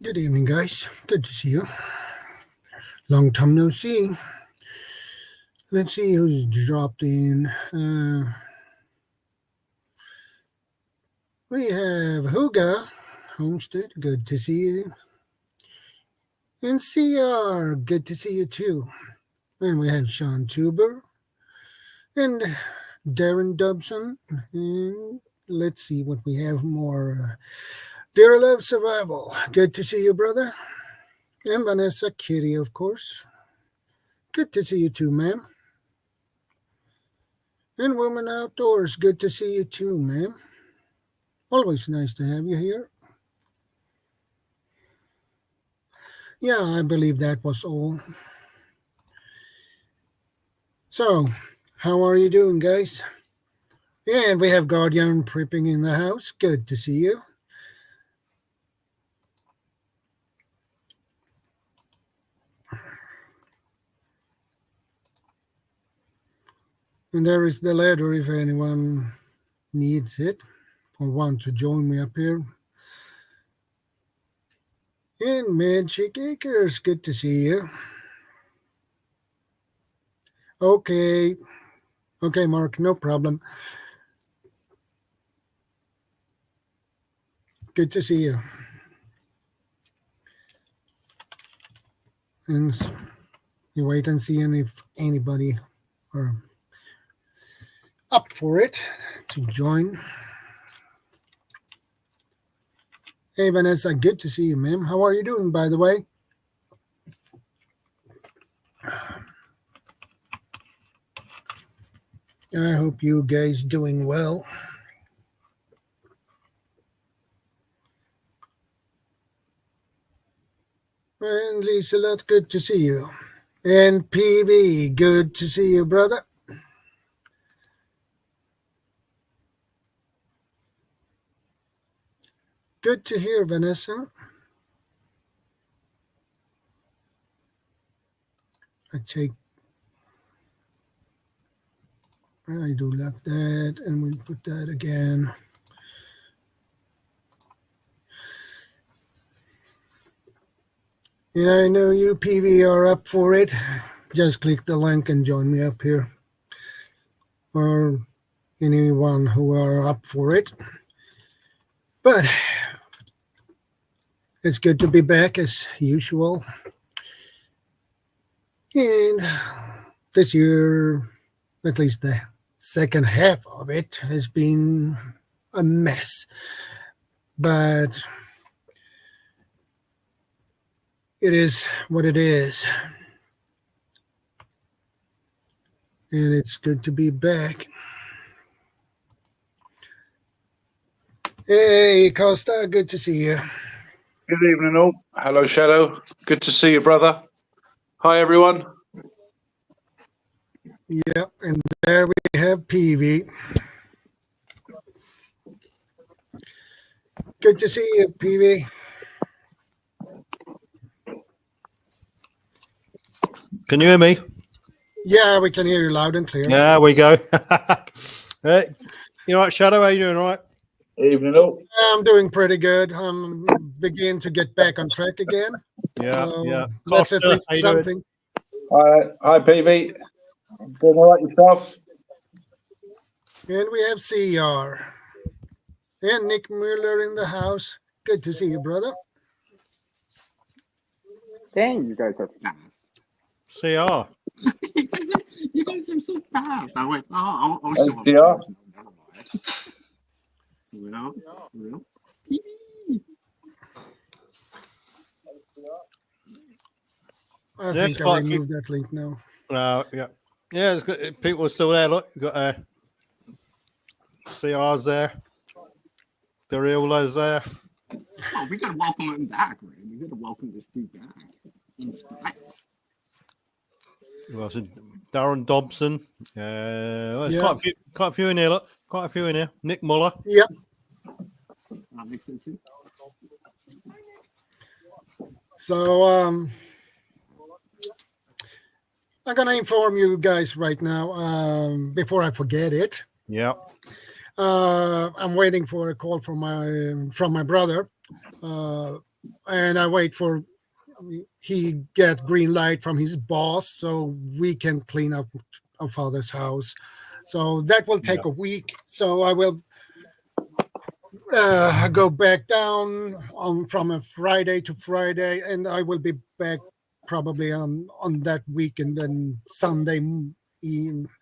Good evening, guys. Good to see you. Long time no see. Let's see who's dropped in. We have Huga Homestead. Good to see you. And CR. Good to see you too. And we have Sean Tuber and Darren Dobson. And let's see what we have more. Dear Love Survival. Good to see you, brother. And Vanessa Kitty, of course. Good to see you too, ma'am. And Women Outdoors, good to see you too, ma'am. Always nice to have you here. Yeah, I believe that was all. So, how are you doing, guys? Yeah, and we have Guardian prepping in the house. Good to see you. And there is the ladder if anyone needs it or want to join me up here. And Magic Acres, good to see you. Okay, Mark, no problem. Good to see you. And you wait and see if anybody are up for it to join. Hey, Vanessa, good to see you, ma'am. How are you doing, by the way? I hope you guys doing well. And Lisa, good to see you. And PV, good to see you, brother. Good to hear, Vanessa. I do like that, and we put that again. And I know you, PV, are up for it. Just click the link and join me up here. Or anyone who are up for it. But it's good to be back as usual. And this year, at least the second half of it, has been a mess. But it is what it is. And it's good to be back. Hey, Costa, good to see you. Good evening, all. Hello, Shadow. Good to see you, brother. Hi, everyone. Yeah, and there we have PV. Good to see you, PV. Can you hear me? Yeah, we can hear you loud and clear. There we go. You all right, Shadow? How you doing? All right? Evening, all. I'm doing pretty good. I'm beginning to get back on track again. Yeah, so yeah. That's Costa, at least something. Hi, PV. Doing all right yourself? And we have CR. And Nick Mueller in the house. Good to see you, brother. Dang, you guys are fast. CR. you guys are so fast. I went, oh, I'll show up. CR? Never mind. Well. I think I removed that link now. Yeah. Yeah, it's good. People are still there. Look, you've got CR's there. The Realo's there. Oh, we gotta welcome him back, man. We gotta welcome this dude back. In style. Well, so Darren Dobson. There's quite a few in here. Look, quite a few in here. Nick Muller. Yep. That makes sense too. So I'm gonna inform you guys right now before I forget it. Yeah. I'm waiting for a call from my brother. and I wait for he get green light from his boss so we can clean up our father's house. So that will take a week. So I will go back down from a Friday to Friday, and I will be back probably on that week, and then Sunday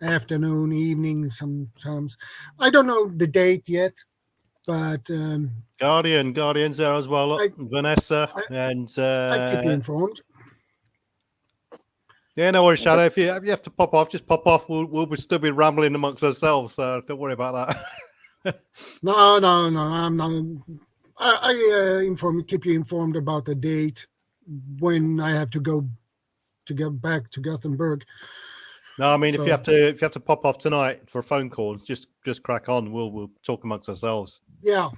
afternoon, evening sometimes. I don't know the date yet, but Guardian's there as well. Vanessa and I keep you informed. Yeah, no worries, Shadow. If you have to pop off, just pop off. We'll still be rambling amongst ourselves, so don't worry about that. No, I'm not. I keep you informed about the date when I have to go to get back to Gothenburg. No, I mean, if you have to pop off tonight for a phone call, just crack on. We'll talk amongst ourselves. Yeah.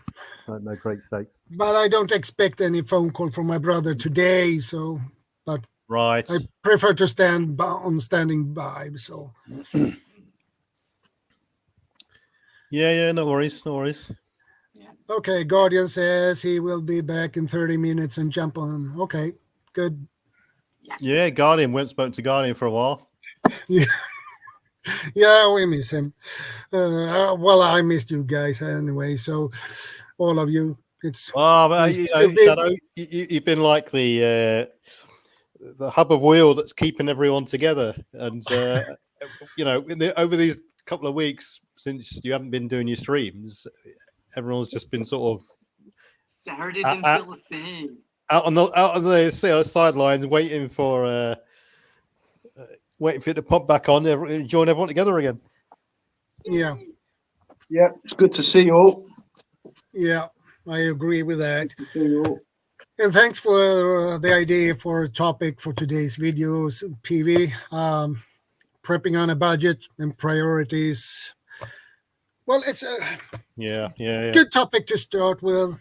No great stakes. But I don't expect any phone call from my brother today, so. But right, I prefer to standing by. So. Yeah, no worries. Okay, Guardian says he will be back in 30 minutes and jump on. Okay, good. Yeah, Guardian. We haven't spoken to Guardian for a while. Yeah, we miss him. Well, I missed you guys anyway. So, all of you, it's. But Shadow, you've been like the hub of wheel that's keeping everyone together, and over these couple of weeks since you haven't been doing your streams, everyone's just been sort of Saturday didn't feel the same. Out on the sidelines, waiting for it to pop back on, join everyone together again. Yeah, it's good to see you all. Yeah, I agree with that. And thanks for the idea for a topic for today's videos, PV. Prepping on a budget and priorities. Well, it's a good topic to start with.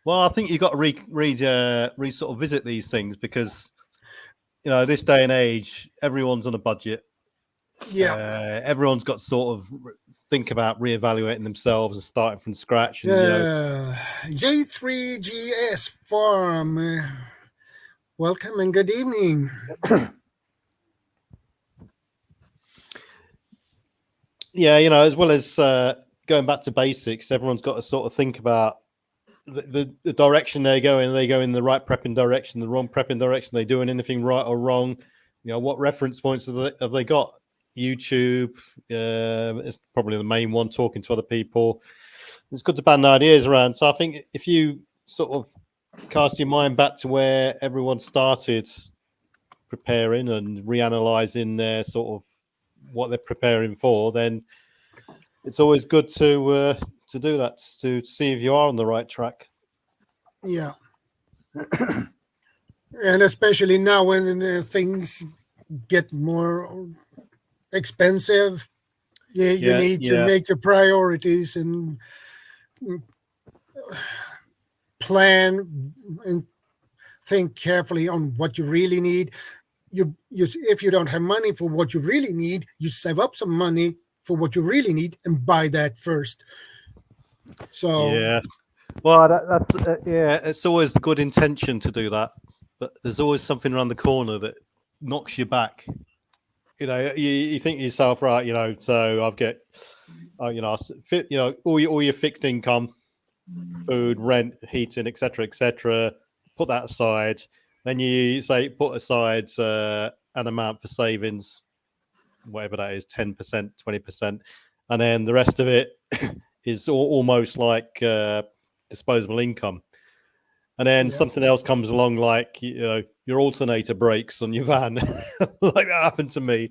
Well, I think you've got to sort of visit these things because, this day and age, everyone's on a budget. Yeah. Everyone's got to sort of think about reevaluating themselves and starting from scratch. And, J3GS Farm, welcome and good evening. Yeah, as well as going back to basics, everyone's got to sort of think about the direction they go in. They go in the right prepping direction, the wrong prepping direction. Are they doing anything right or wrong? What reference points have they got? YouTube is probably the main one. Talking to other people, it's good to band ideas around. So I think if you sort of cast your mind back to where everyone started preparing and reanalyzing their sort of what they're preparing for, then it's always good to do that, to see if you are on the right track. Yeah. And especially now when things get more expensive, you need to make your priorities and plan and think carefully on what you really need. If you don't have money for what you really need, you save up some money for what you really need and buy that first. So well, that's it's always the good intention to do that, but there's always something around the corner that knocks you back. You think to yourself, right? So I've got, all your fixed income, food, rent, heating, etc. Put that aside. Then you say put aside an amount for savings, whatever that is, 10%, 20%, and then the rest of it is almost like disposable income. And then something else comes along, like your alternator breaks on your van, like that happened to me,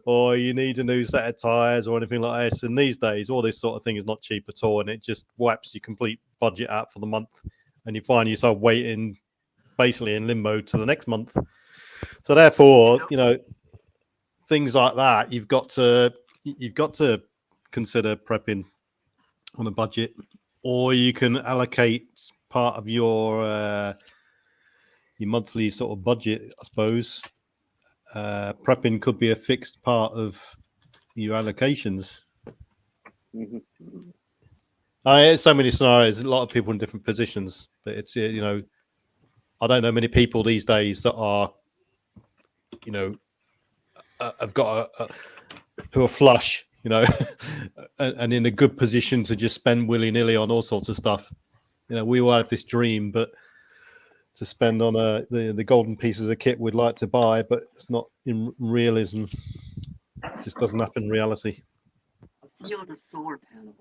or you need a new set of tires or anything like this. And these days, all this sort of thing is not cheap at all, and it just wipes your complete budget out for the month, and you find yourself waiting basically in limbo to the next month. So therefore, things like that, you've got to consider prepping on a budget, or you can allocate part of your monthly sort of budget, I suppose. Prepping could be a fixed part of your allocations. Mm-hmm. It's so many scenarios, a lot of people in different positions, but it's I don't know many people these days that are, you know, have got who are flush, you know, and in a good position to just spend willy-nilly on all sorts of stuff. You know, we all have this dream, but to spend on the golden pieces of kit we'd like to buy, but it's not in realism. It just doesn't happen in reality. Feel the solar panels.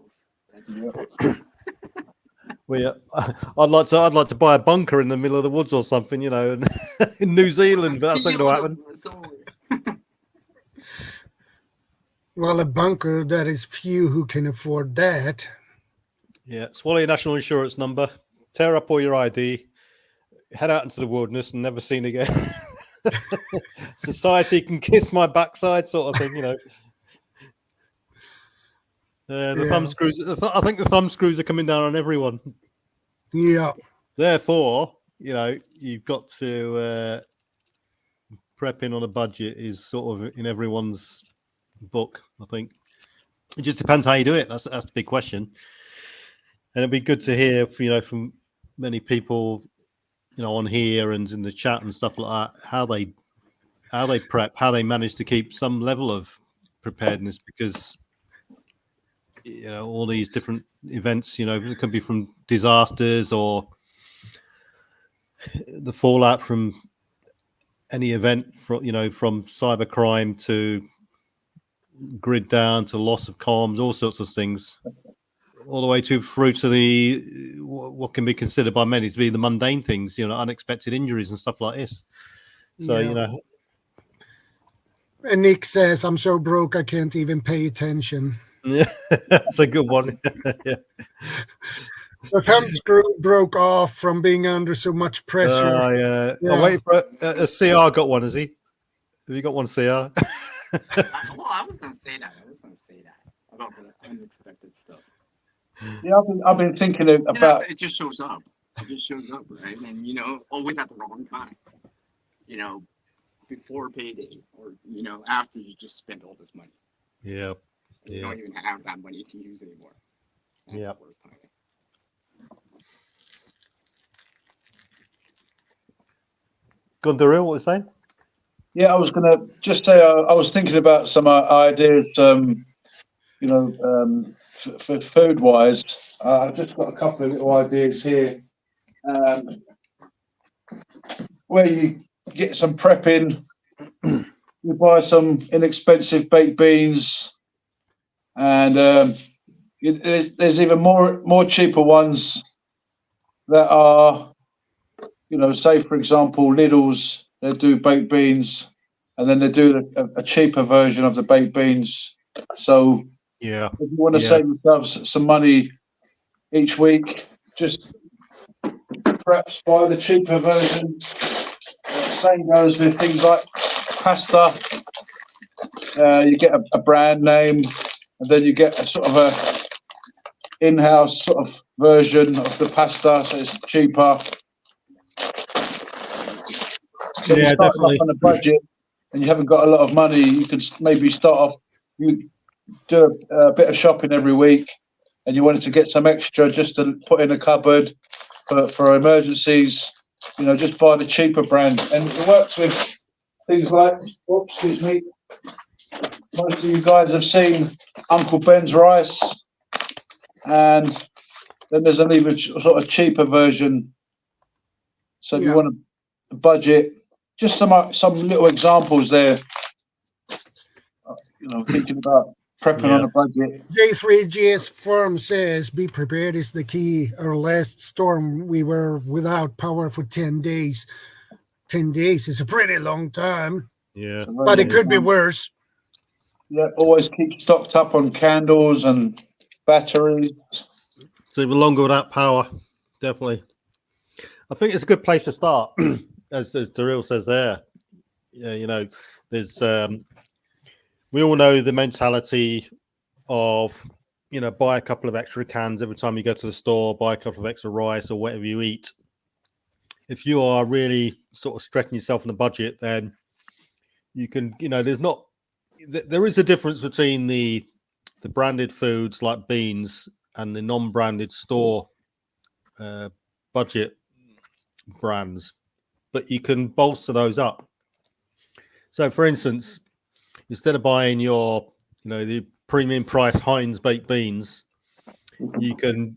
I'd like to buy a bunker in the middle of the woods or something, you know, in New Zealand, but that's not going to happen. Well, a bunker, that is few who can afford that. Yeah, swallow your national insurance number, tear up all your ID, head out into the wilderness and never seen again. Society can kiss my backside, sort of thing, you know. The thumb screws. I think the thumb screws are coming down on everyone. Yeah. Therefore, you know, you've got to prepping on a budget is sort of in everyone's book. I think it just depends how you do it. That's the big question. And it'd be good to hear, you know, from many people, you know, on here and in the chat and stuff like that, how they prep, how they manage to keep some level of preparedness, because you know, all these different events, you know, it could be from disasters or the fallout from any event, from, you know, from cybercrime to grid down to loss of comms, all sorts of things, all the way to through to the what can be considered by many to be the mundane things, you know, unexpected injuries and stuff like this. So, you know. And Nick says, I'm so broke I can't even pay attention. Yeah, that's a good one. Yeah. The thumb screw broke off from being under so much pressure. Yeah. I'm waiting for a CR. Got one, has he? Have you got one, CR? Well, I was going to say that. About the unexpected stuff. Yeah, I've been thinking about. It just shows up. Right? And, you know, always at the wrong time. You know, before payday, or, you know, after you just spent all this money. Yeah. You don't even have that money to use anymore. Yeah. Gondoril, what was you saying? Yeah, I was going to just say I was thinking about some ideas, you know, for food-wise. I've just got a couple of little ideas here, where you get some prepping, you buy some inexpensive baked beans, and there's even more cheaper ones that are, you know, say for example Lidl's, they do baked beans, and then they do a cheaper version of the baked beans. So if you want to save yourselves some money each week, just perhaps buy the cheaper version. Same goes with things like pasta. You get a brand name, and then you get a sort of a in-house sort of version of the pasta, so it's cheaper. So you start off on a budget and you haven't got a lot of money, you could maybe start off, you do a bit of shopping every week, and you wanted to get some extra just to put in a cupboard for emergencies, you know, just buy the cheaper brand. And it works with things like, excuse me, most of you guys have seen Uncle Ben's rice, and then there's an even sort of cheaper version. So if you want to budget, just some little examples there, you know, thinking about prepping on a budget. J3GS Farm says, be prepared is the key. Our last storm, we were without power for 10 days. 10 days is a pretty long time. Yeah. But it could be worse. Yeah, always keep stocked up on candles and batteries. So even longer without power, definitely. I think it's a good place to start, as Daryl says there. Yeah, you know, there's we all know the mentality of, you know, buy a couple of extra cans every time you go to the store, buy a couple of extra rice or whatever you eat. If you are really sort of stretching yourself on the budget, then you can, you know, there is a difference between the branded foods like beans and the non-branded store budget brands. but you can bolster those up. So, for instance, instead of buying your, the premium price Heinz baked beans, you can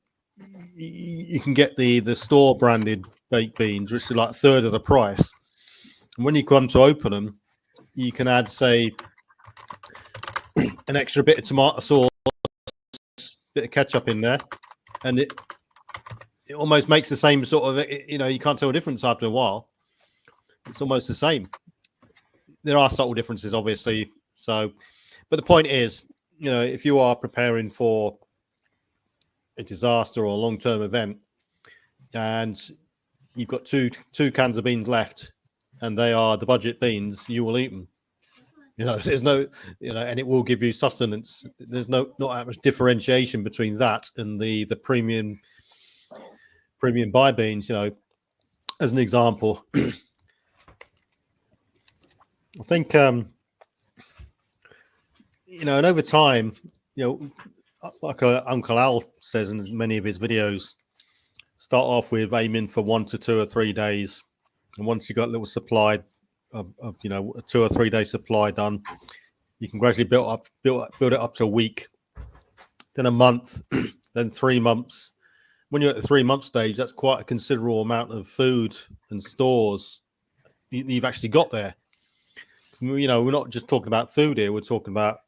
get the store branded baked beans, which are like a third of the price. And when you come to open them, you can add, say, an extra bit of tomato sauce, bit of ketchup in there, and it almost makes the same sort of, you can't tell a difference after a while. It's almost the same. There are subtle differences, obviously. So, but the point is, if you are preparing for a disaster or a long-term event, and you've got two cans of beans left, and they are the budget beans, you will eat them. There's no, and it will give you sustenance. There's not that much differentiation between that and the premium buy beans. As an example, I think, and over time, like Uncle Al says in many of his videos, start off with aiming for 1 to 2 or 3 days, and once you've got a little supply of a 2 or 3 day supply done, you can gradually build it up to a week, then a month, then 3 months. When you're at the 3 month stage, that's quite a considerable amount of food and stores you've actually got there. We're not just talking about food here. We're talking about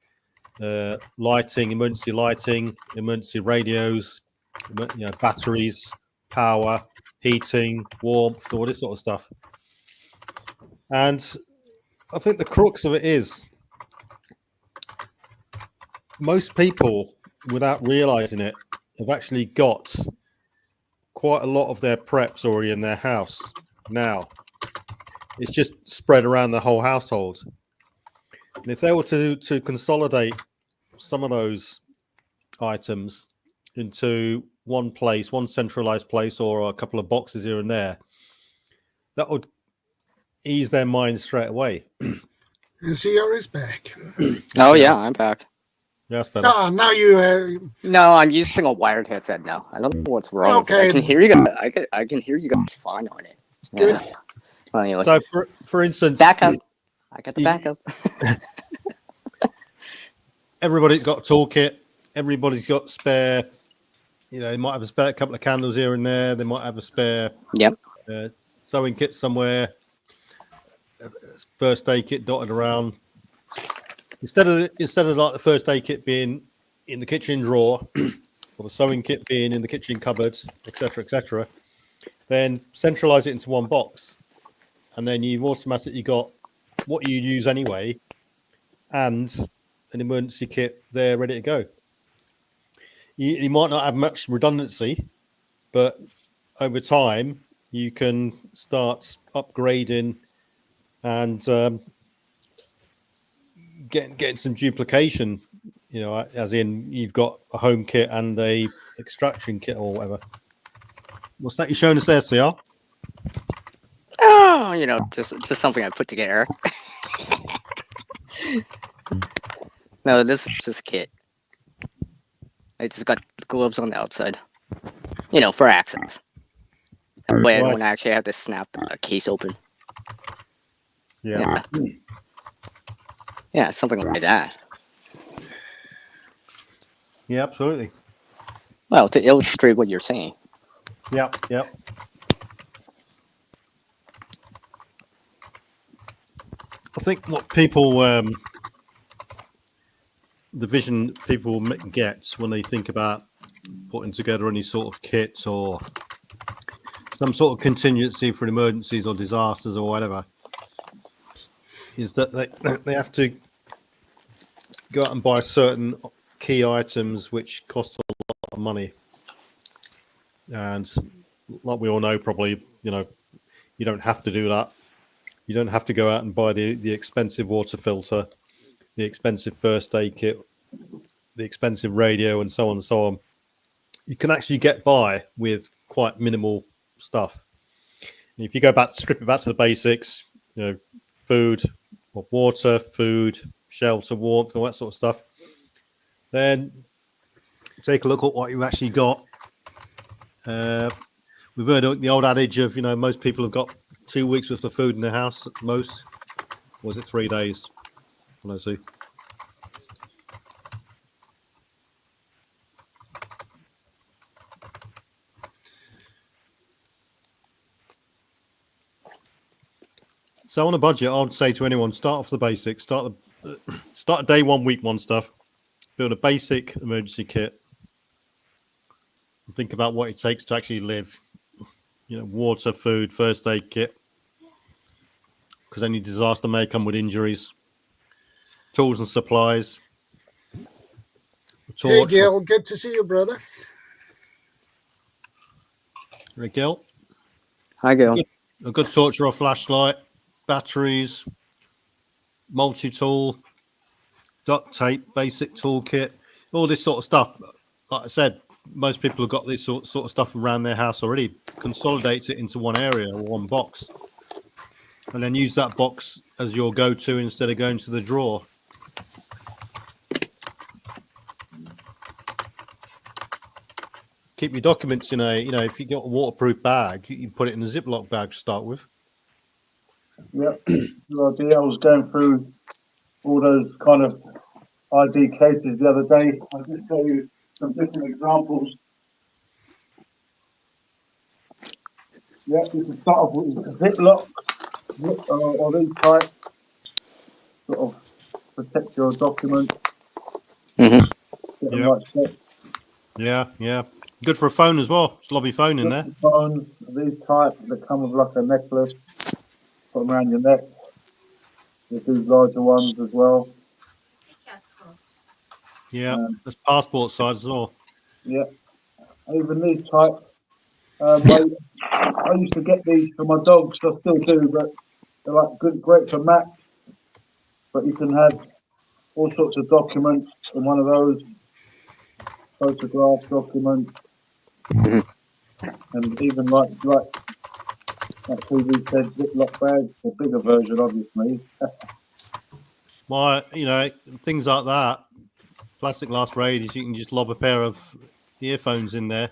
lighting, emergency radios, batteries, power, heating, warmth, all this sort of stuff. And I think the crux of it is most people, without realizing it, have actually got quite a lot of their preps already in their house now. It's just spread around the whole household. And if they were to consolidate some of those items into one place, one centralized place, or a couple of boxes here and there, that would ease their minds straight away. And CR is back. Oh yeah, I'm back. Yeah, that's better. Ah, now you. No, I'm using a wired headset now. I don't know what's wrong. with it. Okay. I can hear you guys. I can hear you guys fine on it. Good. Yeah. Well, anyway, So, for instance, backup. I got the backup. everybody's got a toolkit. Everybody's got spare. They might have a spare couple of candles here and there. They might have a spare sewing kit somewhere. First aid kit dotted around. Instead of like the first aid kit being in the kitchen drawer, or the sewing kit being in the kitchen cupboard, etc., then centralize it into one box, and then you've automatically got what you use anyway, and an emergency kit there ready to go. You might not have much redundancy, but over time you can start upgrading and getting some duplication. As in you've got a home kit and a extraction kit or whatever. What's that you're showing us there, CR? Oh, just something I put together. No, this is just a kit. I just got gloves on the outside, for access. That way I don't actually have to snap the case open. Yeah. Yeah, something like that. Yeah, absolutely. Well, to illustrate what you're saying. Yep. I think what people, the vision people get when they think about putting together any sort of kit or some sort of contingency for emergencies or disasters or whatever, is that they have to go out and buy certain key items which cost a lot of money. And like we all know, probably, you don't have to do that. You don't have to go out and buy the expensive water filter, the expensive first aid kit, the expensive radio, and so on and so on. You can actually get by with quite minimal stuff. And if you strip it back to the basics, food, or water, food, shelter, warmth, all that sort of stuff, then take a look at what you've actually got. We've heard the old adage of, most people have got 2 weeks worth of food in the house at most. Or was it 3 days? Let's see. So on a budget, I would say to anyone, start off the basics. Start day one, week one stuff. Build a basic emergency kit. Think about what it takes to actually live. You know, water, food, first aid kit. Because any disaster may come with injuries. Tools and supplies. Hey, Gil, good to see you, brother. Hey, Gil. Hi, Gil. A good torch or a flashlight. Batteries, multi-tool, duct tape, basic toolkit, all this sort of stuff. Like I said, most people have got this sort of stuff around their house already. Consolidates it into one area or one box, and then use that box as your go-to instead of going to the drawer. Keep your documents in a, if you got a waterproof bag, you put it in a Ziploc bag to start with. Yeah, good idea. I was going through all those kind of ID cases the other day. I'll just show you some different examples. Yeah, you can start off with Ziploc or these type, sort of protect your documents. Mm-hmm. Get them right set. Yeah. Good for a phone as well. Just lob your phone in there. Phones, these type that come with like a necklace. Put them around your neck. There's these larger ones as well. Yeah, there's passport size as well. Yeah, even these type. I used to get these for my dogs. I still do, but they're like great for maps. But you can have all sorts of documents in one of those. Photograph documents, and even like TV said, Ziploc bags, the bigger version, obviously. Well, things like that, plastic glass radius, you can just lob a pair of earphones in there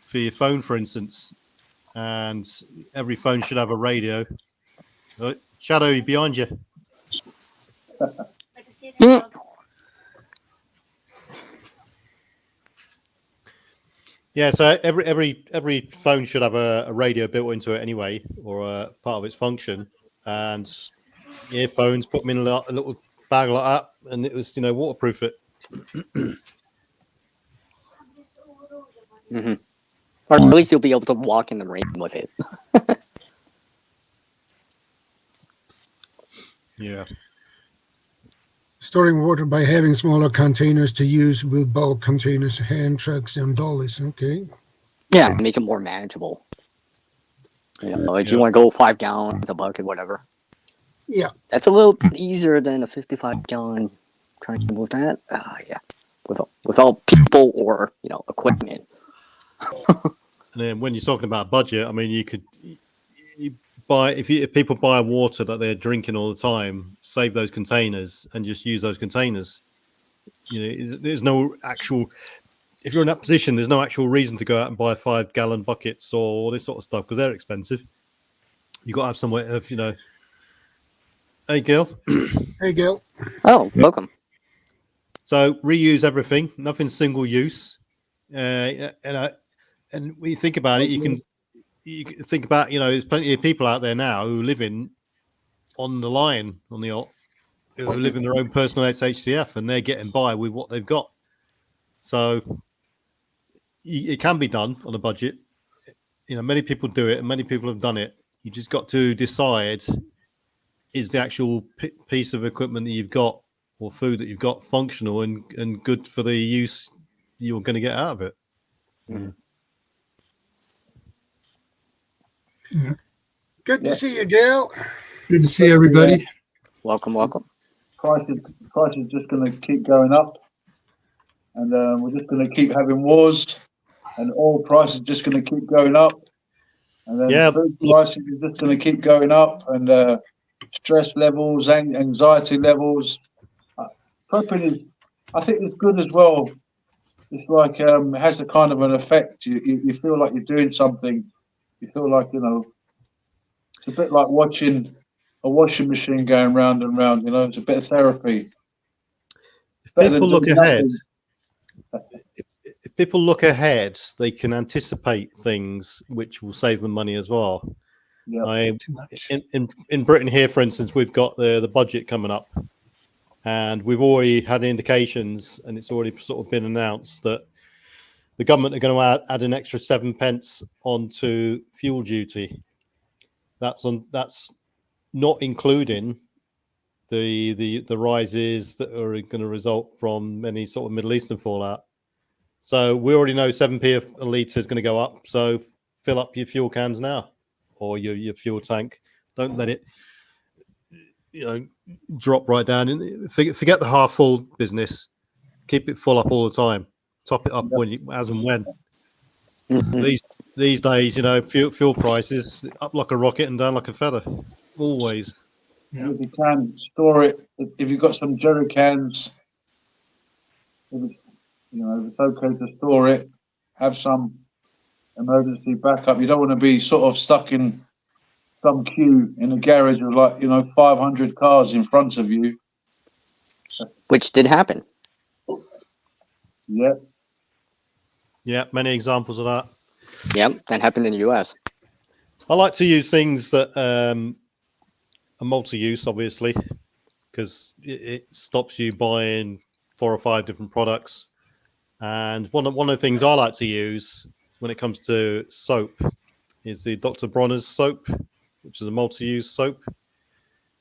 for your phone, for instance, and every phone should have a radio. Shadow behind you. Yeah, so every phone should have a radio built into it anyway, or a part of its function. And earphones, put them in a little bag like that, and it was waterproof it. Mm-hmm. Or at least you'll be able to walk in the rain with it. Yeah. Storing water by having smaller containers to use with bulk containers, hand trucks, and dollies. Okay. Yeah, make it more manageable. If you want to go 5 gallons, a bucket, whatever. Yeah. That's a little easier than a 55-gallon trying to move that. Yeah. Without people or, equipment. And then when you're talking about budget, I mean, you buy if people buy water that they're drinking all the time, save those containers and just use those containers. There's no actual. If you're in that position, there's no actual reason to go out and buy 5-gallon buckets or all this sort of stuff because they're expensive. You got to have somewhere of Hey, Gil. Hey, Gil. Oh, welcome. So reuse everything. Nothing single use. And when you think about it, you can think about, there's plenty of people out there now who live on the line, who live in their own personal HCF, and they're getting by with what they've got. So it can be done on a budget. Many people do it, and many people have done it. You just got to decide: is the actual piece of equipment that you've got or food that you've got functional and good for the use you're going to get out of it? Mm-hmm. Yeah. Good to see you, Gil. Good to see everybody. Welcome. Price is just going to keep going up, and we're just going to keep having wars, and oil price is just going to keep going up, and then food prices is just going to keep going up, and stress levels, anxiety levels. Prepping is, I think, it's good as well. It's like it has a kind of an effect. You feel like you're doing something. You feel like It's a bit like watching a washing machine going round and round. You know, it's a bit of therapy. If Better than people look doing ahead, nothing. if people look ahead, they can anticipate things which will save them money as well. Yeah. Too much. In Britain here, for instance, we've got the budget coming up, and we've already had indications, and it's already sort of been announced that the government are going to add an extra 7 pence onto fuel duty. That's not including the rises that are going to result from any sort of Middle Eastern fallout. So we already know 7p a litre is going to go up. So fill up your fuel cans now, or your fuel tank. Don't let it, drop right down. And forget the half full business. Keep it full up all the time. Top it up as and when. Mhm. These days, fuel prices up like a rocket and down like a feather. Always. Yeah. If you can store it, if you've got some jerry cans, if it's okay to store it, have some emergency backup. You don't want to be sort of stuck in some queue in a garage with 500 cars in front of you. Which did happen. Yeah. Yeah, many examples of that. Yep, that happened in the US. I like to use things that are multi-use, obviously, because it stops you buying 4 or 5 different products. And one of the things I like to use when it comes to soap is the Dr. Bronner's soap, which is a multi-use soap.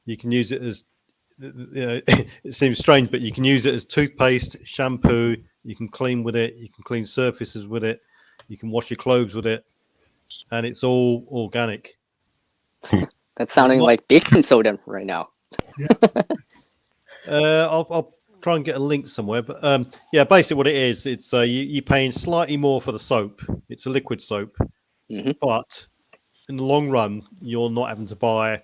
You can use it as, it seems strange, but you can use it as toothpaste, shampoo. You can clean with it. You can clean surfaces with it. You can wash your clothes with it, and it's all organic. That's sounding like baking soda right now. I'll try and get a link somewhere, but basically what it is, it's you're paying slightly more for the soap. It's a liquid soap, but in the long run, you're not having to buy.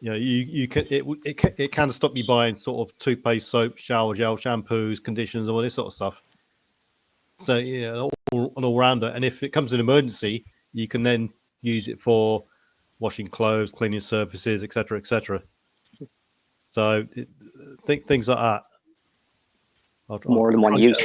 It can stop you buying sort of toothpaste, soap, shower gel, shampoos, conditioners, all this sort of stuff. So an all-rounder, and if it comes in emergency, you can then use it for washing clothes, cleaning surfaces, etc., etc. So things like that. More than one use.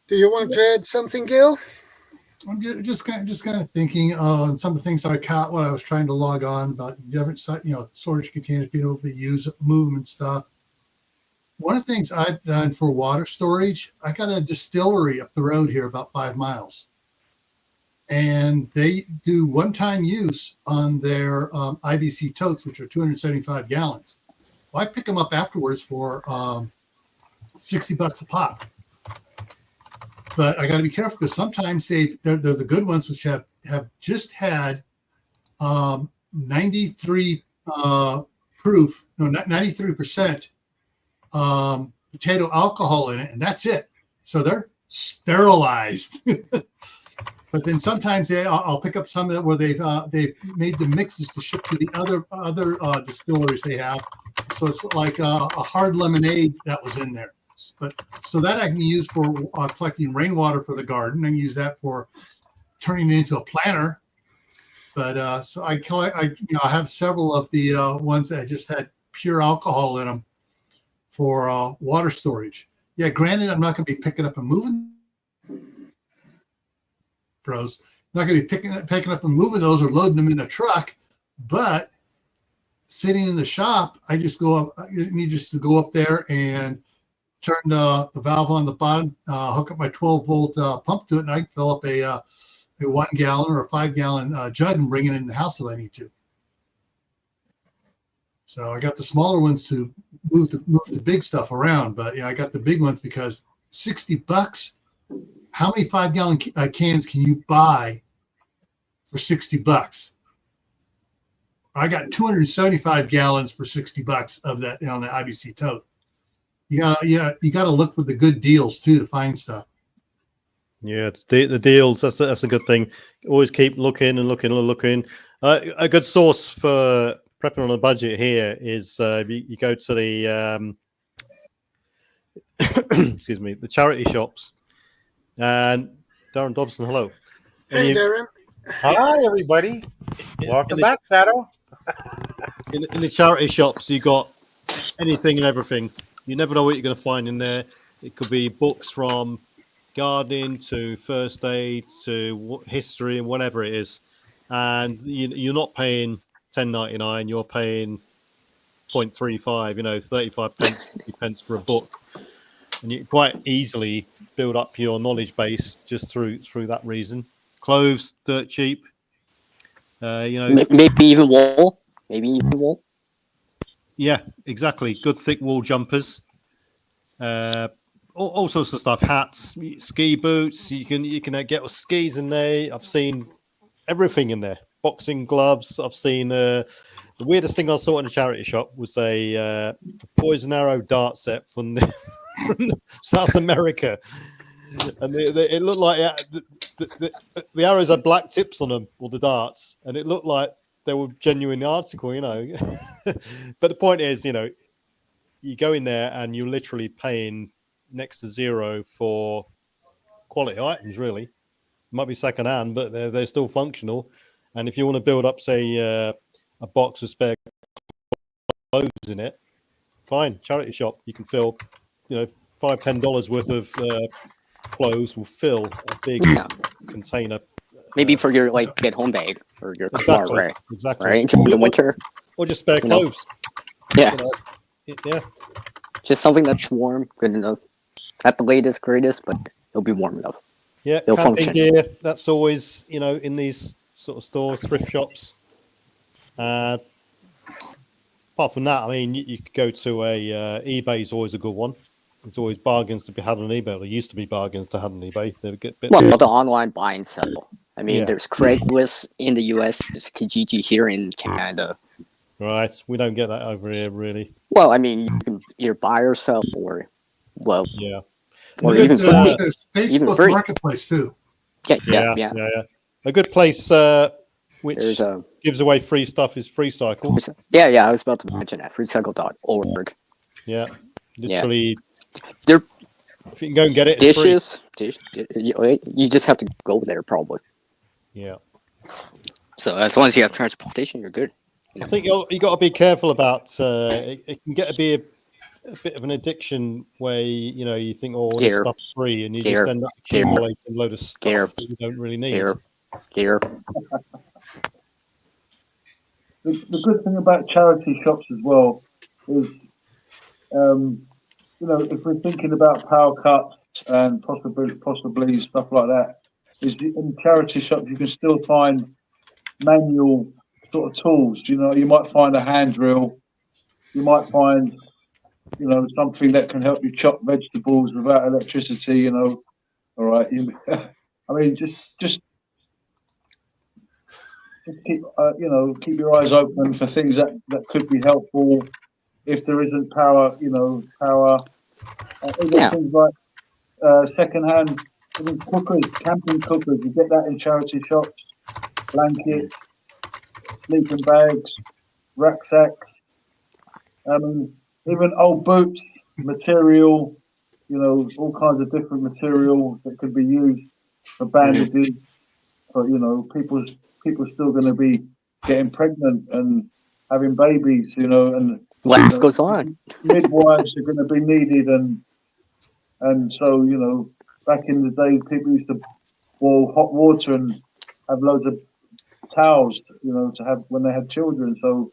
Do you want to add something, Gil? I'm just kind of thinking on some of the things I caught when I was trying to log on about different storage containers being able to be used, move and stuff. One of the things I've done for water storage, I got a distillery up the road here about 5 miles, and they do one-time use on their IBC totes, which are 275 gallons. Well, I pick them up afterwards for $60 a pop. But I got to be careful because sometimes they're the good ones, which have just had 93 proof, no, 93% potato alcohol in it, and that's it. So they're sterilized. But then sometimes I'll pick up some of that where they've made the mixes to ship to the other distilleries they have. So it's like a hard lemonade that was in there. But so that I can use for collecting rainwater for the garden. I can use that for turning it into a planter. But so I have several of the ones that just had pure alcohol in them for water storage. Yeah, granted, I'm not going to be picking up and moving. Froze. I'm not going to be picking up and moving those or loading them in a truck, but sitting in the shop, I just go up. You need just to go up there and turn the valve on the bottom, hook up my 12-volt pump to it, and I can fill up a 1 gallon or a 5 gallon jug and bring it in the house if I need to. So I got the smaller ones to move the big stuff around, but I got the big ones because $60. How many 5 gallon cans can you buy for $60? I got 275 gallons for $60 of that on the IBC tote. You gotta look for the good deals too to find stuff. Yeah, the deals. That's a good thing. Always keep looking and looking and looking. A good source for prepping on a budget here is you go to the excuse me, the charity shops. And Darren Dobson, hello. And Hey, Darren. Hi, everybody. Welcome back, Shadow. In the charity shops, you got anything and everything. You never know what you're going to find in there. It could be books from gardening to first aid to history and whatever it is. And you're not paying $10.99. You're paying 0.35, 35 pence, 50 pence for a book. And you quite easily build up your knowledge base just through that reason. Clothes, dirt cheap. Maybe even wool. Maybe even wool. Yeah, exactly. Good thick wool jumpers. All sorts of stuff. Hats, ski boots. You can get skis in there. I've seen everything in there. Boxing gloves. I've seen the weirdest thing I saw in a charity shop was a poison arrow dart set from South America, and it looked like the arrows had black tips on them, or the darts, and it looked like they were genuine article, But the point is, you go in there and you're literally paying next to zero for quality items. Really, might be second hand, but they're still functional. And if you want to build up, say, a box of spare clothes in it, fine, charity shop. You can fill, $5-10 worth of clothes will fill a big container. Maybe for your get home bag or your car, right? Exactly. Right in the winter, or just spare clothes. Yeah. Yeah. Just something that's warm, good enough. Not the latest, greatest, but it'll be warm enough. Yeah, it'll camping function. gear. That's always, in these sort of stores, thrift shops. Apart from that, I mean, you could go to eBay is always a good one. There's always bargains to be had on eBay. There used to be bargains to have on eBay. They get the online buy and sell. I mean, there's Craigslist in the US, there's Kijiji here in Canada. Right, we don't get that over here, really. Well, I mean, you can either buy or sell, or yeah, or even free. There's Facebook Even free. Marketplace too. Yeah. A good place which gives away free stuff is FreeCycle. Yeah. I was about to mention that freecycle.org. Yeah, literally. They're if you can go and get it, dishes. You just have to go there, probably. Yeah. So as long as you have transportation, you're good. I think you got to be careful about. It can get to be a bit of an addiction where you think, oh, this stuff's free, and you just end up accumulating a load of stuff that you don't really need. Gear. The good thing about charity shops as well is, if we're thinking about power cuts and possibly stuff like that, is in charity shops you can still find manual sort of tools. You might find a hand drill, you might find something that can help you chop vegetables without electricity. All right. I mean, just keep keep your eyes open for things that could be helpful if there isn't power. Things like secondhand cookers, camping cookers. You get that in charity shops. Blankets, sleeping bags, rucksacks. Even old boots, material. All kinds of different material that could be used for bandages. But people still going to be getting pregnant and having babies. And life goes on. Midwives are going to be needed, and so back in the day, people used to boil hot water and have loads of towels, to have when they had children. So,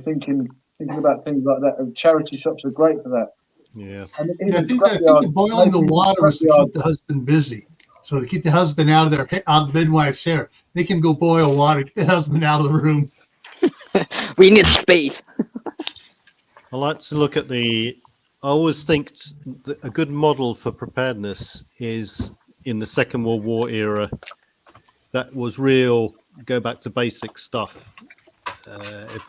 thinking about things like that. And charity shops are great for that. Yeah. And I think the boiling the water was to keep the husband busy. So to keep the husband out of midwife's hair, they can go boil water, get the husband out of the room. We need space. I like to look at I always think that a good model for preparedness is in the Second World War era. That was real. Go back to basic stuff.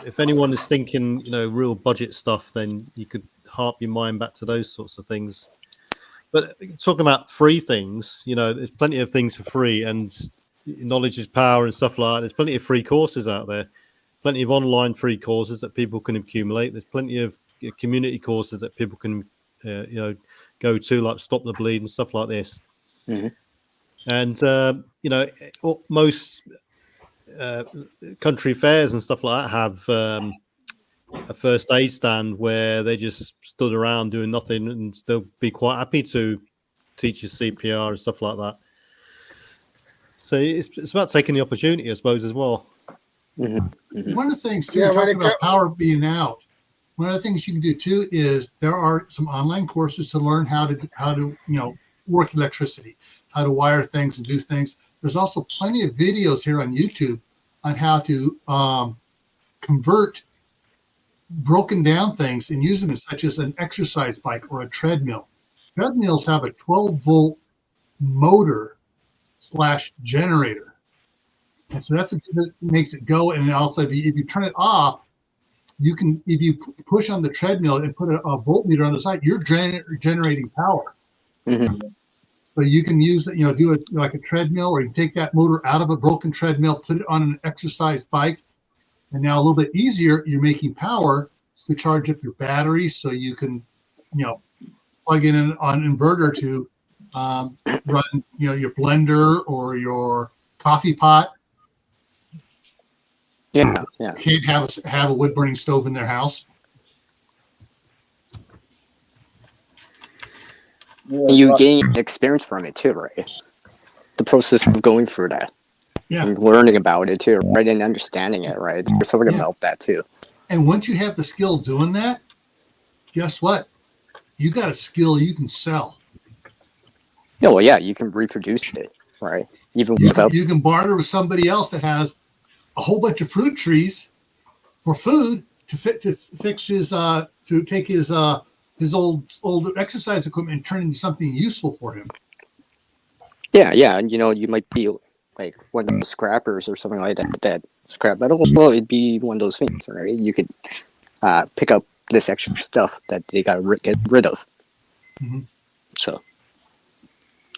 If anyone is thinking, real budget stuff, then you could harp your mind back to those sorts of things. But talking about free things, there's plenty of things for free, and knowledge is power and stuff like that. There's plenty of free courses out there, plenty of online free courses that people can accumulate. There's plenty of community courses that people can go to, like stop the bleed and stuff like this. Mhm. And most country fairs and stuff like that have a first aid stand where they just stood around doing nothing and still be quite happy to teach you CPR and stuff like that. So it's about taking the opportunity, I suppose, as well. Mm-hmm. One of the things too, Yeah, when talking it about power being out, one of the things you can do too is there are some online courses to learn how to work electricity, how to wire things and do things. There's also plenty of videos here on YouTube on how to convert broken down things and use them as such as an exercise bike or a treadmill. Treadmills have a 12-volt motor / generator. And so that's what makes it go. And also, if you turn it off, you can, if you push on the treadmill and put a voltmeter on the side, you're generating power. Mm-hmm. So you can use it, do it like a treadmill, or you can take that motor out of a broken treadmill, put it on an exercise bike. And now a little bit easier, you're making power to charge up your batteries, so you can, plug in an inverter to run, your blender or your coffee pot. Yeah. You can't have a wood burning stove in their house. Yeah, And you right. gain experience from it too, right? The process of going through that. Yeah. And learning about it too, right? And understanding it, right? There's something about that too. And once you have the skill doing that, guess what? You got a skill you can sell. No, well, yeah, you can reproduce it, right? Even without. You can barter with somebody else that has a whole bunch of fruit trees for food to fix his to take his old exercise equipment and turn into something useful for him. Yeah, and you might be like one of those scrappers or something like that scrap metal. Well, it'd be one of those things, right? You could pick up this extra stuff that they got to get rid of. Mm-hmm. So,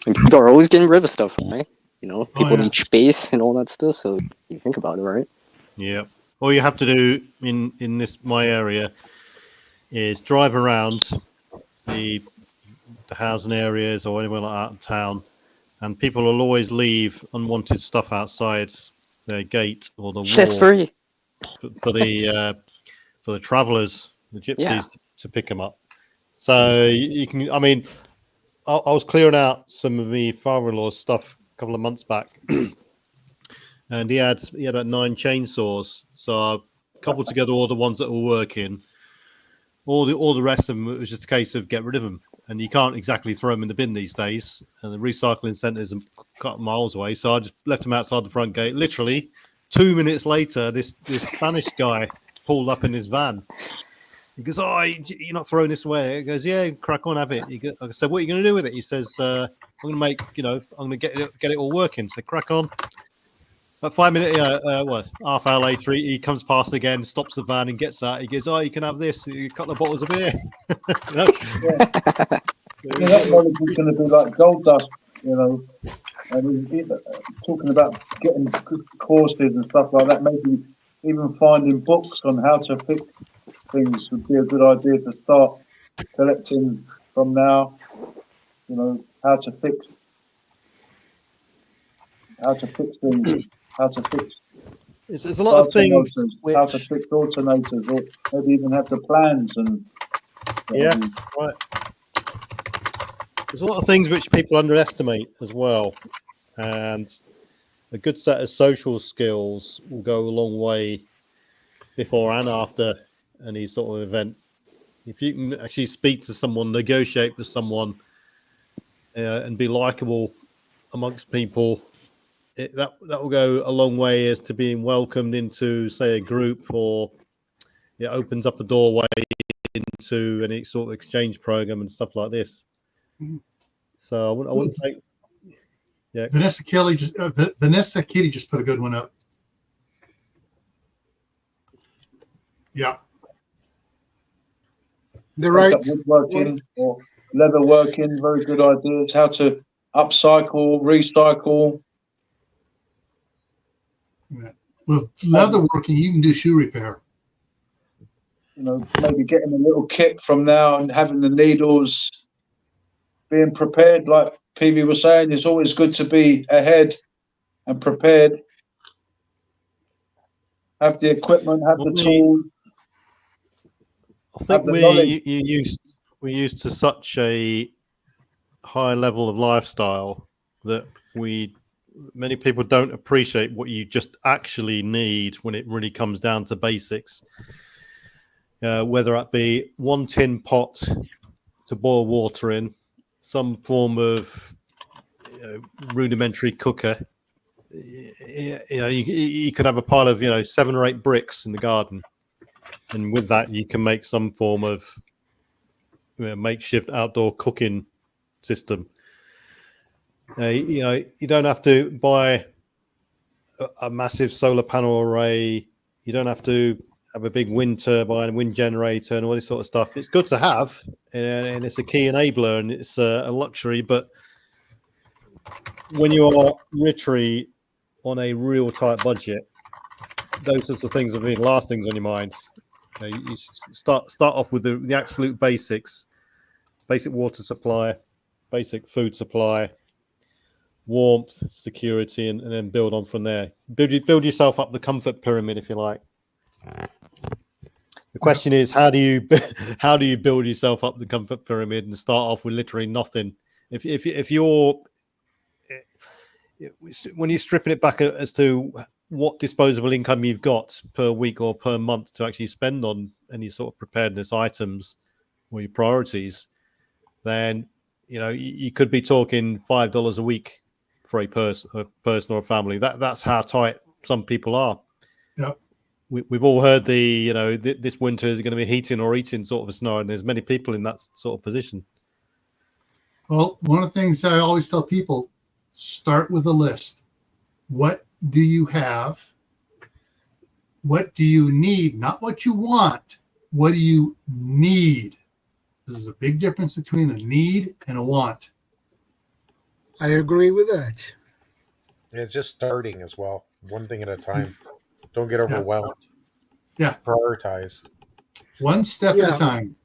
and people are always getting rid of stuff, right? People need space and all that stuff. So you think about it, right? Yeah. All you have to do in my area is drive around the housing areas or anywhere like that in town, and people will always leave unwanted stuff outside their gate or the wall. That's free for the travellers, the gypsies, to pick them up. So you can. I mean, I was clearing out some of my father-in-law's stuff a couple of months back, and he had about 9 chainsaws. So I coupled together all the ones that were working. All the rest of them, it was just a case of get rid of them. And you can't exactly throw them in the bin these days. And the recycling centres are cut miles away. So I just left them outside the front gate. Literally 2 minutes later, this Spanish guy pulled up in his van. He goes, "Oh, you're not throwing this away?" He goes, "Yeah, crack on, have it." I said, "What are you going to do with it?" He says, "I'm going to make, I'm going to get it all working." So crack on. About 5 minutes, half hour later, he comes past again, stops the van and gets that. He goes, "Oh, you can have this, a couple of bottles of beer." That knowledge is going to be like gold dust, And talking about getting courses and stuff like that, maybe even finding books on how to fix things would be a good idea to start collecting from now. How to fix things, how to fix. There's a lot of things. How to fix alternators, or maybe even have the plans and. Yeah, right. There's a lot of things which people underestimate as well, and a good set of social skills will go a long way before and after any sort of event. If you can actually speak to someone, negotiate with someone, and be likable amongst people, that will go a long way as to being welcomed into, say, a group, or it opens up a doorway into any sort of exchange program and stuff like this. So I wouldn't say. Yeah. Vanessa Kitty just put a good one up. Yeah. The right woodworking or leatherworking, very good ideas. How to upcycle, recycle. Yeah. With leatherworking, you can do shoe repair. maybe getting a little kit from now and having the needles being prepared. Like PV was saying, it's always good to be ahead and prepared. Have the equipment, have the tools. I think we're used to such a high level of lifestyle that many people don't appreciate what you just actually need when it really comes down to basics. Whether that be one tin pot to boil water in, some form of rudimentary cooker. You could have a pile of 7 or 8 bricks in the garden, and with that you can make some form of makeshift outdoor cooking system. You don't have to buy a massive solar panel array. You don't have to have a big wind turbine, wind generator, and all this sort of stuff. It's good to have, and it's a key enabler, and it's a luxury. But when you are literally on a real tight budget, those sorts of things are the last things on your mind. You start off with the absolute basics: basic water supply, basic food supply, warmth, security, and then build on from there. Build yourself up the comfort pyramid, if you like. The question is, how do you build yourself up the comfort pyramid and start off with literally nothing? If you're when you're stripping it back as to what disposable income you've got per week or per month to actually spend on any sort of preparedness items or your priorities, then you could be talking $5 a week for a person or a family. That's how tight some people are. Yep. We've all heard this winter is going to be heating or eating sort of a scenario, and there's many people in that sort of position. Well, one of the things I always tell people, start with a list. What do you have? What do you need? Not what you want. What do you need? There's a big difference between a need and a want. I agree with that. Yeah, it's just starting as well. One thing at a time. Don't get overwhelmed. Yeah. Prioritize. One step at a time.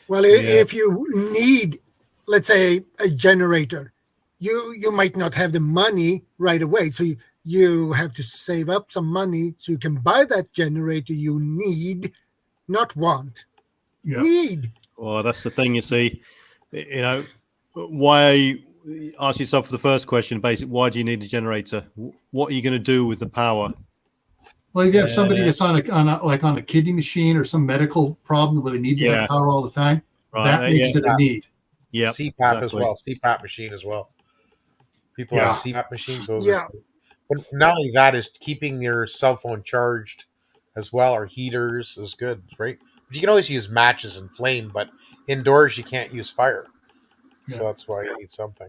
Well, if you need, let's say, a generator, you might not have the money right away. So you have to save up some money so you can buy that generator you need, not want. Yeah. Need. Well, that's the thing, you see. Why ask yourself for the first question, basically, why do you need a generator? What are you going to do with the power? Well, if you have somebody that's on a kidney machine or some medical problem where they need to have power all the time, that makes it a need. Yeah, CPAP as well. CPAP machine as well. People have CPAP machines. But not only that, is keeping your cell phone charged as well, or heaters is good, right? You can always use matches and flame, but indoors you can't use fire. So that's why you need something.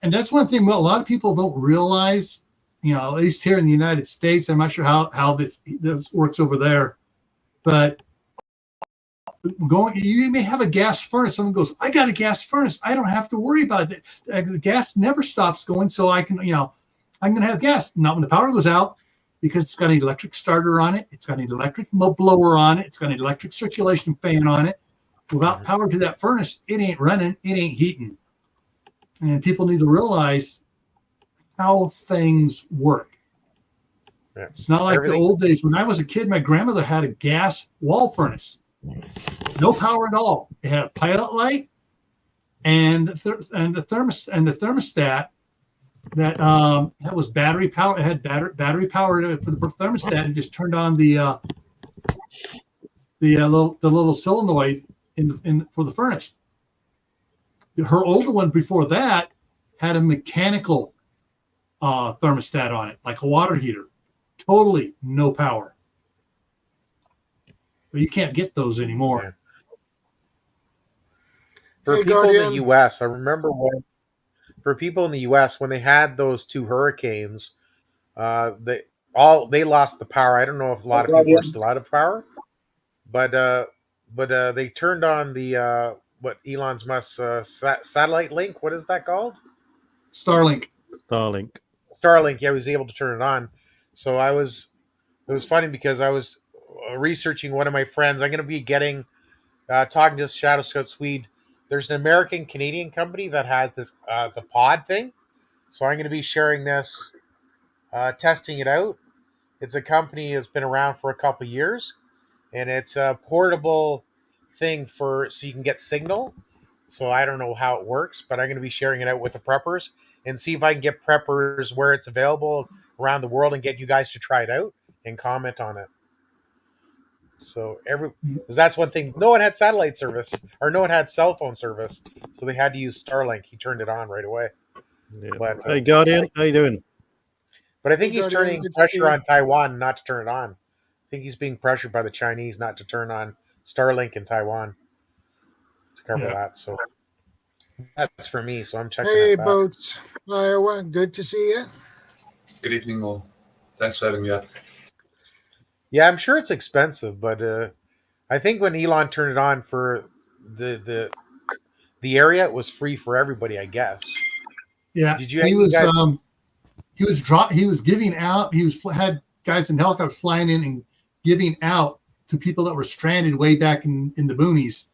And that's one thing a lot of people don't realize, at least here in the United States. I'm not sure how this works over there, but you may have a gas furnace. Someone goes, I got a gas furnace. I don't have to worry about it. The gas never stops going, so I can, I'm going to have gas. Not when the power goes out, because it's got an electric starter on it. It's got an electric blower on it. It's got an electric circulation fan on it. Without power to that furnace, it ain't running. It ain't heating. And people need to realize how things work. Yeah. It's not like the old days. When I was a kid, my grandmother had a gas wall furnace. No power at all. It had a pilot light and the thermostat that was battery power. It had battery power for the thermostat, and just turned on the little solenoid in for the furnace. Her older one before that had a mechanical thermostat on it, like a water heater. Totally no power. But you can't get those anymore. Yeah. For people in the U.S., I remember for people in the U.S., when they had those 2 hurricanes, they lost the power. I don't know if a lot of people are still out of power, but they turned on the what Elon Musk's satellite link. What is that called? Starlink. Yeah, he was able to turn it on. So it was funny because I was researching one of my friends. I'm going to be getting talking to ShadowScoutSwede. There's an American Canadian company that has this the pod thing, so I'm going to be sharing this, testing it out. It's a company that's been around for a couple years, and it's a portable thing so you can get signal. So I don't know how it works, but I'm going to be sharing it out with the preppers and see if I can get preppers where it's available around the world and get you guys to try it out and comment on it. So because that's one thing. No one had satellite service, or no one had cell phone service, so they had to use Starlink. He turned it on right away. Yeah. But, Hey, Guardian, how you doing? But I think Hey, he's Guardian, turning good to see pressure you. on Taiwan not to turn it on. I think he's being pressured by the Chinese not to turn on Starlink in Taiwan to cover that. So that's for me. So I'm checking Hey, out that. Boats, Iowa, good to see you. Good evening, all. Thanks for having me up. Yeah, I'm sure it's expensive, but I think when Elon turned it on for the area, it was free for everybody, I guess. Yeah, Did you he was guys? he was giving out. Had guys in helicopters flying in and giving out to people that were stranded way back in the boonies,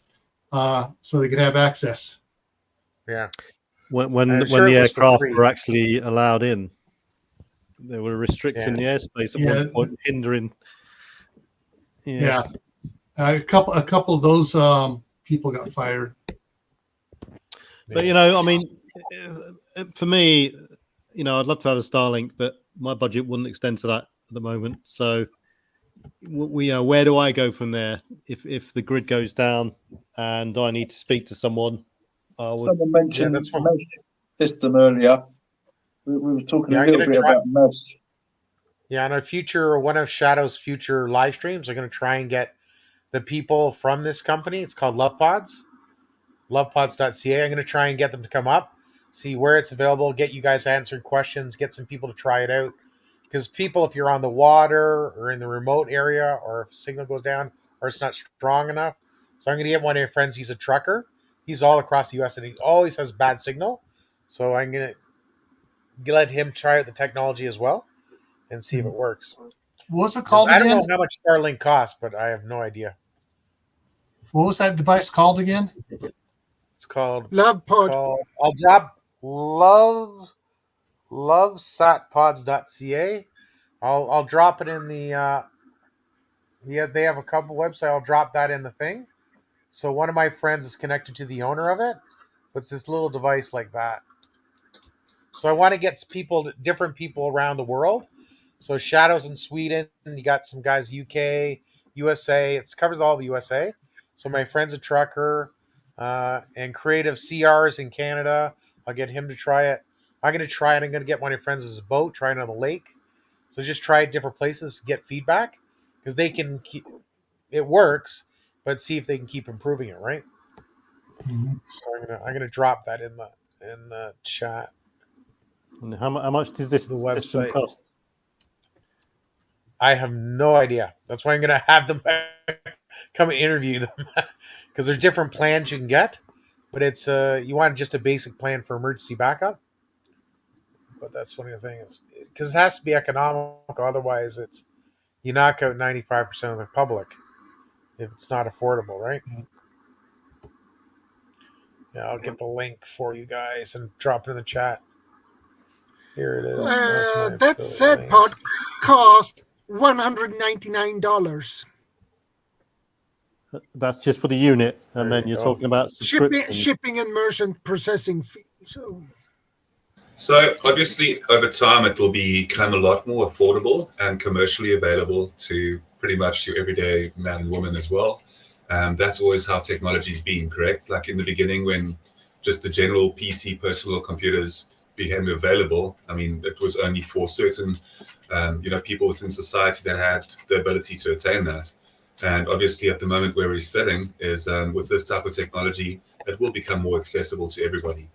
so they could have access. Yeah. When sure the it was for aircraft free. were actually allowed in, they were restricting the airspace at one point, hindering. Yeah. A couple of those people got fired. But I mean, for me, I'd love to have a Starlink, but my budget wouldn't extend to that at the moment. So, where do I go from there? If the grid goes down and I need to speak to someone, I would. Someone mentioned that's fine. mesh system earlier. We were talking a little bit about mesh. Yeah, on one of Shadow's future live streams, I'm going to try and get the people from this company. It's called LovePods, lovepods.ca. I'm going to try and get them to come up, see where it's available, get you guys answering questions, get some people to try it out. Because people, if you're on the water or in the remote area, or if signal goes down or it's not strong enough. So I'm going to get one of your friends. He's a trucker. He's all across the U.S. and he always has bad signal. So I'm going to let him try out the technology as well and see if it works. What was it called I again? don't know how much Starlink costs, but I have no idea. What was that device called again? It's called LovePod. I'll drop lovesatpods.ca. I'll drop it in the they have a couple websites. I'll drop that in the thing. So one of my friends is connected to the owner of it. But it's this little device like that. So I want to get different people around the world. So Shadows in Sweden, you got some guys UK, USA. It covers all the USA. So my friend's a trucker, and Creative CRs in Canada. I'll get him to try it. I'm going to try it. I'm going to get one of my friends as a boat, try it on the lake. So just try different places, get feedback, because they can it works, but see if they can keep improving it, right? Mm-hmm. So I'm gonna drop that in the chat. And how much does this system website cost? I have no idea. That's why I'm going to have them come and interview them, because there's different plans you can get, but it's you want just a basic plan for emergency backup. But that's one of the things, because it has to be economical. Otherwise, you knock out 95% of the public if it's not affordable, right? Yeah, I'll get the link for you guys and drop it in the chat. Here it is. That said pod cost $199. That's just for the unit, and then you're talking about shipping and merchant processing fee. So obviously, over time, it will become a lot more affordable and commercially available to pretty much your everyday man and woman as well. That's always how technology's been, correct? Like in the beginning, when just the general PC personal computers became available, I mean, it was only for certain, people within society that had the ability to attain that. And obviously, at the moment where we're sitting is with this type of technology, it will become more accessible to everybody.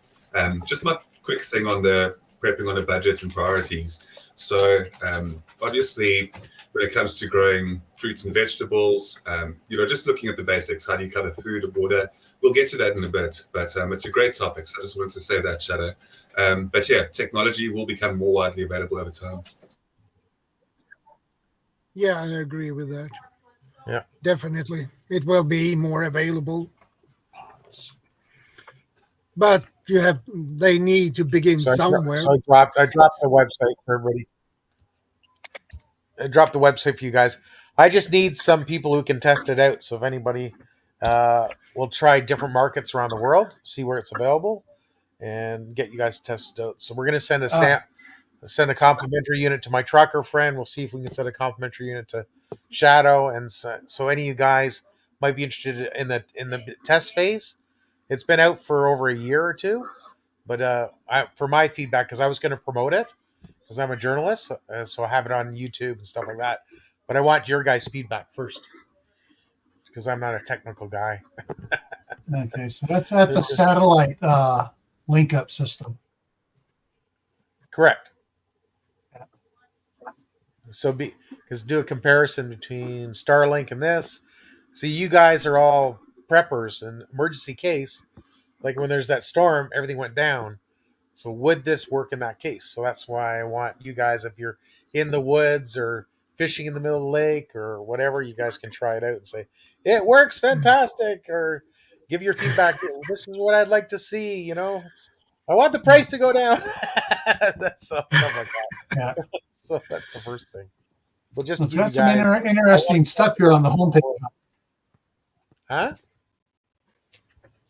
Just my quick thing on the prepping on a budget and priorities. So obviously, when it comes to growing fruits and vegetables, just looking at the basics, how do you cover food, water? We'll get to that in a bit, but it's a great topic. So I just wanted to say that, Shadow. But yeah, technology will become more widely available over time. Yeah, I agree with that. Yeah. Definitely. It will be more available. But they need to begin somewhere. So I dropped the website for everybody. I dropped the website for you guys. I just need some people who can test it out. So if anybody will try different markets around the world, see where it's available, and get you guys tested out. So we're gonna send a complimentary unit to my trucker friend. We'll see if we can send a complimentary unit to Shadow, and so any of you guys might be interested in the test phase. It's been out for over a year or two, but for my feedback, because I was going to promote it, because I'm a journalist, so I have it on YouTube and stuff like that. But I want your guys' feedback first, because I'm not a technical guy. Okay, so that's a satellite link up system. Correct. So because do a comparison between Starlink and this. See, you guys are all preppers in emergency case. Like when there's that storm, everything went down. So would this work in that case? So that's why I want you guys, if you're in the woods or fishing in the middle of the lake or whatever, you guys can try it out and say, it works fantastic, or give your feedback. This is what I'd like to see, you know. I want the price to go down. That's stuff like that. Yeah. So that's the first thing. But just It's got some interesting stuff here on the homepage. Huh?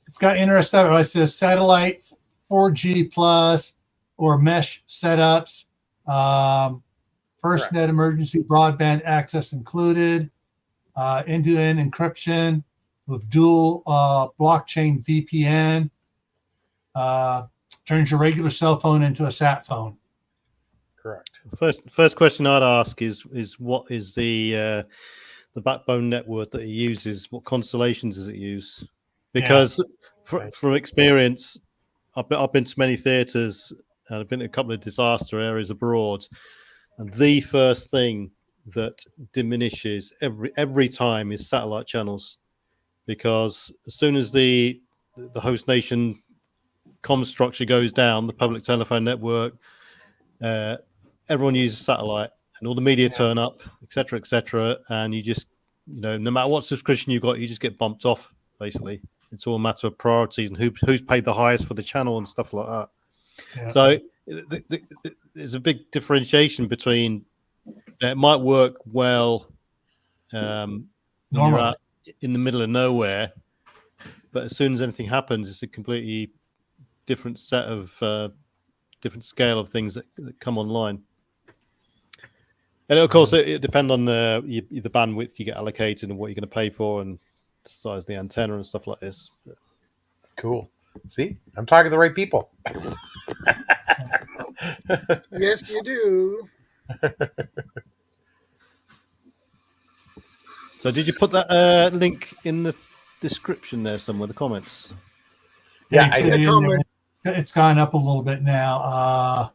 It's got interesting stuff. It says satellite 4G plus or mesh setups. FirstNet emergency broadband access included. End-to-end encryption with dual blockchain VPN. Turns your regular cell phone into a sat phone. Correct. First question I'd ask is what is the backbone network that it uses? What constellations does it use? Because from experience, I've been to many theatres and I've been to a couple of disaster areas abroad, and the first thing that diminishes every time is satellite channels, because as soon as the host nation comm structure goes down, the public telephone network, everyone uses satellite, and all the media turn up, etc., and you just, no matter what subscription you've got, you just get bumped off. Basically, it's all a matter of priorities and who's paid the highest for the channel and stuff like that. Yeah. So there's a big differentiation between it might work well when you're out in the middle of nowhere, but as soon as anything happens, it's a completely different set of different scale of things that come online. And of course, it depends on the bandwidth you get allocated and what you're going to pay for and the size of the antenna and stuff like this. Cool. See, I'm talking to the right people. Yes, you do. So did you put that link in the description there somewhere, the comments? Yeah, I did. It's gone up a little bit now.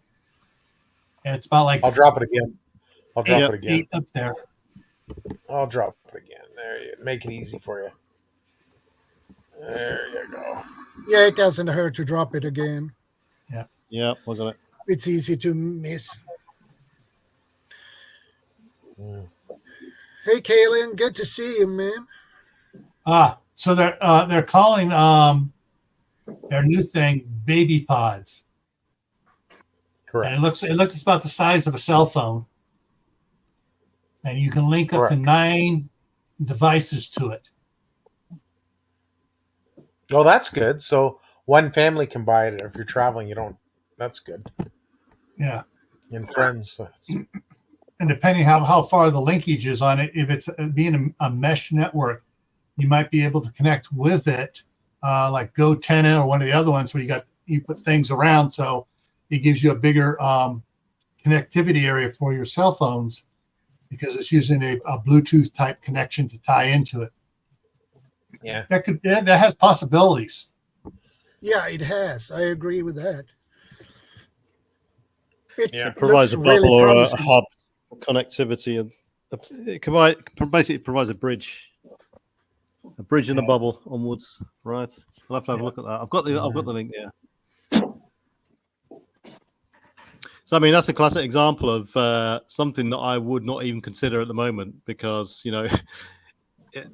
It's about like... I'll drop it again. I'll drop it again. 8 up there. I'll drop it again. There you make it easy for you. There you go. Yeah, it doesn't hurt to drop it again. Yeah, I got it. It's easy to miss. Hey, Kaylin, good to see you, man. So they're calling their new thing baby pods. Correct. And it looks about the size of a cell phone, and you can link up to 9 devices to it. Well, that's good. So one family can buy it. If you're traveling, you don't. That's good. Yeah. And friends. And depending how far the linkage is on it, if it's being a mesh network, you might be able to connect with it, like GoTenna or one of the other ones where you put things around, so it gives you a bigger connectivity area for your cell phones because it's using a Bluetooth type connection to tie into it. Yeah, that has possibilities. Yeah, it has. I agree with that. It provides a bubble or a hub for connectivity, and it basically provides a bridge in a bubble onwards. Right, I'll have to have a look at that. I've got the link here. So I mean, that's a classic example of something that I would not even consider at the moment, because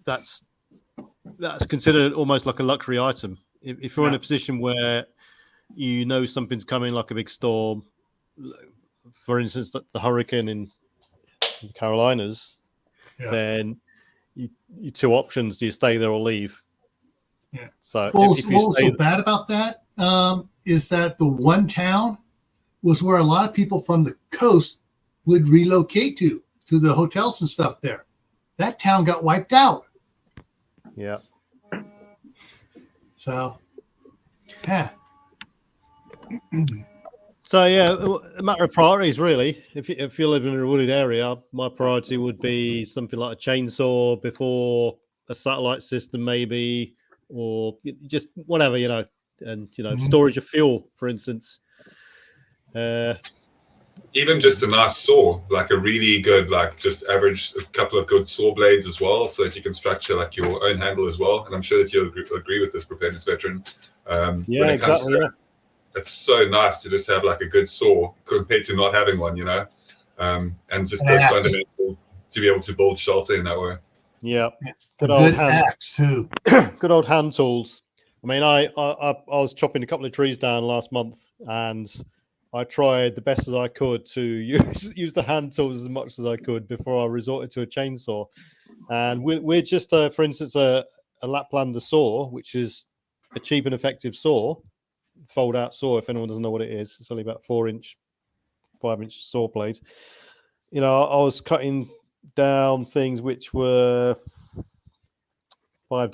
that's considered almost like a luxury item. If you're in a position where you know something's coming, like a big storm, for instance, the hurricane in the Carolinas, then you two options: do you stay there or leave? Yeah. So what if you was stay, so bad about that is that the one town was where a lot of people from the coast would relocate to the hotels and stuff there. That town got wiped out. yeah. So, yeah. So yeah, a matter of priorities, really. If you live in a wooded area, my priority would be something like a chainsaw before a satellite system, maybe, or just whatever, and storage of fuel, for instance. Even just a nice saw, like a really good, like just average, a couple of good saw blades as well, so that you can structure like your own handle as well. And I'm sure that you'll agree with this, preparedness veteran. Yeah, exactly. It's so nice to just have like a good saw compared to not having one, and just those fundamentals to be able to build shelter in that way. Yeah, good old axe too. Good old hand tools. I mean, I was chopping a couple of trees down last month, and I tried the best as I could to use the hand tools as much as I could before I resorted to a chainsaw. And we're just, for instance, a Laplander saw, which is a cheap and effective saw. Fold out saw, if anyone doesn't know what it is. It's only about 4-inch, 5-inch saw blade. I was cutting down things which were 5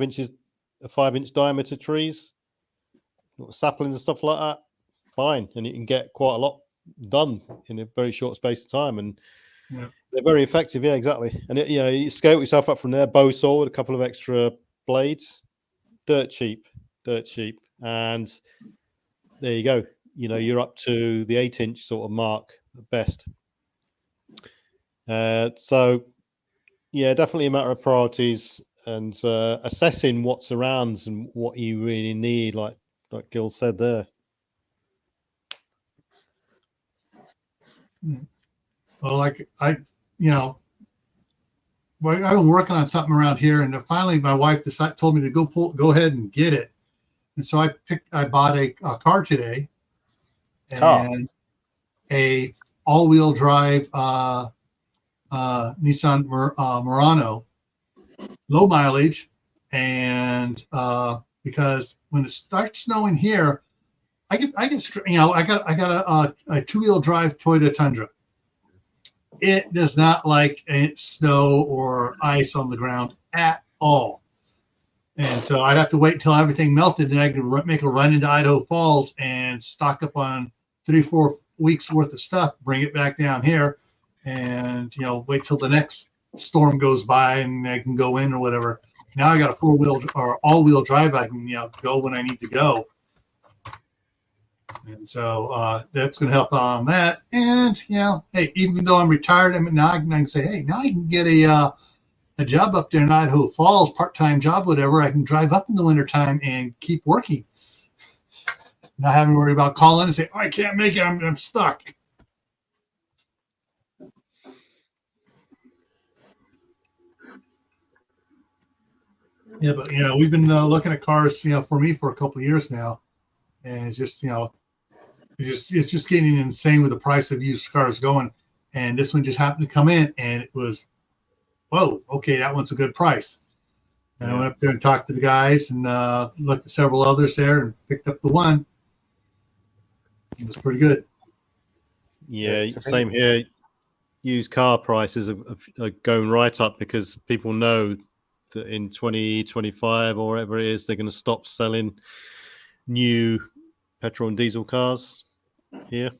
inch diameter trees, saplings and stuff like that. Fine, and you can get quite a lot done in a very short space of time, and they're very effective. Yeah, exactly. And you scale yourself up from there. Bow saw with a couple of extra blades, dirt cheap. And there you go. You're up to the 8-inch sort of mark at best. So, yeah, definitely a matter of priorities and assessing what's around and what you really need, like Gil said there. Well, I've been working on something around here, and finally my wife told me to go ahead and get it. And so I bought a car today, and a all-wheel drive Nissan Murano, low mileage, and because when it starts snowing here, I got a 2-wheel drive Toyota Tundra. It does not like snow or ice on the ground at all. And so I'd have to wait until everything melted, and I could make a run into Idaho Falls and stock up on 3-4 weeks worth of stuff, bring it back down here, and wait till the next storm goes by and I can go in or whatever. Now I got a 4-wheel or all-wheel drive. I can go when I need to go, and so that's going to help on that. And hey, even though I'm retired, now I can say, hey, now I can get a job up there in Idaho Falls, part-time job, whatever. I can drive up in the wintertime and keep working. Not having to worry about calling and say, oh, I can't make it. I'm stuck. Yeah, but we've been looking at cars, for me for a couple of years now, and it's just it's just getting insane with the price of used cars going. And this one just happened to come in, and it was, whoa, okay, that one's a good price. And I went up there and talked to the guys and looked at several others there and picked up the one. It was pretty good. Yeah, same here. Used car prices are going right up because people know that in 2025 or whatever it is, they're going to stop selling new petrol and diesel cars here.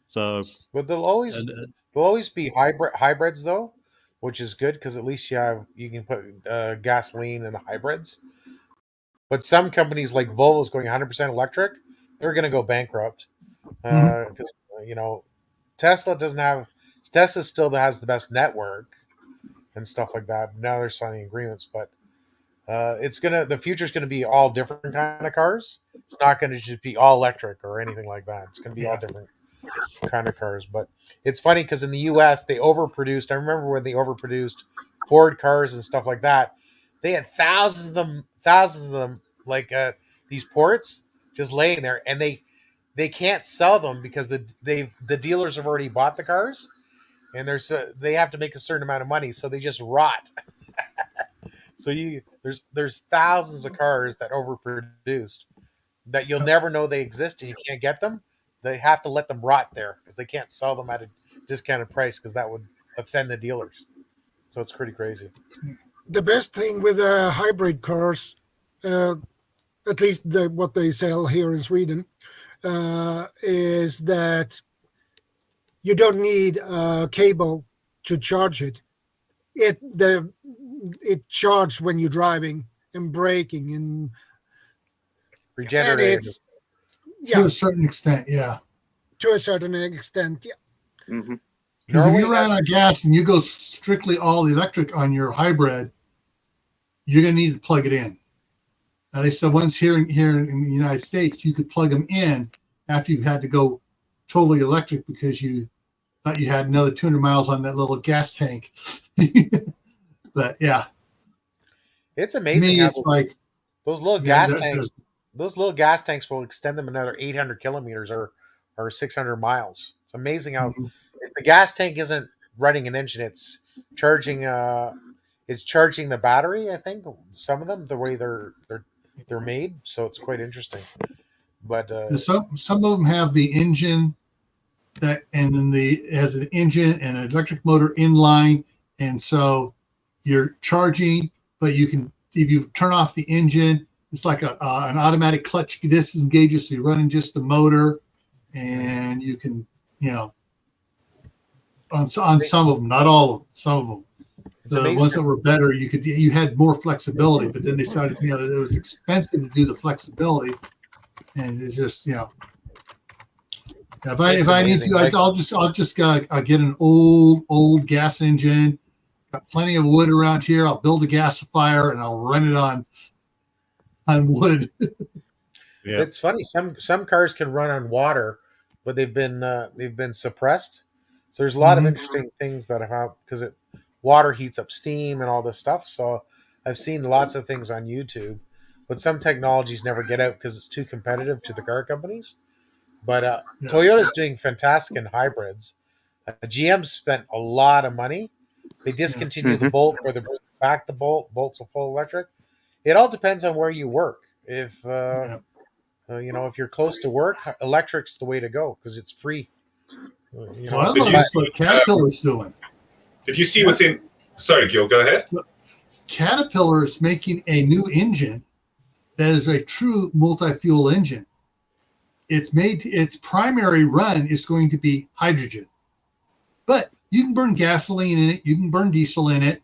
So, but there'll always be hybrids though, which is good because at least you can put gasoline in the hybrids. But some companies like Volvo's going 100% electric, they're going to go bankrupt because Tesla still has the best network and stuff like that. Now they're signing agreements, but the future's going to be all different kind of cars. It's not going to just be all electric or anything like that. It's going to be all different kind of cars. But it's funny because in the U.S. they overproduced. I remember when they overproduced Ford cars and stuff like that. They had thousands of them, like these ports just laying there, and they can't sell them because the dealers have already bought the cars, and they have to make a certain amount of money, so they just rot. So there's thousands of cars that overproduced that you'll never know they exist, and you can't get them. They have to let them rot there because they can't sell them at a discounted price because that would offend the dealers. So it's pretty crazy. The best thing with hybrid cars, at least what they sell here in Sweden, is that you don't need a cable to charge it. It charges when you're driving and braking and Regenerated. To a certain extent, yeah. To a certain extent, yeah. Mm-hmm. Because if you run out of gas and you go strictly all electric on your hybrid, you're going to need to plug it in. They said once here in the United States, you could plug them in after you've had to go totally electric because you thought you had another 200 miles on that little gas tank. But yeah, it's amazing. To me, it's like those little gas tanks. Those little gas tanks will extend them another 800 kilometers or 600 miles. It's amazing how if the gas tank isn't running an engine, it's charging. It's charging the battery. I think some of them the way they're made, so it's quite interesting. But some of them have the engine and then has an engine and an electric motor inline, and so you're charging, but you can if you turn off the engine. It's like an automatic clutch disengages, so you're running just the motor, and you can, on some of them, not all of them, some of them. The ones that were better, you had more flexibility, but then they started, it was expensive to do the flexibility, and it's just, if I need to, I'll just get an old gas engine. Got plenty of wood around here. I'll build a gasifier and I'll run it on wood. Yeah. It's funny. Some cars can run on water, but they've been suppressed. So there's a lot of interesting things that have happened because water heats up steam and all this stuff. So I've seen lots of things on YouTube, but some technologies never get out because it's too competitive to the car companies. But Toyota's doing fantastic in hybrids. GM spent a lot of money. They discontinued the Bolt, or they bring back the Bolt. Bolt's a full electric. It all depends on where you work. If if you're close to work, electric's the way to go because it's free. I love what Caterpillar's doing. Did you see within? Sorry, Gil, go ahead. Caterpillar is making a new engine that is a true multi-fuel engine. Its primary run is going to be hydrogen, but you can burn gasoline in it. You can burn diesel in it.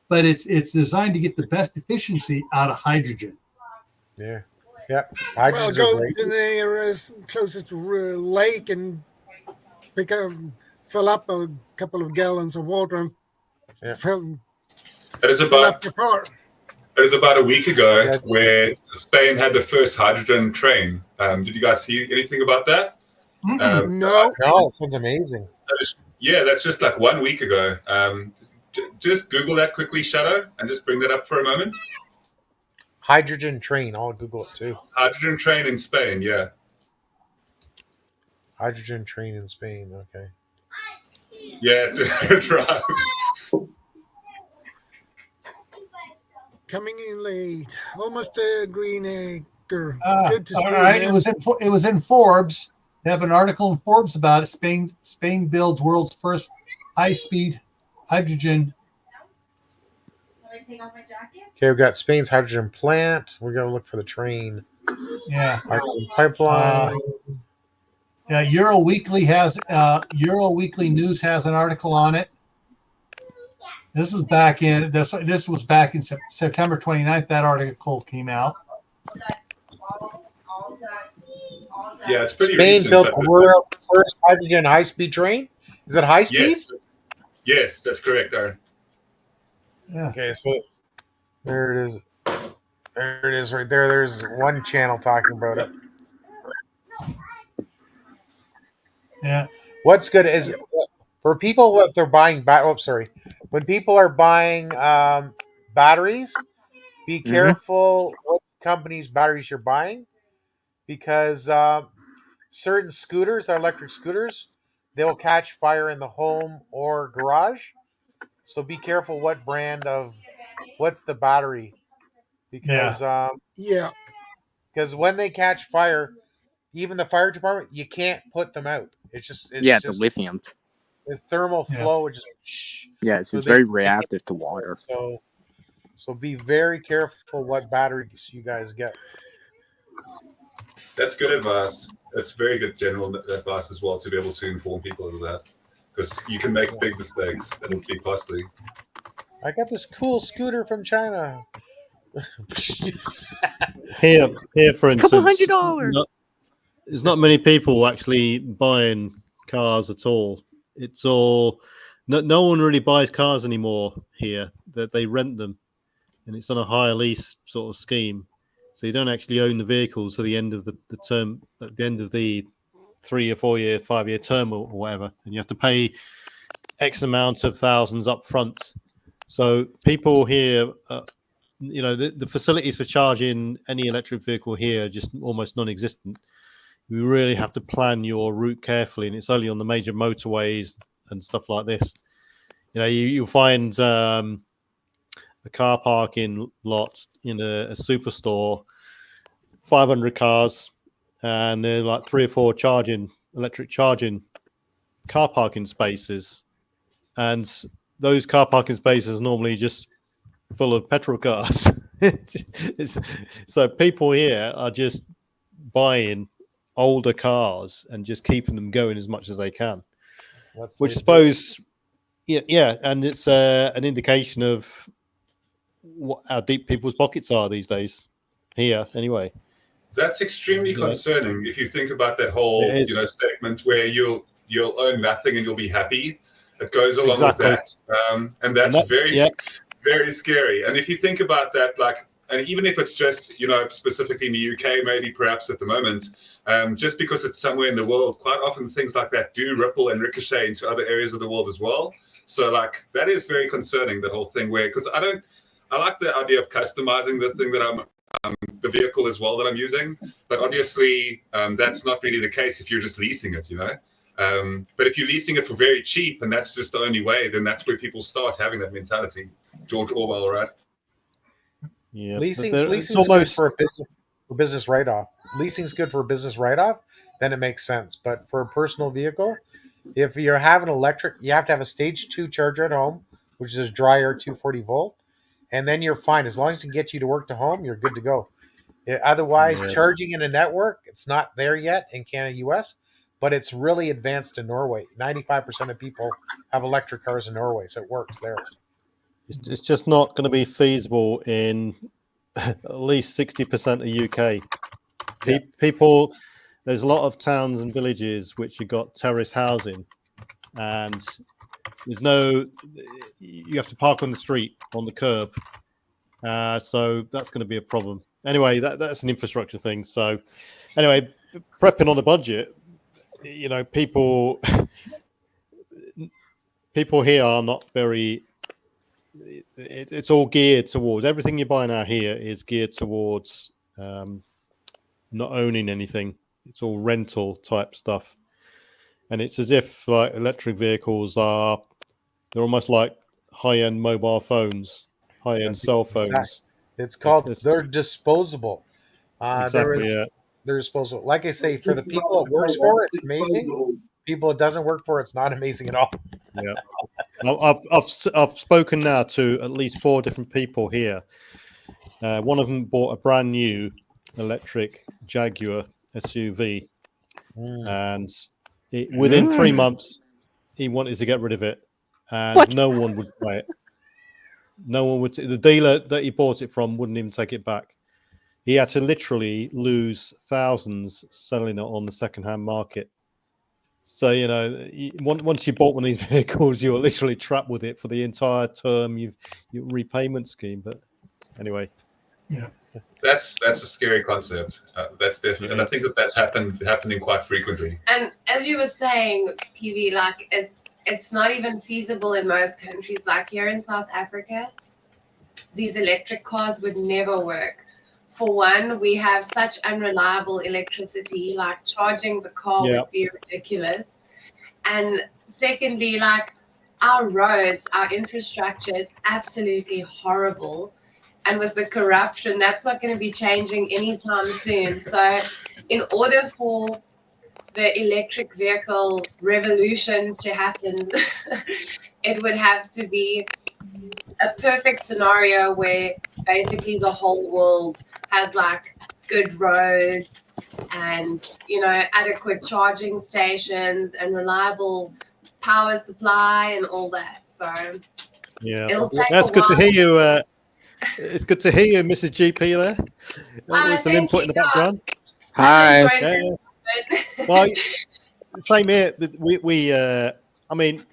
But it's designed to get the best efficiency out of hydrogen. Yeah. Hydrogen's go in the areas closest to lake and fill up a couple of gallons of water and fill up your car. It was about a week ago where Spain had the first hydrogen train. Did you guys see anything about that? No. It sounds amazing. That's just like 1 week ago. Just Google that quickly, Shadow, and just bring that up for a moment. Hydrogen train. I'll Google it too. Hydrogen train in Spain, yeah. Hydrogen train in Spain, okay. Yeah, it drives. Coming in late. Almost a green acre. Good to see all right. you. It was in Forbes. They have an article in Forbes about it. Spain builds world's first high-speed hydrogen. Okay, we've got Spain's hydrogen plant. We're going to look for the train. Yeah. Hydrogen pipeline. Euro Weekly News has an article on it. This was back in September 29th. That article came out. Yeah, it's pretty Spain recent, built the world's first hydrogen high-speed train. Is it high speed? Yes, that's correct, Aaron. Yeah. Okay, so there it is. There it is, right there. There's one channel talking about it. Yeah. What's good is for people what they're buying when people are buying batteries, be careful what company's batteries you're buying, because certain scooters, electric scooters, they'll catch fire in the home or garage. So be careful what brand of what's the battery, because Yeah. because when they catch fire, even the fire department, you can't put them out. It's Yeah, the just lithium. the thermal Yeah. flow would just Yes, so it's they very can't get reactive to fire. water. So be very careful what batteries you guys get. That's good advice. That's very good general advice as well, to be able to inform people of that, because you can make big mistakes that'll be costly. I got this cool scooter from China. Here, for Couple instance, $100. there's not many people actually buying cars at all. It's all no one really buys cars anymore here. That they rent them, and it's on a hire lease sort of scheme. So you don't actually own the vehicle to the end of the term, at the end of the 3 or 4 year, 5 year term or whatever, and you have to pay X amount of thousands up front. So people here, the facilities for charging any electric vehicle here are just almost non-existent. You really have to plan your route carefully, and it's only on the major motorways and stuff like this. You'll find a car parking lot in a superstore, 500 cars, and there are like 3 or 4 electric charging car parking spaces, and those car parking spaces are normally just full of petrol cars. So people here are just buying older cars and just keeping them going as much as they can, which I suppose, and it's an indication of how deep people's pockets are these days here anyway. That's extremely concerning if you think about that whole statement where you'll own nothing and you'll be happy. It goes along with that, and that's very very scary. And if you think about that, and even if it's just specifically in the UK, maybe perhaps at the moment, just because it's somewhere in the world, quite often things like that do ripple and ricochet into other areas of the world as well. So that is very concerning, the whole thing, because I like the idea of customizing the thing that the vehicle as well that I'm using, but obviously that's not really the case if you're just leasing it, but if you're leasing it for very cheap and that's just the only way, then that's where people start having that mentality. George Orwell, right? Yeah, leasing's almost good for business write-off. Leasing's good for a business write-off, then it makes sense. But for a personal vehicle, if you're having electric, you have to have a stage 2 charger at home, which is a dry air 240 volt, and then you're fine. As long as it can get you to work to home, you're good to go. Otherwise, charging in a network, it's not there yet in Canada, US, but it's really advanced in Norway. 95% of people have electric cars in Norway, so it works there. It's just not going to be feasible in at least 60% of UK. People, there's a lot of towns and villages which have got terrace housing, and you have to park on the street, on the curb. So that's going to be a problem. Anyway, that's an infrastructure thing. So anyway, prepping on a budget, people here are not very, it's all geared towards, everything you buy now here is geared towards not owning anything. It's all rental type stuff. And it's as if electric vehicles they're almost like high-end mobile phones, high-end cell phones. It's called, they're disposable. Exactly, They're disposable. Like I say, for the people it works for, it's amazing. People it doesn't work for, it's not amazing at all. Yeah. I've spoken now to at least 4 different people here. One of them bought a brand new electric Jaguar SUV, and within 3 months he wanted to get rid of it, and no one would buy it. No one would. The dealer that he bought it from wouldn't even take it back. He had to literally lose thousands selling it on the second-hand market. So, once you bought one of these vehicles, you're literally trapped with it for the entire term, your repayment scheme. But anyway. Yeah. That's a scary concept. That's definitely, and I think that's happening quite frequently. And as you were saying, PV, it's not even feasible in most countries. Like here in South Africa, these electric cars would never work. For one, we have such unreliable electricity, like charging the car would be ridiculous. And secondly, like our roads, our infrastructure is absolutely horrible. And with the corruption, that's not going to be changing anytime soon. So in order for the electric vehicle revolution to happen, it would have to be a perfect scenario where basically the whole world has like good roads and, you know, adequate charging stations and reliable power supply and all that. So it'll take that's a good to while. hear you. It's good to hear you, Mrs. GP there. With some input in the background. Hi. Well, same here. We I mean,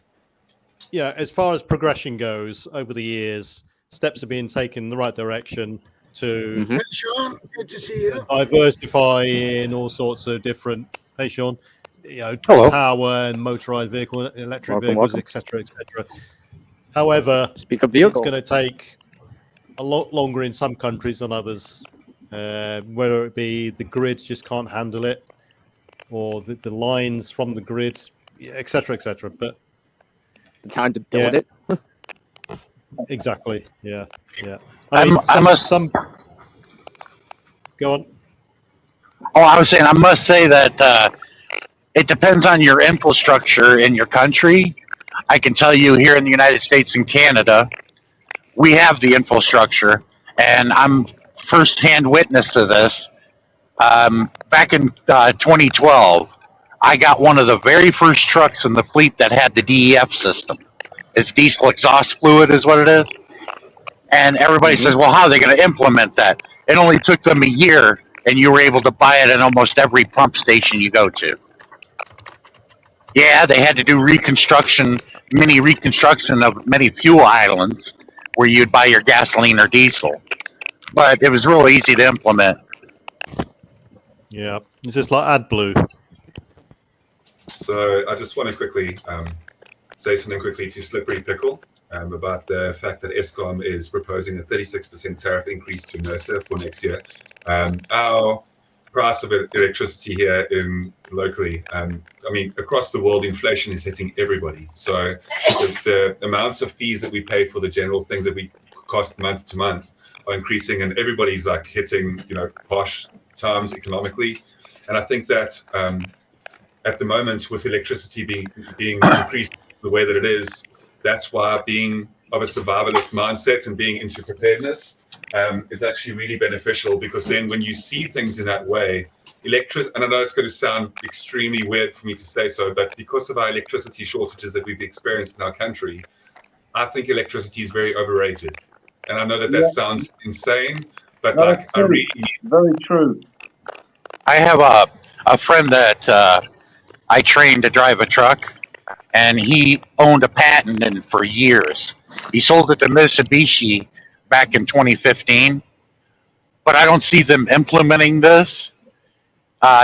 you know, as far as progression goes over the years, steps are being taken in the right direction to Hey, Sean, good to see you. diversify in all sorts of different. Hey, Sean. You know, Hello. power and motorized vehicle, electric Welcome, vehicles, welcome. etc., etc. However, Speak of it's vehicles. going to take a lot longer in some countries than others. Whether it be the grids just can't handle it, or the lines from the grid, etc., etc. But The time to build it. Exactly. Yeah. Yeah. I must. Go on. Oh, I was saying I must say that it depends on your infrastructure in your country. I can tell you here in the United States and Canada, we have the infrastructure, and I'm firsthand witness to this. Back in 2012, I got one of the very first trucks in the fleet that had the DEF system. It's diesel exhaust fluid, is what it is. And everybody says, well, how are they going to implement that? It only took them a year, and you were able to buy it at almost every pump station you go to. Yeah, they had to do mini reconstruction of many fuel islands where you'd buy your gasoline or diesel. But it was real easy to implement. Yeah. Is this like AdBlue? So I just want to quickly say something quickly to Slippery Pickle about the fact that Eskom is proposing a 36% tariff increase to NERSA for next year. Our price of electricity here locally, I mean, across the world, inflation is hitting everybody. So the amounts of fees that we pay for the general things that we cost month to month are increasing, and everybody's like hitting, you know, posh times economically. And I think that at the moment, with electricity being increased the way that it is, that's why being of a survivalist mindset and being into preparedness is actually really beneficial, because then when you see things in that way, and I know it's going to sound extremely weird for me to say so, but because of our electricity shortages that we've experienced in our country, I think electricity is very overrated. And I know that sounds insane, but like I really very true. I have a friend that I trained to drive a truck, and he owned a patent in it for years. He sold it to Mitsubishi back in 2015, but I don't see them implementing this.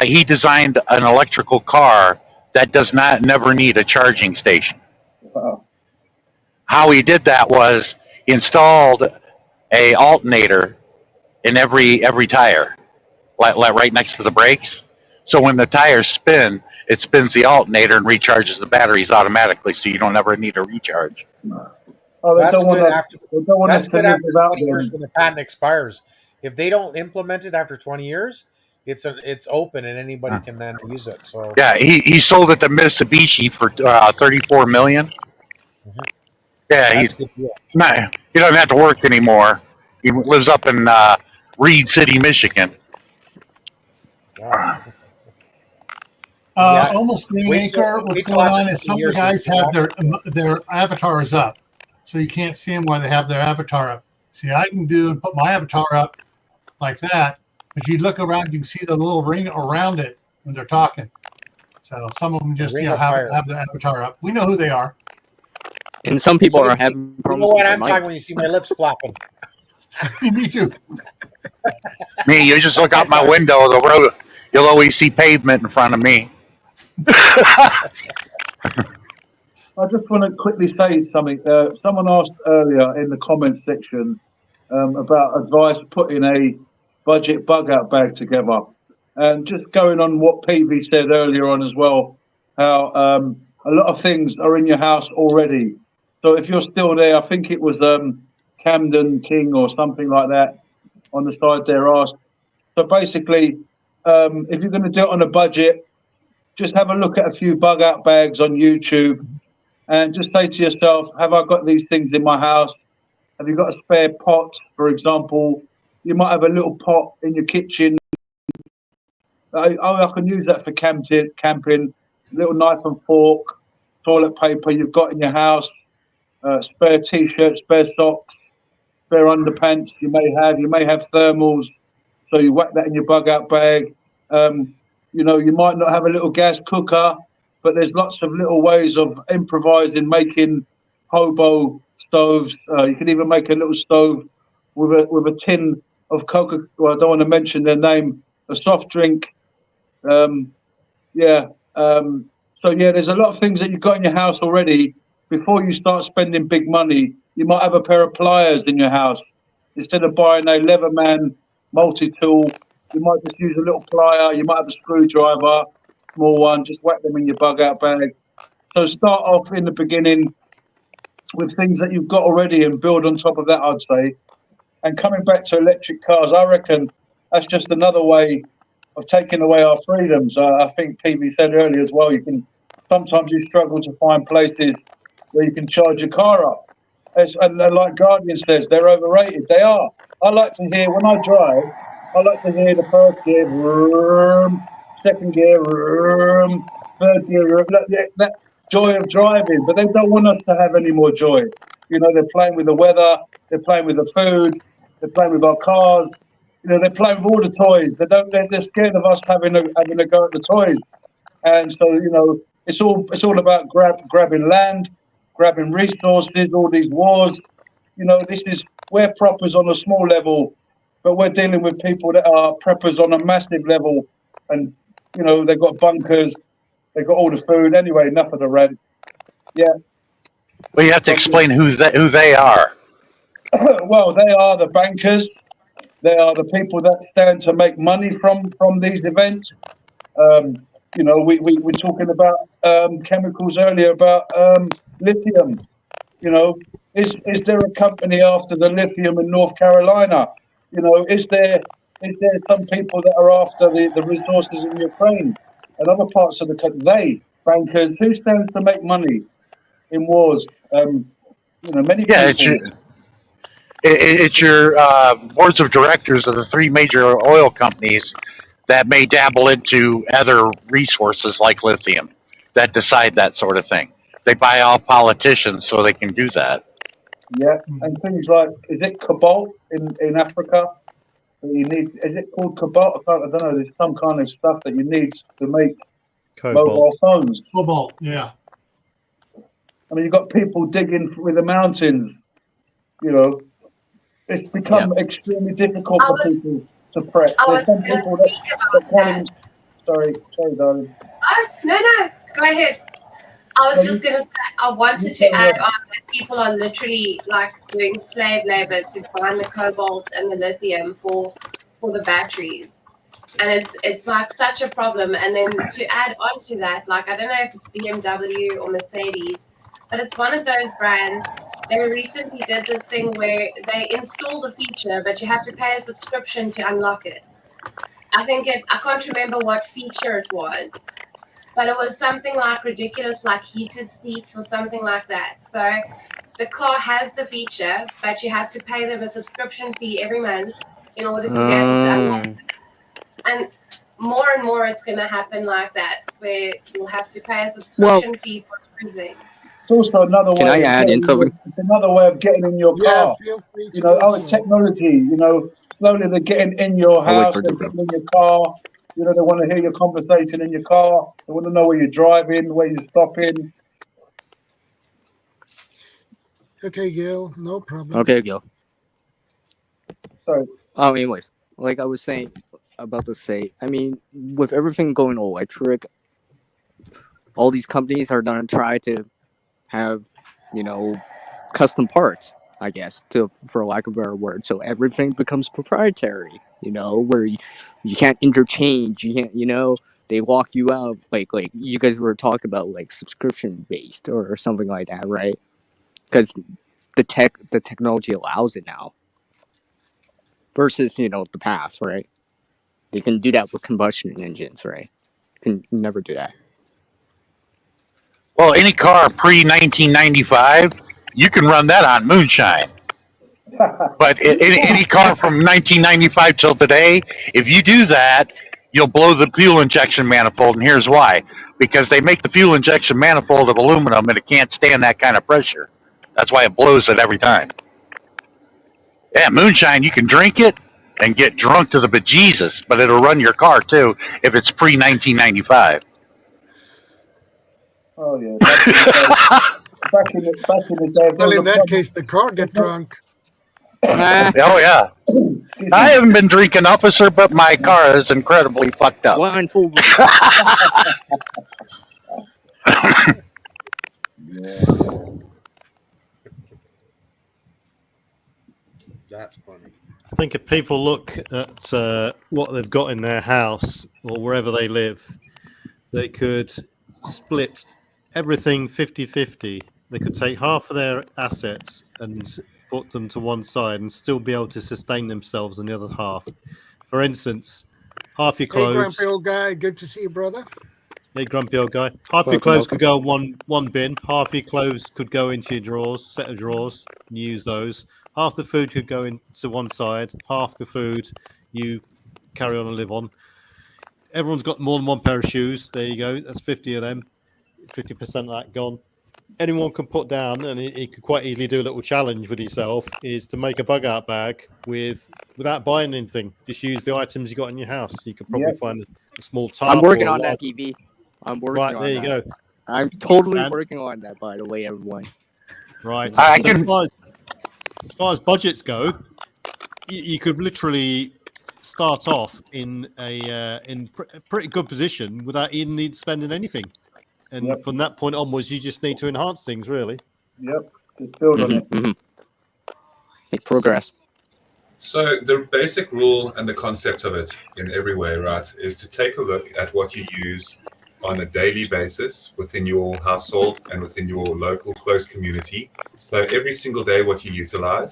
He designed an electrical car that does never need a charging station. Wow. How he did that was he installed a alternator in every tire, like right next to the brakes. So when the tires spin, it spins the alternator and recharges the batteries automatically, so you don't ever need a recharge. Oh, they That's don't want good us. after, They don't want us that's to good live after without 20 years them. when the patent expires. If they don't implement it after 20 years, it's open and anybody can then use it. So Yeah, he sold it to Mitsubishi for $34 million. Yeah, that's a good deal. he doesn't have to work anymore. He lives up in Reed City, Michigan. Wow. Almost Green Acre. What's going on is some of the guys have their avatars up, so you can't see them while they have their avatar up. See, I can do and put my avatar up like that, but you look around, you can see the little ring around it when they're talking. So some of them just have their avatar up. We know who they are. And some people are having You problems know what with their I'm mic. talking when you see my lips flapping. Me too. Me, you just look out my window of the road, you'll always see pavement in front of me. I just want to quickly say something. Someone asked earlier in the comment section about advice putting a budget bug out bag together. And just going on what PV said earlier on as well, how a lot of things are in your house already. So if you're still there, I think it was Camden King or something like that on the side there asked. So basically, if you're going to do it on a budget, just have a look at a few bug out bags on YouTube and just say to yourself, have I got these things in my house? Have you got a spare pot, for example? You might have a little pot in your kitchen. I can use that for camping. Little knife and fork, toilet paper you've got in your house, spare t-shirts, spare socks, spare underpants you may have. You may have thermals, so you whack that in your bug out bag. You know, you might not have a little gas cooker, but there's lots of little ways of improvising, making hobo stoves. You can even make a little stove with a tin of Coca. Well, I don't want to mention their name. A soft drink. So yeah, there's a lot of things that you've got in your house already. Before you start spending big money, you might have a pair of pliers in your house instead of buying a Leatherman multi-tool. You might just use a little plier. You might have a screwdriver, small one. Just whack them in your bug out bag. So start off in the beginning with things that you've got already and build on top of that, I'd say. And coming back to electric cars, I reckon that's just another way of taking away our freedoms. I think PV said earlier as well, sometimes you struggle to find places where you can charge your car up. And like Guardian says, they're overrated. They are. I like to hear, when I drive, I like to hear the first gear, vroom, second gear, vroom, third gear, vroom, that joy of driving. But they don't want us to have any more joy. You know, they're playing with the weather, they're playing with the food, they're playing with our cars. You know, they're playing with all the toys. They're scared of us having a go at the toys. And so, you know, it's all about grabbing land, grabbing resources, all these wars. You know, we're preppers on a small level, but we're dealing with people that are preppers on a massive level. And, you know, they've got bunkers, they've got all the food. Anyway, enough of the rant. Yeah. Well, you have to explain who they are. Well, they are the bankers. They are the people that stand to make money from these events. You know, we were talking about chemicals earlier, about lithium. You know, is there a company after the lithium in North Carolina? You know, is there some people that are after the resources in Ukraine and other parts of the country? They, bankers, who stands to make money in wars? You know, many people. It's your boards of directors of the three major oil companies that may dabble into other resources like lithium that decide that sort of thing. They buy off politicians so they can do that. Yeah, and things like, is it cobalt in Africa? You need, is it called cobalt? I don't know. There's some kind of stuff that you need to make mobile phones. Cobalt, yeah. I mean, you've got people digging with the mountains. You know, it's become extremely difficult for people to prep. There's some people that can't even. Sorry, darling. Oh, no, go ahead. I was just going to say, I wanted to add on that people are literally like doing slave labor to find the cobalt and the lithium for the batteries. And it's like such a problem. And then to add on to that, like, I don't know if it's BMW or Mercedes, but it's one of those brands. They recently did this thing where they install the feature, but you have to pay a subscription to unlock it. I can't remember what feature it was, but it was something like ridiculous, like heated seats or something like that. So the car has the feature, but you have to pay them a subscription fee every month in order to be able to unlock it. And more it's going to happen like that, where you'll have to pay a subscription fee for everything. It's also another way. Can I add in something? It's another way of getting in your car. You know, our technology. You know, slowly they're getting in your house, they're getting in your car. You know, they want to hear your conversation in your car. They want to know where you're driving, where you're stopping. Okay, Gil, no problem. Okay, Gil. Sorry. Anyways, like I was about to say, I mean, with everything going electric, all these companies are gonna try to have, custom parts, I guess, for lack of a better word. So everything becomes proprietary, where you can't interchange, you can't, they lock you out, like you guys were talking about, like subscription based or something like that, right? Because the technology allows it now versus, the past, right? They can do that with combustion engines, right? Can never do that. Well, any car pre 1995, you can run that on moonshine. But any car from 1995 till today, if you do that, you'll blow the fuel injection manifold. And here's why: because they make the fuel injection manifold of aluminum, and it can't stand that kind of pressure. That's why it blows it every time. Yeah, moonshine, you can drink it and get drunk to the bejesus, but it'll run your car too if it's pre 1995. Oh yeah. Back in the day. Well, in that case, the car get drunk. Oh yeah. I haven't been drinking, officer, but my car is incredibly fucked up. Blindfold. That's funny. I think if people look at what they've got in their house or wherever they live, they could split everything 50-50. They could take half of their assets and put them to one side and still be able to sustain themselves on the other half. For instance, half your clothes. Hey, grumpy old guy, good to see you, brother. Hey, grumpy old guy. Half your clothes could go in one bin. Half your clothes could go into your drawers, set of drawers, and use those. Half the food could go into one side. Half the food you carry on and live on. Everyone's got more than one pair of shoes. There you go. That's 50 of them. 50% of that gone. Anyone can put down, and he could quite easily do a little challenge with himself, is to make a bug out bag without buying anything. Just use the items you got in your house. You could probably find a small tarp. I'm working on that, PB. I'm working on that. Right, there you go. I'm totally working on that, by the way, everyone. Right. I So can. as far as budgets go, you could literally start off in a pretty good position without even need spending anything. And from that point onwards, you just need to enhance things, really. Yep. Just build on it. Make progress. So the basic rule and the concept of it in every way, right, is to take a look at what you use on a daily basis within your household and within your local close community. So every single day what you utilize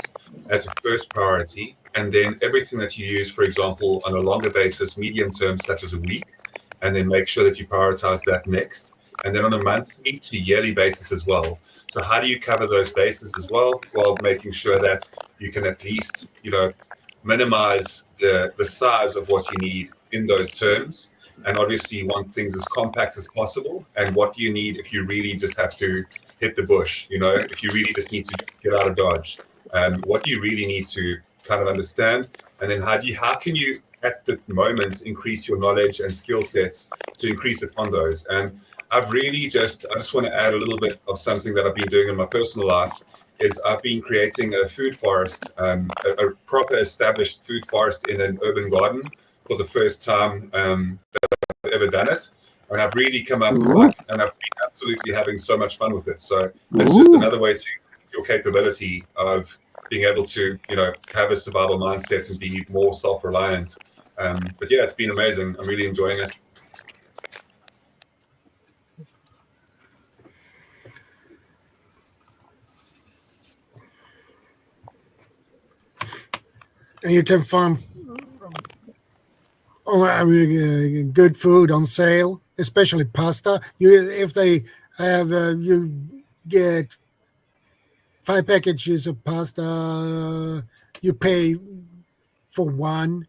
as a first priority, and then everything that you use, for example, on a longer basis, medium term, such as a week, and then make sure that you prioritize that next. And then on a monthly to yearly basis as well. So how do you cover those bases as well, while making sure that you can at least, minimize the size of what you need in those terms? And obviously you want things as compact as possible. And what do you need if you really just have to hit the bush, if you really just need to get out of Dodge? What do you really need to kind of understand? And then how can you at the moment increase your knowledge and skill sets to increase upon those? And I just want to add a little bit of something that I've been doing in my personal life, is I've been creating a food forest, a proper established food forest in an urban garden for the first time that I've ever done it. And I've really come up with and I've been absolutely having so much fun with it. So it's just another way to your capability of being able to, have a survival mindset and be more self-reliant. But yeah, it's been amazing. I'm really enjoying it. And you can farm good food on sale, especially pasta. If they have, you get 5 packages of pasta, you pay for one.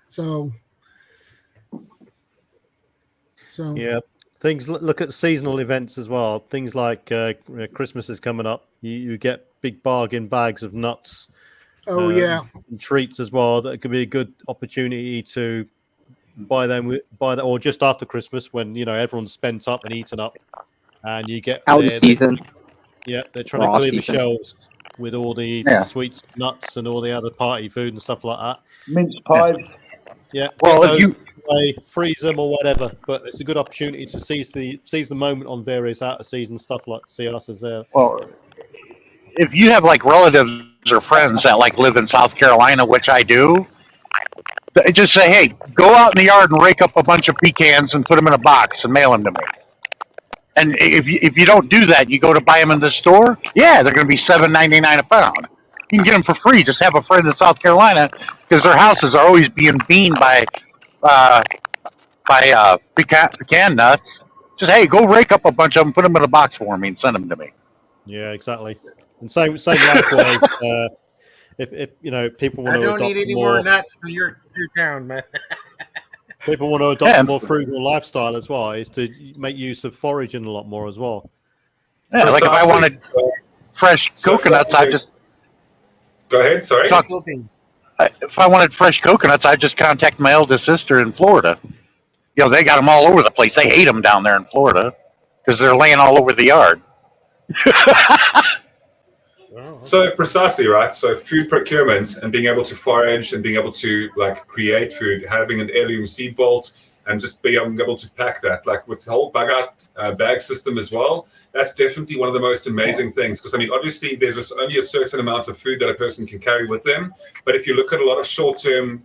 So yeah, things. Look at seasonal events as well. Things like Christmas is coming up. You get big bargain bags of nuts. Oh yeah, and treats as well. That could be a good opportunity to buy them or just after Christmas when everyone's spent up and eaten up, and you get out of season. Yeah, they're trying to clear the shelves with all the sweets, nuts, and all the other party food and stuff like that. Mince pies. Yeah. Well, if you freeze them or whatever, but it's a good opportunity to seize the moment on various out of season stuff like see us as there. well, if you have like relatives or friends that like live in South Carolina, which I do, just say, hey, go out in the yard and rake up a bunch of pecans and put them in a box and mail them to me. And if you don't do that, you go to buy them in the store. Yeah, they're going to be $7.99 a pound. You can get them for free. Just have a friend in South Carolina because their houses are always being beaned by pecan nuts. Just hey, go rake up a bunch of them, put them in a box for me, and send them to me. Yeah, exactly. And same likewise. If you know people want I to don't adopt need any more more nuts for your town, man. people want to adopt a more frugal lifestyle as well, is to make use of foraging a lot more as well. Yeah, like if I wanted fresh coconuts, I just go ahead. Sorry. If I wanted fresh coconuts, I just contact my eldest sister in Florida. You know, they got them all over the place. They hate them down there in Florida because they're laying all over the yard. So precisely, right? So food procurement and being able to forage and being able to like create food, having an heirloom seed vault and just being able to pack that, like with the whole bag system as well. That's definitely one of the most amazing things because I mean, obviously, there's only a certain amount of food that a person can carry with them. But if you look at a lot of short-term,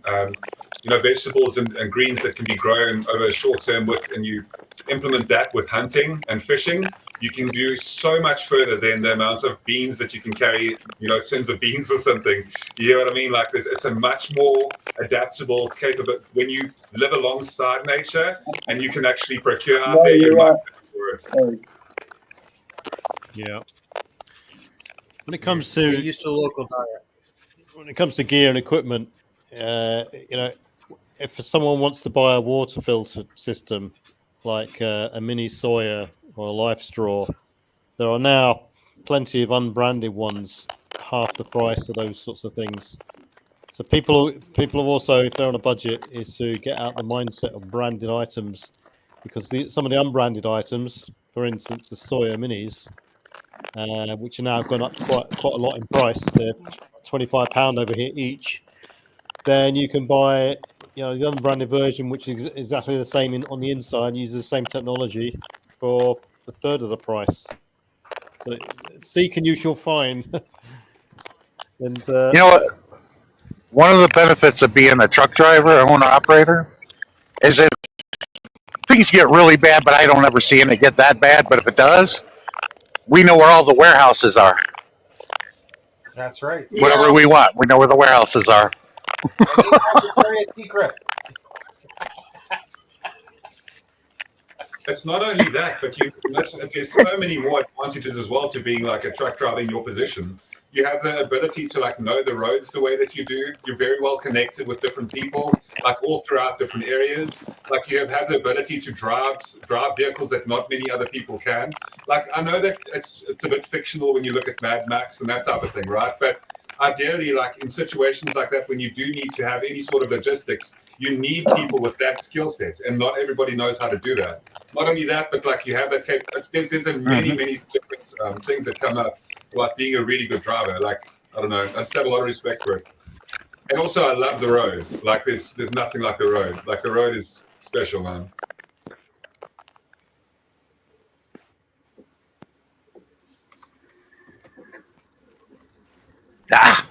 vegetables and greens that can be grown over a short term and you implement that with hunting and fishing, you can do so much further than the amount of beans that you can carry, tins of beans or something. You hear what I mean? Like it's a much more adaptable, capable, when you live alongside nature and you can actually procure out there your market for it. Yeah. When it comes to get used to a local diet. When it comes to gear and equipment, if someone wants to buy a water filter system like a mini Sawyer or a Life Straw, there are now plenty of unbranded ones, half the price of those sorts of things. So people have also, if they're on a budget, is to get out the mindset of branded items, because some of the unbranded items, for instance, the Sawyer minis, which are now gone up quite a lot in price, they're £25 over here each. Then you can buy, the unbranded version, which is exactly the same on the inside, and uses the same technology for a third of the price. So seek and you shall find. And you know what? One of the benefits of being a truck driver, owner operator, is if things get really bad, but I don't ever see it get that bad. But if it does, we know where all the warehouses are. That's right. Whatever we want, we know where the warehouses are. Secret. It's not only that, but there's so many more advantages as well to being like a truck driver in your position. You have the ability to like know the roads the way that you do. You're very well connected with different people, like all throughout different areas. Like you have the ability to drive vehicles that not many other people can. Like I know that it's a bit fictional when you look at Mad Max and that type of thing, right? But ideally, like in situations like that, when you do need to have any sort of logistics, you need people with that skill set, and not everybody knows how to do that. Not only that, but like you have that there's many different things that come up about being a really good driver. Like I don't know, I just have a lot of respect for it. And also, I love the road. Like there's nothing like the road. Like the road is special, man. Ah.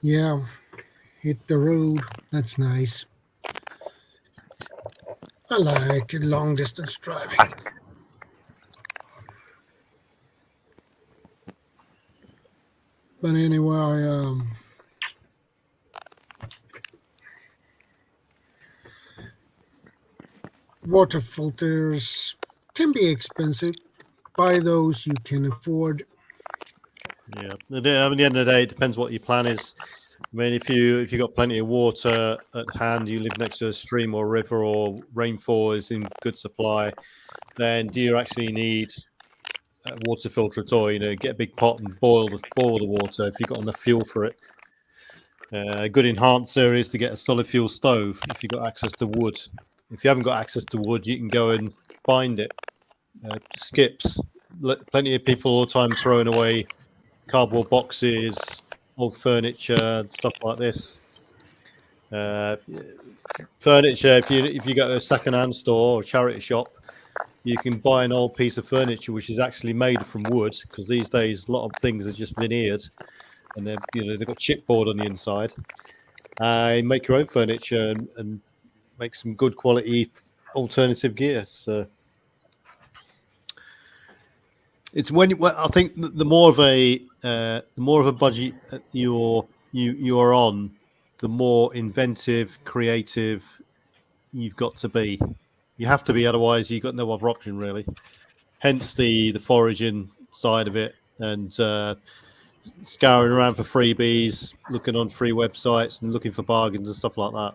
Yeah, hit the road. That's nice. I like long distance driving. But anyway, water filters can be expensive. Buy those you can afford. yeah, at the end of the day, it depends what your plan is. I mean, if you got plenty of water at hand, you live next to a stream or river, or rainfall is in good supply, then do you actually need a water filter at all? Get a big pot and boil the water if you've got enough fuel for it. A good enhancer is to get a solid fuel stove if you've got access to wood. If you haven't got access to wood, you can go and find it. Skips, plenty of people all the time throwing away cardboard boxes, old furniture, stuff like this. Furniture. If you go to a second-hand store or charity shop, you can buy an old piece of furniture which is actually made from wood, because these days a lot of things are just veneered, and they've got chipboard on the inside. Make your own furniture and make some good quality alternative gear. So it's I think the more of a budget you are on, the more inventive, creative you've got to be. You have to be, otherwise you've got no other option really. Hence the foraging side of it, and scouring around for freebies, looking on free websites and looking for bargains and stuff like that.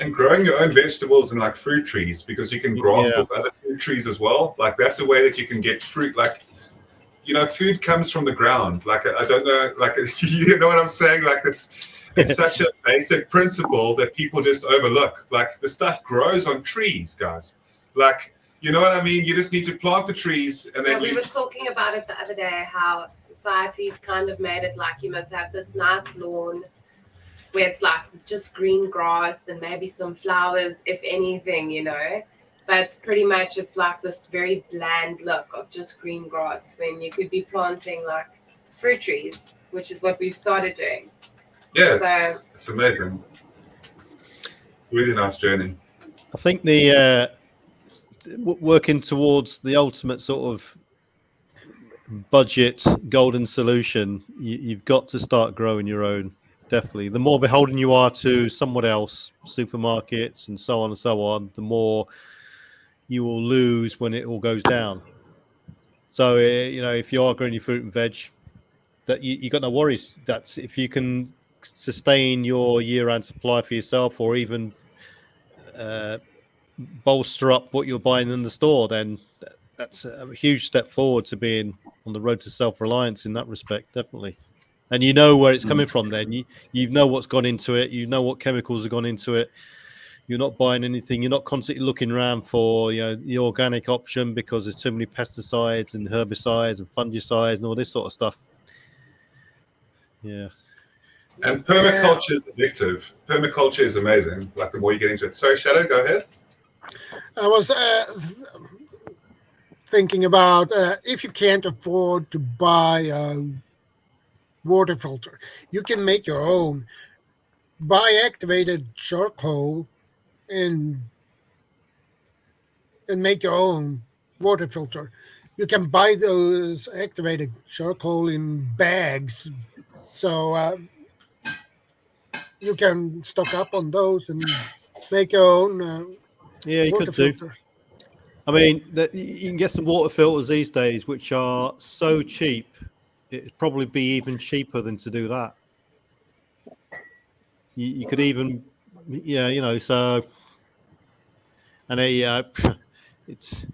And growing your own vegetables and like fruit trees, because you can graft off other fruit trees as well. Like that's a way that you can get fruit. Like, food comes from the ground. Like I don't know, like you know what I'm saying? Like it's such a basic principle that people just overlook. Like the stuff grows on trees, guys. Like, you know what I mean? You just need to plant the trees, and then we were talking about it the other day, how society's kind of made it like you must have this nice lawn where it's like just green grass and maybe some flowers, if anything, but pretty much it's like this very bland look of just green grass, when you could be planting like fruit trees, which is what we've started doing. Yeah, it's amazing. It's a really nice journey. I think the working towards the ultimate sort of budget golden solution, you've got to start growing your own. Definitely. The more beholden you are to someone else, supermarkets and so on, the more you will lose when it all goes down. So, if you are growing your fruit and veg, that you got no worries. That's if you can sustain your year-round supply for yourself, or even bolster up what you're buying in the store, then that's a huge step forward to being on the road to self-reliance in that respect, definitely. And you know where it's coming from then. You know what's gone into it. You know what chemicals have gone into it. You're not buying anything. You're not constantly looking around for the organic option, because there's too many pesticides and herbicides and fungicides and all this sort of stuff. Yeah. And permaculture is addictive. Permaculture is amazing. Like the more you get into it. Sorry, Shadow, go ahead. I was thinking about if you can't afford to buy a water filter, you can make your own. Buy activated charcoal and make your own water filter. You can buy those activated charcoal in bags, so you can stock up on those and make your own you water could do. filters. I mean, you can get some water filters these days which are so cheap, it'd probably be even cheaper than to do that. You could even, so, and it's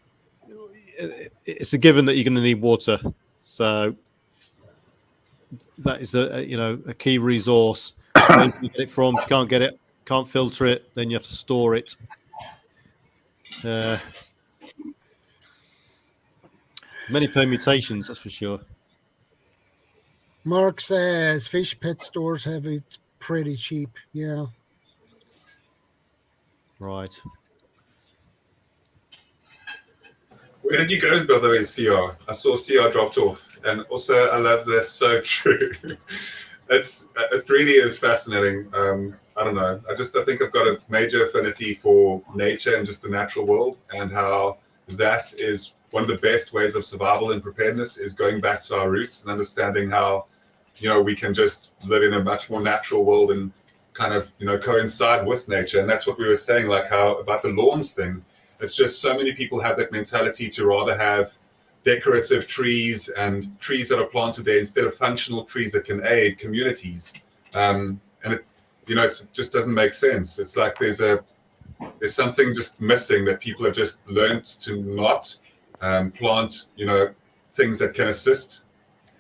a given that you're going to need water. So that is a key resource. Where you get it from? If you can't get it, can't filter it, then you have to store it. Many permutations, that's for sure. Mark says fish pet stores have it pretty cheap. Yeah. Right. Where did you go, by the way, CR? I saw CR dropped off. And also, I love this. So true. It really is fascinating. I don't know. I think I've got a major affinity for nature and just the natural world, and how that is one of the best ways of survival and preparedness, is going back to our roots and understanding how, we can just live in a much more natural world and kind of, coincide with nature. And that's what we were saying, like how about the lawns thing. It's just so many people have that mentality to rather have decorative trees and trees that are planted there instead of functional trees that can aid communities. And it just doesn't make sense. It's like there's something just missing, that people have just learned to not plant, things that can assist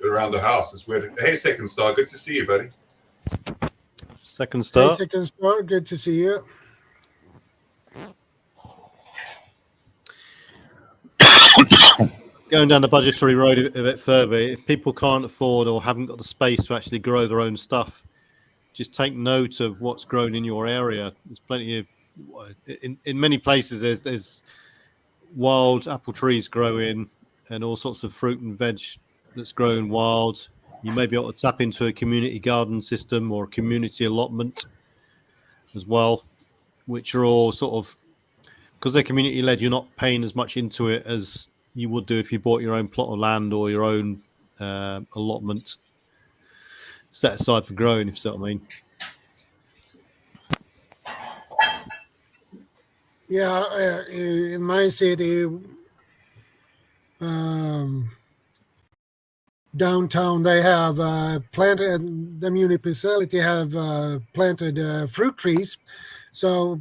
around the house. It's weird. Hey, Second Star, good to see you, buddy. Second Star. Hey, Second Star, good to see you. Going down the budgetary road a bit further, if people can't afford or haven't got the space to actually grow their own stuff, just take note of what's grown in your area. There's plenty of, in many places, there's wild apple trees growing and all sorts of fruit and veg that's growing wild. You may be able to tap into a community garden system or a community allotment as well, which are all sort of, because they're community led, you're not paying as much into it as you would do if you bought your own plot of land or your own allotment set aside for growing, if you see what I mean. Yeah, in my city, downtown, they have planted, the municipality have planted fruit trees. So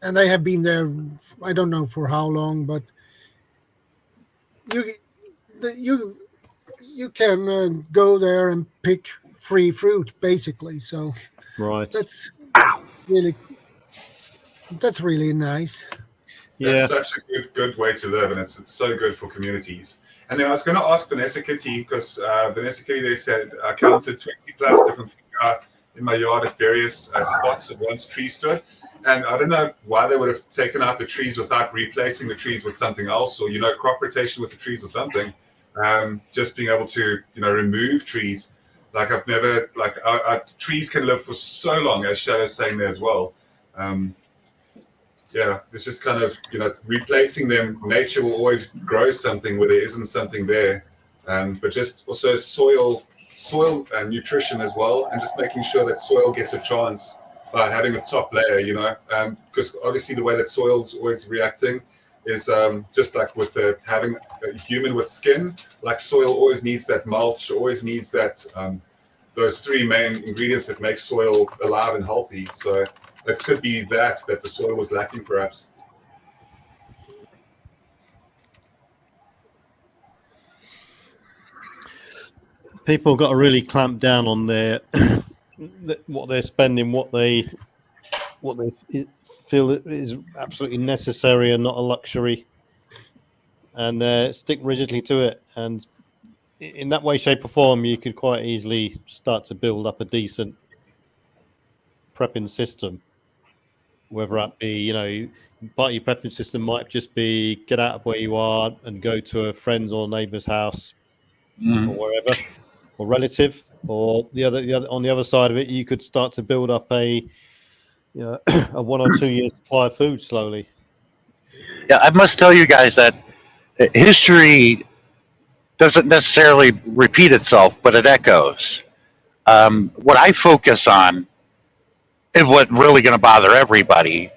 and they have been there, I don't know for how long, but you can go there and pick free fruit, basically. So right, that's really nice. That's such a good way to live, and it's so good for communities. And then I was going to ask Vanessa Kitty, because Vanessa Kitty, they said I counted 20 plus different in my yard at various spots that once trees stood. And I don't know why they would have taken out the trees without replacing the trees with something else, or, crop rotation with the trees or something. Just being able to, remove trees. Like I've never, our trees can live for so long, as Shadow's saying there as well. Yeah, it's just kind of, replacing them. Nature will always grow something where there isn't something there. But just also soil and nutrition as well, and just making sure that soil gets a chance by having a top layer, because obviously the way that soil's always reacting is just like with having a human with skin, like soil always needs that mulch, always needs that those three main ingredients that make soil alive and healthy. So it could be that the soil was lacking, perhaps. People got to really clamp down on their what they're spending, what they feel is absolutely necessary and not a luxury, and stick rigidly to it. And in that way, shape, or form, you could quite easily start to build up a decent prepping system. Whether that be, part of your prepping system might just be get out of where you are and go to a friend's or neighbour's house or wherever, or relative, or the other on the other side of it, you could start to build up a 1 or 2 year supply of food slowly. Yeah, I must tell you guys that history doesn't necessarily repeat itself, but it echoes. What I focus on, and what really going to bother everybody,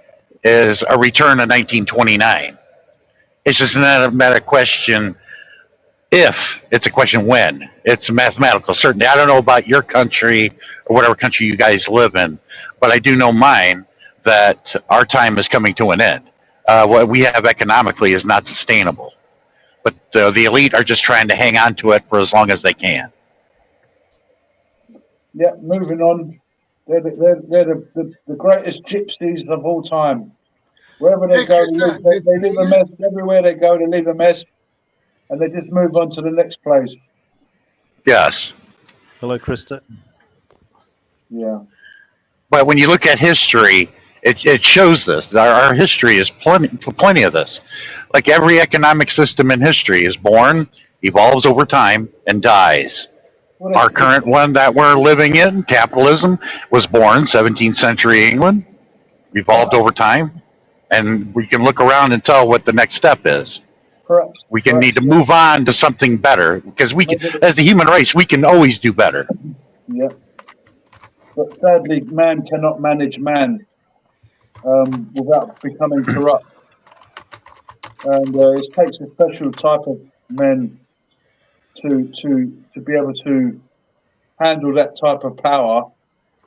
is a return to 1929. It's just not a matter of question if, it's a question when. It's a mathematical certainty. I don't know about your country or whatever country you guys live in, but I do know mine, that our time is coming to an end. What we have economically is not sustainable. But the elite are just trying to hang on to it for as long as they can. Yeah, moving on. They're the greatest gypsies of all time. Wherever they go, they leave a mess. Everywhere they go, they leave a mess, and they just move on to the next place. Yes. Hello, Krista. Yeah. But when you look at history, it shows this. Our history is plenty of this. Like every economic system in history is born, evolves over time, and dies. Our current one that we're living in, capitalism, was born 17th century England, evolved over time, and we can look around and tell what the next step is. Correct. We can need to move on to something better, because we can, as the human race, we can always do better. Yeah. But sadly, man cannot manage man without becoming corrupt. And it takes a special type of men to be able to handle that type of power.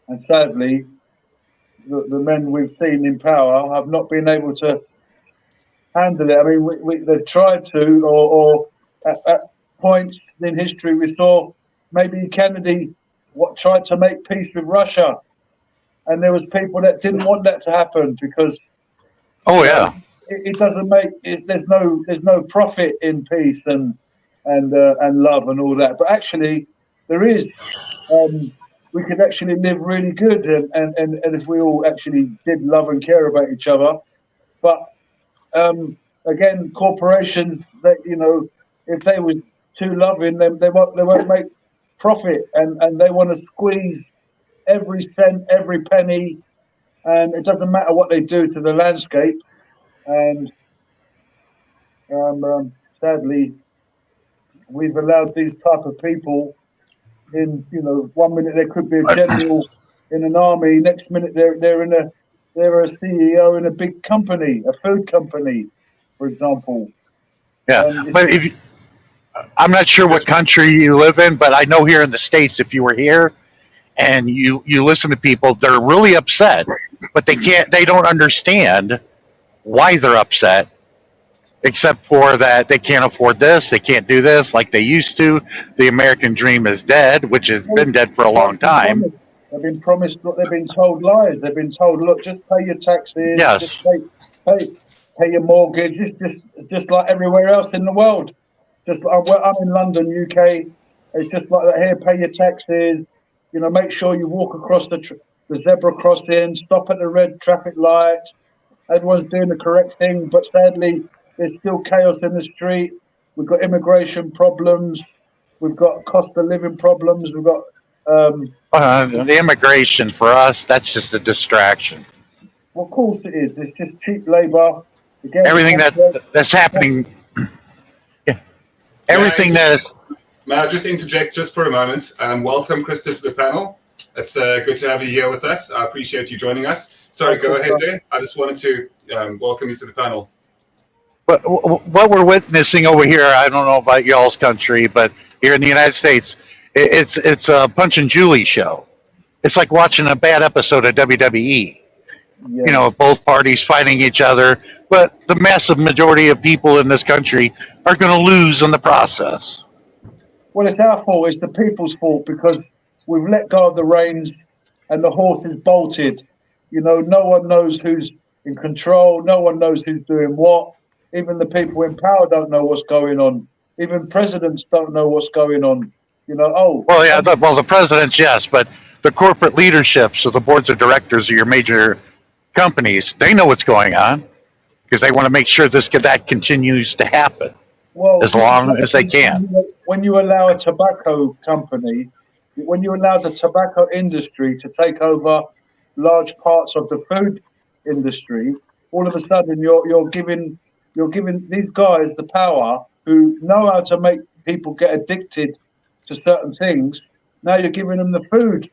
And sadly, the men we've seen in power have not been able to handle it. I mean, they've tried to, or at points in history we saw maybe Kennedy tried to make peace with Russia, and there was people that didn't want that to happen because it doesn't make it, there's no profit in peace and love and all that. But actually, there is. We could actually live really good, and if we all actually did love and care about each other. But again, corporations that if they were too loving, then they won't make profit, and they want to squeeze every cent, every penny, and it doesn't matter what they do to the landscape. And sadly, we've allowed these type of people in. 1 minute there could be a general in an army, next minute they're a CEO in a big company, a food company, for example. Yeah, but I'm not sure what country you live in, but I know here in the States, if you were here and you listen to people, they're really upset, but they don't understand why they're upset, except for that they can't afford this, they can't do this like they used to. The American dream is dead, which has been dead for a long time. They've been promised, they've been told lies. They've been told, look, just pay your taxes, Yes. just pay your mortgage, just like everywhere else in the world. Just like I'm in London, UK. It's just like that here. Pay your taxes. Make sure you walk across the zebra crossing. Stop at the red traffic light. Everyone's doing the correct thing, but sadly, there's still chaos in the street. We've got immigration problems. We've got cost of living problems. We've got the immigration for us, that's just a distraction. Well, of course it is. It's just cheap labour. Everything that's happening. Yeah. Everything that is. May I just interject just for a moment? Welcome, Krista, to the panel. It's good to have you here with us. I appreciate you joining us. Sorry, go ahead there. I just wanted to welcome you to the panel. But what we're witnessing over here, I don't know about y'all's country, but here in the United States, it's a Punch and Julie show. It's like watching a bad episode of WWE. Yeah. Both parties fighting each other, but the massive majority of people in this country are going to lose in the process. Well, it's our fault. It's the people's fault because we've let go of the reins and the horse is bolted. No one knows who's in control. No one knows who's doing what. Even the people in power don't know what's going on. Even presidents don't know what's going on. Well, yeah, the presidents, yes, but the corporate leaderships of the boards of directors of your major companies, they know what's going on because they want to make sure that continues to happen as long as they can. When you allow a tobacco company, when you allow the tobacco industry to take over large parts of the food industry, all of a sudden you're giving these guys the power who know how to make people get addicted to certain things. Now you're giving them the food,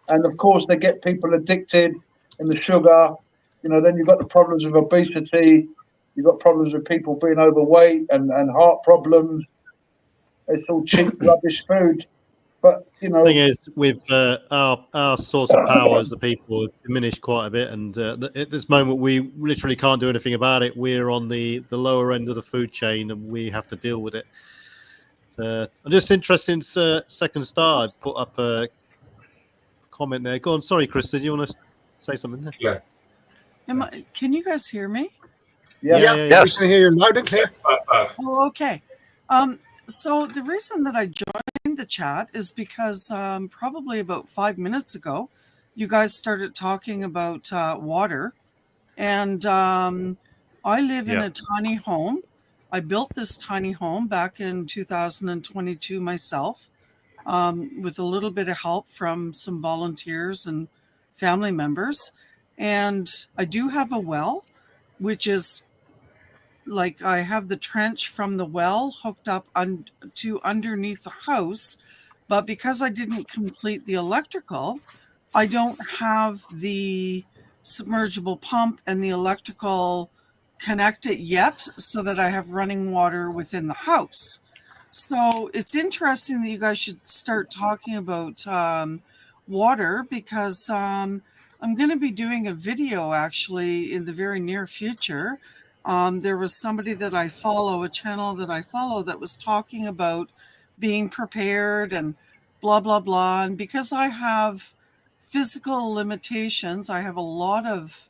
and of course they get people addicted in the sugar. Then you've got the problems with obesity. You've got problems with people being overweight and heart problems. It's all cheap, rubbish food. But the thing is, with our source of power as the people diminished quite a bit, and at this moment we literally can't do anything about it. We're on the lower end of the food chain, and we have to deal with it. I'm just interested in Second Star. I put up a comment there. Go on. Sorry, Krista. Do you want to say something there? Yeah. Can you guys hear me? Yeah. We can hear you loud and clear. Oh, okay. So the reason that I joined the chat is because probably about 5 minutes ago, you guys started talking about water. And I live in a tiny home. I built this tiny home back in 2022 myself with a little bit of help from some volunteers and family members. And I do have a well, which is like I have the trench from the well hooked up to underneath the house. But because I didn't complete the electrical, I don't have the submergible pump and the electrical connected yet so that I have running water within the house. So it's interesting that you guys should start talking about water because I'm going to be doing a video actually in the very near future. There was somebody that I follow, a channel that I follow that was talking about being prepared and blah, blah, blah. And because I have physical limitations, I have a lot of,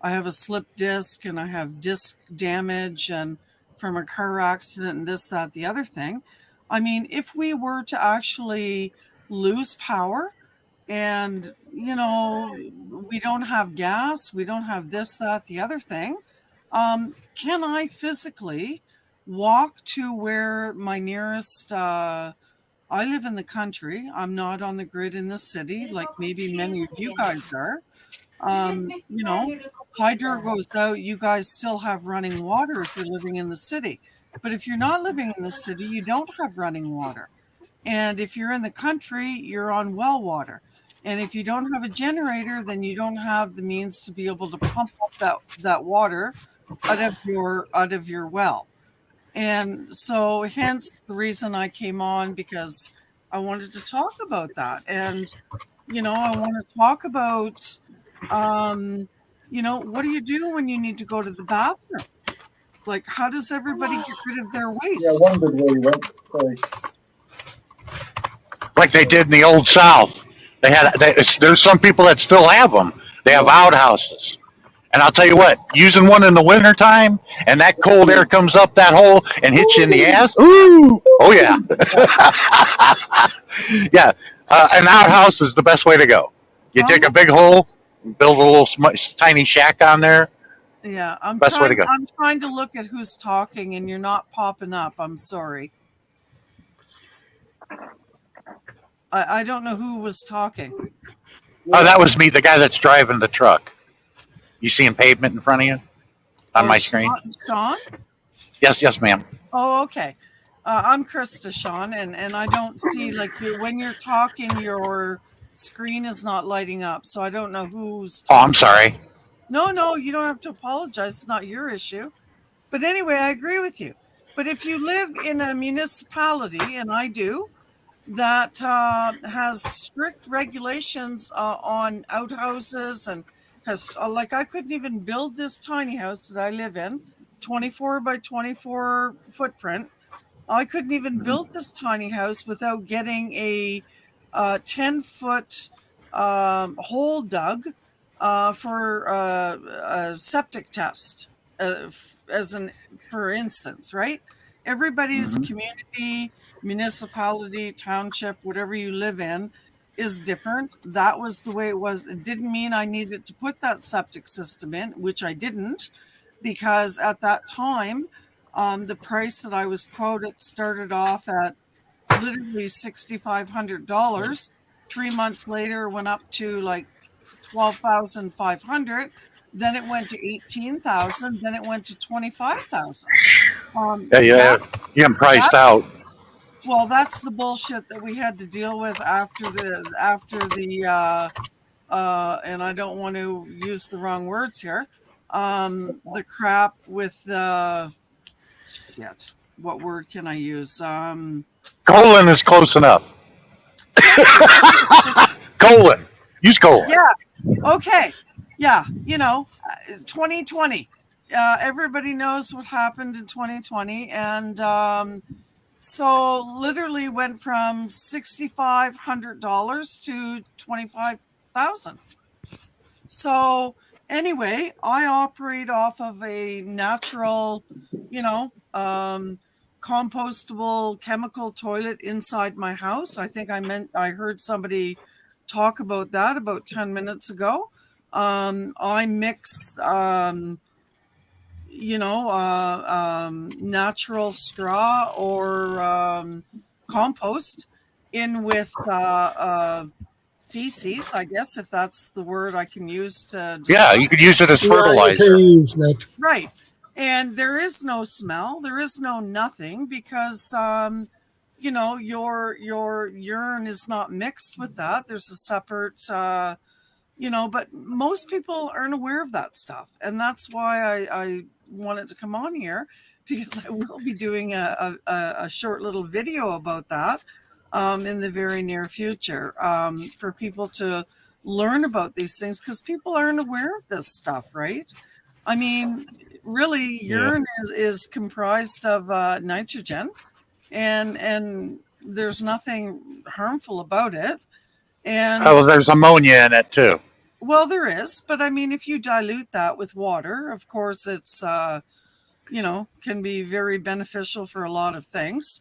I have a slip disc and I have disc damage and from a car accident and this, that, the other thing. I mean, if we were to actually lose power and, you know, we don't have gas, we don't have this, that, the other thing, can I physically walk to where my nearest, I live in the country. I'm not on the grid in the city like maybe many of you guys are. You know, hydro goes out, you guys still have running water if you're living in the city. But if you're not living in the city, you don't have running water. And if you're in the country, you're on well water. And if you don't have a generator, then you don't have the means to be able to pump up that water out of your well. And so hence the reason I came on, because I wanted to talk about that. And, you know, I want to talk about, you know, what do you do when you need to go to the bathroom? Like, how does everybody get rid of their waste? Yeah, I wondered where you went. Sorry. Like they did in the old South. There's some people that still have them. They have outhouses. And I'll tell you what, using one in the wintertime and that cold air comes up that hole and hits you in the ass. Ooh, oh yeah. Yeah, an outhouse is the best way to go. You dig a big hole, build a little tiny shack on there. Yeah, Best way to go. I'm trying to look at who's talking and you're not popping up. I'm sorry. I don't know who was talking. Oh, that was me, the guy that's driving the truck. You seeing pavement in front of you on my screen? Sean? Yes, ma'am. Oh, okay. I'm Krista, Sean, and I don't see, like, when you're talking, your screen is not lighting up, so I don't know who's talking. Oh, I'm sorry. No, you don't have to apologize. It's not your issue. But anyway, I agree with you. But if you live in a municipality, and I do, that has strict regulations on outhouses and has, like, I couldn't even build this tiny house that I live in, 24 by 24 footprint. I couldn't even build this tiny house without getting a 10-foot hole dug for a septic test, for instance, right? Everybody's community, municipality, township, whatever you live in, is different. That was the way it was. It didn't mean I needed to put that septic system in, which I didn't, because at that time, the price that I was quoted started off at literally $6,500. 3 months later, went up to like $12,500. Then it went to $18,000. Then it went to $25,000. Yeah, getting priced out. Well, that's the bullshit that we had to deal with after the and I don't want to use the wrong words here. The crap with shit. What word can I use? Colon is close enough. Colon. Use colon. Yeah. Okay. Yeah. 2020. Everybody knows what happened in 2020, and so literally went from $6,500 to $25,000. So anyway, I operate off of a natural, compostable chemical toilet inside my house. I think I heard somebody talk about that about 10 minutes ago. I mix, natural straw or compost in with feces, I guess, if that's the word I can use to. Yeah, you could use it as fertilizer. You can use that. Right. And there is no smell. There is no nothing because, your urine is not mixed with that. There's a separate, but most people aren't aware of that stuff. And that's why I wanted to come on here, because I will be doing a short little video about that in the very near future for people to learn about these things, because people aren't aware of this stuff, right? I mean, really, urine is comprised of nitrogen, and there's nothing harmful about it. And there's ammonia in it too. Well, there is, but I mean, if you dilute that with water, of course, it's can be very beneficial for a lot of things.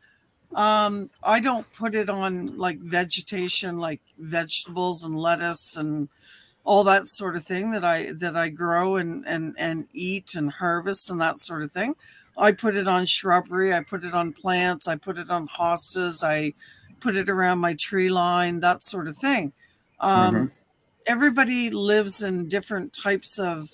I don't put it on like vegetation, like vegetables and lettuce and all that sort of thing that I grow and eat and harvest and that sort of thing. I put it on shrubbery, I put it on plants, I put it on hostas, I put it around my tree line, that sort of thing. Mhm. Everybody lives in different types of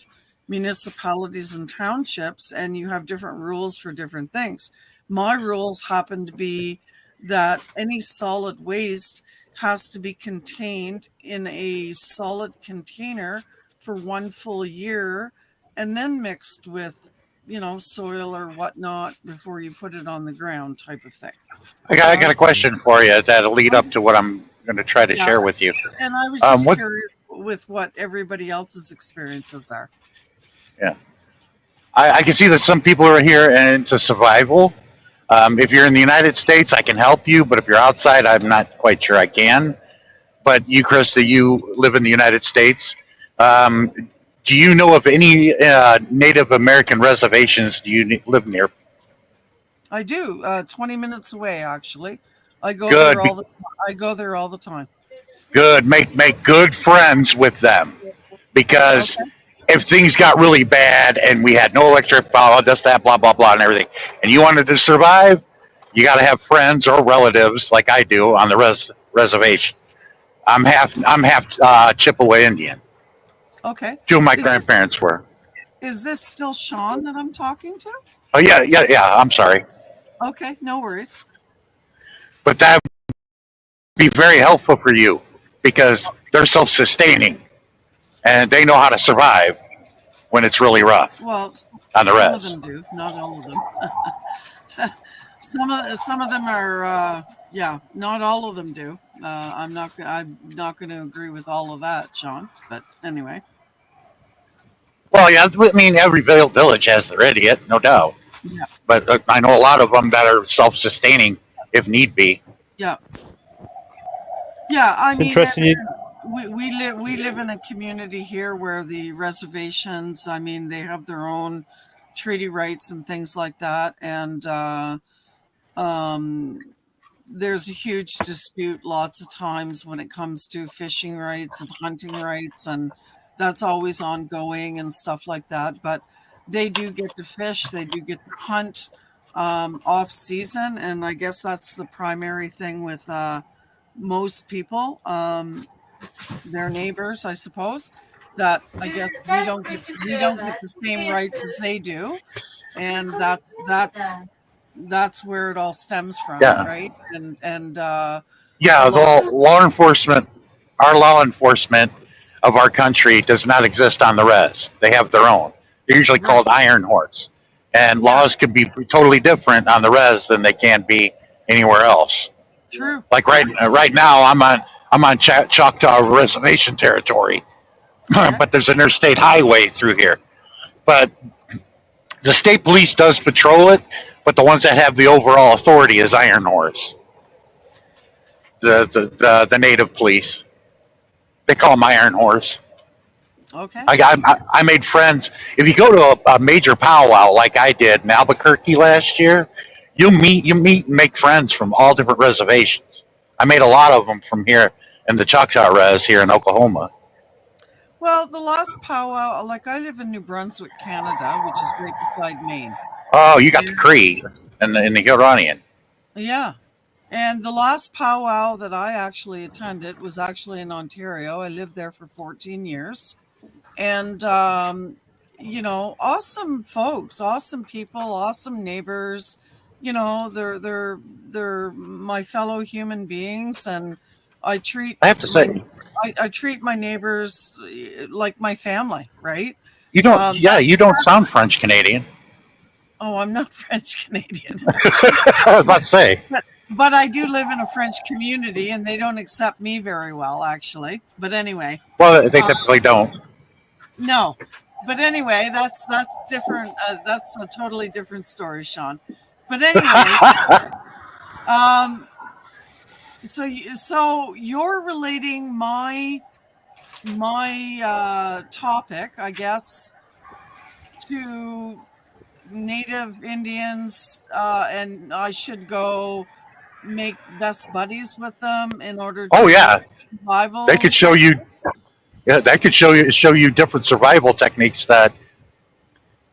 municipalities and townships, and you have different rules for different things. My rules happen to be that any solid waste has to be contained in a solid container for 1 full year and then mixed with, soil or whatnot before you put it on the ground, type of thing. I got a question for you that'll lead up to what I'm going to try to Yeah. share with you. And I was just What? curious with what everybody else's experiences are. Yeah, I can see that some people are here and into survival. If you're in the United States, I can help you, but if you're outside, I'm not quite sure I can. But you, Krista, you live in the United States. Um, do you know of any Native American reservations do you live near? I do. 20 minutes away, actually. I go Good, there all the time. I go there all the time. good. Make good friends with them, because Okay. if things got really bad and we had no electric power, this, that, blah, blah, blah, and everything, and you wanted to survive, you got to have friends or relatives like I do on the reservation. I'm half Chippewa Indian. Okay. Two of my Is this grandparents were. is this still Sean that I'm talking to? Oh yeah. I'm sorry, Okay, no worries. but that would be very helpful for you because they're self-sustaining and they know how to survive when it's really rough Well, on the some of res. them do, not all of them. some of them are not all of them do. I'm not going to agree with all of that, Sean, but anyway. Well, yeah, I mean every village has their idiot, no doubt. Yeah. But I know a lot of them that are self-sustaining if need be. Yeah. Yeah, I It's mean, interesting. we live in a community here where the reservations, I mean, they have their own treaty rights and things like that, and there's a huge dispute lots of times when it comes to fishing rights and hunting rights, and that's always ongoing and stuff like that. But they do get to fish, they do get to hunt off season, and I guess that's the primary thing with most people, their neighbors, I suppose, that I guess we don't get the same rights as they do, and that's where it all stems from, Yeah, right? And a yeah. lot. The law enforcement, our law enforcement of our country does not exist on the res. They have their own. They're usually Right. called iron horse, and Yeah, laws can be totally different on the res than they can be anywhere else. true. Like Yeah, right now, I'm on Choctaw Reservation territory, okay. but there's an interstate highway through here. But the state police does patrol it, but the ones that have the overall authority is Iron Horse, the native police. They call them Iron Horse. Okay. I made friends. If you go to a major powwow like I did in Albuquerque last year, you meet and make friends from all different reservations. I made a lot of them from here in the Choctaw Res here in Oklahoma. Well, the last powwow, like I live in New Brunswick, Canada, which is right beside Maine. Oh, you got the And Cree and the Huronian. yeah. And the last powwow that I actually attended was actually in Ontario. I lived there for 14 years. And awesome folks, awesome people, awesome neighbors. They're my fellow human beings, and I treat I have to my say, I treat my neighbors like my family, right? you don't. Yeah, That you don't sound French Canadian. Oh, I'm not French Canadian. I was about to say. But I do live in a French community, and they don't accept me very well, actually. But anyway, Well, they typically don't. no. But anyway, that's different. That's a totally different story, Sean. But anyway, so you're relating my my topic, I guess, to Native Indians, and I should go make best buddies with them in order Oh to get yeah, survival. they could show you. Yeah, that could show you different survival techniques that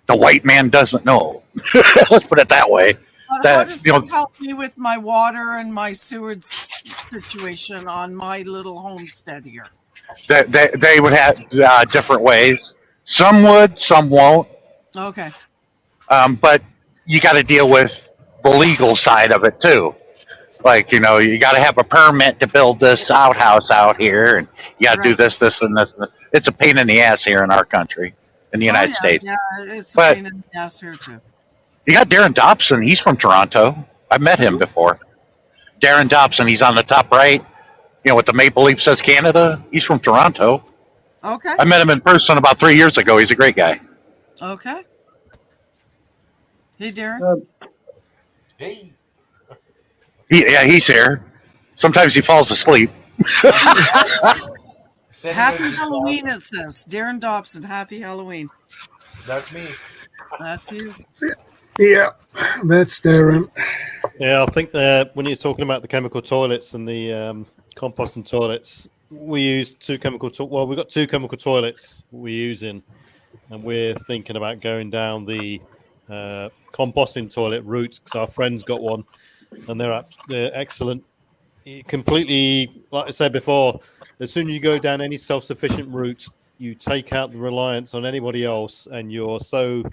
the white man doesn't know. Let's put it that way. But how does that help me with my water and my sewage situation on my little homestead here? They would have different ways. Some would, some won't. Okay. But you got to deal with the legal side of it too. Like, you know, you got to have a permit to build this outhouse out here, and you got to do this, this, and this, and this. It's a pain in the ass here in our country, in the United States. Yeah, it's But a pain in the ass here too. you got Darren Dobson. He's from Toronto. I've met him before. Darren Dobson. He's on the top right. You know, with the Maple Leaf says Canada. He's from Toronto. Okay. I met him in person about 3 years ago. He's a great guy. Okay. Hey, Darren. Hey. He's here. Sometimes he falls asleep. Happy Halloween, it says. Darren Dobson, happy Halloween. That's me. That's you. Yeah, that's Darren. Yeah, I think that when you're talking about the chemical toilets and the composting toilets, we use we've got two chemical toilets we're using, and we're thinking about going down the composting toilet route because our friend's got one, and they're excellent. Completely, like I said before, as soon as you go down any self-sufficient route, you take out the reliance on anybody else, and you're so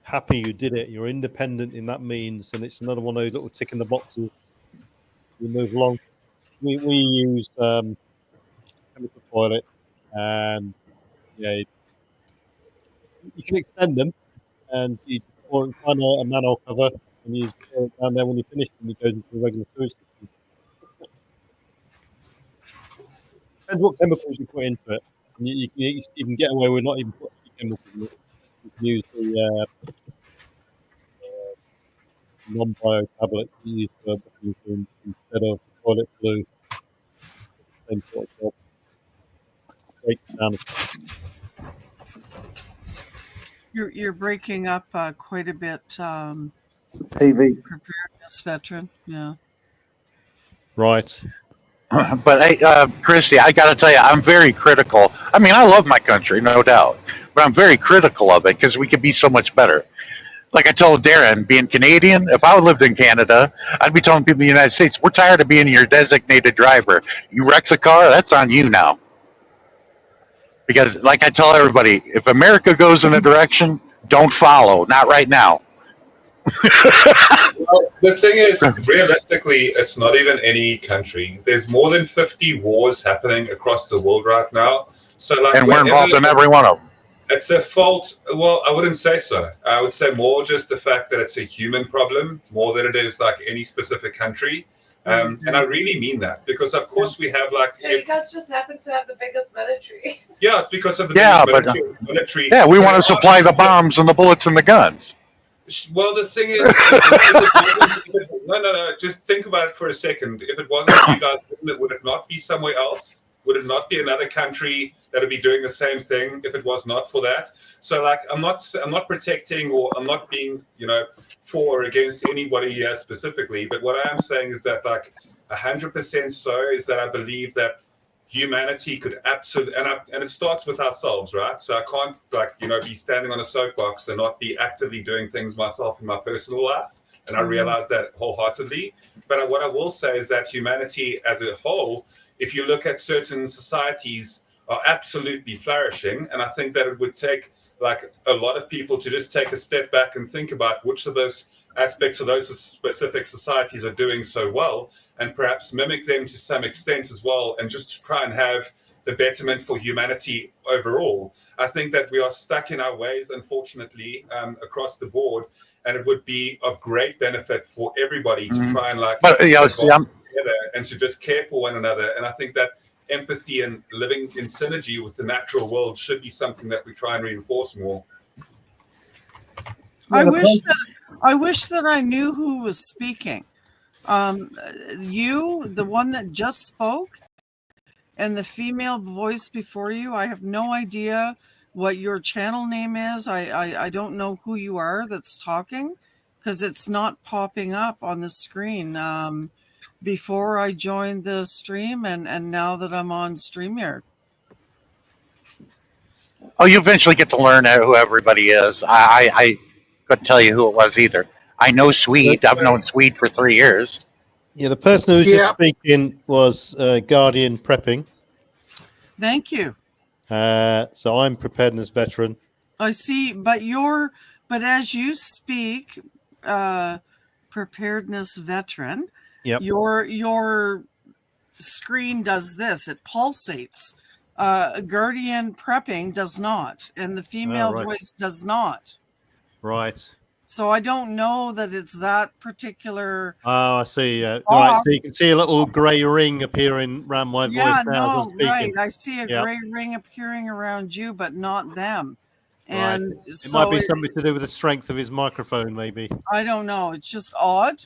happy you did it. You're independent in that means, and it's another one of those little tick in the boxes. We move along. We use chemical toilets, and yeah, you can extend them, and you find a manhole cover, and you pour it down there. When you finish them, it goes into the regular sewage system. Depends what chemicals you put into it. And you can get away with not even putting chemicals in it. You can use the non-bio tablets you use for mechanisms instead of toilet glue. Same sort of job. Breaks down. You're breaking up quite a bit. TV. Preparedness veteran. Yeah. Right. But hey, Christy, I got to tell you, I'm very critical. I mean, I love my country, no doubt, but I'm very critical of it because we could be so much better. Like I told Darren, being Canadian, if I lived in Canada, I'd be telling people in the United States, we're tired of being your designated driver. You wreck the car, that's on you now. Because, like I tell everybody, if America goes in a direction, don't follow. Not right now. Well, the thing is, realistically, it's not even any country. There's more than 50 wars happening across the world right now. So, like, and we're involved in every one of them. It's a fault. Well, I wouldn't say so. I would say more just the fact that it's a human problem, more than it is like any specific country. And I really mean that because, of course, we have like. Yeah, you guys just happen to have the biggest military. Yeah, because of the military. Yeah, we want to supply the bombs and the bullets and the guns. Well, the thing is, no. Just think about it for a second. If it wasn't for you guys, would it not be somewhere else? Would it not be another country that would be doing the same thing if it was not for that? So, like, I'm not protecting or I'm not being, for or against anybody here specifically. But what I am saying is that, like, 100% so is that I believe that humanity could absolutely, and it starts with ourselves, right? So I can't, be standing on a soapbox and not be actively doing things myself in my personal life. And I realize that wholeheartedly. But what I will say is that humanity as a whole, if you look at certain societies, are absolutely flourishing. And I think that it would take like a lot of people to just take a step back and think about which of those aspects of those specific societies are doing so well, and perhaps mimic them to some extent as well, and just try and have the betterment for humanity overall. I think that we are stuck in our ways, unfortunately, across the board, and it would be of great benefit for everybody to try and together and to just care for one another. And I think that empathy and living in synergy with the natural world should be something that we try and reinforce more. I wish that I knew who was speaking. You, the one that just spoke, and the female voice before you, I have no idea what your channel name is. I don't know who you are that's talking, because it's not popping up on the screen before I joined the stream and now that I'm on StreamYard. Oh, you eventually get to learn who everybody is. I couldn't tell you who it was either. I know Swede. I've known Swede for 3 years. Yeah, the person who was Yeah. just speaking was Guardian Prepping. Thank you. So I'm preparedness veteran. I see, but as you speak, preparedness veteran, Yep. your screen does this, it pulsates. Guardian Prepping does not, and the female right. voice does not. Right. So I don't know that it's that particular. Oh, I see. Right. So you can see a little grey ring appearing around my voice now as I'm speaking. Right. I see a Yep. gray ring appearing around you, but not them. Right. And It so might be something to do with the strength of his microphone, maybe. I don't know. It's just odd,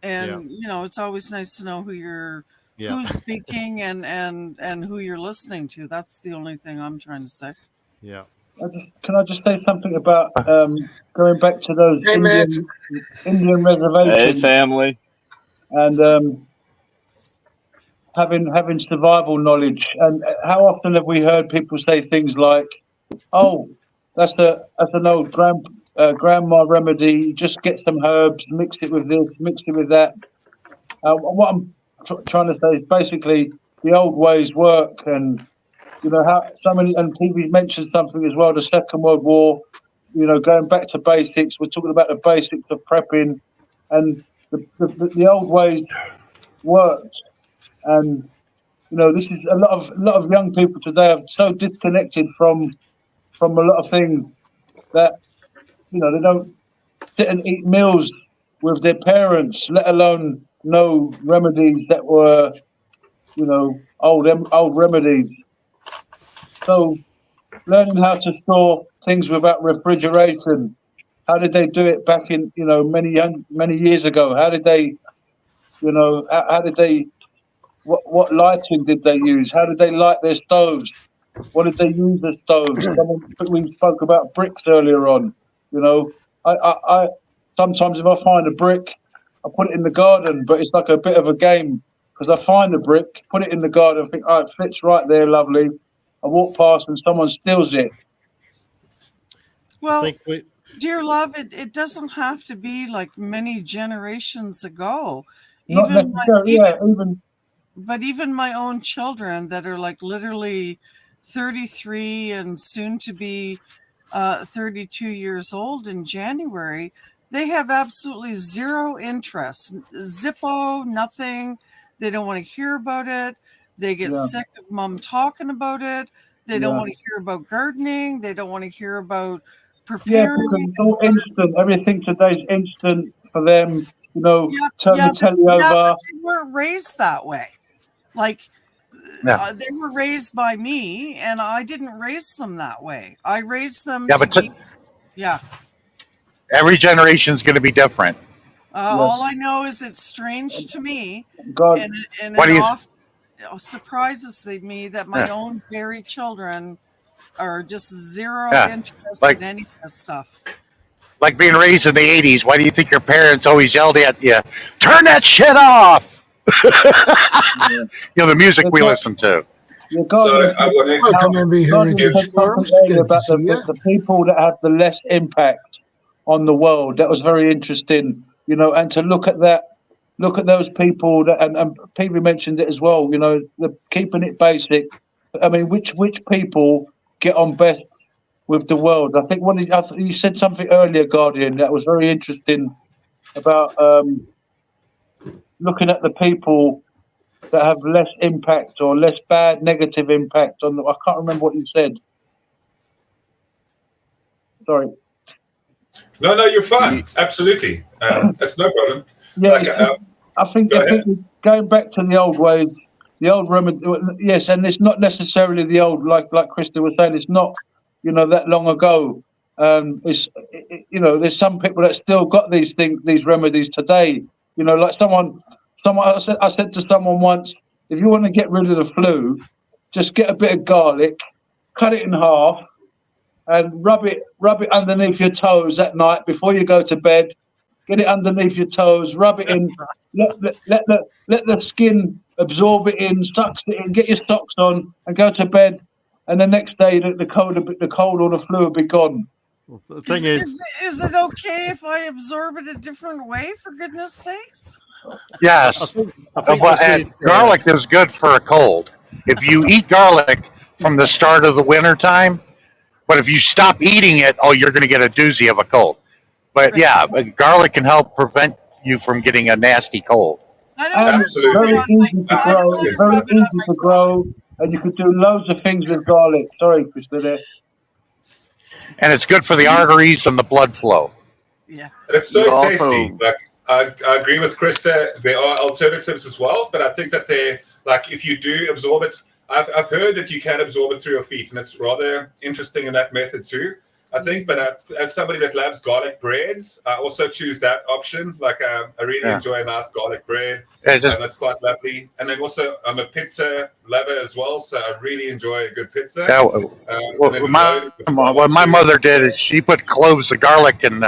and it's always nice to know who's speaking and who you're listening to. That's the only thing I'm trying to say. Yeah. Can I just say something about going back to those Hey, Matt. Indian reservations? Hey, family. And having survival knowledge. And how often have we heard people say things like, "Oh, that's an old grandma remedy. You just get some herbs, mix it with this, mix it with that." What I'm trying to say is basically the old ways work, and how so many. And TV mentioned something as well. The Second World War. Going back to basics. We're talking about the basics of prepping, and the old ways worked. And this is a lot of young people today are so disconnected from a lot of things that they don't sit and eat meals with their parents, let alone know remedies that were old remedies. So learning how to store things without refrigeration. How did they do it back in many years ago? How did they what lighting did they use? How did they light their stoves? What did they use as stoves? We spoke about bricks earlier on. I sometimes if I find a brick, I put it in the garden, but it's like a bit of a game because I find a brick, put it in the garden, think, oh, it fits right there, lovely. I walk past and someone steals it. Well, dear love, it doesn't have to be like many generations ago. But even my own children that are like literally 33 and soon to be 32 years old in January, they have absolutely zero interest. Zippo, nothing. They don't want to hear about it. They get sick of mom talking about it. They don't want to hear about gardening. They don't want to hear about preparing. Yeah, because it's all instant. Everything today's instant for them. Turn the telly over. But they weren't raised that way. Like, they were raised by me, and I didn't raise them that way. I raised them Every generation is going to be different. All I know is it's strange to me, and it often surprises me that my own very children are just zero interest in any of this stuff. Like being raised in the 80s, why do you think your parents always yelled at you, "Turn that shit off"? The music we listen to. The people that have the less impact on the world. That was very interesting, and to look at those people that, and people mentioned it as well, the keeping it basic. I mean, which people get on best with the world? I think you said something earlier, Guardian, that was very interesting about looking at the people that have less impact or less bad negative impact on I can't remember what you said. Sorry. No, you're fine. Absolutely. That's no problem. Yeah, I think going back to the old ways, the old remedy, yes, and it's not necessarily the old, like Krista was saying, it's not, that long ago. There's some people that still got these remedies today. Like someone I said to someone once, if you want to get rid of the flu, just get a bit of garlic, cut it in half, and rub it underneath your toes at night before you go to bed. Get it underneath your toes, rub it in, let the skin absorb it in, sucks it in, get your socks on, and go to bed. And the next day, the cold or the flu will be gone. Well, the thing is it okay if I absorb it a different way? For goodness sakes! Yes. I think And garlic is good for a cold. If you eat garlic from the start of the winter time, but if you stop eating it, you're going to get a doozy of a cold. But yeah, garlic can help prevent you from getting a nasty cold. I don't Absolutely. Very easy to grow. It's very easy to grow, and you could do loads of things with garlic. Sorry, Krista. And it's good for the arteries and the blood flow. Yeah. And it's so You also- tasty. Like I agree with Krista. There are alternatives as well, but I think that they like if you do absorb it. I've heard that you can absorb it through your feet, and it's rather interesting in that method too. I think, but as somebody that loves garlic breads, I also choose that option. Like I really enjoy a nice garlic bread. That's quite lovely. And then also I'm a pizza lover as well, so I really enjoy a good pizza. Yeah, what my mother did is she put cloves of garlic in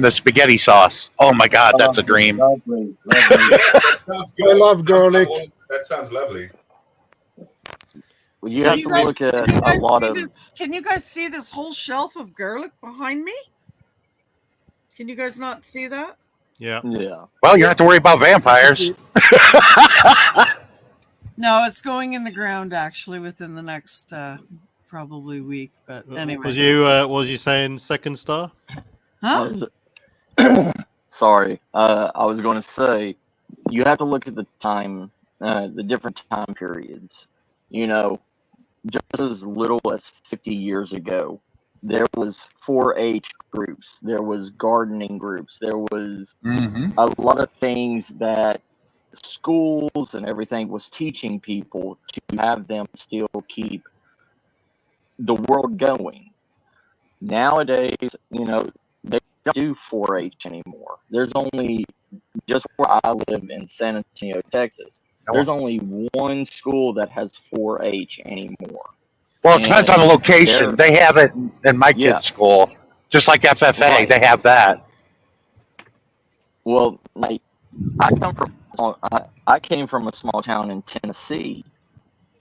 the spaghetti sauce. Oh my God, that's a dream. Lovely. That sounds good. I love garlic. That sounds lovely. Well, you have to look at a lot of. Can you guys see this whole shelf of garlic behind me? Can you guys not see that? Yeah. Yeah. Well, you don't have to worry about vampires. No, it's going in the ground actually within the next probably week. But anyway, was you saying second star? Huh? Sorry, I was going to say you have to look at the time, the different time periods. You know, just as little as 50 years ago, there was 4-H groups, there was gardening groups, there was a lot of things that schools and everything was teaching people to have them still keep the world going. Nowadays, you know, they don't do 4-H anymore. There's only, just where I live in San Antonio, Texas, there's only one school that has 4-H anymore. Well, it depends on the location. They have it in my kid's school, just like FFA. Right. They have that. Well, like I came from a small town in Tennessee.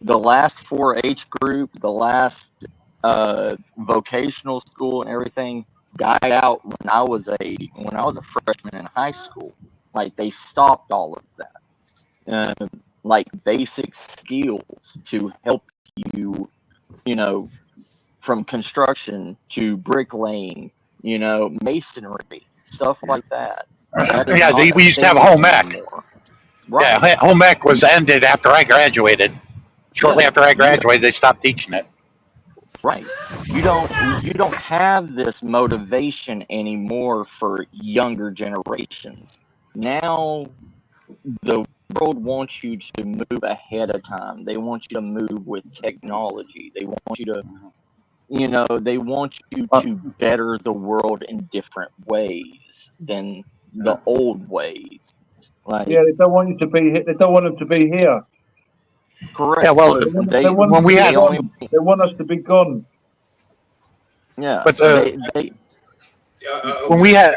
The last 4-H group, the last vocational school and everything died out when I was a freshman in high school. Like they stopped all of that. Like basic skills to help you, you know, from construction to bricklaying, you know, masonry, stuff like that. Yeah, we used to have home ec. Right. Yeah, home ec was ended after I graduated. Shortly after I graduated, they stopped teaching it. Right. You don't have this motivation anymore for younger generations. Now the world wants you to move ahead of time. They want you to move with technology. They want you to, you know, they want you to better the world in different ways than the old ways. Like, they don't want you to be here. They don't want them to be here. Correct. Yeah, well, they want us to be gone. Yeah. But When we had,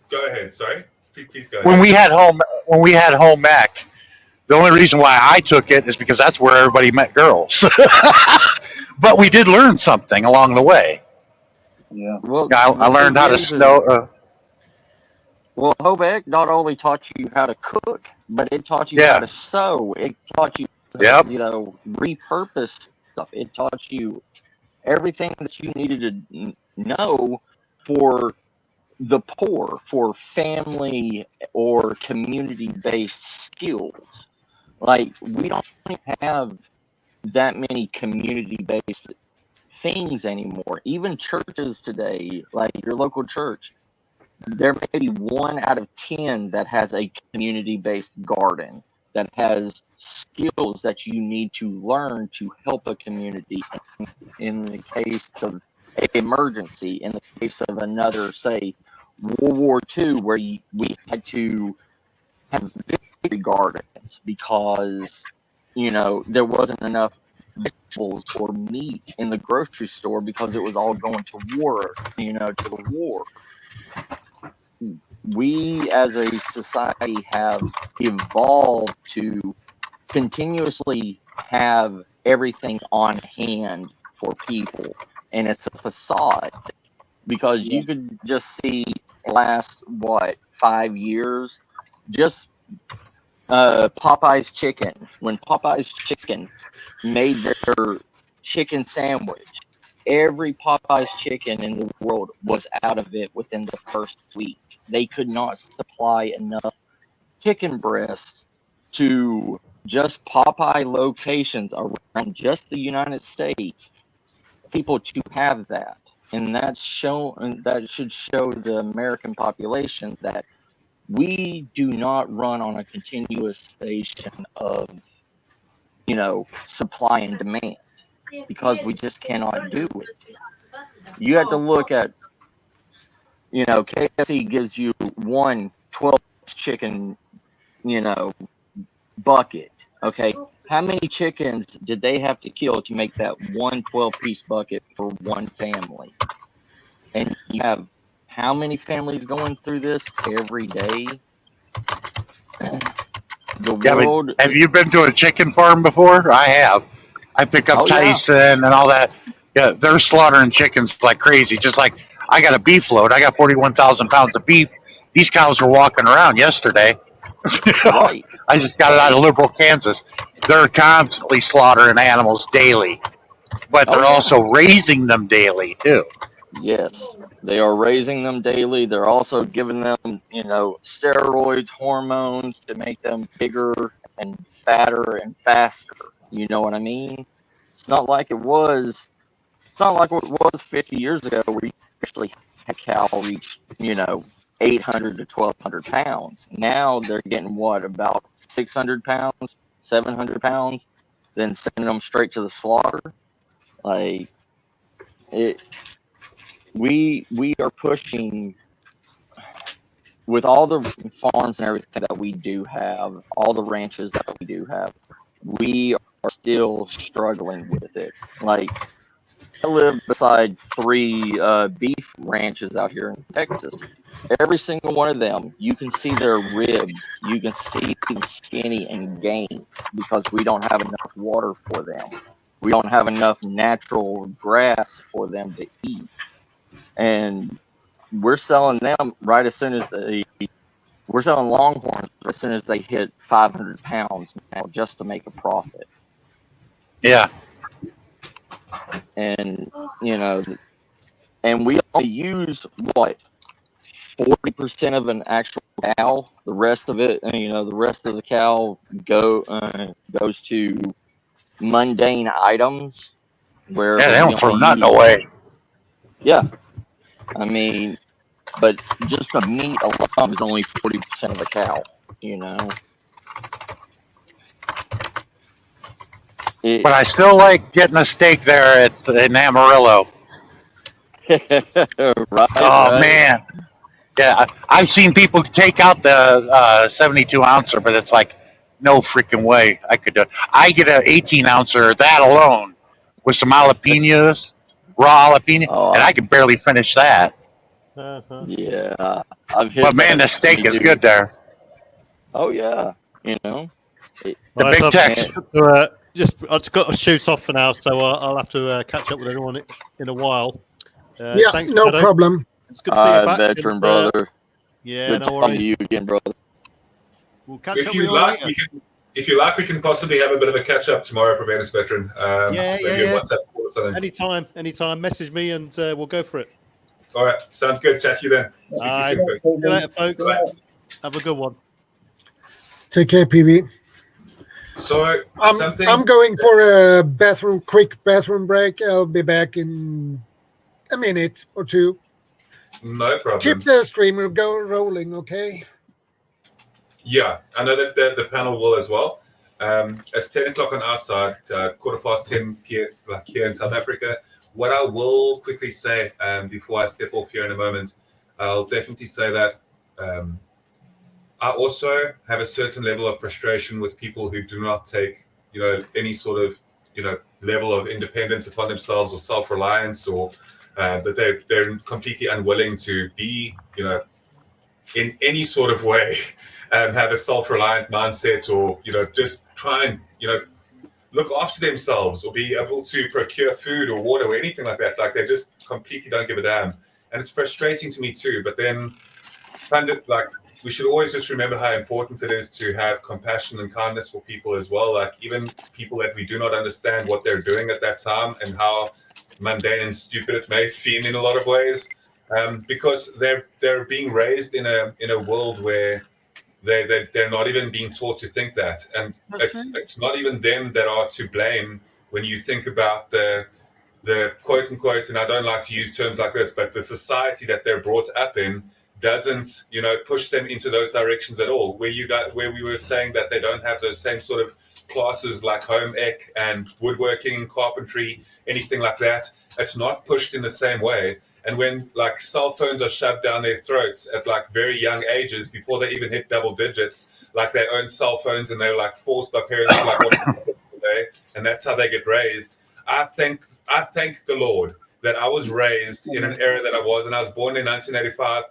go ahead. Sorry, please go ahead. when we had home ec, the only reason why I took it is because that's where everybody met girls. But we did learn something along the way. Yeah. Well, I learned how to snow. Well, home ec not only taught you how to cook, but it taught you how to sew. It taught you, you know, repurpose stuff. It taught you everything that you needed to know for the poor, for family or community-based skills. Like, we don't have that many community-based things anymore. Even churches today, like your local church, there may be 1 out of 10 that has a community-based garden, that has skills that you need to learn to help a community in the case of an emergency, in the case of another, say, World War II, where we had to have victory gardens because, you know, there wasn't enough vegetables or meat in the grocery store because it was all going to war, to the war. We as a society have evolved to continuously have everything on hand for people, and it's a facade, because you could just see last 5 years, just Popeye's chicken. When Popeye's chicken made their chicken sandwich, every Popeye's chicken in the world was out of it within the first week. They could not supply enough chicken breasts to just Popeye locations around just the United States, people to have that. And that should show the American population that we do not run on a continuous station of, supply and demand, because we just cannot do it. You have to look at, KFC gives you one 12 chicken, bucket. Okay. How many chickens did they have to kill to make that one 12-piece bucket for one family? And you have how many families going through this every day? But have you been to a chicken farm before? I have. I pick up Tyson and all that. Yeah, they're slaughtering chickens like crazy. Just like I got a beef load. I got 41,000 pounds of beef. These cows were walking around yesterday. Right. I just got it out of Liberal, Kansas. They're constantly slaughtering animals daily, but they're also raising them daily too. Yes, they are raising them daily. They're also giving them, steroids, hormones to make them bigger and fatter and faster. You know what I mean? It's not like it was. It's not like what it was 50 years ago, where you actually had a cow reach, 800 to 1,200 pounds. Now they're getting about 600 pounds, 700 pounds, then sending them straight to the slaughter. Like it. We are pushing with all the farms and everything that we do have, all the ranches that we do have. We are still struggling with it. Like, I live beside 3 beef ranches out here in Texas. Every single one of them, you can see their ribs. You can see them skinny and gained because we don't have enough water for them. We don't have enough natural grass for them to eat. And we're selling them right as soon as we're selling longhorns as soon as they hit 500 pounds now, just to make a profit. Yeah. And, and we only use 40% of an actual cow. The rest of it, the rest of the cow goes to mundane items where they don't throw nothing away. Yeah. I mean, but just the meat alone is only 40% of the cow, But I still like getting a steak there in Amarillo. Right. Man. Yeah, I've seen people take out the 72 ouncer, but it's like, no freaking way I could do it. I get an 18 ouncer, that alone, with some jalapenos, raw jalapeno, and I can barely finish that. Yeah, but man, the steak is good there. Oh yeah, the big text. I've just got to shoot off for now, so I'll have to catch up with everyone in a while. Yeah, thanks, no Shadow. problem. It's good to see you back, veteran brother. Yeah, good no worries. To you again, brother. We'll catch up with you later. If you like, we can possibly have a bit of a catch up tomorrow, Preventers Veteran. Yeah. WhatsApp call or something. Anytime. Message me and we'll go for it. All right, sounds good. Chat to you then. All right. See you later, folks. Bye. Have a good one. Take care, PV. So I'm going for a quick bathroom break. I'll be back in a minute or two. No problem. Keep the streamer rolling, okay? Yeah, I know that the panel will as well. It's 10 o'clock on our side, 10:15 p.m. like here in South Africa. What I will quickly say before I step off here in a moment, I'll definitely say that I also have a certain level of frustration with people who do not take, any sort of level of independence upon themselves or self-reliance, or that they're completely unwilling to be, in any sort of way, have a self-reliant mindset, or just try and look after themselves, or be able to procure food or water or anything like that. Like, they just completely don't give a damn, and it's frustrating to me too. But then, we should always just remember how important it is to have compassion and kindness for people as well. Like, even people that we do not understand what they're doing at that time, and how mundane and stupid it may seem in a lot of ways, because they're being raised in a world where they're not even being taught to think that, and it's not even them that are to blame when you think about the quote unquote, and I don't like to use terms like this, but the society that they're brought up in doesn't push them into those directions at all. Where we were saying that they don't have those same sort of classes like home ec and woodworking, carpentry, anything like that, it's not pushed in the same way. And when like cell phones are shoved down their throats at like very young ages, before they even hit double digits, like they own cell phones, and they're like forced by parents to like watch today, and that's how they get raised. I thank the Lord that I was raised in an era that I was, and I was born in 1985.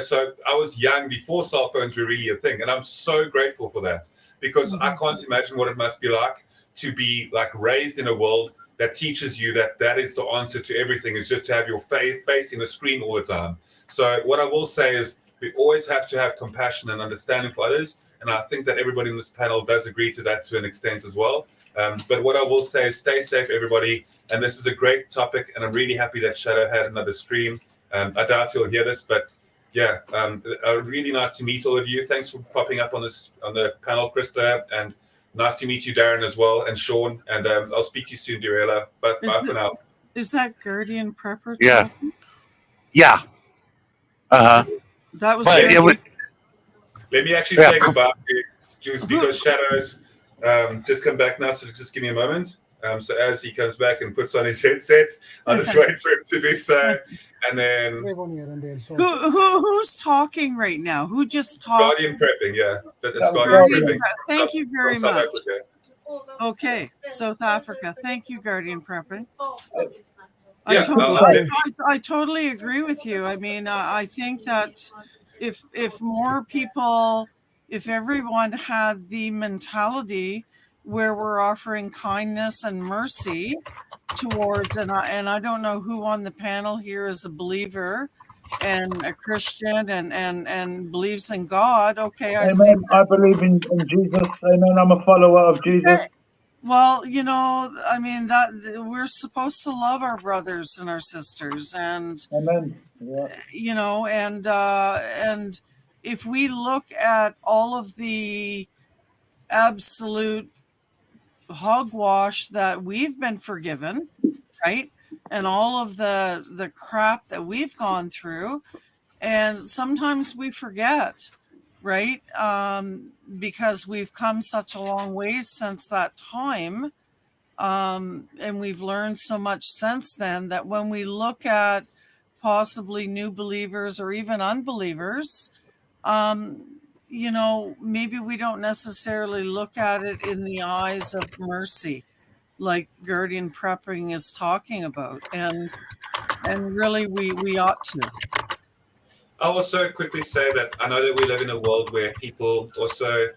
So I was young before cell phones were really a thing, and I'm so grateful for that, because I can't imagine what it must be like to be like raised in a world that teaches you that is the answer to everything, is just to have your face in a screen all the time. So what I will say is, we always have to have compassion and understanding for others, and I think that everybody in this panel does agree to that to an extent as well. But what I will say is, stay safe, everybody. And this is a great topic, and I'm really happy that Shadow had another stream. I doubt he'll hear this, but yeah, really nice to meet all of you. Thanks for popping up on the panel, Krista, and nice to meet you, Darren, as well, and Sean. And I'll speak to you soon, Durella. But bye for now. Is that Guardian Prepper? Yeah. Talking? Yeah. That was. Let me actually say goodbye to Juice, because Shadow's just come back now, so just give me a moment. So as he comes back and puts on his headset, I'll just wait for him to do so. And then who's talking right now? Who just talked? Guardian Prepping, yeah. That's Guardian Prepping. Thank you very much. Africa. Okay, South Africa. Thank you, Guardian Prepping. Yeah, I totally agree with you. I mean, I think that if more people, if everyone had the mentality where we're offering kindness and mercy towards, and I don't know who on the panel here is a believer and a Christian and believes in God. Okay, Amen. I believe in Jesus. Amen. I'm a follower of Jesus. Okay. Well, I mean, that we're supposed to love our brothers and our sisters, and Amen. Yeah. And if we look at all of the absolute hogwash that we've been forgiven, right, and all of the crap that we've gone through, and sometimes we forget, right, because we've come such a long ways since that time, and we've learned so much since then, that when we look at possibly new believers or even unbelievers, maybe we don't necessarily look at it in the eyes of mercy, like Guardian Prepping is talking about, and really we ought to. I'll also quickly say that I know that we live in a world where people also,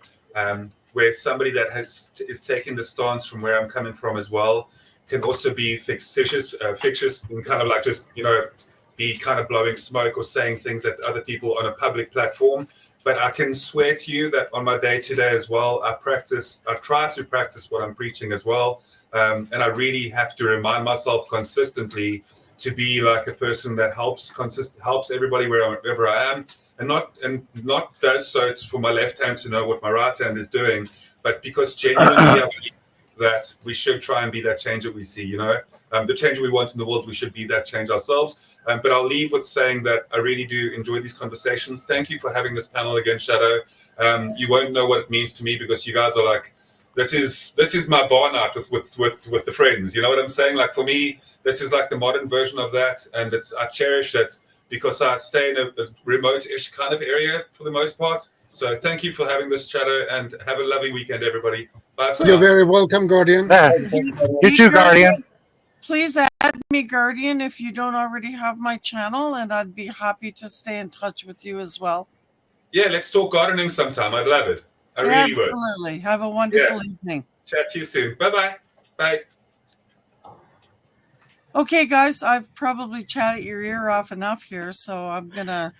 where somebody that is taking the stance from where I'm coming from as well, can also be fictitious and kind of like just, be kind of blowing smoke or saying things at other people on a public platform. But I can swear to you that on my day-to-day as well, I try to practice what I'm preaching as well. And I really have to remind myself consistently to be like a person that helps everybody wherever I am, and not does so for my left hand to know what my right hand is doing, but because genuinely I believe that we should try and be that change that we see. The change we want in the world, we should be that change ourselves. But I'll leave with saying that I really do enjoy these conversations. Thank you for having this panel again, Shadow. You won't know what it means to me, because you guys are like, this is my bar night with the friends. You know what I'm saying? Like, for me, this is like the modern version of that, and I cherish it because I stay in a remote-ish kind of area for the most part. So thank you for having this, Shadow, and have a lovely weekend, everybody. Bye. Bye for You're now. very welcome, Guardian. You too, Guardian. Please add me, Guardian, if you don't already have my channel, and I'd be happy to stay in touch with you as well. Yeah, let's talk gardening sometime. I'd love it. I really would. Absolutely. Have a wonderful evening. Chat to you soon. Bye-bye. Bye. Okay, guys, I've probably chatted your ear off enough here, so I'm going to...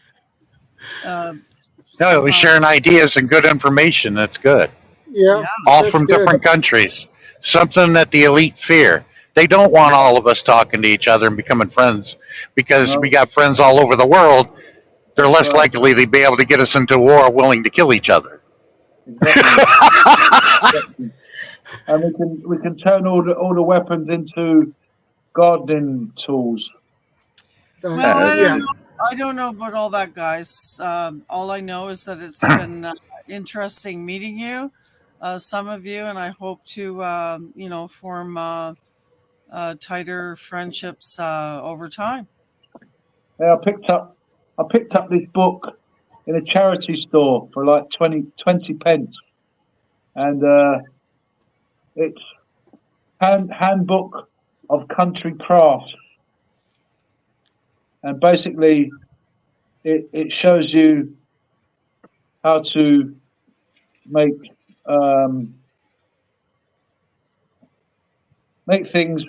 No, we're sharing ideas and good information. That's good. Yeah. All from different countries. Something that the elite fear. They don't want all of us talking to each other and becoming friends because we got friends all over the world. They're less likely to be able to get us into war willing to kill each other. Exactly. And we can turn all the weapons into gardening tools. Well, I don't know about all that, guys. All I know is that it's been interesting meeting you, some of you, and I hope to, form tighter friendships over time. Yeah, I picked up this book in a charity store for like 20 pence, and it's handbook of country crafts, and basically it shows you how to make things,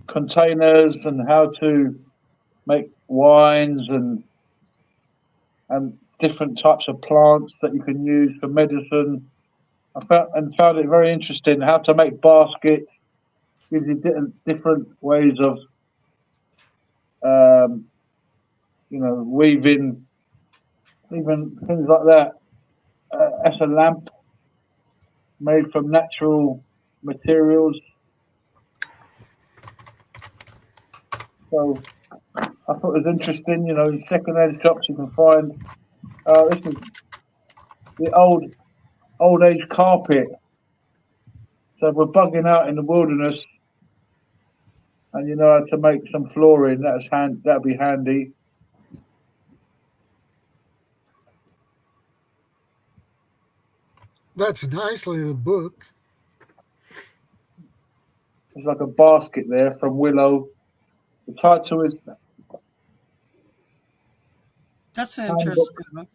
containers, and how to make wines and different types of plants that you can use for medicine. I found it very interesting how to make baskets. Gives you different ways of weaving, even things like that. That's a lamp made from natural materials. So I thought it was interesting. In second-hand shops you can find this is the old age carpet. So if we're bugging out in the wilderness and you know how to make some flooring, that'd be handy. That's a nice little book. There's like a basket there from Willow. The title is That's an interesting book.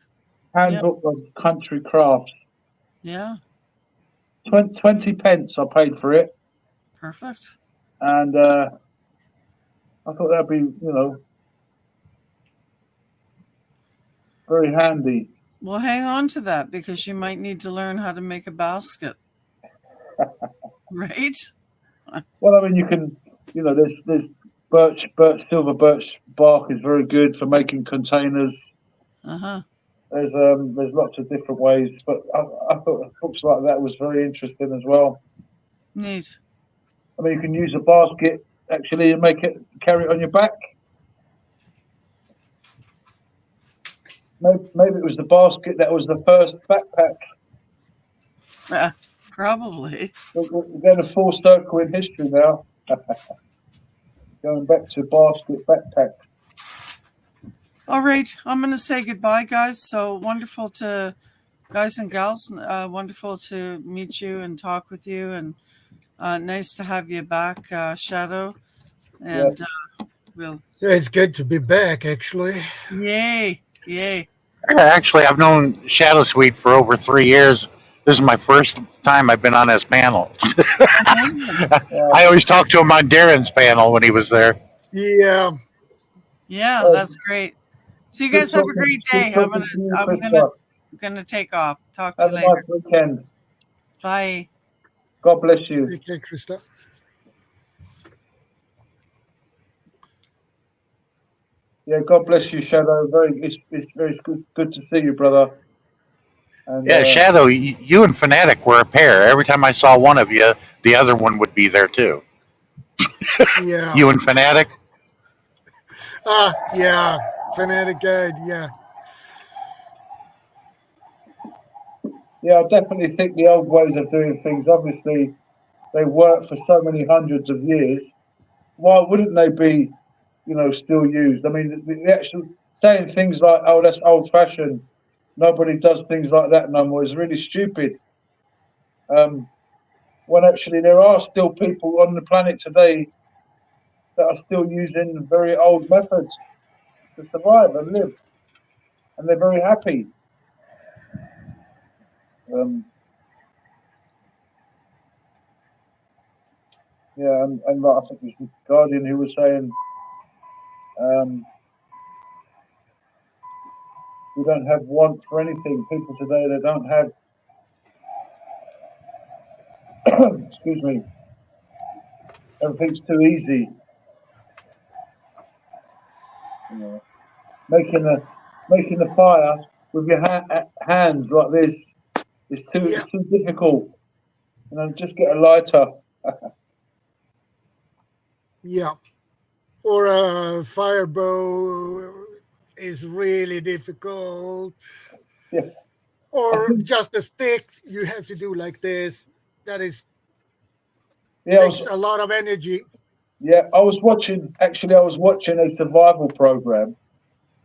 Handbook of Country Crafts. Yeah. 20 pence I paid for it. Perfect. And I thought that'd be, very handy. Well, hang on to that because you might need to learn how to make a basket. Right? Well, I mean, you can, there's silver birch bark is very good for making containers. Uh-huh. There's lots of different ways, but I thought books like that was very interesting as well. Neat. I mean, you can use a basket actually and carry it on your back. Maybe it was the basket that was the first backpack. Probably. We're going a full circle in history now. Going back to basket backpack. All right, I'm going to say goodbye, guys. So wonderful to guys and gals. Wonderful to meet you and talk with you, and nice to have you back, Shadow. And Yeah, it's good to be back, actually. Yay. Actually, I've known ShadowScoutSwede for over 3 years. This is my first time I've been on his panel. I always talk to him on Darren's panel when he was there. Yeah. Yeah, that's great. So you guys have a great day. I'm gonna take off. Talk to you later. Have a nice weekend. Bye. God bless you. Take care, Krista. Yeah, God bless you, Shadow. It's very good to see you, brother. And, Yeah, Shadow, you and Fanatic were a pair. Every time I saw one of you, the other one would be there too. Yeah. You and Fanatic? Yeah. Fanatic Guide, yeah. Yeah, I definitely think the old ways of doing things, obviously, they worked for so many hundreds of years. Why wouldn't they be, still used? I mean, the actual saying things like, "Oh, that's old-fashioned," nobody does things like that no more. It's really stupid. When actually there are still people on the planet today that are still using very old methods to survive and live, and they're very happy. Yeah, and like, I think it was the Guardian who was saying, we don't have want for anything. People today, they don't have, excuse me, everything's too easy. You know, making a fire with your hands like this is too difficult. You know, just get a lighter. Yeah. Or a fire bow is really difficult. Yeah. Or just a stick, you have to do like this. That is takes a lot of energy. Yeah, I was watching a survival program,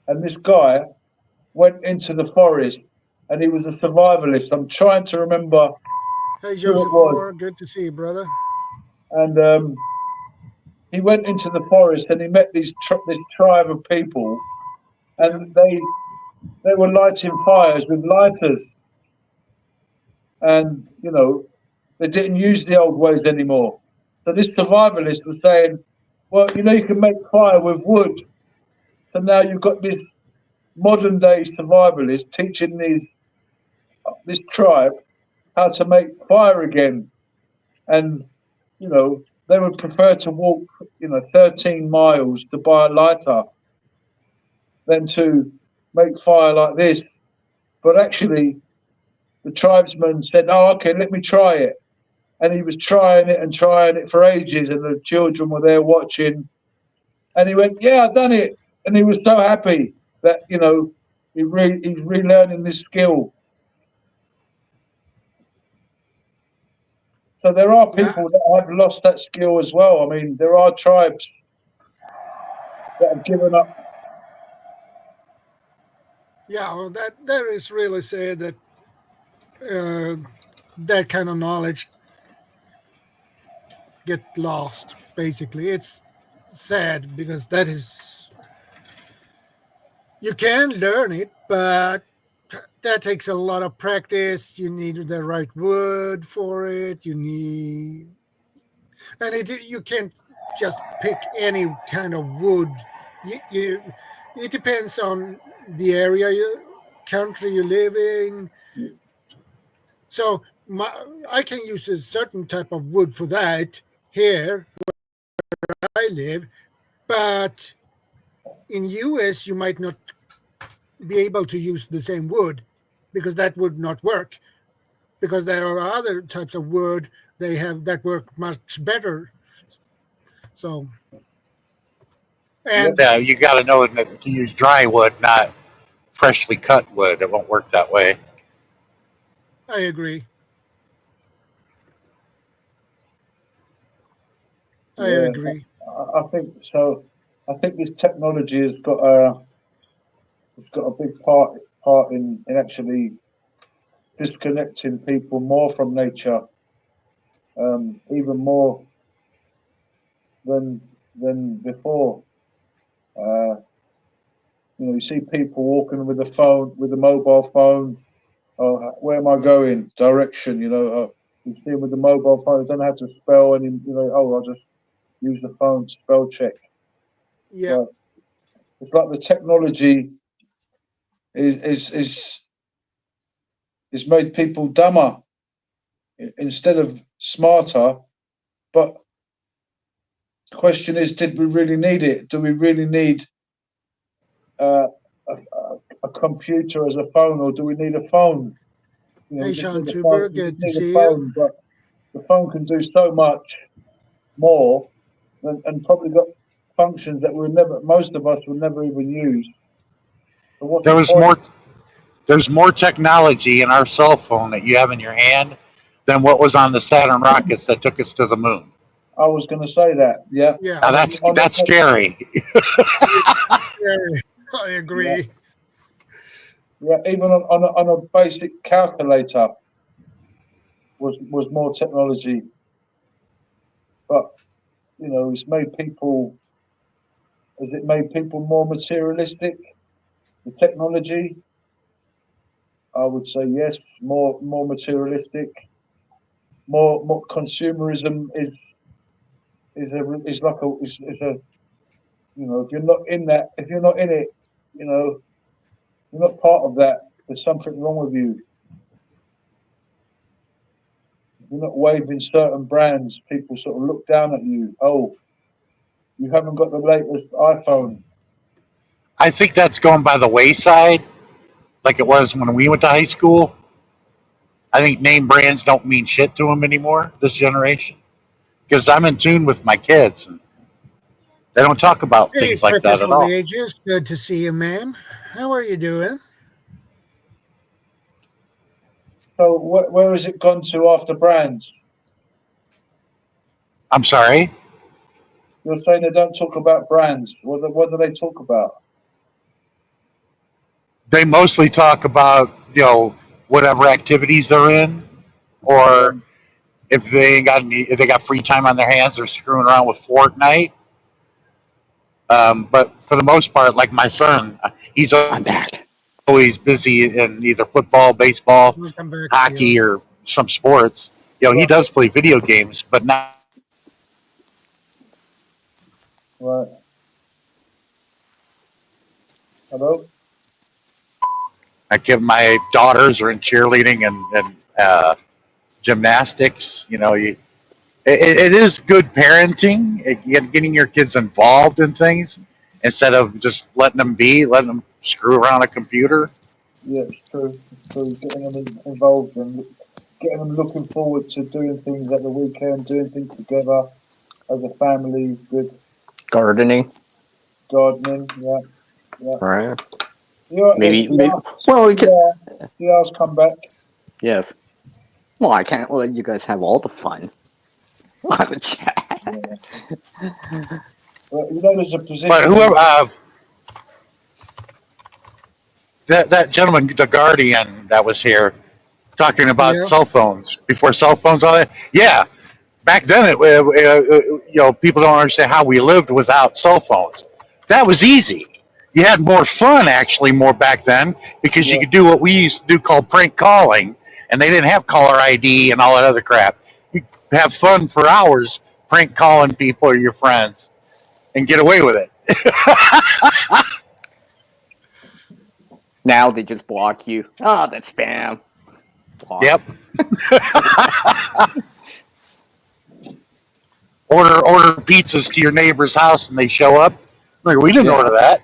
and this guy went into the forest, and he was a survivalist. I'm trying to remember Hey, who it Joseph was. Moore, good to see you, brother. And he went into the forest, and he met this tribe of people, and they were lighting fires with lighters, and you know, they didn't use the old ways anymore. So this survivalist was saying, well, you know, you can make fire with wood. So now you've got this modern day survivalist teaching this tribe how to make fire again. And, you know, they would prefer to walk, 13 miles to buy a lighter than to make fire like this. But actually, the tribesman said, oh, okay, let me try it. And he was trying it for ages, and the children were there watching. And he went, yeah, I've done it. And he was so happy that, you know, he's relearning this skill. So there are people that have lost that skill as well. I mean, there are tribes that have given up. Yeah, well, that is really sad that that kind of knowledge get lost. Basically, it's sad because that is, you can learn it, but that takes a lot of practice. You need the right wood for it. You need, and you can't just pick any kind of wood. It depends on the area, country you live in. So I can use a certain type of wood for that here where I live, but in US you might not be able to use the same wood because that would not work, because there are other types of wood they have that work much better. So, and you got to know to use dry wood, not freshly cut wood. It won't work that way. I agree. I agree. I think so. I think this technology has got a big part in actually disconnecting people more from nature, even more than before. You know, you see people walking with a mobile phone. Oh, where am I going? Direction. You know, you see them with the mobile phone. They don't have to spell any. You know, oh, I'll just use the phone spell check. Yeah, so it's like the technology is made people dumber instead of smarter. But the question is, did we really need it? Do we really need a computer as a phone, or do we need a phone? You know, hey, Sean Tuber, good to see you. But the phone can do so much more, and probably got functions that most of us would never even use. So there's more technology in our cell phone that you have in your hand than what was on the Saturn rockets that took us to the moon. I was going to say that. Yeah. Now that's scary. I agree. Yeah, even on a basic calculator was more technology. But it's made people. Has it made people more materialistic? The technology, I would say yes, more materialistic. More consumerism is like a if you're not in it, you're not part of that. There's something wrong with you. If you're not waving certain brands, people sort of look down at you. Oh, you haven't got the latest iPhone. I think that's going by the wayside, like it was when we went to high school. I think name brands don't mean shit to them anymore, this generation. Because I'm in tune with my kids, and they don't talk about Hey, things like Pepper that at for the all. Ages. Good to see you, ma'am. How are you doing? So where has it gone to after brands? I'm sorry? You're saying they don't talk about brands. What do they talk about? They mostly talk about, whatever activities they're in, or if they got free time on their hands, they're screwing around with Fortnite. But for the most part, like my son, he's I'm back. always busy in either football, baseball, Welcome back, hockey, Theo. or some sports. He Right. does play video games, but not. Right. Hello? Like my daughters are in cheerleading and gymnastics. It is good parenting, getting your kids involved in things instead of just letting them screw around a computer. Yeah, it's true. It's true. Getting them involved and getting them looking forward to doing things at the weekend, doing things together as a family is good. Gardening. Gardening, yeah. Right. Maybe. Well, we could. CR's come back. Yes. Well, I can't let you guys have all the fun on the chat. Yeah. Well, there's a position. But whoever that gentleman, the Guardian, that was here talking about Yeah. cell phones before cell phones, all that. Yeah, back then, people don't understand how we lived without cell phones. That was easy. You had more fun, actually, more back then because you could do what we used to do called prank calling, and they didn't have caller ID and all that other crap. You could have fun for hours prank calling people or your friends and get away with it. Now they just block you. Oh, that's spam. Block. Yep. Order pizzas to your neighbor's house and they show up. Like, we didn't order that.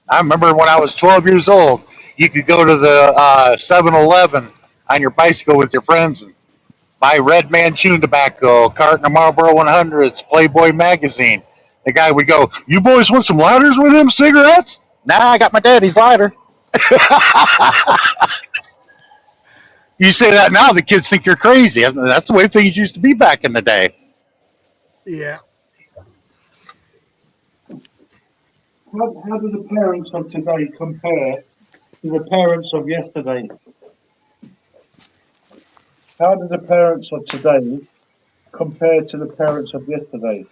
I remember when I was 12 years old, you could go to the 7-Eleven on your bicycle with your friends and buy Red Man chewing tobacco, carton of Marlboro 100s, Playboy magazine. The guy would go, "You boys want some lighters with them cigarettes?" Nah, I got my daddy's lighter. You say that now, the kids think you're crazy. That's the way things used to be back in the day. Yeah. How do the parents of today compare to the parents of yesterday? How do the parents of today compare to the parents of yesterday?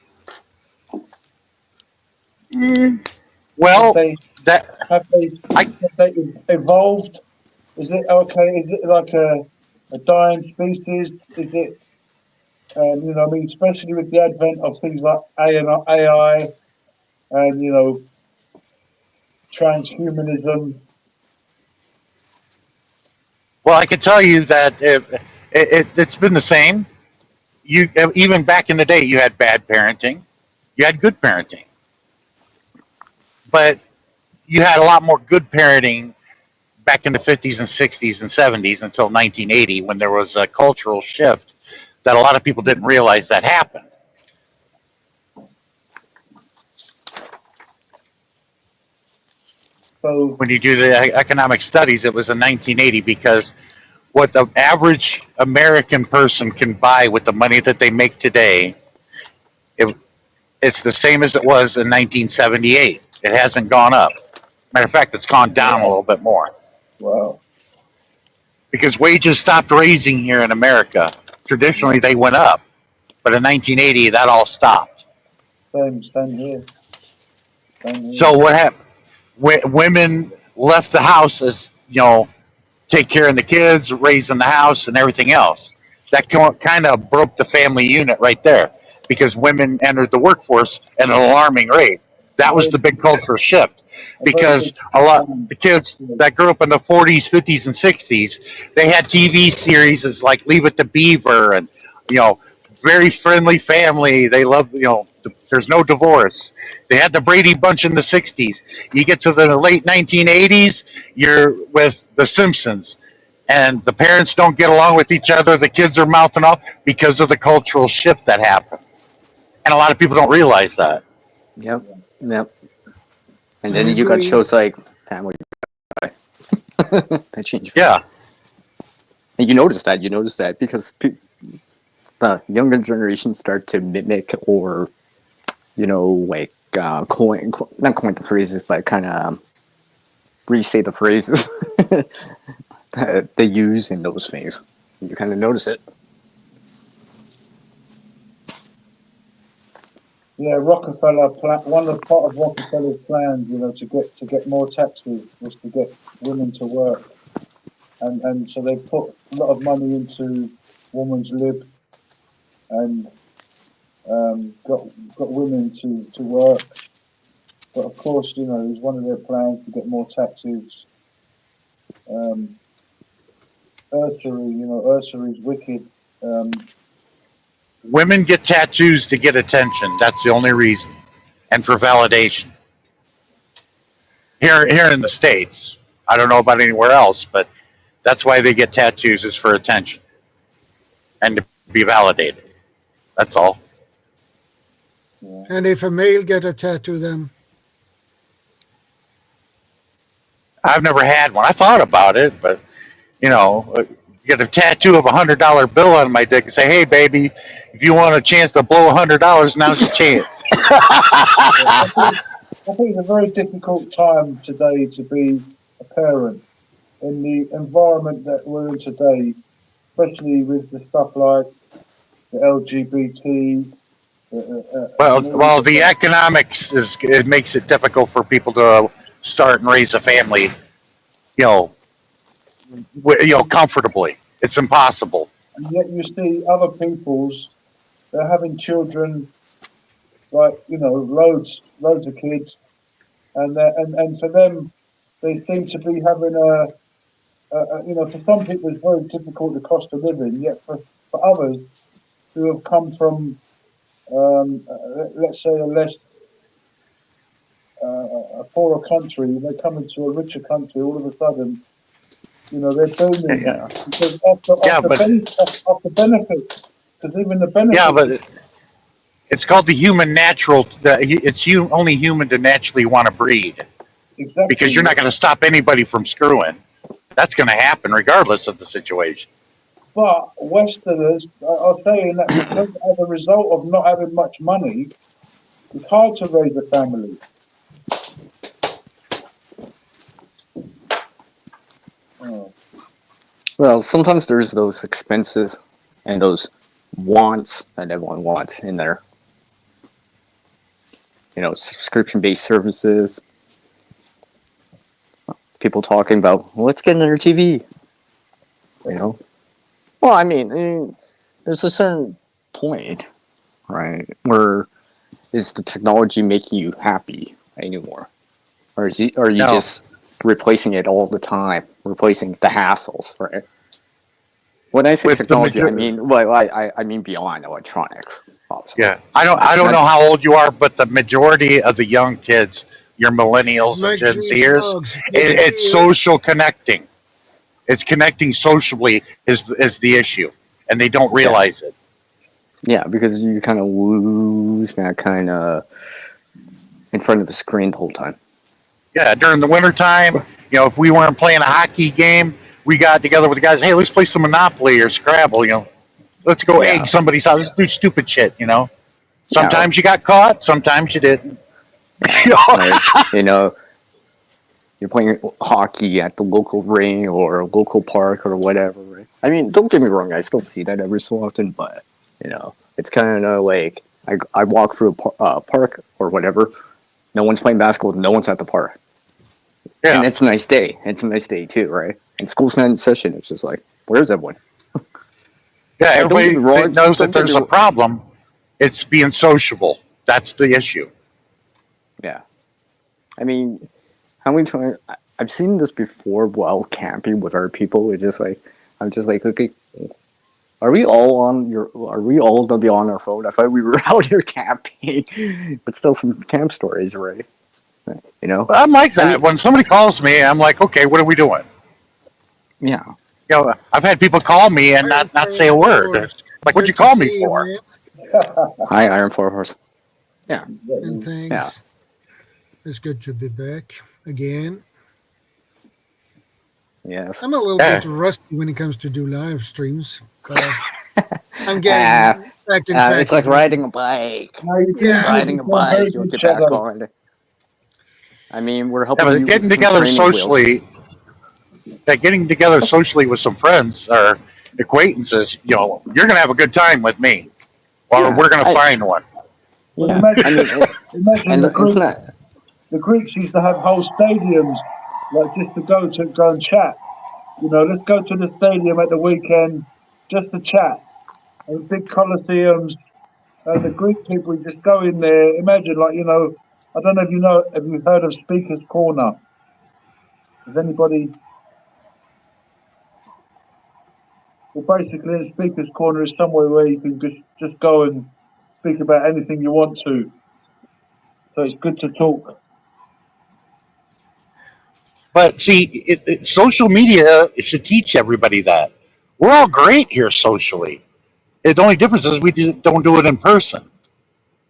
Well, have they evolved? Is it okay? Is it like a dying species? Is it especially with the advent of things like AI and transhumanism? Well, I can tell you that it's been the same. Even back in the day, you had bad parenting, you had good parenting, but you had a lot more good parenting back in the 50s and 60s and 70s until 1980, when there was a cultural shift that a lot of people didn't realize that happened. So when you do the economic studies, it was in 1980 because what the average American person can buy with the money that they make today, it's the same as it was in 1978. It hasn't gone up. Matter of fact, it's gone down a little bit more. Wow. Because wages stopped raising here in America. Traditionally, they went up, but in 1980, that all stopped. Same here. So what happened? Women left the house as, take care of the kids, raising the house, and everything else. That kind of broke the family unit right there because women entered the workforce at an alarming rate. That was the big cultural shift because a lot of the kids that grew up in the 40s, 50s, and 60s, they had TV series as like Leave It to Beaver and, very friendly family. They love, there's no divorce. They had the Brady Bunch in the 60s. You get to the late 1980s, you're with the Simpsons. And the parents don't get along with each other. The kids are mouthing off because of the cultural shift that happened. And a lot of people don't realize that. Yep. And then you got shows like Family Guy. That changed. Yeah. And you notice that because the younger generation start to mimic or, not coin the phrases, but kind of re-say the phrases that they use in those things. You kind of notice it. Yeah, Rockefeller one of part of Rockefeller's plans, to get more taxes was to get women to work, and so they put a lot of money into women's lib, and got women to work. But of course, it was one of their plans to get more taxes. Ursary's wicked. Women get tattoos to get attention. That's the only reason. And for validation. Here in the States. I don't know about anywhere else, but that's why they get tattoos is for attention. And to be validated. That's all. Yeah. And if a male get a tattoo, then? I've never had one. I thought about it, but, get a tattoo of $100 bill on my dick and say, hey, baby, if you want a chance to blow $100, now's your chance. I think it's a very difficult time today to be a parent in the environment that we're in today, especially with the stuff like the LGBT. Well, the economics it makes it difficult for people to start and raise a family, comfortably. It's impossible. And yet you see other people's, they're having children, like, loads of kids, and for them, they seem to be having for some people it's very difficult, the cost of living, yet for others who have come from, let's say, a poorer country, they come into a richer country, all of a sudden, they're booming. Yeah. Because of the benefits, because even the benefits. Yeah, but it's called the human natural. It's only human to naturally want to breed. Exactly. Because you're not going to stop anybody from screwing. That's going to happen regardless of the situation. But Westerners are saying that because as a result of not having much money, it's hard to raise a family. Well, sometimes there's those expenses and those wants that everyone wants in there. Subscription-based services. People talking about, let's get another TV. Well, I mean, there's a certain point, right, where is the technology making you happy anymore? Or are you just replacing it all the time, replacing the hassles, right? When I say With technology, I mean beyond electronics. Obviously. Yeah, I don't know how old you are, but the majority of the young kids, your millennials and Gen Zers, it's social connecting. It's connecting socially is the issue, and they don't realize it. Yeah, because you kind of lose that kind of in front of the screen the whole time. Yeah, during the wintertime, if we weren't playing a hockey game, we got together with the guys. Hey, let's play some Monopoly or Scrabble. Let's go Yeah. egg somebody's house. Let's do stupid shit. Yeah. Sometimes you got caught. Sometimes you didn't. Like, you're playing hockey at the local ring or local park or whatever, right? I mean, don't get me wrong, I still see that every so often, but it's kind of like I walk through a park or whatever. No one's playing basketball. No one's at the park. Yeah. And it's a nice day. It's a nice day too, right? And school's not in session. It's just like, where's everyone? Yeah, everybody knows that there's a problem. It's being sociable. That's the issue. Yeah. I mean, how many times I've seen this before while camping with our people. It's just like, I'm just like, okay, are we all gonna be on our phone? I thought we were out here camping, but still some camp stories, right? I'm like that. When somebody calls me, I'm like, okay, what are we doing? Yeah. I've had people call me and not say a word. Like, what'd you call me for? Hi, Iron Four Horse. Yeah. And thanks. Yeah. It's good to be back again. Yes. I'm a little bit rusty when it comes to do live streams, but I'm getting back in fact. It's like riding a bike. Riding a bike. You'll get back on it. I mean, we're helping you getting with some together training socially. wheels. Getting together socially with some friends or acquaintances, you're going to have a good time with me, or we're going to find one. Yeah. Imagine the Greeks used to have whole stadiums, like just to go and chat. Let's go to the stadium at the weekend just to chat. And big colosseums, and the Greek people just go in there. Imagine, like, I don't know if have you heard of Speaker's Corner? Has anybody? Well, basically, in Speaker's Corner is somewhere where you can just go and speak about anything you want to. So it's good to talk. But see, social media should teach everybody that. We're all great here socially. The only difference is we don't do it in person.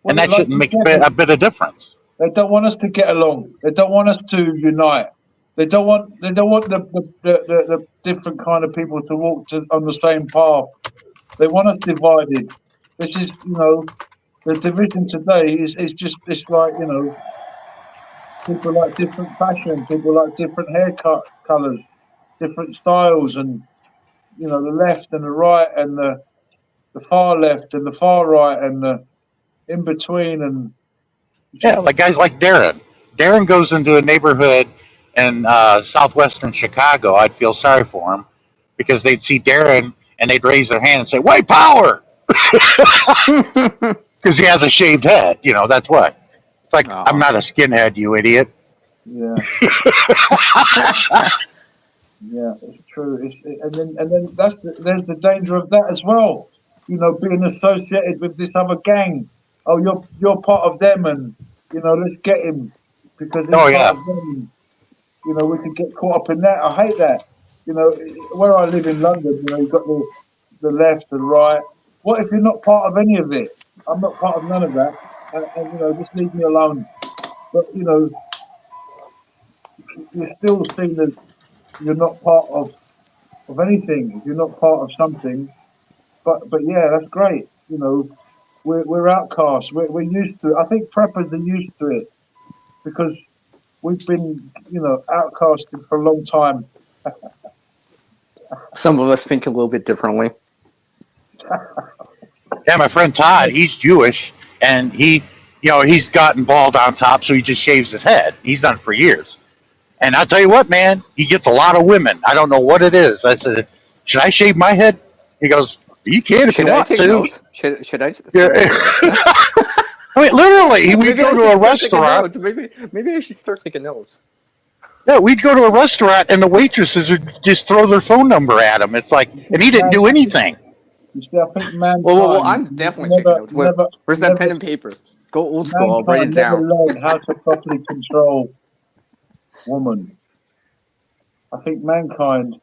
And that shouldn't make a bit of difference. They don't want us to get along. They don't want us to unite. They don't want the different kind of people to walk on the same path. They want us divided. This is, the division today is just like, people like different fashion, people like different haircut colours, different styles, and the left and the right and the far left and the far right and the in between, and like guys like Darren. Darren goes into a neighborhood in southwestern Chicago. I'd feel sorry for him because they'd see Darren and they'd raise their hand and say, "White power," because he has a shaved head. That's what. It's like, I'm not a skinhead, you idiot. Yeah. Yeah, it's true. And then there's the danger of that as well. Being associated with this other gang. Oh, you're part of them, and let's get him because he's part of them. We could get caught up in that. I hate that. Where I live in London, you've got the left and right. What if you're not part of any of it? I'm not part of none of that, and just leave me alone. But you're still seen as you're not part of anything. If you're not part of something, but yeah, that's great. We're outcasts. We're used to it. I think preppers are used to it because we've been outcasted for a long time. Some of us think a little bit differently. Yeah, my friend Todd, he's Jewish, and he's gotten bald on top, so he just shaves his head. He's done it for years. And I'll tell you what, man, he gets a lot of women. I don't know what it is. I said, should I shave my head? He goes, you can if you want to. Notes? Should I? Yeah. I mean, literally, we'd go to a restaurant. Maybe I should start taking notes. Yeah, we'd go to a restaurant, and the waitresses would just throw their phone number at him. It's like, and he didn't do anything. You see, I think mankind. Well, I'm definitely taking notes. Where's that pen and paper? Go old school. I'll write it down. Never learned how to properly control woman. I think mankind.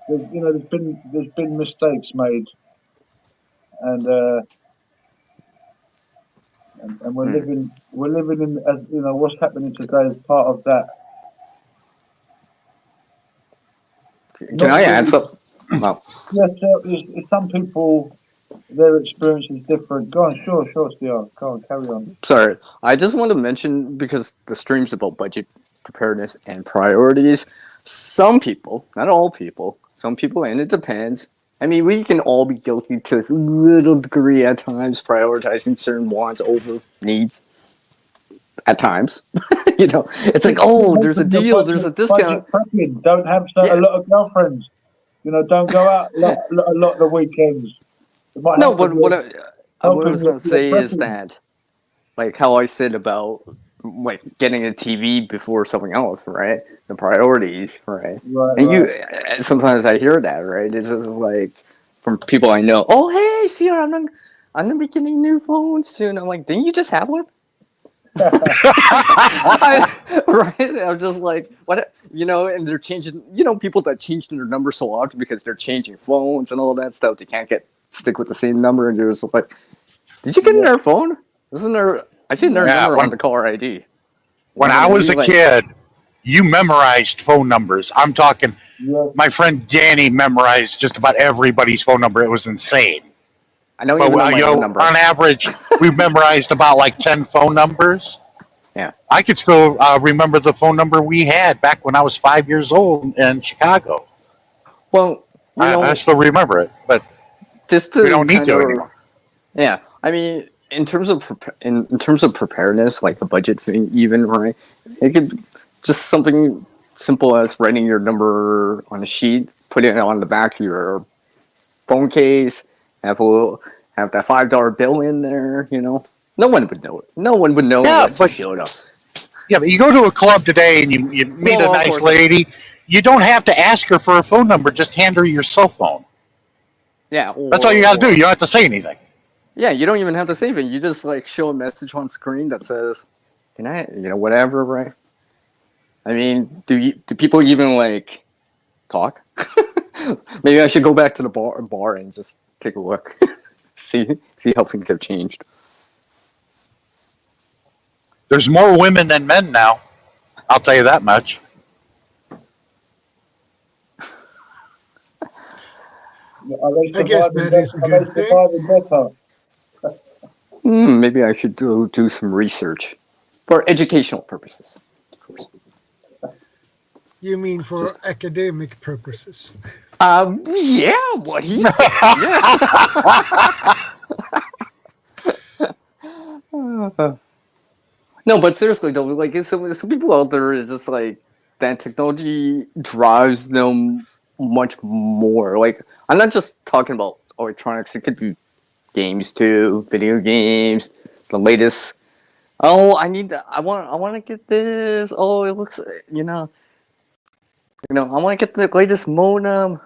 There's been mistakes made, and we're living in, as what's happening today is part of that. Can I answer? No. Yes, some people, their experience is different. Go on, sure, Steve. Go on, carry on. Sorry, I just want to mention, because the stream's about budget preparedness and priorities. Some people, not all people, some people, and it depends. I mean, we can all be guilty to a little degree at times, prioritizing certain wants over needs. At times, it's like, oh, there's a deal, there's a discount. Prepping. Don't have a lot of girlfriends. Don't go out a lot of the weekends. No, but what I was going to say is that, like how I said about like getting a TV before something else, right? The priorities, right? And sometimes I hear that, right? It's just like from people I know. Oh, hey, Sierra, I'm gonna be getting new phones soon. I'm like, didn't you just have one? Right? I'm just like, what? And they're changing. People that change their number so often because they're changing phones and all that stuff. They can't stick with the same number, and you're just like, did you get another phone? Isn't there? I see another number on the caller ID. When I was a kid, you memorized phone numbers. I'm talking. My friend Danny memorized just about everybody's phone number. It was insane. I know, my own number. On average, we memorized about like 10 phone numbers. Yeah. I could still remember the phone number we had back when I was 5 years old in Chicago. Well, I still remember it, but we don't need to anymore. Yeah, I mean, in terms of preparedness, like the budget thing, even, right? It could just something simple as writing your number on a sheet, putting it on the back of your phone case. Have that $5 bill in there, No one would know it. No one would know unless you showed up. Yeah, but you go to a club today and you meet a nice lady. You don't have to ask her for a phone number. Just hand her your cell phone. Yeah. That's all you got to do. You don't have to say anything. Yeah, you don't even have to say anything. You just like show a message on screen that says, "Can I?" Whatever, right? I mean, do people even like talk? Maybe I should go back to the bar and just take a look, see how things have changed. There's more women than men now. I'll tell you that much. I guess that is a good thing. Maybe I should do some research for educational purposes. Of course. You mean for academic purposes? Yeah, what he said. Yeah. No, but seriously though, like some people out there is just like that technology drives them much more. Like, I'm not just talking about electronics; it could be games too, video games, the latest. Oh, I want to get this. Oh, it looks, I want to get the latest modem.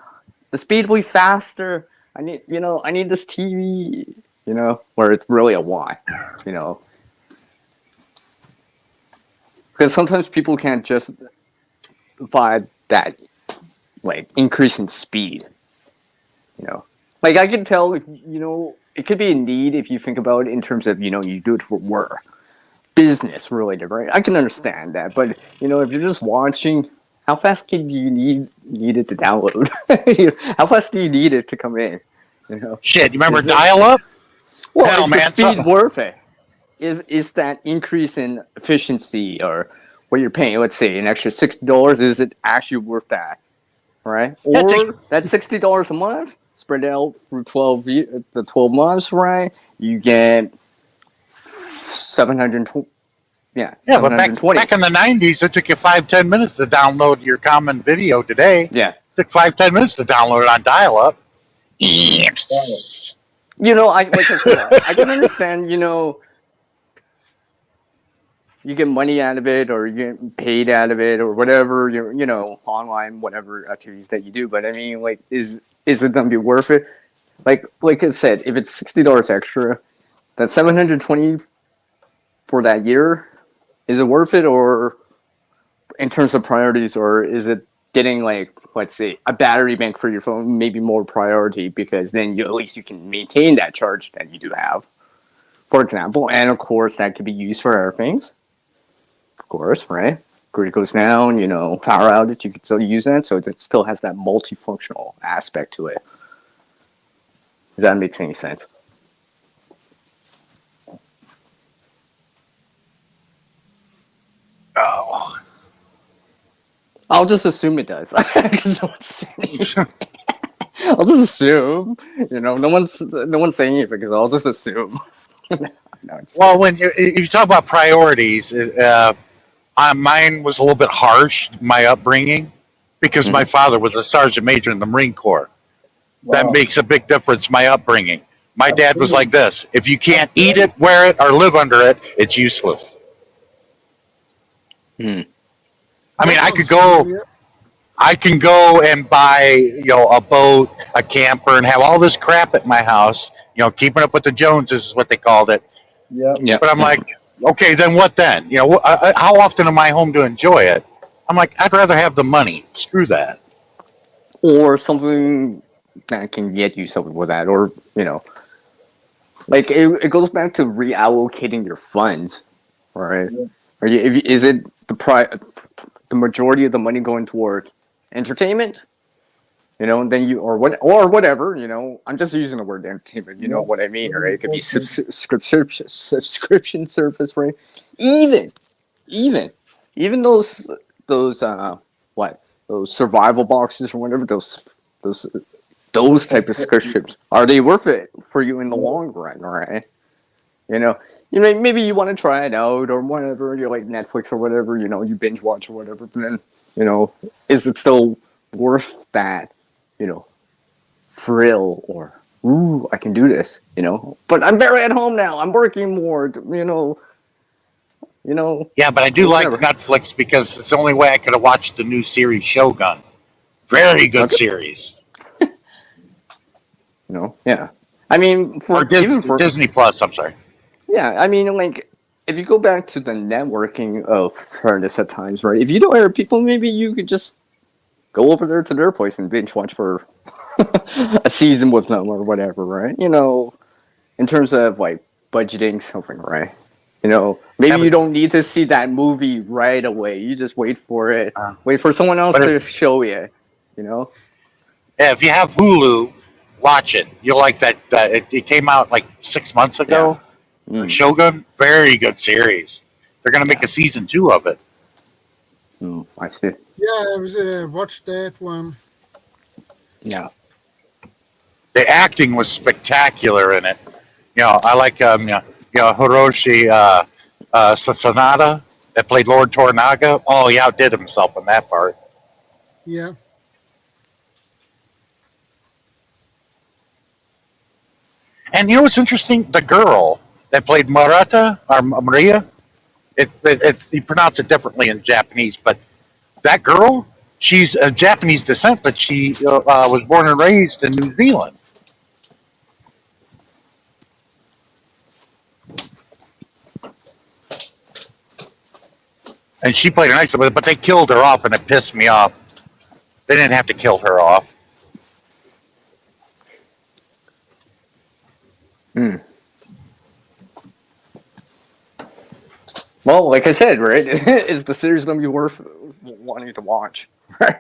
The speed will be faster. I need this TV. Where it's really a why. Because sometimes people can't just buy that, like, increase in speed. Like I can tell if it could be a need if you think about it in terms of you do it for work, business related, right? I can understand that, but if you're just watching, how fast do you need it to download? How fast do you need it to come in? Shit, you remember dial-up? Well, is the speed worth it? Is that increase in efficiency or what you're paying? Let's say an extra $60. Is it actually worth that? Right? Or that $60 a month spread out for 12 months, right? You get 720. Yeah, but back in the 90s, it took you 5-10 minutes to download your common video today. Yeah. It took 5-10 minutes to download it on dial-up. Like I said, I can understand, you get money out of it or you get paid out of it or whatever, online, whatever activities that you do. But I mean, like, is it going to be worth it? Like I said, if it's $60 extra, that's $720 for that year. Is it worth it, or in terms of priorities, or is it getting, like, let's say, a battery bank for your phone, maybe more priority, because then at least you can maintain that charge that you do have, for example. And of course, that could be used for other things. Of course, right? grid goes down, power outage, you can still use that. So it still has that multifunctional aspect to it. If that makes any sense. Oh. I'll just assume it does. I'll just assume. No one's saying it because I'll just assume. Well, when if you talk about priorities, mine was a little bit harsh, my upbringing, because my father was a sergeant major in the Marine Corps. That makes a big difference, my upbringing. My dad was like this: if you can't eat it, wear it, or live under it, it's useless. I mean, I can go and buy, a boat, a camper, and have all this crap at my house. Keeping up with the Joneses is what they called it. Yeah. But I'm like, okay, then what then? How often am I home to enjoy it? I'm like, I'd rather have the money. Screw that. Or something that can get you something with that, or like it goes back to reallocating your funds, right? Is it the majority of the money going toward entertainment? Then you or whatever. I'm just using the word entertainment. You know what I mean, right? It could be subscription service, right? Even those those survival boxes or whatever, those type of subscriptions, are they worth it for you in the long run, right? Maybe you want to try it out or whatever. You're like Netflix or whatever. You binge watch or whatever. But then, is it still worth that? Thrill or ooh, I can do this. But I'm barely at home now. I'm working more. Yeah, but I do like Netflix because it's the only way I could have watched the new series Shogun. Very good series. Yeah. I mean, for Disney Plus. I'm sorry. Yeah, I mean, like, if you go back to the networking of fairness at times, right? If you don't hire people, maybe you could just go over there to their place and binge watch for a season with them or whatever, right? In terms of like budgeting something, right? Maybe you don't need to see that movie right away. You just wait for it. Wait for someone else to show you. Yeah, if you have Hulu, watch it. You'll like that. It came out like 6 months ago. Yeah. Shogun, very good series. They're gonna make a season 2 of it. I see. Yeah, I watched that one. Yeah. The acting was spectacular in it. I like Hiroshi Sanada that played Lord Toranaga. Oh, he outdid himself in that part. Yeah. And what's interesting? The girl that played Maria, you pronounce it differently in Japanese, but that girl, she's of Japanese descent, but she was born and raised in New Zealand. And she played a nice, but they killed her off, and it pissed me off. They didn't have to kill her off. Well, like I said, right, is the series going to be worth wanting to watch? Right?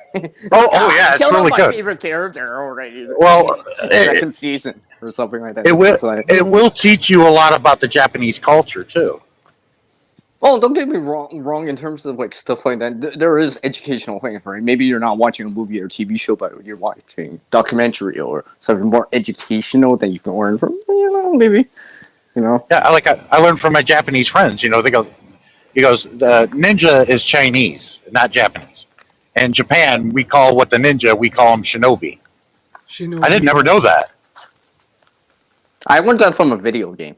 Oh yeah, it's really good. My favorite character already. Well, second season or something like that. It will teach you a lot about the Japanese culture too. Oh, don't get me wrong in terms of like stuff like that. There is educational things, right? Maybe you're not watching a movie or TV show, but you're watching documentary or something more educational that you can learn from. Maybe. Yeah, I learned from my Japanese friends. He goes, the ninja is Chinese, not Japanese. In Japan, we call what the ninja, we call them shinobi. I didn't never know that. I learned that from a video game.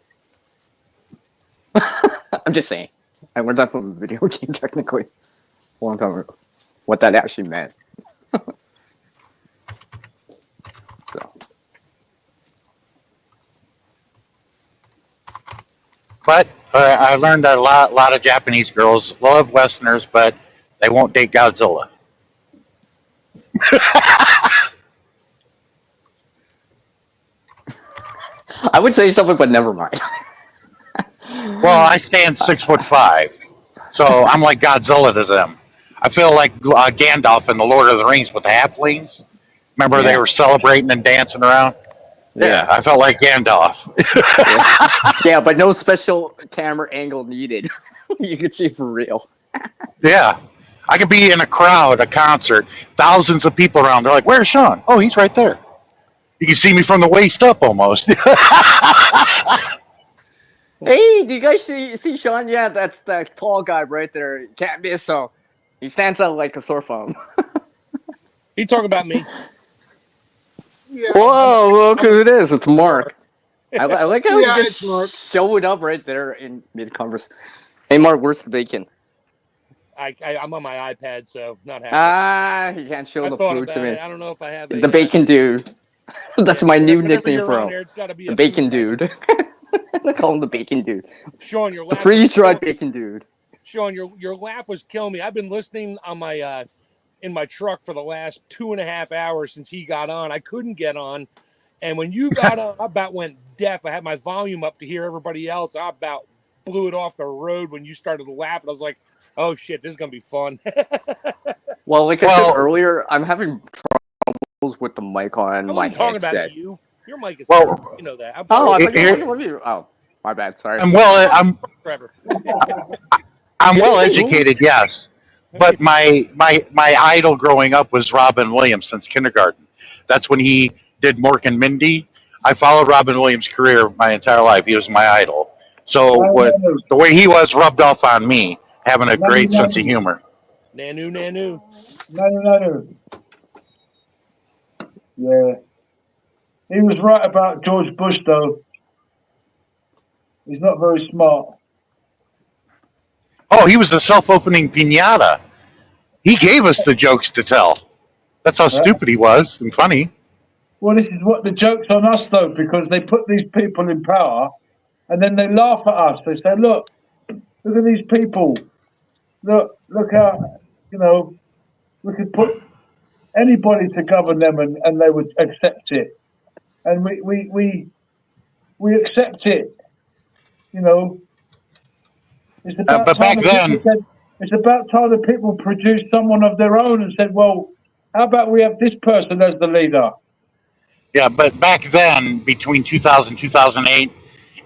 I'm just saying. I learned that from a video game, technically. A long time ago. What that actually meant. So. But I learned that a lot of Japanese girls love Westerners, but they won't date Godzilla. I would say something, but never mind. Well, I stand 6'5", so I'm like Godzilla to them. I feel like Gandalf in the Lord of the Rings with the halflings. Remember they Yeah. were celebrating and dancing around? Yeah, I felt like Gandalf. Yeah, but no special camera angle needed. You could see for real. Yeah. I could be in a crowd, a concert, thousands of people around. They're like, "Where's Sean?" "Oh, he's right there." You can see me from the waist up almost. Hey, do you guys see Sean? Yeah, that's that tall guy right there. Can't miss him. He stands out like a sore thumb. You talking about me? Yeah. Whoa, look who it is. It's Mark. I like how Yeah, he it's Mark. just showed up right there in mid-conversation. Hey, Mark, where's the bacon? I'm on my iPad, so not happening. You can't show I the thought food to about me. it. I don't know if I have The bacon dude. That's my new whenever nickname you're for on him. there, it's gotta be The a bacon food dude. I call him the bacon dude. Sean, your The laugh freeze-dried bacon dude. Sean, your laugh was killing me. I've been listening on my in my truck for the last 2.5 hours since he got on. I couldn't get on, and when you got on, I about went deaf. I had my volume up to hear everybody else. I about blew it off the road when you started laughing. I was like, "Oh shit, this is gonna be fun." Well, like I said earlier, I'm having troubles with the mic on I my wasn't talking headset. about you. Your mic is you know that. Oh, I thought you. Oh, my bad. Sorry. I'm Trevor. I'm well educated, yes, but my idol growing up was Robin Williams since kindergarten. That's when he did Mork and Mindy. I followed Robin Williams' career my entire life. He was my idol. So the way he was rubbed off on me, having a great sense of humor. Nanu. No. Yeah. He was right about George Bush, though. He's not very smart. Oh, he was the self-opening pinata. He gave us the jokes to tell. That's how stupid he was and funny. Well, this is what the joke's on us, though, because they put these people in power and then they laugh at us. They say, look at these people. Look how, we could put anybody to govern them and they would accept it. And we accept it, It's about but time back then, it's about time that people produced someone of their own and said, well, how about we have this person as the leader? yeah, but back then, between 2000 and 2008,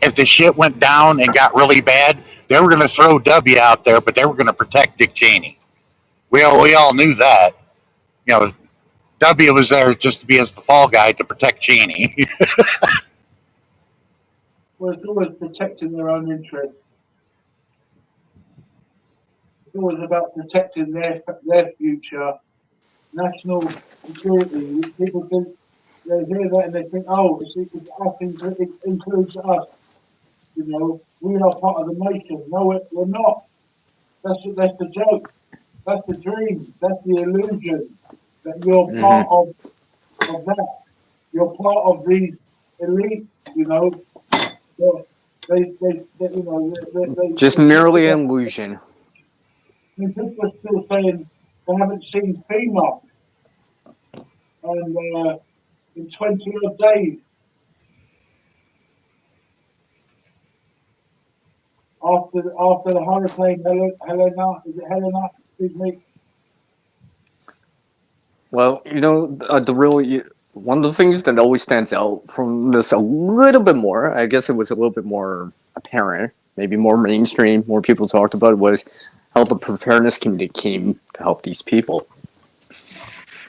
if the shit went down and got really bad, they were going to throw W out there, but they were going to protect Dick Cheney. We all knew that. W was there just to be as the fall guy to protect Cheney. Well, it's always protecting their own interests. It's always about protecting their future, national security. People think they hear that and they think, oh, it includes us. We are part of the nation. No, we're not. That's the joke. That's the dream. That's the illusion that you're part of that. You're part of these elites. Just merely an illusion. People are still saying they haven't seen FEMA and in 20 odd days. After the hurricane Helena, is it Helena? Excuse me. Well, one of the things that always stands out from this a little bit more, I guess it was a little bit more apparent, maybe more mainstream, more people talked about it, was how the preparedness community came to help these people.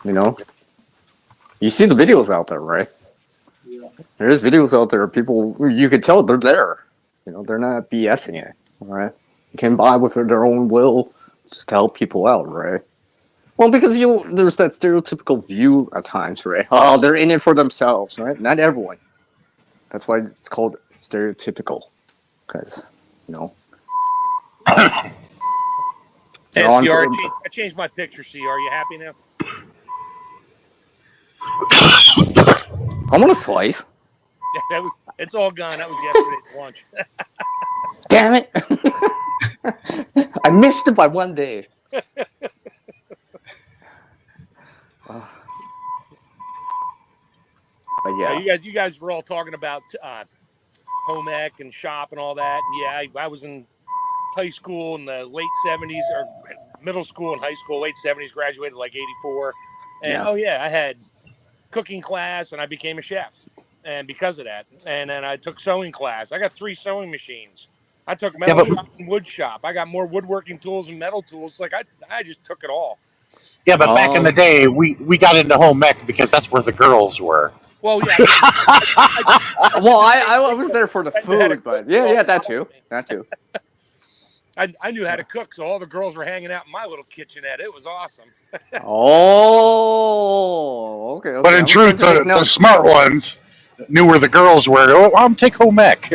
You see the videos out there, right? Yeah. There's videos out there. People, you could tell they're there. They're not BSing it. All right, they came by with their own will, just to help people out, right? Well, because there's that stereotypical view at times, right? Oh, they're in it for themselves, right? Not everyone. That's why it's called stereotypical, because Hey, CR, I changed my picture, CR. Are you happy now? I want a slice. Yeah, it's all gone. That was yesterday's lunch. Damn it! I missed it by one day. But yeah, you guys were all talking about home ec and shop and all that. Yeah, I was in high school in the late 70s or middle school and high school, late 70s, graduated like 84. And Yeah. I had cooking class and I became a chef. And because of that, and then I took sewing class. I got 3 sewing machines. I took metal shop and wood shop. I got more woodworking tools and metal tools. Like I just took it all. Yeah, but back in the day, we got into home ec because that's where the girls were. Well, yeah. Well, I was there for the food, but yeah, that too. I knew how to cook, so all the girls were hanging out in my little kitchenette. It was awesome. Oh, okay. But in truth, the smart ones knew where the girls were. Oh, I'm take home ec.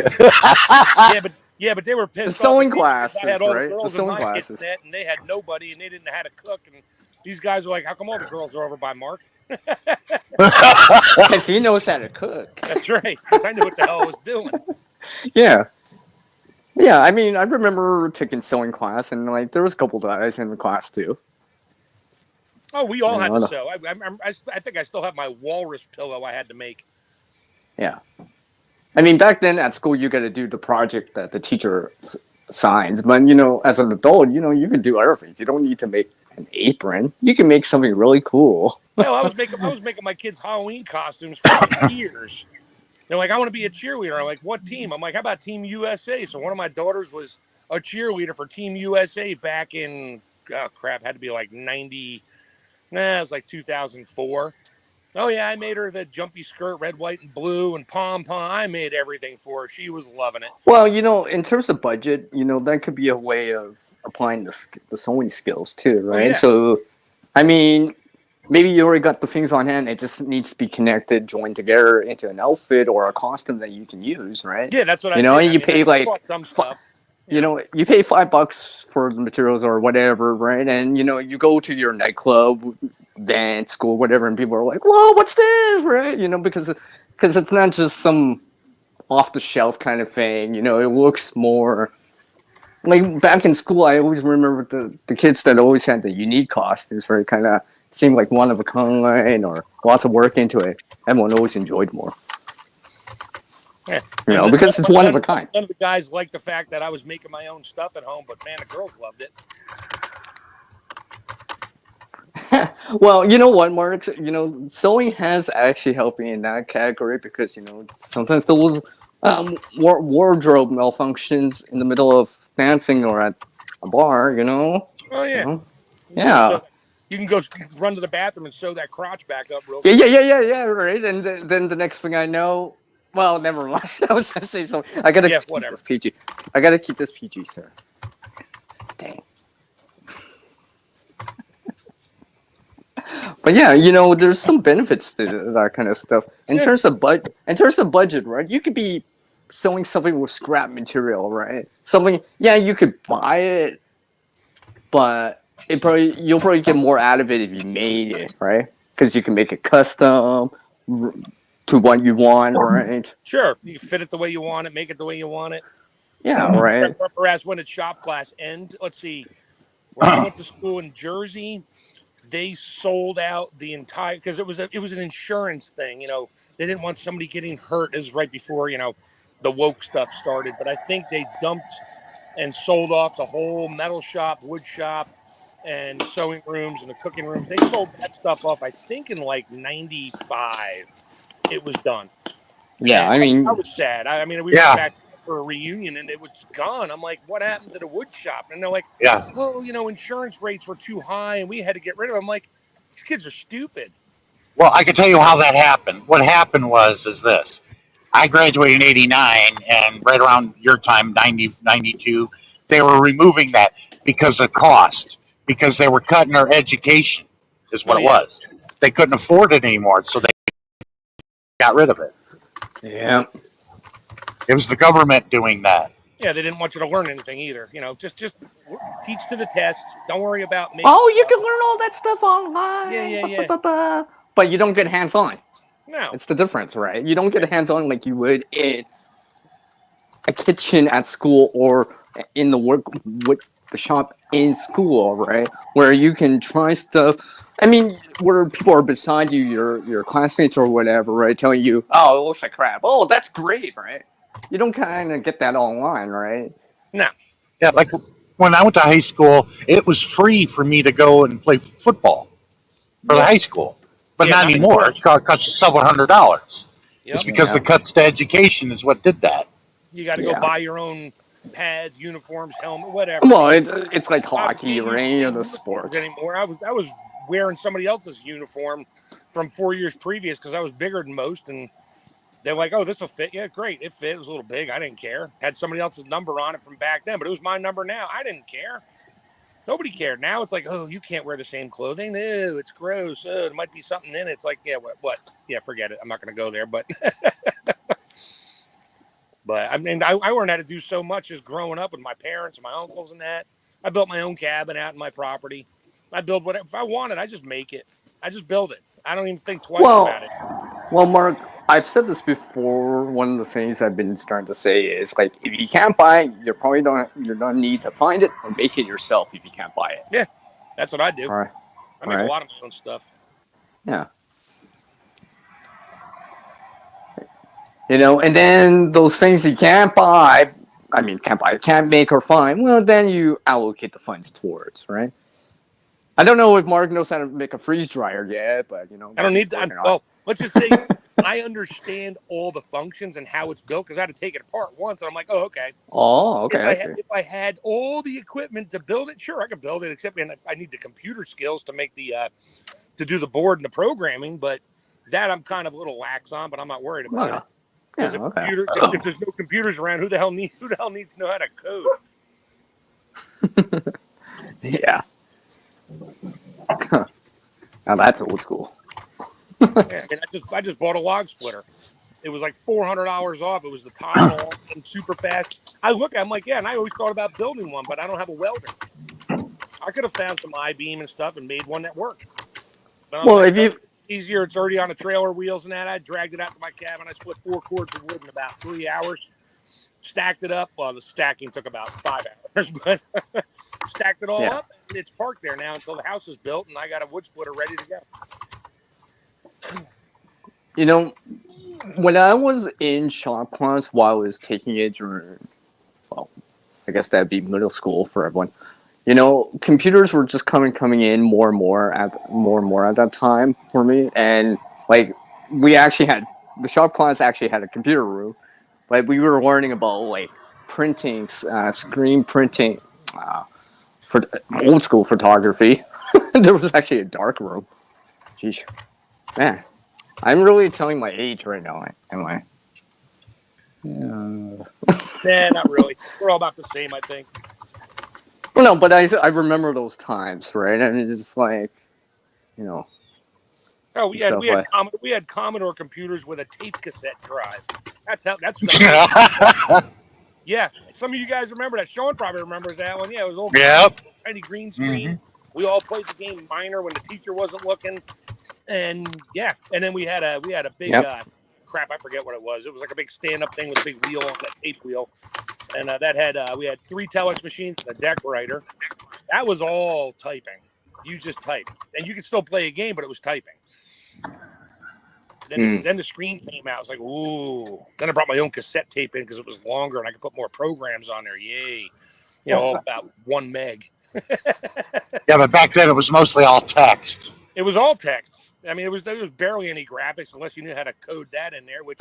Yeah, but they were pissed the sewing off. classes, I had all right? the girls the in sewing my classes. kitchenette, and they had nobody, and they didn't know how to cook. And these guys were like, "How come all the girls are over by Mark?" Because he knows how to cook. That's right. Because I knew what the hell I was doing. Yeah. Yeah, I mean, I remember taking sewing class, and like there was a couple guys in the class too. Oh, we all had to sew. I think I still have my walrus pillow I had to make. Yeah. I mean, back then at school, you got to do the project that the teacher assigns. But, as an adult, you can do everything. You don't need to make an apron. You can make something really cool. No, I was making my kids Halloween costumes for years. They're like, I want to be a cheerleader. I'm like, what team? I'm like, how about Team USA? So one of my daughters was a cheerleader for Team USA back in, had to be like 90. It was like 2004. Oh, yeah, I made her the jumpy skirt, red, white, and blue, and pom-pom. I made everything for her. She was loving it. Well, in terms of budget, that could be a way of applying the sewing skills too, right? Oh, yeah. So, I mean, maybe you already got the things on hand. It just needs to be connected, joined together into an outfit or a costume that you can use, right? Yeah, that's what I did. And you pay like some stuff. you pay $5 for the materials or whatever, right? And you go to your nightclub, dance, school, whatever, and people are like, "Whoa, what's this?" Right? Because it's not just some off the shelf kind of thing. It looks more like back in school. I always remember the kids that always had the unique costumes, where it kind of seemed like one of a kind or lots of work into it. Everyone always enjoyed more. Yeah. Because it's one of a kind. None of the guys liked the fact that I was making my own stuff at home, but man, the girls loved it. Well, you know what, Mark? Sewing has actually helped me in that category because sometimes there was wardrobe malfunctions in the middle of dancing or at a bar. Oh yeah. Yeah. You can go run to the bathroom and sew that crotch back up real quick. Yeah, right. And then the next thing I know, well, never mind. I was gonna say something. I gotta keep this PG. I gotta keep this PG, sir. Dang. But yeah, there's some benefits to that kind of stuff. In terms of budget, right? You could be sewing something with scrap material, right? Something, you could buy it, but you'll probably get more out of it if you made it, right? Because you can make it custom to what you want, right? Sure, you fit it the way you want it, make it the way you want it. Yeah, right. Whereas when did shop class end? Let's see. When I went to school in Jersey, they sold out the entire, because it was an insurance thing. They didn't want somebody getting hurt. It was right before the woke stuff started. But I think they dumped and sold off the whole metal shop, wood shop, and sewing rooms and the cooking rooms. They sold that stuff off, I think, in like 95. It was done. Yeah, and I mean, I was sad. We went back for a reunion and it was gone. I'm like, what happened to the wood shop? And they're like, well, insurance rates were too high and we had to get rid of them. I'm like, these kids are stupid. Well, I can tell you how that happened. What happened is this. I graduated in 89, and right around your time, 90, 92, they were removing that because of cost, because they were cutting our education, is what it was. They couldn't afford it anymore, so they got rid of it. Yeah. It was the government doing that. Yeah, they didn't want you to learn anything either. Just teach to the test. Don't worry about me. Oh, you can learn all that stuff online. Yeah. But you don't get hands-on. No. It's the difference, right? You don't get hands-on like you would in a kitchen at school or in the work with the shop in school, right? Where you can try stuff. Where people are beside you, your classmates or whatever, right? Telling you, oh, it looks like crap. Oh, that's great, right? You don't kind of get that online, right? No. Yeah, like when I went to high school, it was free for me to go and play football for the high school, but Yeah, not not anymore. anymore. It costs you several $100s. It's Yep. because the cuts to education is what did that. You got to go buy your own pads, uniforms, helmet, whatever. Well, it's like I hockey can't or use any the of the same sports. uniforms anymore. I was wearing somebody else's uniform from 4 years previous because I was bigger than most, and they're like, "Oh, this will fit." Yeah, great. It fit. It was a little big. I didn't care. Had somebody else's number on it from back then, but it was my number now. I didn't care. Nobody cared. Now it's like, "Oh, you can't wear the same clothing. Ew, it's gross. Oh, there might be something in it." It's like, yeah, what? Yeah, forget it. I'm not going to go there. But, but I mean, I learned how to do so much just growing up with my parents and my uncles and that. I built my own cabin out in my property. I build whatever. If I want it, I just make it. I just build it. I don't even think twice about it. Well, Mark, I've said this before. One of the things I've been starting to say is like, if you can't buy it, you don't need to find it or make it yourself if you can't buy it. Yeah, that's what I do. All right. I make a lot of my own stuff. Yeah. You know, and then those things you can't buy, can't make or find, well, then you allocate the funds towards, right? I don't know if Mark knows how to make a freeze dryer yet, but, you know. I don't need to. Well, let's just say I understand all the functions and how it's built because I had to take it apart once. And I'm like, oh, okay. Oh, okay. If I had all the equipment to build it, sure, I could build it, except I need the computer skills to make to do the board and the programming. But that I'm kind of a little lax on, but I'm not worried about it. Because if there's no computers around, who the hell needs to know how to code? Yeah. Now that's old school. Yeah, and I just bought a log splitter. It was like $400 off. It was the Tylenol and super fast. I'm like, yeah, and I always thought about building one, but I don't have a welder. I could have found some I-beam and stuff and made one that worked. Well, if you easier, it's already on the trailer wheels and that. I dragged it out to my cabin. I split 4 cords of wood in about 3 hours. Stacked it up. Well, the stacking took about 5 hours, but stacked it all up. And it's parked there now until the house is built, and I got a wood splitter ready to go. You know, when I was in shop class while I was taking it during, well, I guess that'd be middle school for everyone. You know, computers were just coming in more and more at that time for me, and like we actually had the shop class actually had a computer room, but we were learning about like printing, screen printing, for old school photography. There was actually a dark room. Jeez, man, I'm really telling my age right now, am I? Nah, not really. We're all about the same, I think. Well, no, but I remember those times, right? And it's like, you know. Oh, we had Commodore computers with a tape cassette drive. That's yeah. Some of you guys remember that. Sean probably remembers that one. Yeah, it was old. Yep. Tiny green screen. Mm-hmm. We all played the game Minor when the teacher wasn't looking, and yeah, and then we had a big crap. I forget what it was. It was like a big stand-up thing with a big wheel on that tape wheel. And that had we had 3 telex machines and a deck writer. That was all typing. You just type, and you could still play a game, but it was typing. Then the screen came out. I was like, ooh. Then I brought my own cassette tape in because it was longer and I could put more programs on there. Yay! You know, about 1 meg. Yeah, but back then it was mostly all text. It was all text. I mean, there was barely any graphics unless you knew how to code that in there, which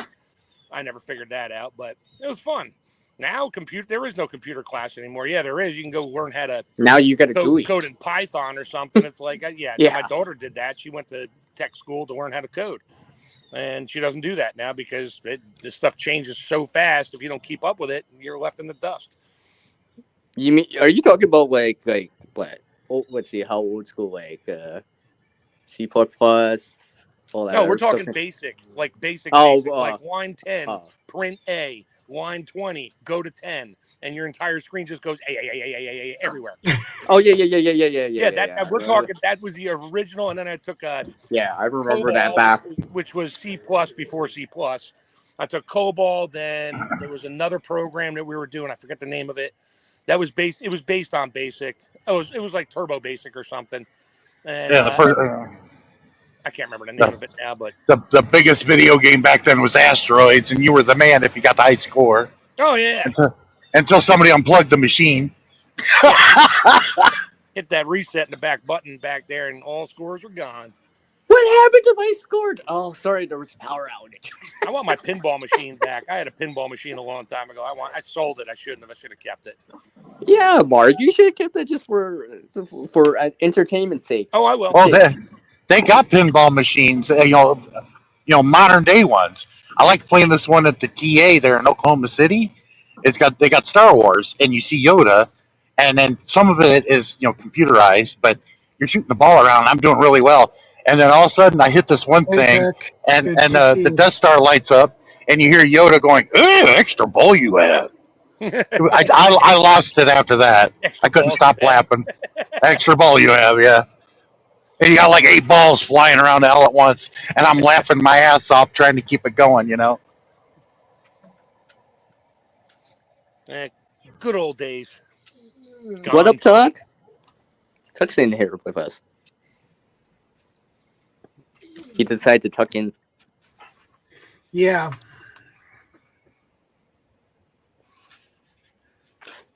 I never figured that out. But it was fun. Now, there is no computer class anymore. Yeah, there is. You can go learn how to. Now you got to code in Python or something. It's like, yeah. My daughter did that. She went to tech school to learn how to code, and she doesn't do that now because this stuff changes so fast. If you don't keep up with it, you're left in the dust. You mean? Are you talking about like what? Oh, let's see. How old school? Like C++. All that. No, we're talking basic, like basic, like line 10, print A, line 20, go to 10, and your entire screen just goes A everywhere. Oh yeah. We're talking. That was the original, and then I took I remember COBOL, that back, which was C+ before C+. I took COBOL. Then there was another program that we were doing. I forget the name of it. That was based. It was based on Basic. It was like Turbo Basic or something. And, I can't remember the name of it now, but the biggest video game back then was Asteroids, and you were the man if you got the high score. Oh yeah. Until somebody unplugged the machine. Hit that reset in the back button back there, and all scores were gone. What happened to my score? Oh, sorry, there was a power outage. I want my pinball machine back. I had a pinball machine a long time ago. I sold it. I shouldn't have. I should have kept it. Yeah, Mark, you should have kept that just for entertainment's sake. Oh, I will. Well, they got pinball machines, modern day ones. I like playing this one at the TA there in Oklahoma City. They got Star Wars, and you see Yoda, and then some of it is computerized, but you're shooting the ball around. And I'm doing really well, and then all of a sudden I hit this one thing, Zach. and Good to see the you. Death Star lights up, and you hear Yoda going, "Extra ball you have." I lost it after that. I couldn't stop laughing. Extra ball you have, yeah. And you got like 8 balls flying around the hell at once, and I'm laughing my ass off trying to keep it going. Good old days. What up, Tuck? Tuck's in here with us. He decided to tuck in. Yeah.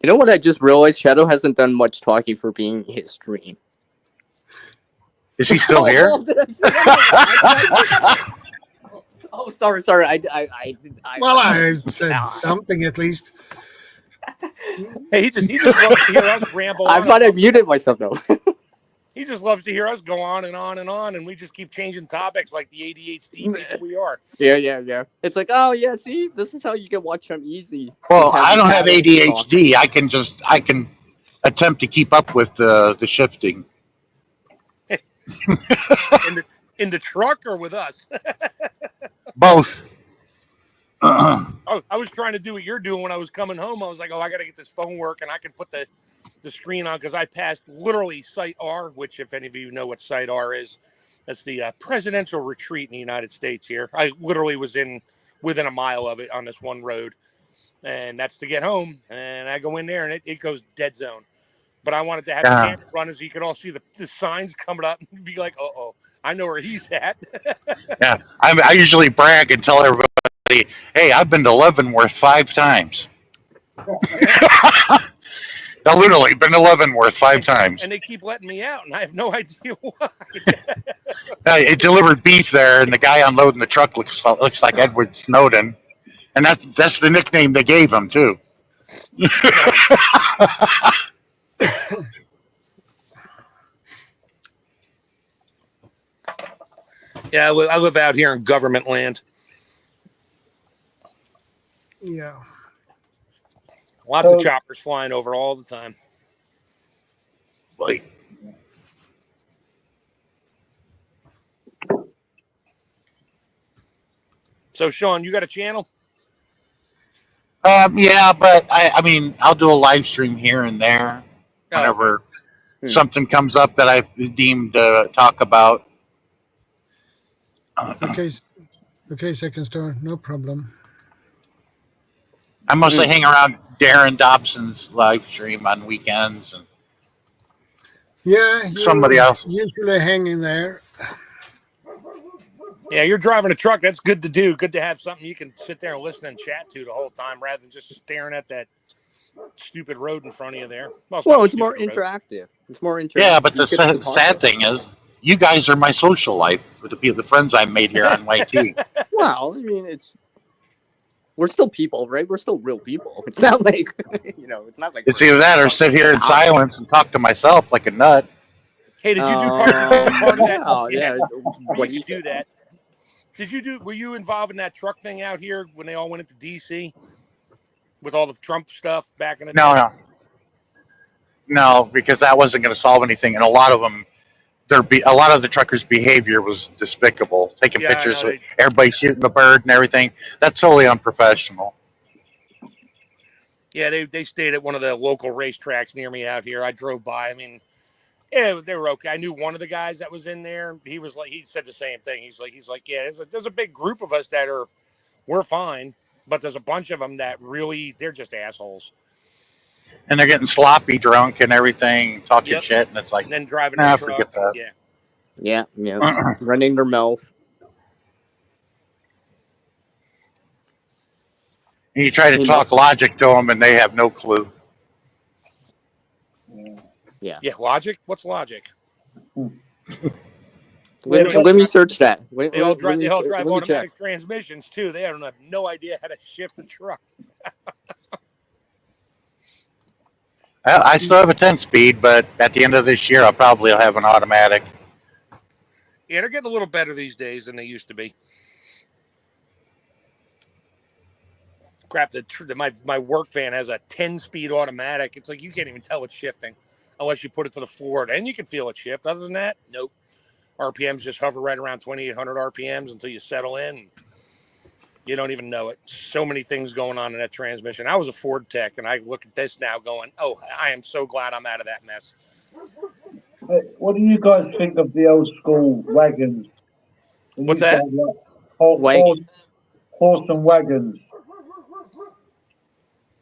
You know what I just realized? Shadow hasn't done much talking for being his stream. Is he still here? Oh, sorry. I said something at least. Hey, he just loves to hear us ramble. I thought I muted myself though. He just loves to hear us go on and on and on, and we just keep changing topics like the ADHD people we are. Yeah. It's like, oh yeah, see, this is how you can watch them easy. Well, I don't have ADHD. I can attempt to keep up with the shifting. in the truck or with us? Both. I was trying to do what you're doing when I was coming home. I was like, I got to get this phone working. I can put the screen on because I passed literally Site R, which if any of you know what Site R is, that's the presidential retreat in the United States here. I literally was within a mile of it on this one road, and that's to get home. And I go in there and it goes dead zone. But I wanted to have the camera running so you could all see the signs coming up and be like, I know where he's at. Yeah, I usually brag and tell everybody, hey, I've been to Leavenworth 5 times. I literally been to Leavenworth 5 times. And they keep letting me out, and I have no idea why. It delivered beef there, and the guy unloading the truck looks like Edward Snowden, and that's the nickname they gave him too. Yeah, I live out here in government land. Yeah. Lots of choppers flying over all the time. Like, so, Sean, you got a channel? Yeah, but I mean, I'll do a live stream here and there whenever something comes up that I've deemed to talk about. Okay, Second Star, no problem. I mostly hang around Darren Dobson's live stream on weekends, and somebody else usually hanging there. Yeah, you're driving a truck. That's good to do. Good to have something you can sit there and listen and chat to the whole time rather than just staring at that stupid road in front of you there. Well, it's more interactive. It's more interactive. Yeah, but the sad thing is, you guys are my social life with the friends I made here on YT. Well, I mean, we're still people, right? We're still real people. It's not like, it's not like. It's either that or sit here in silence and talk to myself like a nut. Hey, did you do part of that? Oh, yeah. What do you do that? Were you involved in that truck thing out here when they all went into DC with all the Trump stuff back in the day? No, because that wasn't going to solve anything, and a lot of them. A lot of the truckers' behavior was despicable. Taking pictures of everybody shooting the bird and everything. That's totally unprofessional. Yeah, they stayed at one of the local racetracks near me out here. I drove by. I mean, yeah, they were okay. I knew one of the guys that was in there. He said the same thing. He's like, yeah, there's a big group of us that we're fine, but there's a bunch of them that really they're just assholes. And they're getting sloppy drunk and everything, talking shit, and it's like, and then driving a truck. Forget that. Yeah. Running their mouth. And you try to talk logic to them, and they have no clue. Yeah. Yeah, logic. What's logic? Let me search that. They all drive let me check. automatic transmissions too. They don't have no idea how to shift a truck. I still have a 10-speed, but at the end of this year, I'll probably have an automatic. Yeah, they're getting a little better these days than they used to be. Crap, my work van has a 10-speed automatic. It's like you can't even tell it's shifting unless you put it to the floor. Then you can feel it shift. Other than that, nope. RPMs just hover right around 2,800 RPMs until you settle in. You don't even know it. So many things going on in that transmission. I was a Ford tech, and I look at this now going, oh, I am so glad I'm out of that mess. What do you guys think of the old school wagons? What's that? Horse and wagons.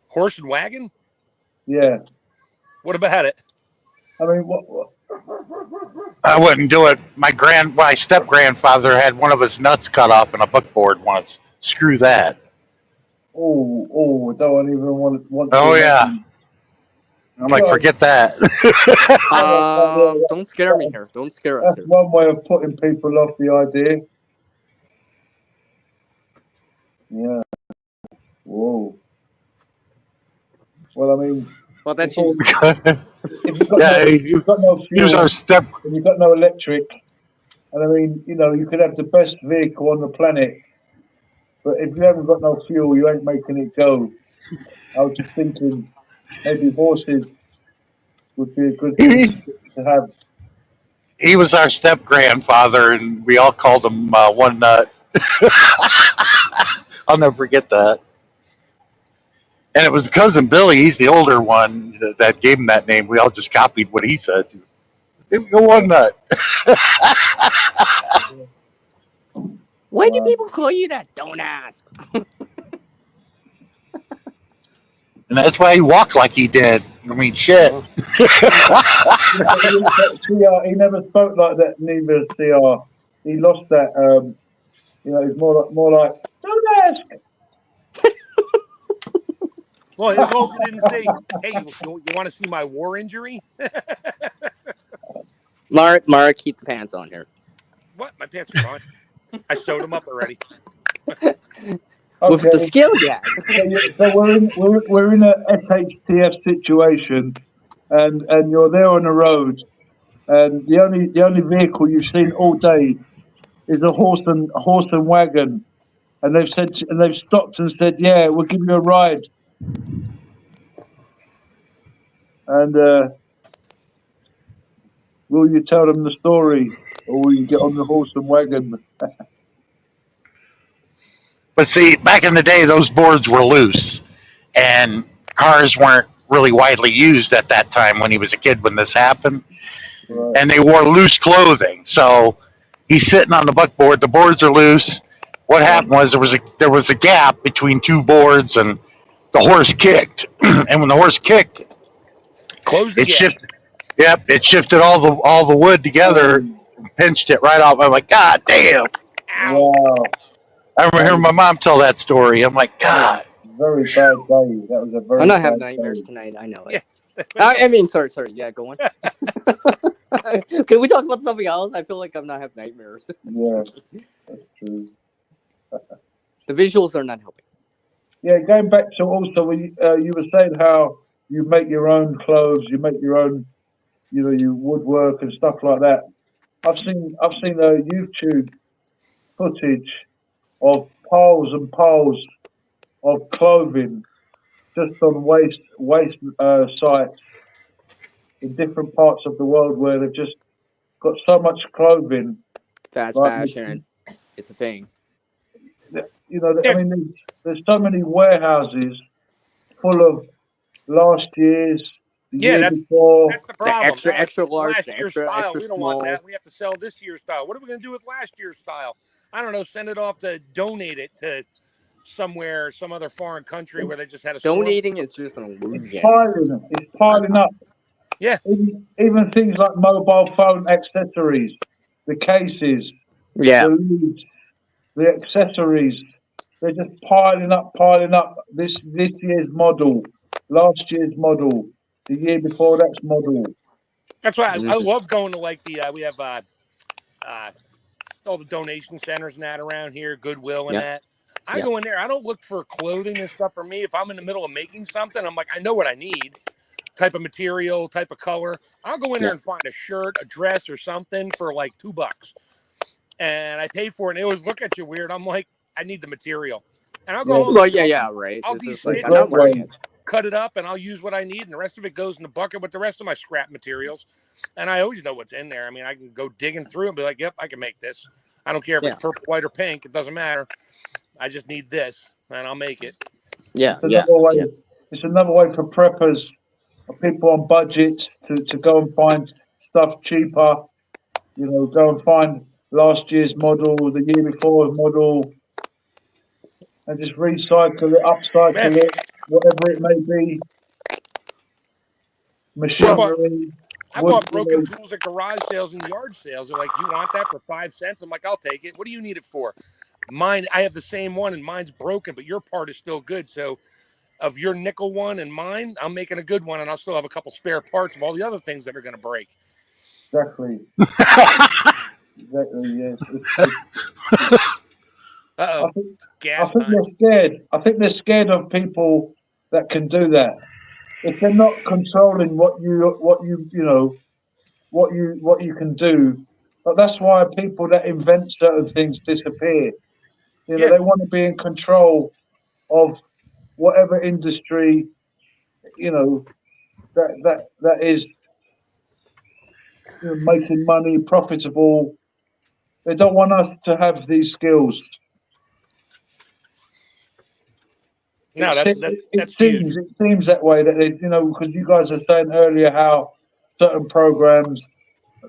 Horse and wagon? Yeah. What about it? I mean, what? I wouldn't do it. My step grandfather had one of his nuts cut off in a buckboard once. Screw that. Oh, don't even want Oh yeah. I'm like, forget that. Don't scare me here. Don't scare us. That's one way of putting people off the idea. Yeah. Whoa. Well, I mean, well, that's if you've got no fuel, and you've got no electric, and I mean, you could have the best vehicle on the planet, but if you haven't got no fuel, you ain't making it go. I was just thinking maybe horses would be a good thing to have. He was our step grandfather, and we all called him One Nut. I'll never forget that. And it was cousin Billy. He's the older one that gave him that name. We all just copied what he said. Go One Nut. Why do people call you that? Don't ask. And that's why he walked like he did. I mean, shit. He never spoke like that, neither CR. He lost that. He's more like, don't ask. Well, as long as you didn't say, hey, you want to see my war injury? Mark, keep the pants on here. What? My pants are on. I sewed them up already. With the skill gap. So we're in a SHTF situation, and you're there on the road, and the only vehicle you've seen all day is a horse and wagon, and they've stopped and said, yeah, we'll give you a ride, and will you tell them the story, or will you get on the horse and wagon? But see, back in the day, those boards were loose, and cars weren't really widely used at that time when he was a kid when this happened. Right. And they wore loose clothing. So he's sitting on the buckboard. The boards are loose. What happened was there was a gap between two boards, and the horse kicked. And when the horse kicked, it shifted. Yep, it shifted all the wood together, and pinched it right off. I'm like, God damn! Wow. I remember hearing my mom tell that story. I'm like, God. Very bad day. That was a very. I'm not having nightmares tonight. I know it. Yeah. I mean, sorry. Yeah, go on. Can we talk about something else? I feel like I'm not having nightmares. Yeah, that's true. The visuals are not helping. Yeah, going back to also when you were saying how you make your own clothes, you make your own, your woodwork and stuff like that. I've seen YouTube footage of piles and piles of clothing just on waste sites in different parts of the world where they've just got so much clothing. Fast fashion, it's a thing. I mean, there's so many warehouses full of last year's. That's the problem. The extra large, last year's extra style. We don't small. want that. We have to sell this year's style. What are we going to do with last year's style? I don't know. Send it off to donate it to somewhere, some other foreign country where they just had a donating is just an illusion. It's piling up. Yeah. Even things like mobile phone accessories, the cases, yeah, the leads, the accessories, they're just piling up. This year's model, last year's model, the year before that's model. That's why I love going to like the we have all the donation centers and that around here, Goodwill and that. I go in there. I don't look for clothing and stuff for me. If I'm in the middle of making something, I'm like, I know what I need. Type of material, type of color. I'll go in there and find a shirt, a dress, or something for like $2. And I pay for it, and they always look at you weird. I'm like, I need the material. And I'll go home. Well, right. I'll It's de-stitch I'm not wearing it. cut it up, and I'll use what I need, and the rest of it goes in the bucket with the rest of my scrap materials. And I always know what's in there. I mean, I can go digging through and be like, yep, I can make this. I don't care if it's purple, white, or pink. It doesn't matter. I just need this, and I'll make it. It's another way for preppers, for people on budgets, to go and find stuff cheaper. You know, go and find last year's model, the year before's model, and just recycle it, upcycle it, whatever it may be. Machinery. I bought broken tools at garage sales and yard sales. They're like, you want that for 5 cents? I'm like, I'll take it. What do you need it for? Mine, I have the same one, and mine's broken, but your part is still good. So of your nickel one and mine, I'm making a good one, and I'll still have a couple spare parts of all the other things that are going to break. Exactly. Yes. Uh-oh. I think they're scared. I think they're scared of people that can do that. If they're not controlling what you can do, but that's why people that invent certain things disappear. You know, they want to be in control of whatever industry, you know, that is, you know, making money, profitable. They don't want us to have these skills. No, it seems that way, that they, you know, because you guys were saying earlier how certain programs,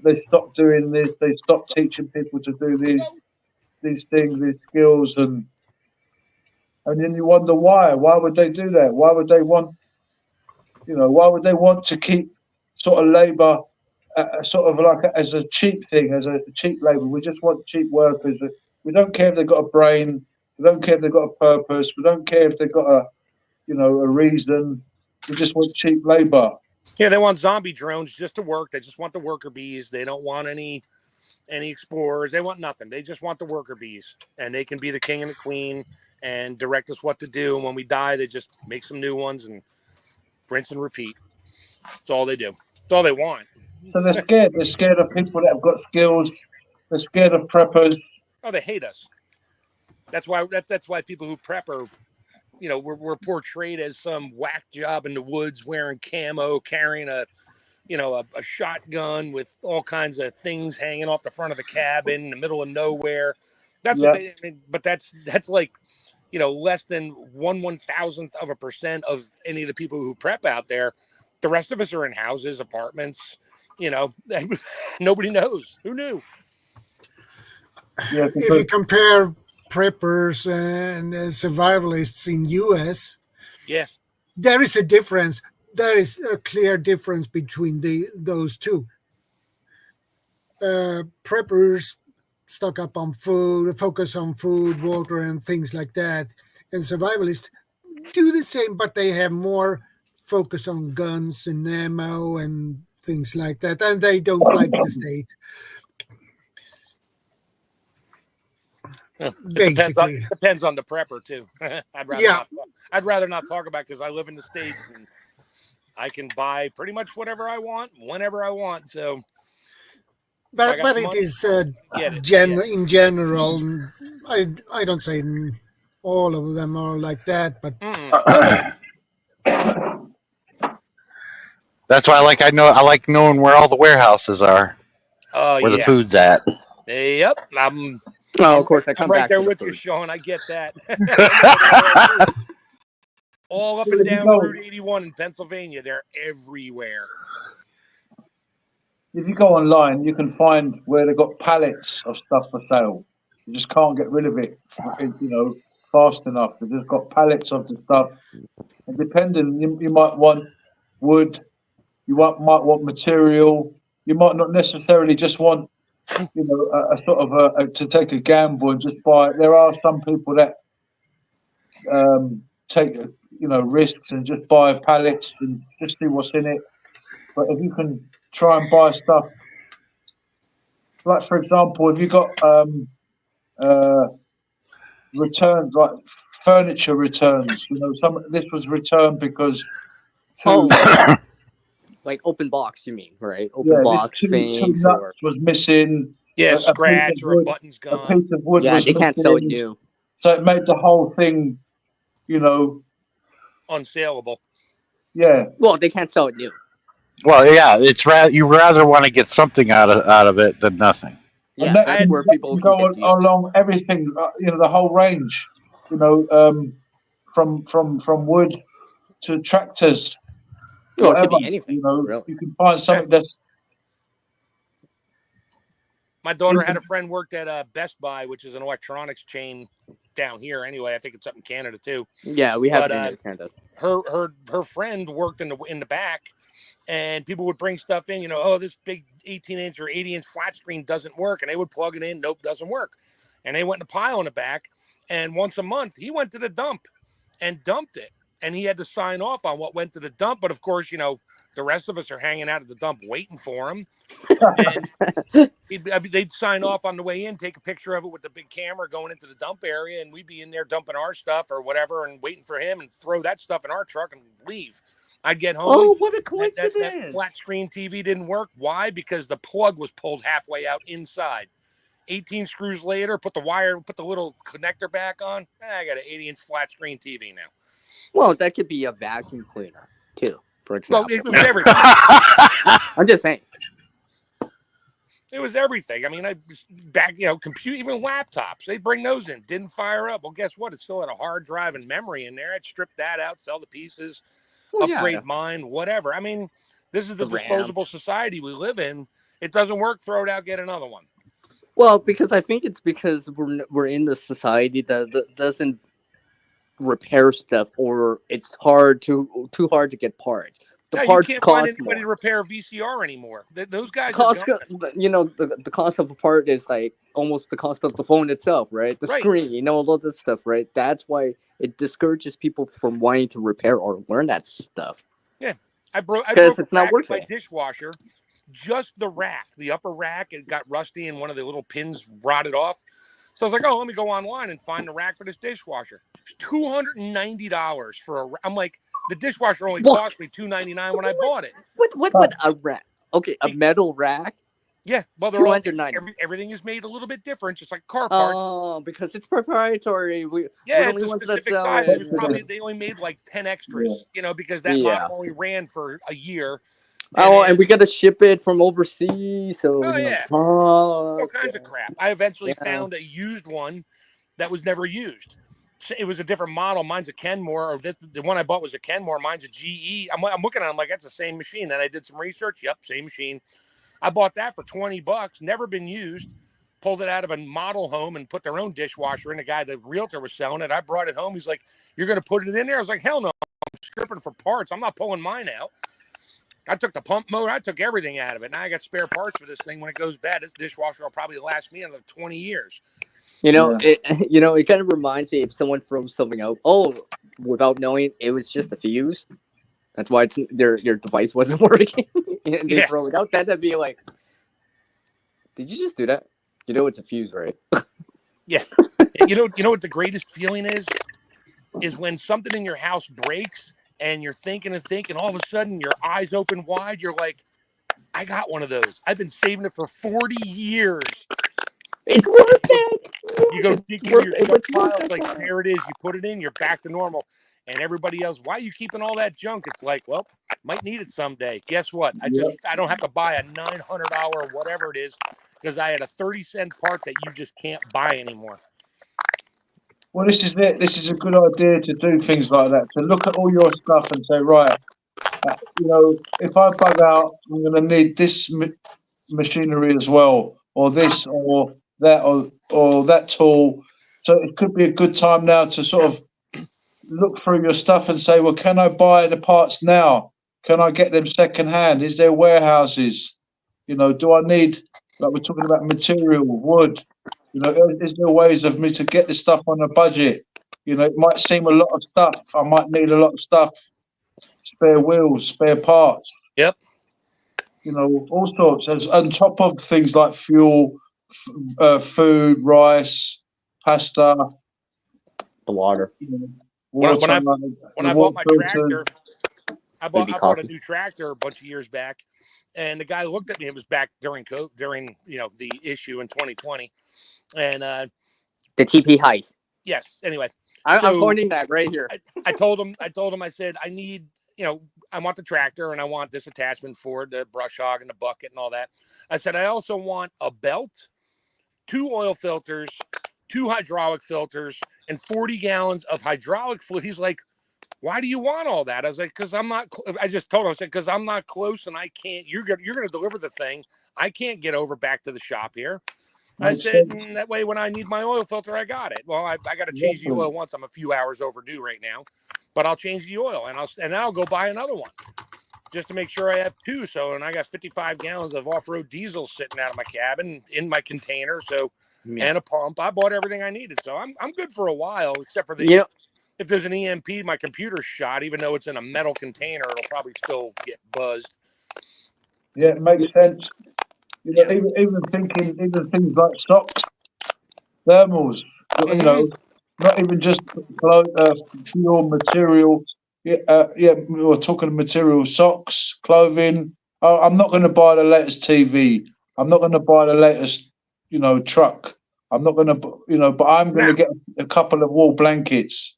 they stopped doing this, they stopped teaching people to do these things, these skills, and then you wonder why would they do that? Why would they want to keep sort of labor sort of like as a cheap thing, as a cheap labor? We just want cheap workers. We don't care if they've got a brain. We don't care if they've got a purpose. We don't care if they've got a reason. We just want cheap labor. Yeah, they want zombie drones just to work. They just want the worker bees. They don't want any explorers. They want nothing. They just want the worker bees, and they can be the king and the queen and direct us what to do. And when we die, they just make some new ones and rinse and repeat. That's all they do. That's all they want. So they're scared. They're scared of people that have got skills. They're scared of preppers. Oh, they hate us. That's why people who prep are, you know, we're portrayed as some whack job in the woods wearing camo, carrying a shotgun with all kinds of things hanging off the front of the cabin in the middle of nowhere. That's what they. I mean, but that's like, you know, less than 1/1000% of any of the people who prep out there. The rest of us are in houses, apartments. You know, nobody knows. Who knew? If you compare preppers and survivalists in U.S., there is a difference. There is a clear difference between those two. Preppers stock up on food, focus on food, water, and things like that. And survivalists do the same, but they have more focus on guns and ammo and things like that. And they don't like the state. It depends on the prepper too. I'd rather not talk about, because I live in the States and I can buy pretty much whatever I want whenever I want. So, but it is in general. I don't say all of them are like that, but that's why I like knowing where all the warehouses are. Where the food's at. Yep. Of course, I come right back there to with the you, food. Sean. I get that. All up and down Route 81 in Pennsylvania. They're everywhere. If you go online, you can find where they've got pallets of stuff for sale. You just can't get rid of it, fast enough. They've just got pallets of the stuff. And depending, you might want wood. You might want material. You might not necessarily just want, a sort of to take a gamble and just buy. There are some people that take risks and just buy pallets and just see what's in it. But if you can try and buy stuff, like for example, if you got returns, like furniture returns, this was returned because like open box, you mean, right? Open box two things nuts or was missing. Yeah, A scratch or a button's A gone. piece of wood yeah, was they can't sell it missing. new. So it made the whole thing, unsaleable. Yeah. Well, they can't sell it new. Well, yeah, it's you rather want to get something out of it than nothing. Yeah, And that's where people go can get deals. along everything, the whole range, from wood to tractors, Well, it whatever. could be anything. Really. You can find something that's. My daughter had a friend worked at Best Buy, which is an electronics chain down here. Anyway, I think it's up in Canada too. Yeah, we have it in Canada. Her friend worked in the back, and people would bring stuff in. Oh, this big 18-inch or 80-inch flat screen doesn't work, and they would plug it in. Nope, doesn't work. And they went in a pile in the back. And once a month, he went to the dump and dumped it, and he had to sign off on what went to the dump. But of course, the rest of us are hanging out at the dump waiting for him. And they'd sign off on the way in, take a picture of it with the big camera going into the dump area, and we'd be in there dumping our stuff or whatever and waiting for him and throw that stuff in our truck and leave. I'd get home. Oh, what a coincidence. That flat screen TV didn't work. Why? Because the plug was pulled halfway out inside. 18 screws later, put the little connector back on. I got an 80-inch flat screen TV now. Well, that could be a vacuum cleaner too, for example. Well, it was everything. I'm just saying. It was everything. I mean, computer, even laptops, they bring those in, didn't fire up. Well, guess what? It still had a hard drive and memory in there. I'd strip that out, sell the pieces, upgrade mine, whatever. I mean, this is the disposable society we live in. It doesn't work, throw it out, get another one. Well, because I think it's because we're in the society that doesn't repair stuff, or it's too hard to get parts. The parts you can't cost find anybody more. to repair a VCR anymore. Those guys the cost of a part is like almost the cost of the phone itself, right? The screen, all of this stuff, right? That's why it discourages people from wanting to repair or learn that stuff. Yeah, I broke it's not worth my working. dishwasher. Just the rack, the upper rack, it got rusty and one of the little pins rotted off. So I was like, let me go online and find the rack for this dishwasher. It's $290 for I'm like, the dishwasher only cost me $299 when I bought it. What a rack? Okay, a metal rack. Yeah, well, they're all, everything is made a little bit different, just like car parts. Oh, because it's proprietary. It's a specific size. It was probably they only made like 10 extras, because that model only ran for a year. And we got to ship it from overseas. So all kinds of crap. I eventually found a used one that was never used. It was a different model. Mine's a Kenmore, or the one I bought was a Kenmore. Mine's a GE. I'm looking at it, I'm like, that's the same machine. And I did some research. Yep, same machine. I bought that for $20, never been used. Pulled it out of a model home and put their own dishwasher in. The realtor was selling it. I brought it home. He's like, you're going to put it in there? I was like, hell no. I'm stripping for parts. I'm not pulling mine out. I took the pump motor. I took everything out of it. Now I got spare parts for this thing. When it goes bad, this dishwasher will probably last me another 20 years. It kind of reminds me if someone throws something out. Oh, without knowing, it was just a fuse. That's why your device wasn't working, and they throw it out. That'd be like, did you just do that? It's a fuse, right? Yeah. You know what the greatest feeling is when something in your house breaks and you're thinking, all of a sudden your eyes open wide. You're like, I got one of those. I've been saving it for 40 years. It's worth it. You go dig into your junk pile. It's like, there it is. You put it in, you're back to normal. And everybody else, why are you keeping all that junk? It's like, well, might need it someday. Guess what? I don't have to buy a $900 whatever it is because I had a 30-cent part that you just can't buy anymore. Well, this is it. This is a good idea to do things like that. To look at all your stuff and say, right, if I bug out, I'm going to need this machinery as well, or this, or that, or that tool. So it could be a good time now to sort of look through your stuff and say, well, can I buy the parts now? Can I get them secondhand? Is there warehouses? Do I need, like we're talking about material, wood? Is there ways of me to get this stuff on a budget? It might seem a lot of stuff. I might need a lot of stuff, spare wheels, spare parts. Yep. all sorts. As on top of things like fuel, food, rice, pasta, The water. water. When I bought my filters. tractor, I bought a coffee. new tractor a bunch of years back, and the guy looked at me. It was back during COVID, during the issue in 2020, and The TP heist. yes. Anyway, I'm so pointing that right here. I told him. I said I need I want the tractor and I want this attachment for the brush hog and the bucket and all that. I said I also want a belt, 2 oil filters, 2 hydraulic filters, and 40 gallons of hydraulic fluid. He's like, why do you want all that? I was like, because I'm not. I just told him, I said, because I'm not close and I can't. You're gonna deliver the thing. I can't get over back to the shop here. I said, and that way when I need my oil filter, I got it. Well, I got to change the oil once. I'm a few hours overdue right now, but I'll change the oil and then I'll go buy another one just to make sure I have 2. So, and I got 55 gallons of off-road diesel sitting out of my cabin in my container. So, and a pump. I bought everything I needed. So I'm good for a while, except for if there's an EMP, my computer's shot, even though it's in a metal container, it'll probably still get buzzed. Yeah, it makes sense. Even things like socks, thermals, not even just fuel material. We're talking material, socks, clothing. I'm not going to buy the latest TV. I'm not going to buy the latest, truck. I'm not going to, but I'm going to get a couple of wool blankets.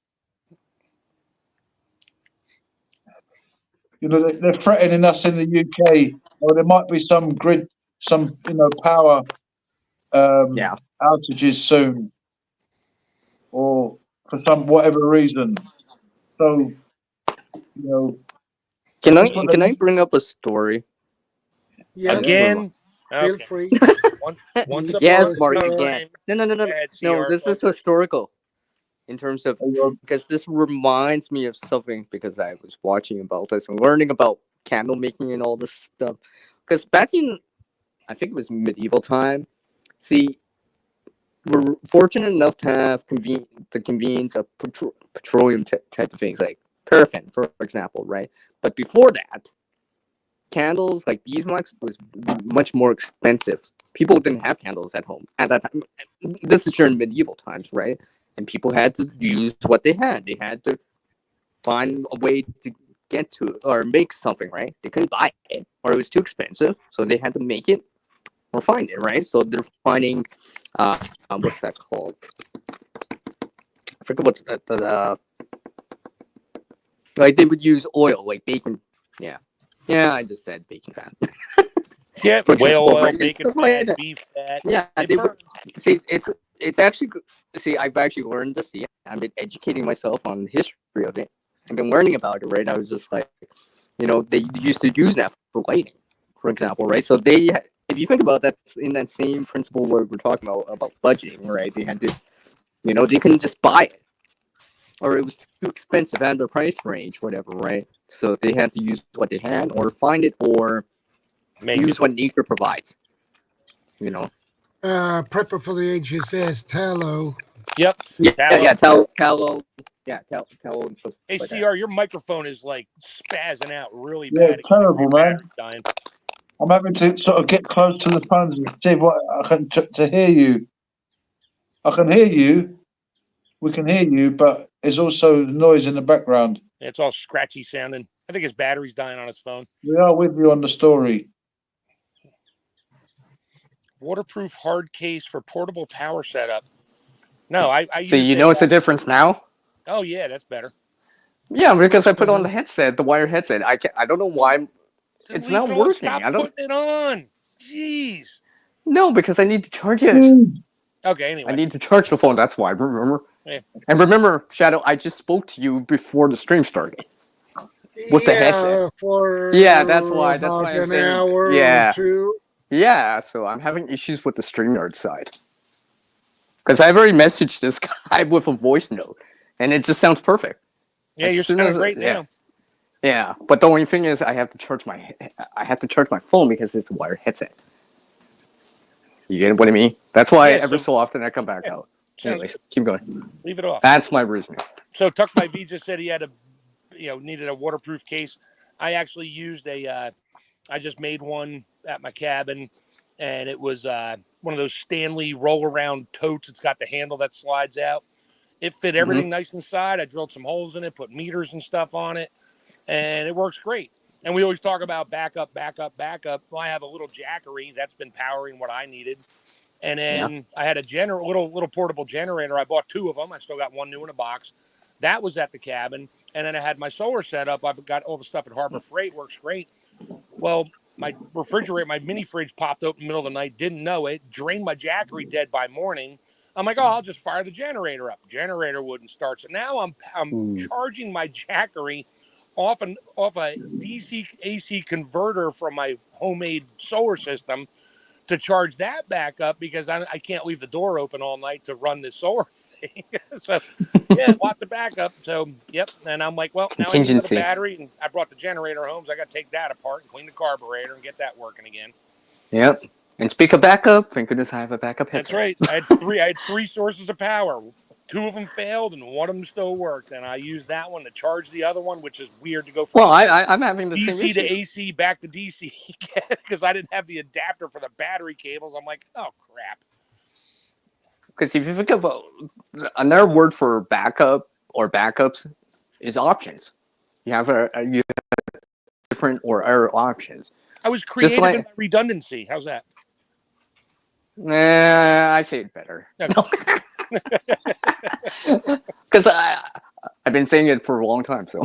They're threatening us in the UK. Or there might be some power outages soon, or for whatever reason. So, Can I bring up a story? Yeah, again. Feel free. Once yes, Mark. Again. No. This is historical. In terms of, because this reminds me of something, because I was watching about this and learning about candle making and all this stuff. Because back in, I think it was medieval time, we're fortunate enough to have the convenience of petroleum type of things, like paraffin, for example, right? But before that, candles like beeswax was much more expensive. People didn't have candles at home at that time. This is during medieval times, right? And people had to use what they had. They had to find a way to get to or make something, right? They couldn't buy it, or it was too expensive, so they had to make it or find it, right? So they're finding, what's that called? I forget what's the like they would use oil, like bacon. Yeah, I just said bacon fat. Yeah, whale oil, bacon fat, beef fat. Yeah, it's actually. I've actually learned this. Yeah, I've been educating myself on the history of it. I've been learning about it, right? I was just like, they used to use that for lighting, for example, right? So if you think about that, in that same principle where we're talking about budgeting, right? They had to, they couldn't just buy it, or it was too expensive at their price range, whatever, right? So they had to use what they had, or find it, or use what nature provides. Prepper for the Ages says tallow. Yep. Tallow. Yeah, tallow and stuff. Hey, like CR, your microphone is like spazzing out really bad. Terrible, man. Dying. I'm having to sort of get close to the phone and see what I can to hear you. I can hear you. We can hear you, but there's also noise in the background. It's all scratchy sounding. I think his battery's dying on his phone. We are with you on the story. Waterproof hard case for portable power setup. No, I so it's a difference now? Oh yeah, that's better. Yeah, because I put on the headset, the wire headset. I don't know why it's not working. Stop putting it on. Jeez. No, because I need to charge it. Okay, anyway. I need to charge the phone. That's why. Remember? Yeah. And remember, Shadow, I just spoke to you before the stream started with the headset. That's why. That's why I'm saying. Hour yeah. Or two. Yeah. So I'm having issues with the StreamYard side because I've already messaged this guy with a voice note, and it just sounds perfect. Yeah, you're sounding great now. Yeah, but the only thing is, I have to charge my phone because it's a wired headset. You get what I mean? That's why every so often I come back out. Anyways, keep going. Leave it off. That's my reasoning. So Tuck My V just said he had needed a waterproof case. I actually used a I just made one at my cabin, and it was one of those Stanley roll-around totes. It's got the handle that slides out. It fit everything nice inside. I drilled some holes in it, put meters and stuff on it, and it works great. And we always talk about backup, backup, backup. Well, I have a little Jackery that's been powering what I needed. And then I had a little portable generator. I bought 2 of them. I still got 1 new in a box. That was at the cabin. And then I had my solar set up. I've got all the stuff at Harbor Freight. Works great. Well, my refrigerator, my mini fridge popped open in the middle of the night. Didn't know it. Drained my Jackery dead by morning. I'm like, oh, I'll just fire the generator up. Generator wouldn't start. So now I'm charging my Jackery off a DC AC converter from my homemade solar system to charge that back up because I can't leave the door open all night to run this solar thing. So, yeah, lots of backup. So, yep. And I'm like, well, now I need another battery. And I brought the generator home, so I got to take that apart and clean the carburetor and get that working again. Yep. And speak of backup, thank goodness I have a backup headset. That's right. I had three sources of power. 2 of them failed, and 1 of them still worked. And I used that one to charge the other one, which is weird to go from I'm having the same DC to issue. AC back to DC because I didn't have the adapter for the battery cables. I'm like, oh, crap. Because if you think about another word for backup or backups is options. You have different or other options. I was creative in my redundancy. How's that? I say it better. Because I've been saying it for a long time, so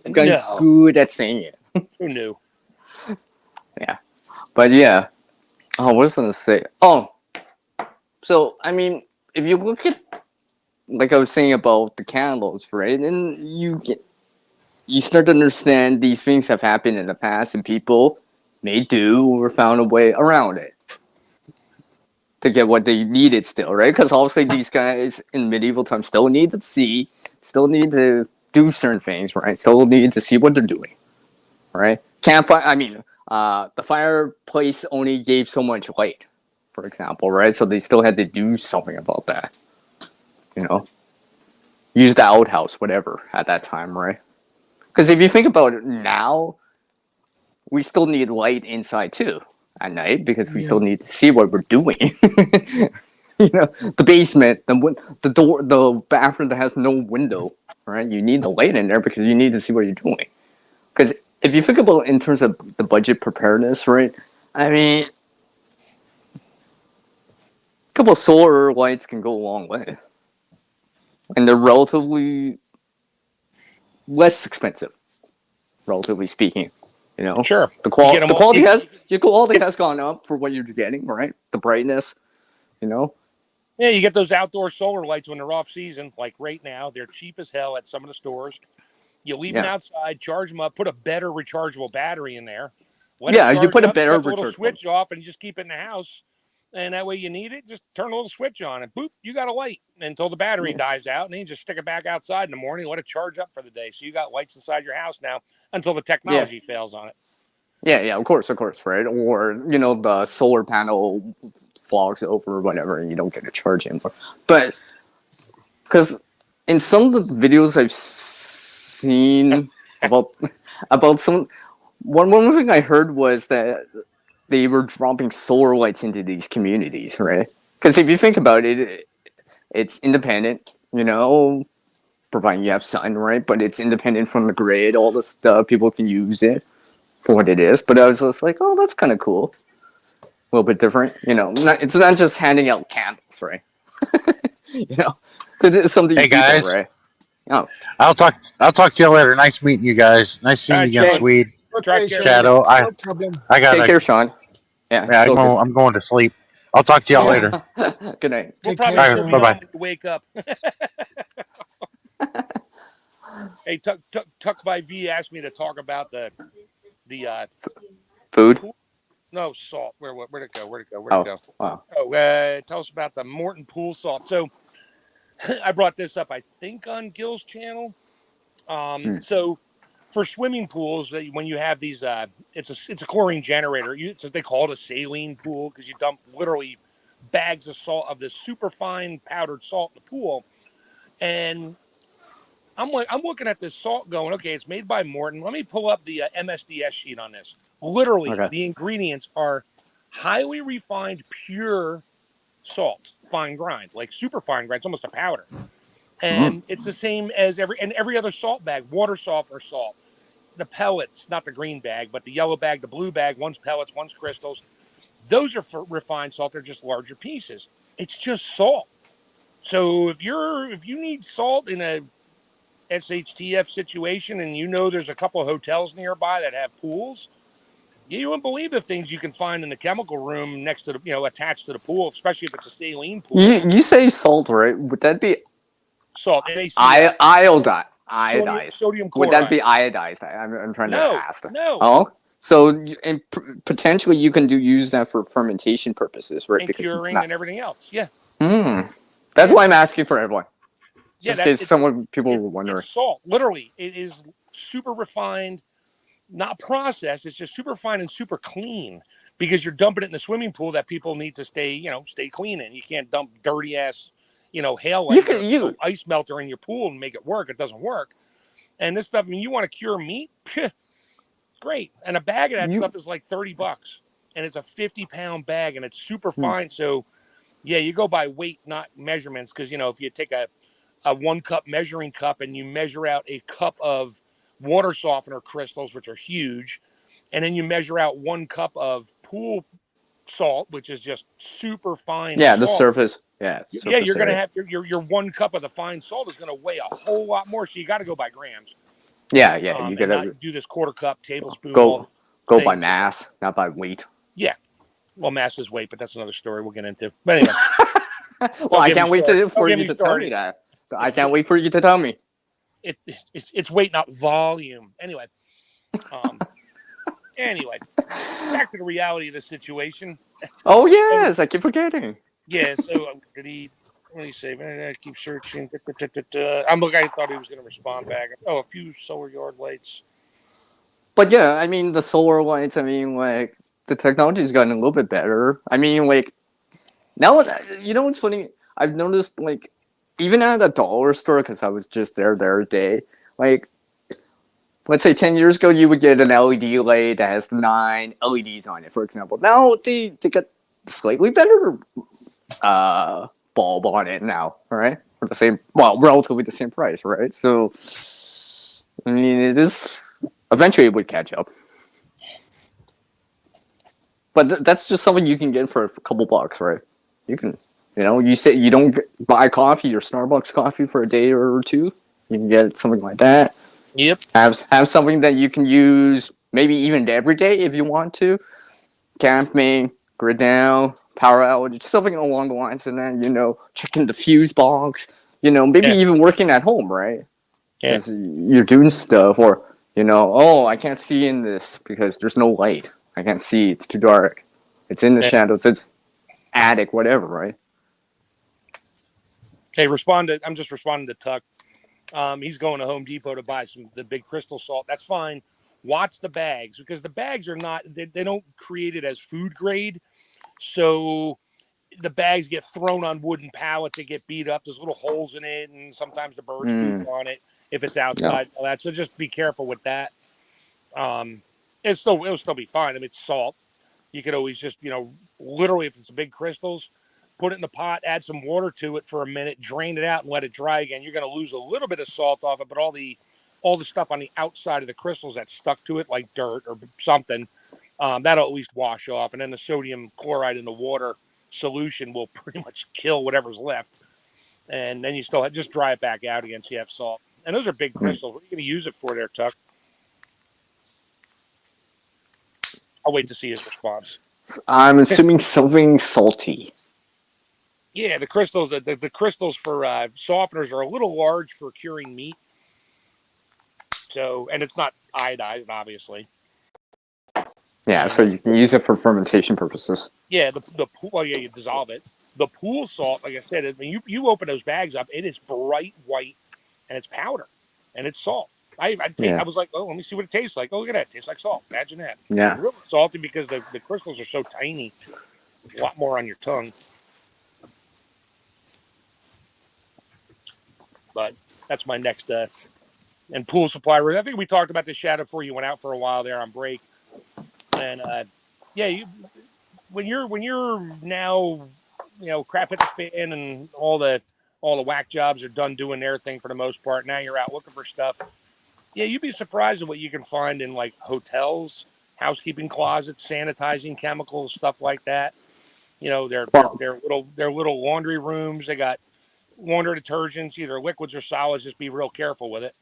I'm getting good at saying it. Who knew? Yeah. But yeah. Oh, what was I going to say? Oh. So, I mean, if you look at, like I was saying about the candles, right? And you start to understand these things have happened in the past and people may do or found a way around it to get what they needed still, right? Because obviously these guys in medieval times still need to see, still need to do certain things, right? Still need to see what they're doing, right? The fireplace only gave so much light, for example, right? So they still had to do something about that, you know? Use the outhouse, whatever, at that time, right? Because if you think about it now, we still need light inside too at night because we still need to see what we're doing. You know, the basement, the door, the bathroom that has no window, right? You need the light in there because you need to see what you're doing. Because if you think about it in terms of the budget preparedness, right? I mean, a couple of solar lights can go a long way. And they're relatively less expensive, relatively speaking. You know, sure. The quality has gone up for what you're getting, right? The brightness, you know. Yeah, you get those outdoor solar lights when they're off season, like right now. They're cheap as hell at some of the stores. You leave them outside, charge them up, put a better rechargeable battery in there. You put a better shut the little switch off, and you just keep it in the house. And that way, you need it, just turn a little switch on, and boop, you got a light until the battery dies out, and then you just stick it back outside in the morning, let it charge up for the day. So you got lights inside your house now until the technology fails on it. Yeah, of course, right? Or, you know, the solar panel fogs over or whatever, and you don't get to charge anymore. But, because in some of the videos I've seen about some, one thing I heard was that they were dropping solar lights into these communities, right? Because if you think about it, it's independent, you know, providing you have sun, right? But it's independent from the grid, all the stuff, people can use it for what it is. But I was just like, oh, that's kind of cool. A little bit different, you know. It's not just handing out candles, right? You know, it's something. Hey guys, right? Oh, I'll talk to you later. Nice meeting you guys. Nice seeing you again, Swede. Shadow. No problem. I got. Take care, Sean. Yeah, I'm going to sleep. I'll talk to y'all later. Good night. We'll probably bye-bye. Wake up. Hey, Tuck by V asked me to talk about the food. No, salt. Where'd it go? Where'd it go? Wow. Oh, tell us about the Morton pool salt. So I brought this up, I think, on Gil's channel. So for swimming pools, when you have these, it's a chlorine generator. They call it a saline pool because you dump literally bags of salt, of this super fine powdered salt in the pool. And I'm looking at this salt going, okay, it's made by Morton. Let me pull up the MSDS sheet on this. Literally, Okay. the ingredients are highly refined, pure salt, fine grind, like super fine grind. It's almost a powder. And it's the same as every other salt bag, water softener salt. The pellets, not the green bag, but the yellow bag, the blue bag, one's pellets, one's crystals. Those are for refined salt. They're just larger pieces. It's just salt. So if you need salt in a SHTF situation, and you know there's a couple of hotels nearby that have pools, you wouldn't believe the things you can find in the chemical room next to the attached to the pool, especially if it's a saline pool. You say salt, right? Would that be Salt, NaCl. Iodized. Sodium Would chloride. that be iodized? I'm trying to ask that. No. Oh, so potentially you can use that for fermentation purposes, right? And Because curing and everything else. Yeah. That's why I'm asking for everyone. Yeah, Just in case people were wondering. It's salt. Literally, it is super refined, not processed. It's just super fine and super clean because you're dumping it in the swimming pool that people need to stay clean in. You can't dump dirty ass, halite ice melter in your pool and make it work. It doesn't work. And this stuff, you want to cure meat? Great. And a bag of that stuff is like $30, and it's a 50-pound bag, and it's super fine. So, yeah, you go by weight, not measurements, because if you take a 1 cup measuring cup and you measure out a cup of water softener crystals, which are huge, and then you measure out 1 cup of pool salt, which is just super fine. Yeah, salt. the surface. Yeah, you're gonna have your 1 cup of the fine salt is gonna weigh a whole lot more. So you got to go by grams. Yeah, you gotta gotta do this quarter cup, tablespoon. go by mass, not by weight. Yeah, well, mass is weight, but that's another story we'll get into. But anyway, well, I can't wait for you to tell me that. I can't wait for you to tell me. It's weight, not volume. Anyway, back to the reality of the situation. Oh yes, I keep forgetting. Yeah, so did he? What did he say? I keep searching. I'm looking. I thought he was going to respond back. Oh, a few solar yard lights. But yeah, I mean the solar lights. I mean, like the technology's gotten a little bit better. I mean, like now, what's funny? I've noticed like even at a dollar store, because I was just there the other day. Like, let's say 10 years ago, you would get an LED light that has 9 LEDs on it, for example. Now they got slightly better bulb on it now, right? For the same, relatively the same price, right? So, I mean, it is eventually it would catch up. But that's just something you can get for a couple bucks, right? You can, you say you don't buy coffee or Starbucks coffee for a day or two. You can get something like that. Yep. Have something that you can use maybe even every day if you want to. Camping, grid down, power outage, something along the lines of that, checking the fuse box, maybe even working at home, right? Yeah. As you're doing stuff or, I can't see in this because there's no light. I can't see. It's too dark. It's in the shadows. It's attic, whatever, right? Hey, I'm just responding to Tuck. He's going to Home Depot to buy the big crystal salt. That's fine. Watch the bags because the bags are not, they don't create it as food grade. So the bags get thrown on wooden pallets. They get beat up. There's little holes in it. And sometimes the birds poop on it if it's outside. All that. So just be careful with that. It'll still be fine. I mean, it's salt. You could always just, literally if it's big crystals, put it in the pot, add some water to it for a minute, drain it out and let it dry again. You're going to lose a little bit of salt off it, but all the stuff on the outside of the crystals that's stuck to it, like dirt or something, that'll at least wash off. And then the sodium chloride in the water solution will pretty much kill whatever's left. And then you still just dry it back out again so you have salt. And those are big crystals. What are you going to use it for there, Tuck? I'll wait to see his response. I'm assuming something salty. Yeah, the crystals. The crystals for softeners are a little large for curing meat. So, and it's not iodized, obviously. Yeah, so you can use it for fermentation purposes. Yeah, you dissolve it. The pool salt, like I said, when you open those bags up, it is bright white, and it's powder, and it's salt. I was like, oh, let me see what it tastes like. Oh, look at that. It tastes like salt. Imagine that. Yeah. It's really salty because the crystals are so tiny. A lot more on your tongue. But that's my next and pool supply. I think we talked about this, Shadow, before you went out for a while there on break. And when you're now, crap hit the fan and all the whack jobs are done doing their thing for the most part. Now you're out looking for stuff. Yeah, you'd be surprised at what you can find in like hotels, housekeeping closets, sanitizing chemicals, stuff like that. Their little laundry rooms. They got laundry detergents, either liquids or solids. Just be real careful with it.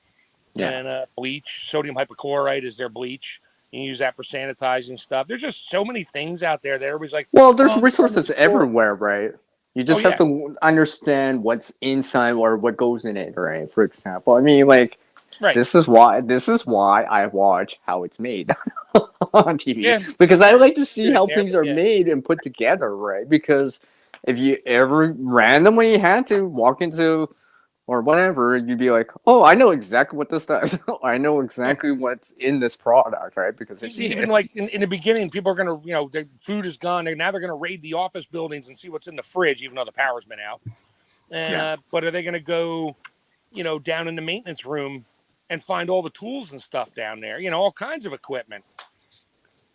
Yeah. And bleach, sodium hypochlorite is their bleach. You can use that for sanitizing stuff. There's just so many things out there that everybody's like, well, there's resources everywhere, right? You just Oh, have to understand what's inside or what goes in it, right? For example, I mean, like, Right. this is why I watch how it's made on TV, Yeah. because I like to see how Yeah, things are yeah. made and put together, right? Because if you ever randomly had to walk into or whatever, you'd be like, oh, I know exactly what this does. I know exactly what's in this product, right? Because I've seen Even it. like in the beginning, people are going to, their food is gone. Now they're going to raid the office buildings and see what's in the fridge, even though the power's been out. But are they going to go, down in the maintenance room and find all the tools and stuff down there? All kinds of equipment.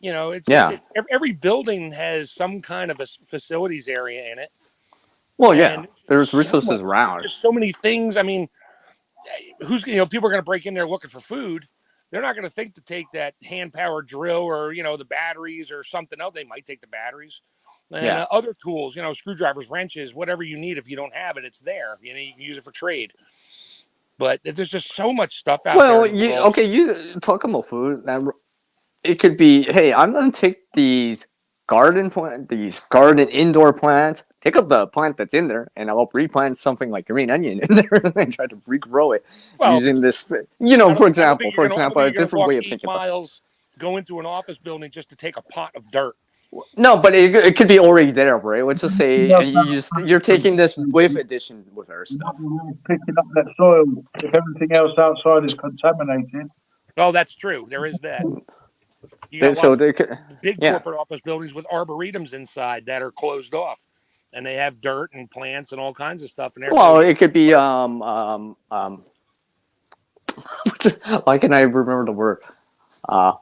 Every building has some kind of a facilities area in it. Well, yeah, And there's resources around. Just so many things. I mean, people are going to break in there looking for food. They're not going to think to take that hand-powered drill or, the batteries or something else. They might take the batteries and other tools, screwdrivers, wrenches, whatever you need. If you don't have it, it's there. You can use it for trade. But there's just so much stuff out there. Well, you talk about food. It could be, hey, I'm going to take these garden indoor plants, take up the plant that's in there, and I'll replant something like green onion in there and try to regrow it using this. For example, a different way of thinking about it. Miles go into an office building just to take a pot of dirt. No, but it could be already there, right? Let's just say you're taking this with addition with our stuff. Picking up that soil if everything else outside is contaminated. Oh, that's true. There is that. You got big corporate office buildings with arboretums inside that are closed off, and they have dirt and plants and all kinds of stuff in there. Well, it could be why can I remember the word?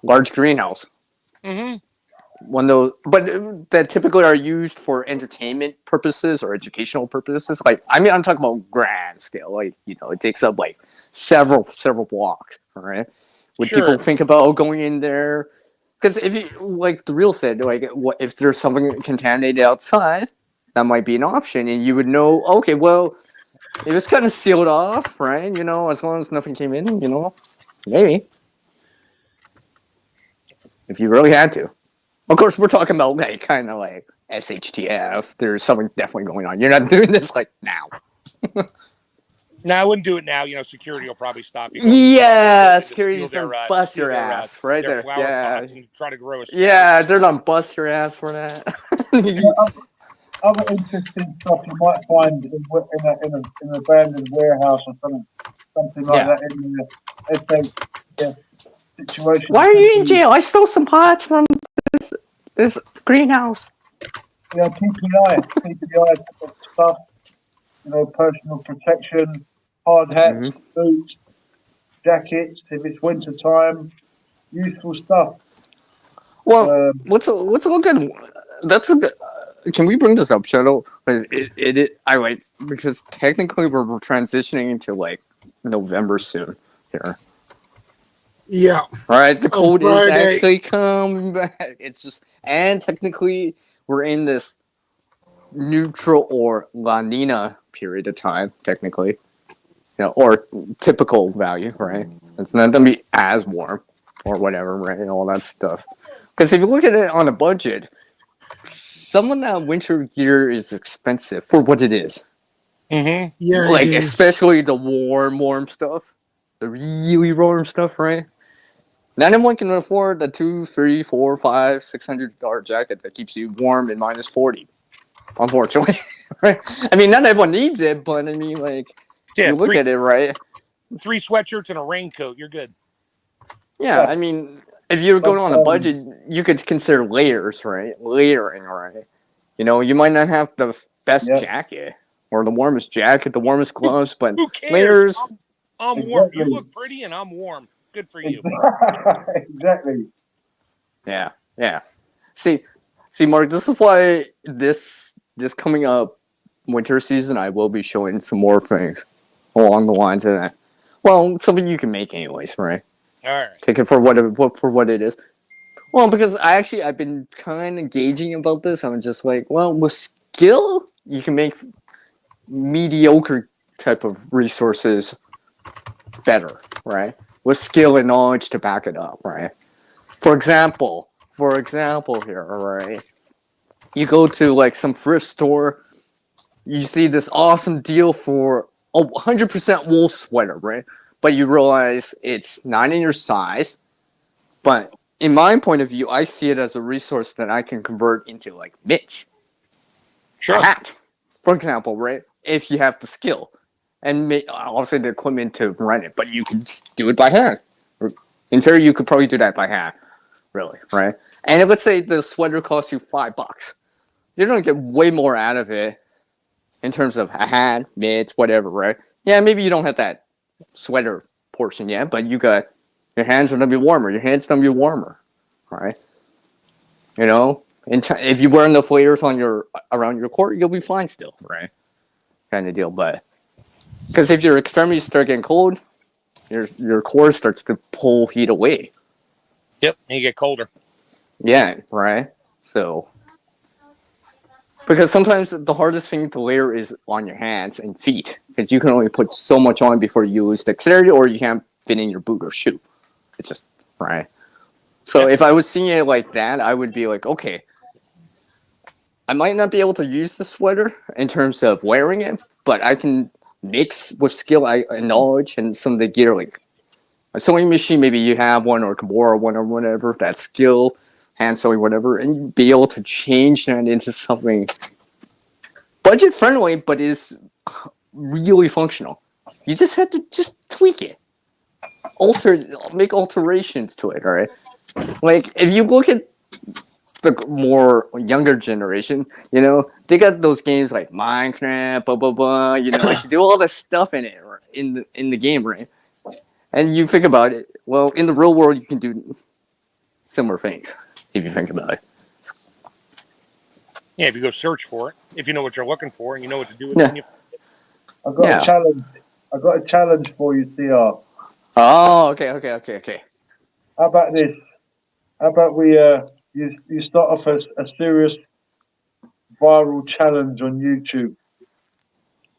Large greenhouse. Mm-hmm. One of those, but that typically are used for entertainment purposes or educational purposes. Like, I mean, I'm talking about grand scale. Like, it takes up like several blocks. All right. Would people think about going in there? Because if you, like the real said, like, what if there's something contaminated outside, that might be an option, and you would know. Okay, well, if it's kind of sealed off, right? As long as nothing came in, maybe. If you really had to. Of course, we're talking about like kind of like SHTF. There's something definitely going on. You're not doing this like now. No, I wouldn't do it now. Security will probably stop you. Yeah, security's gonna bust your ass right there. Pots and try to grow a they're gonna bust your ass for that. Other interesting stuff you might find in an abandoned warehouse or something like that in the situation. Why are you in jail? I stole some pots from this greenhouse. PPI stuff. Personal protection, hard hats, boots, jackets. If it's winter time, useful stuff. Well, let's look at. That's a good. Can we bring this up, Shadow? Because technically we're transitioning into like November soon here. Yeah. Right. The cold is actually coming back. It's just, and technically we're in this neutral or La Nina period of time, technically, or typical value, right? It's not gonna be as warm or whatever, right? And all that stuff. Because if you look at it on a budget, some of that winter gear is expensive for what it is. Mm-hmm. Yeah, like especially the warm stuff, the really warm stuff, right? Not everyone can afford the $200, $300, $400, $500, $600 jacket that keeps you warm in -40. Unfortunately, right? I mean, not everyone needs it, but I mean, like, you look at it, right? 3 sweatshirts and a raincoat, you're good. Yeah, I mean, if you're going on a budget, you could consider layers, right? Layering, right? You might not have the best jacket or the warmest jacket, the warmest gloves, but who cares? Layers. I'm warm. You look pretty, and I'm warm. Good for you. Exactly. Yeah. Yeah. See, Mark. This is why this coming up winter season, I will be showing some more things along the lines of that. Well, something you can make anyways, right? All right. Take it for what it is. Well, because I've been kind of gauging about this. I'm just like, well, with skill, you can make mediocre type of resources better, right? With skill and knowledge to back it up, right? For example here, right? You go to like some thrift store, you see this awesome deal for a 100% wool sweater, right? But you realize it's not in your size. But in my point of view, I see it as a resource that I can convert into like mitts, a hat, for example, right? If you have the skill and also the equipment to rent it, but you can do it by hand. In theory, you could probably do that by hand, really, right? And let's say the sweater costs you $5. You're gonna get way more out of it in terms of a hat, mitts, whatever, right? Yeah, maybe you don't have that sweater portion yet, but you got your hands are gonna be warmer. Your hands gonna be warmer, right? You know, if you wear enough layers on around your core, you'll be fine still, right? Kind of deal, but because if your extremities start getting cold, your core starts to pull heat away. Yep, and you get colder. Yeah, right. So. Because sometimes the hardest thing to layer is on your hands and feet, because you can only put so much on before you lose dexterity, or you can't fit in your boot or shoe. It's just right. So if I was seeing it like that, I would be like, okay, I might not be able to use the sweater in terms of wearing it, but I can mix with skill and knowledge and some of the gear, like a sewing machine. Maybe you have one, or can borrow one, or whatever. That skill. Hand sewing, whatever, and be able to change that into something budget friendly, but is really functional. You just have to just tweak it, make alterations to it. All right, like if you look at the more younger generation, you know, they got those games like Minecraft, blah blah blah. You know, like you do all this stuff in it, or in the game, right? And you think about it. Well, in the real world, you can do similar things. If you think about it. Yeah, if you go search for it, if you know what you're looking for and you know what to do with it. Yeah. I've got a challenge. I've got a challenge for you, CR. Oh, okay. How about this? How about we you start off a serious viral challenge on YouTube?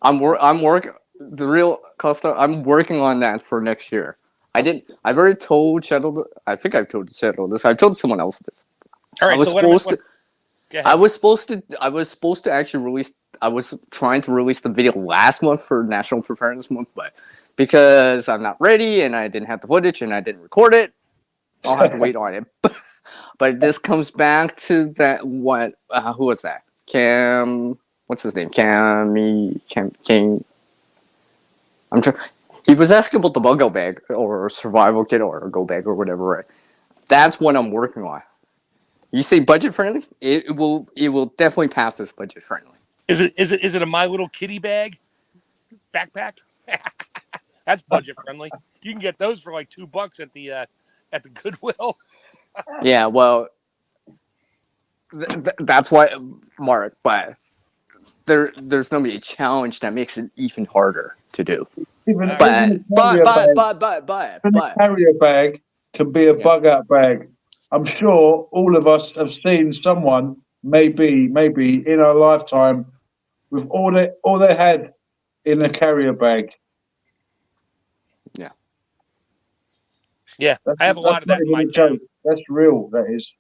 I'm working the real Costa. I'm working on that for next year. I've already told Shadow. I think I've told Shadow this. I told someone else this. All right, I was supposed to actually release. I was trying to release the video last month for National Preparedness Month, but because I'm not ready and I didn't have the footage and I didn't record it, I'll have to wait on it. But this comes back to that. Who was that? Cam. What's his name? Cam. I'm trying. He was asking about the bug out bag or survival kit or a go bag or whatever, right? That's what I'm working on. You say budget friendly? It will definitely pass this budget friendly. Is it a My Little Kitty bag backpack? That's budget friendly. You can get those for like $2 at the Goodwill. Yeah, well, that's why, Mark. But there's gonna be a challenge that makes it even harder to do. But carrier bag can be a bug out bag. I'm sure all of us have seen someone, maybe in our lifetime, with all they had in a carrier bag. Yeah, I have a lot of that in my town. That's real. That is.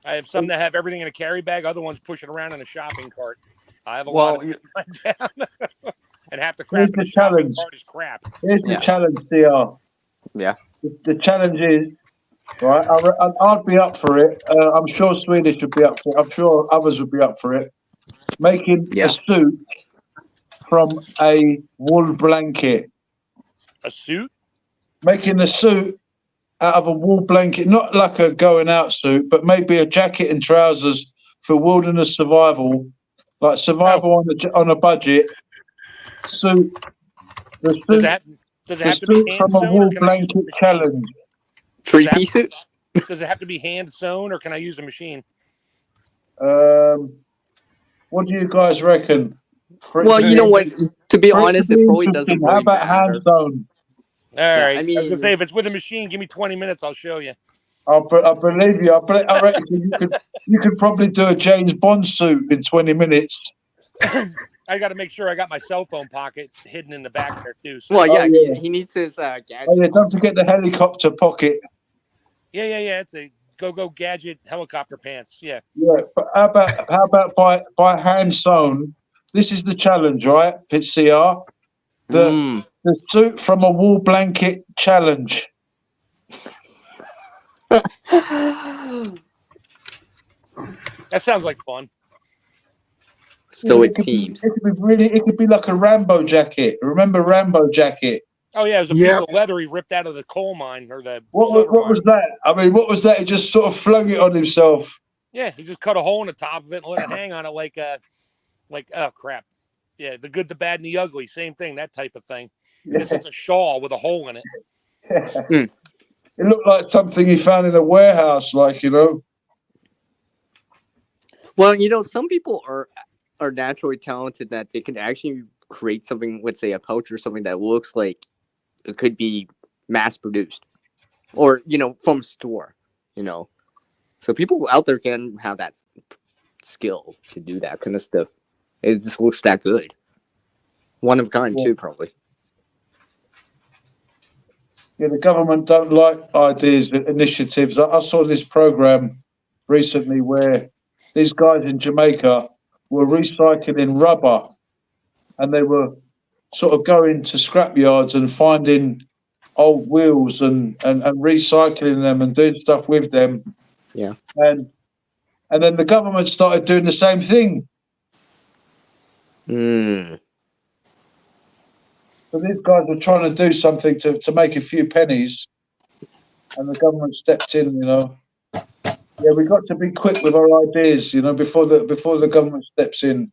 I have some that have everything in a carry bag. Other ones push it around in a shopping cart. I have a lot of in my town. And half the crap in the shopping cart is crap. Here's the challenge, CR. Yeah. The challenge is, right, I'd be up for it. I'm sure Swedish would be up for it. I'm sure others would be up for it. Making a suit from a wool blanket. A suit? Making a suit out of a wool blanket, not like a going out suit, but maybe a jacket and trousers for wilderness survival, like survival on a budget. Suit. The suit, does it have to suit be from a wool blanket challenge. 3-piece suit? Does it have to be hand sewn, or can I use a machine? What do you guys reckon? Well, you know what? To be honest, it probably doesn't How really about hand matter. sewn? All Yeah, right. I I was gonna mean- say, if it's with a machine, give me 20 minutes. I'll show you. I believe you. I reckon you could probably do a James Bond suit in 20 minutes. I got to make sure I got my cell phone pocket hidden in the back there too. So. Well, yeah, Oh, yeah. he needs his gadget. Oh, yeah, don't forget the helicopter pocket. Yeah. It's a go gadget helicopter pants. Yeah. Yeah, but how about by hand sewn? This is the challenge, right? CR. The suit from a wool blanket challenge. That sounds like fun. So it seems. It could be like a Rambo jacket. Remember Rambo jacket? Oh yeah, it was a piece of leather he ripped out of the coal mine or the. What was that? I mean, what was that? He just sort of flung it on himself. Yeah, he just cut a hole in the top of it and let it hang on it like oh crap. Yeah, the good, the bad, and the ugly, same thing, that type of thing. Just it's a shawl with a hole in it. It looked like something he found in a warehouse, Well, some people are naturally talented that they can actually create something, let's say a pouch or something that looks like it could be mass produced or, from a store, So people out there can have that skill to do that kind of stuff. It just looks that good. One of a kind, too, probably. Yeah, the government don't like ideas, initiatives. I saw this program recently where these guys in Jamaica were recycling rubber, and they were sort of going to scrap yards and finding old wheels and recycling them and doing stuff with them. Yeah. And then the government started doing the same thing. So these guys were trying to do something to make a few pennies, and the government stepped in. Yeah, we got to be quick with our ideas. Before the government steps in.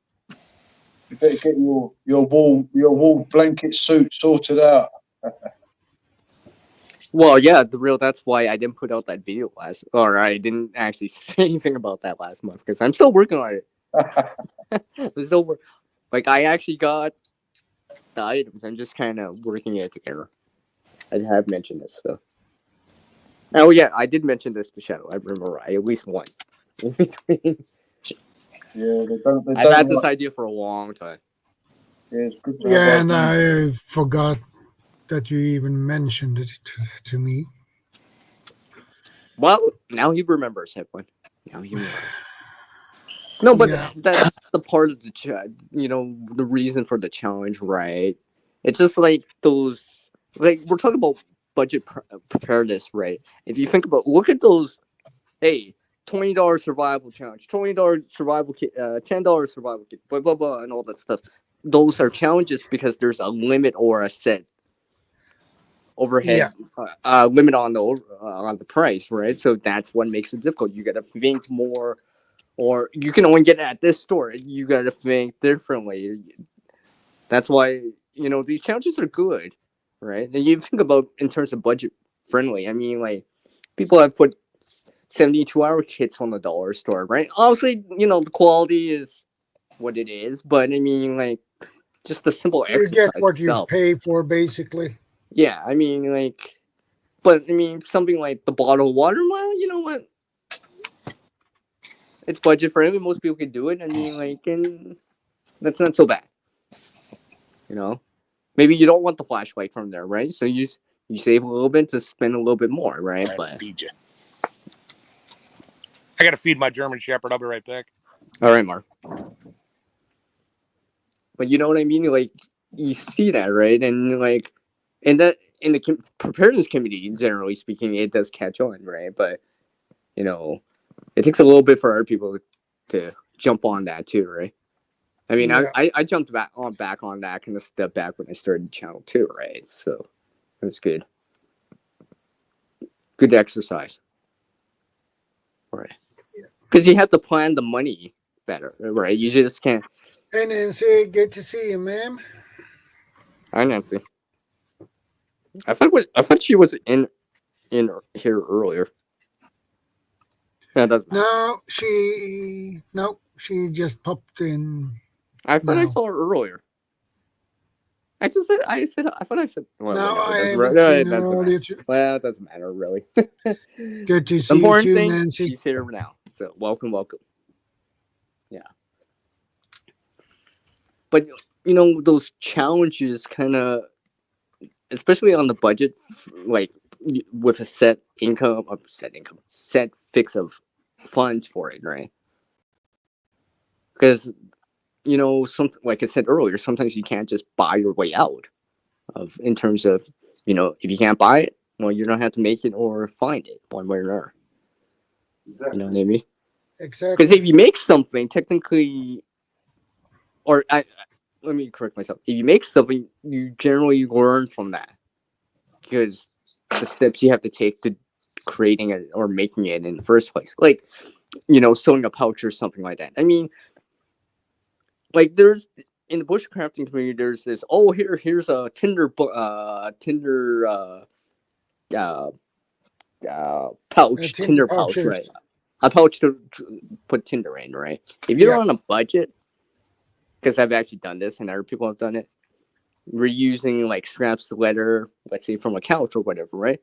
You better get your wool blanket suit sorted out. Well, yeah, that's why I didn't put out that video I didn't actually say anything about that last month because I'm still working on it. I actually got the items. I'm just kind of working it together. I have mentioned this stuff. Oh yeah, I did mention this to Shadow. I remember at least one. In between. Yeah, I've had this idea for a long time. Yeah, it's good. Yeah, and I forgot that you even mentioned it to me. Well, now he remembers, Hepwin. Now he remembers. No, but that's the part of the the reason for the challenge, right? It's just like those, we're talking about budget preparedness, right? If you think about, look at those, hey, $20 survival challenge, $20 survival kit, $10 survival kit, blah blah blah, and all that stuff. Those are challenges because there's a limit or a set overhead limit on the price, right? So that's what makes it difficult. You gotta think more, or you can only get it at this store. You gotta think differently. That's why these challenges are good, right? And you think about in terms of budget friendly. I mean, people have put 72-hour kits on the dollar store, right? Obviously, the quality is what it is, but I mean, just the simple exercise. You get what itself. you pay for, basically. Yeah, I mean, but I mean, something like the bottle of water, well, you know what? It's budget friendly. Most people can do it. I mean, and that's not so bad. Maybe you don't want the flashlight from there, right? So you save a little bit to spend a little bit more, right? But feed you. I gotta feed my German Shepherd. I'll be right back. All right, Mark. But you know what I mean? You see that, right? And and that in the preparedness community, generally speaking, it does catch on, right? But it takes a little bit for other people to jump on that too, right? I mean, I jumped back on that kind of step back when I started the channel too, right? So it was good. Good exercise. Right. Because you have to plan the money better, right? You just can't. Hey, Nancy, good to see you, ma'am. Hi, Nancy. I thought she was in here earlier. That doesn't matter. No, she just popped in. I thought I now. saw her earlier. I thought I said. Well, No, whatever. I Doesn't haven't matter. seen It her doesn't earlier matter. too. Well, it doesn't matter really. Good to The see you important too, thing, Nancy. she's here now. So welcome. Yeah. But those challenges kind of, especially on the budget, like with a set fix of funds for it, right? Because like I said earlier, sometimes you can't just buy your way out in terms of, if you can't buy it, well, you don't have to make it or find it one way or another. Exactly. You know what I mean? Exactly. Because if you make something, technically, let me correct myself. If you make something, you generally learn from that, because the steps you have to take to creating it or making it in the first place, like sewing a pouch or something like that. I mean, like there's in the bushcrafting community, there's this. Oh, here's a Tinder pouch, Tinder pouch, pouches. right? A pouch to put Tinder in, right? If you're on a budget, because I've actually done this and other people have done it, reusing like scraps of leather, let's say from a couch or whatever, right?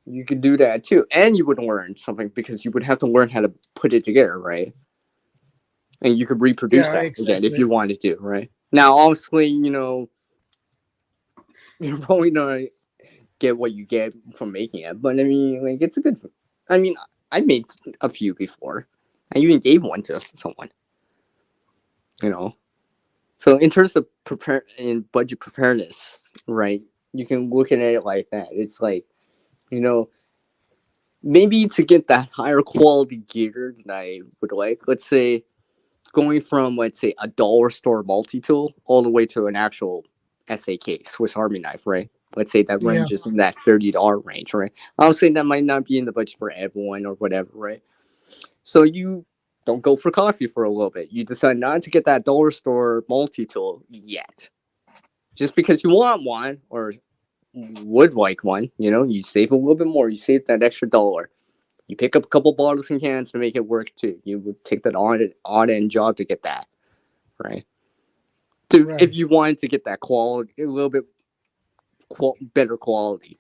You could do that too, and you would learn something because you would have to learn how to put it together, right? And you could reproduce that again if you wanted to, right? Now, obviously, you're probably not get what you get from making it, but I mean, like, it's a good. I mean, I made a few before. I even gave one to someone. So in terms of budget preparedness, right? You can look at it like that. It's like, maybe to get that higher quality gear that I would like, let's say, going from, let's say, a dollar store multi-tool all the way to an actual SAK, Swiss Army knife, right? Let's say that ranges in that $30 range, right? Obviously, that might not be in the budget for everyone or whatever, right? So you don't go for coffee for a little bit. You decide not to get that dollar store multi-tool yet. Just because you want one or would like one, you save a little bit more. You save that extra dollar. You pick up a couple bottles and cans to make it work too. You would take that odd end job to get that, right? If you wanted to get that quality, a little bit better quality,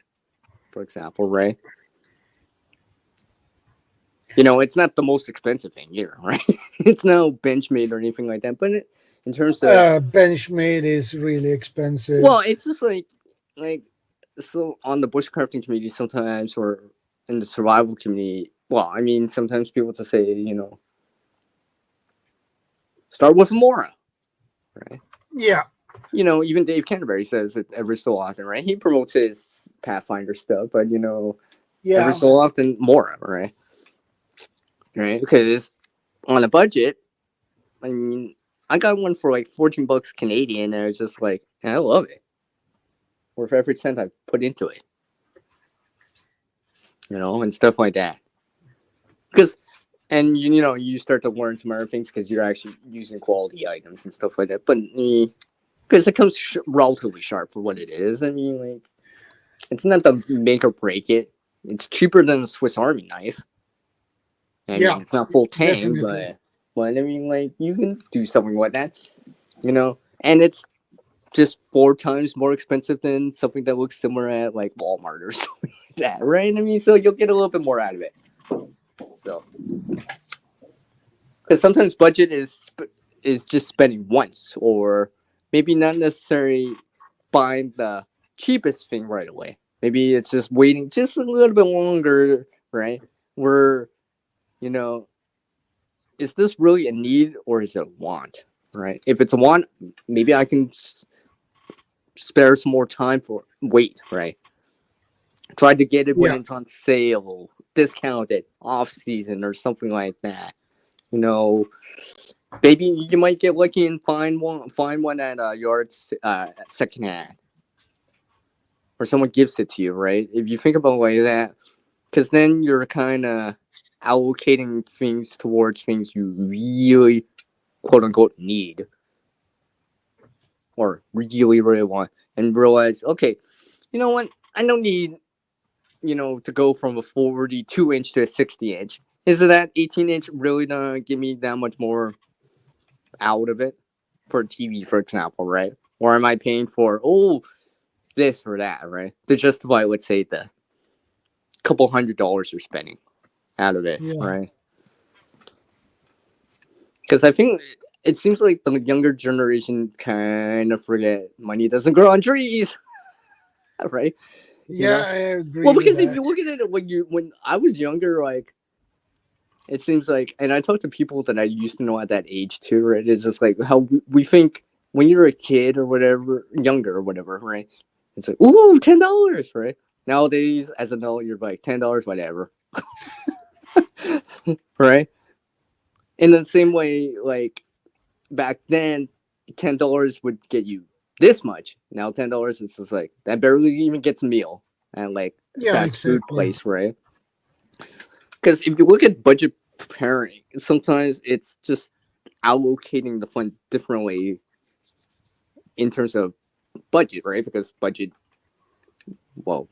for example, right? It's not the most expensive thing here, right? It's no Benchmade or anything like that. But in terms of Benchmade is really expensive. well, it's just like so on the bushcrafting community sometimes, or in the survival community. Well, I mean, sometimes people just say, start with Mora, right? Yeah. Even Dave Canterbury says it every so often, right? He promotes his Pathfinder stuff, but every so often Mora, right? Right? Because on a budget, I mean, I got one for like $14 Canadian, and I was just like, I love it. Worth every cent I put into it. And stuff like that. And you start to learn some other things because you're actually using quality items and stuff like that. But because it comes relatively sharp for what it is. I mean, like, it's not the make or break it. It's cheaper than a Swiss Army knife. I mean, it's not full tang, but I mean, like, you can do something like that, and it's just 4 times more expensive than something that looks similar at like Walmart or something like that, right? I mean, so you'll get a little bit more out of it. So, because sometimes budget is just spending once, or maybe not necessarily buying the cheapest thing right away. Maybe it's just waiting just a little bit longer, right? Where, is this really a need or is it a want, right? If it's a want, maybe I can spare some more time for wait, right? Try to get it when it's on sale, discounted, off season, or something like that. Maybe you might get lucky and find one at a yard secondhand, or someone gives it to you, right? If you think about it like that, because then you're kind of allocating things towards things you really, quote unquote, need, or really, really want, and realize, okay, you know what? I don't need, to go from a 42-inch to a 60-inch. Is that 18-inch really gonna give me that much more out of it for a TV, for example, right? Or am I paying for this or that, right? To justify, let's say, the couple $100 you're spending out of it, right? Because I think it seems like the younger generation kind of forget money doesn't grow on trees, right? Yeah, I agree. Well, because with if you look at it when I was younger, like it seems like, and I talk to people that I used to know at that age too, right? It's just like how we think when you're a kid or whatever, younger or whatever, right? It's like, ooh, $10, right? Nowadays, as an adult, you're like $10, whatever, right? In the same way, like back then, $10 would get you this much. Now $10, it's just like that barely even gets a meal at like fast food place, right? Because if you look at budget preparing, sometimes it's just allocating the funds differently in terms of budget, right? Because budget, well,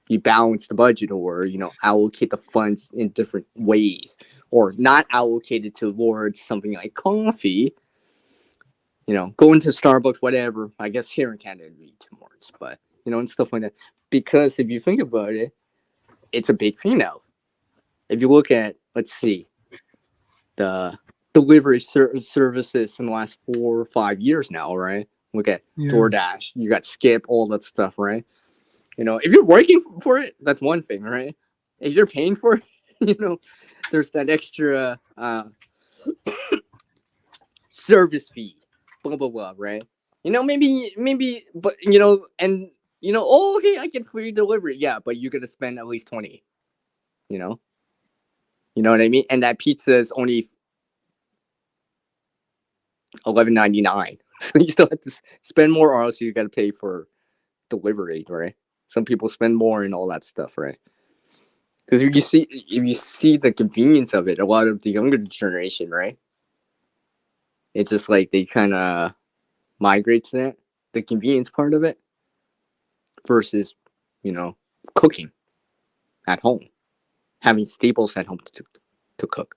you balance the budget or, allocate the funds in different ways or not allocate it towards something like coffee, going to Starbucks, whatever. I guess here in Canada it'd be towards, but, and stuff like that. Because if you think about it, it's a big thing now. If you look at, let's see, the delivery services in the last 4 or 5 years now, right? Look at DoorDash, you got Skip, all that stuff, right? If you're working for it, that's one thing, right? If you're paying for it, there's that extra service fee, blah blah blah, right? Maybe, but and okay, I get free delivery, yeah, but you're gonna spend at least 20, You know what I mean? And that pizza is only $11.99, so you still have to spend more, or else you got to pay for delivery, right? Some people spend more and all that stuff, right? Because if you see the convenience of it, a lot of the younger generation, right? It's just like they kind of migrate to that, the convenience part of it, versus, cooking at home, having staples at home to cook.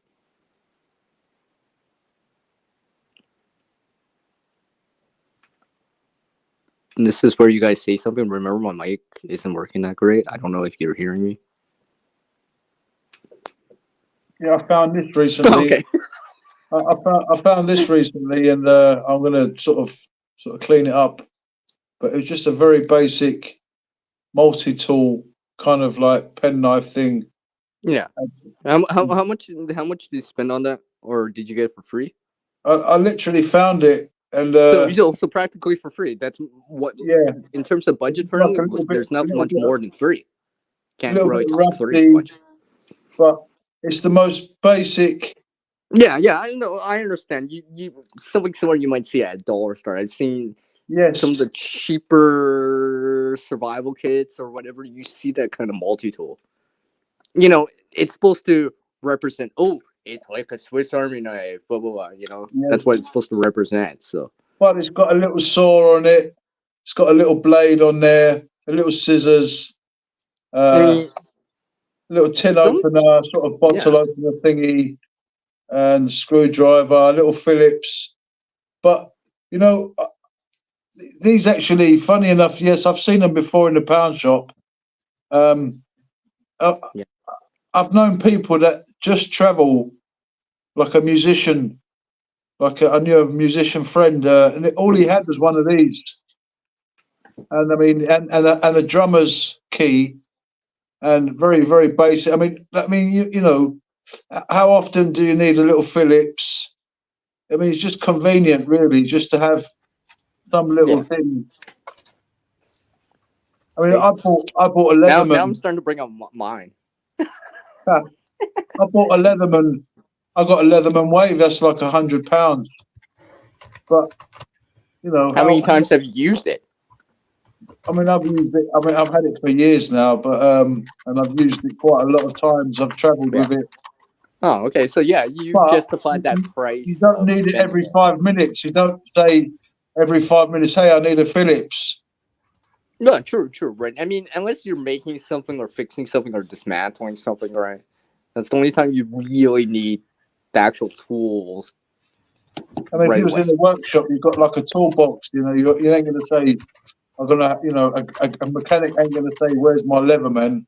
And this is where you guys say something. Remember, my mic isn't working that great. I don't know if you're hearing me. Yeah, I found this recently. Okay. I found this recently, and I'm going to sort of clean it up. But it was just a very basic multi-tool kind of like penknife thing. Yeah. How much did you spend on that, or did you get it for free? I literally found it, and so also practically for free. That's what. Yeah. In terms of budget friendly, there's not much more than free. Can't really talk free rusty, too much. But it's the most basic. Yeah, I know. I understand. You something similar you might see at a dollar store. I've seen some of the cheaper survival kits or whatever. You see that kind of multi-tool. It's supposed to represent. Oh, it's like a Swiss Army knife. Blah blah blah. That's what it's supposed to represent. So. But it's got a little saw on it. It's got a little blade on there. A little scissors. Little tin opener, sort of bottle opener thingy, and screwdriver, little Phillips. But these actually, funny enough, yes, I've seen them before in the pound shop. I've known people that just travel like a musician, I knew a musician friend, and all he had was one of these. And I mean, and a drummer's key. And very, very basic. I mean, how often do you need a little Phillips? I mean, it's just convenient, really, just to have some little thing. I mean, I bought a Leatherman. Now I'm starting to bring up mine. I bought a Leatherman. I got a Leatherman Wave. That's like £100. But how many times have you used it? I mean, I've used it. I mean, I've had it for years now, but and I've used it quite a lot of times. I've travelled with it. Oh, okay. So you justified that price. You don't need it every 5 minutes. You don't say every 5 minutes, "Hey, I need a Phillips." No, true, right. I mean, unless you're making something or fixing something or dismantling something, right? That's the only time you really need the actual tools. I mean, if right you was away. in a workshop, you've got like a toolbox. You know, you ain't going to say, "I'm gonna," you know, a mechanic ain't going to say, "Where's my lever, man?"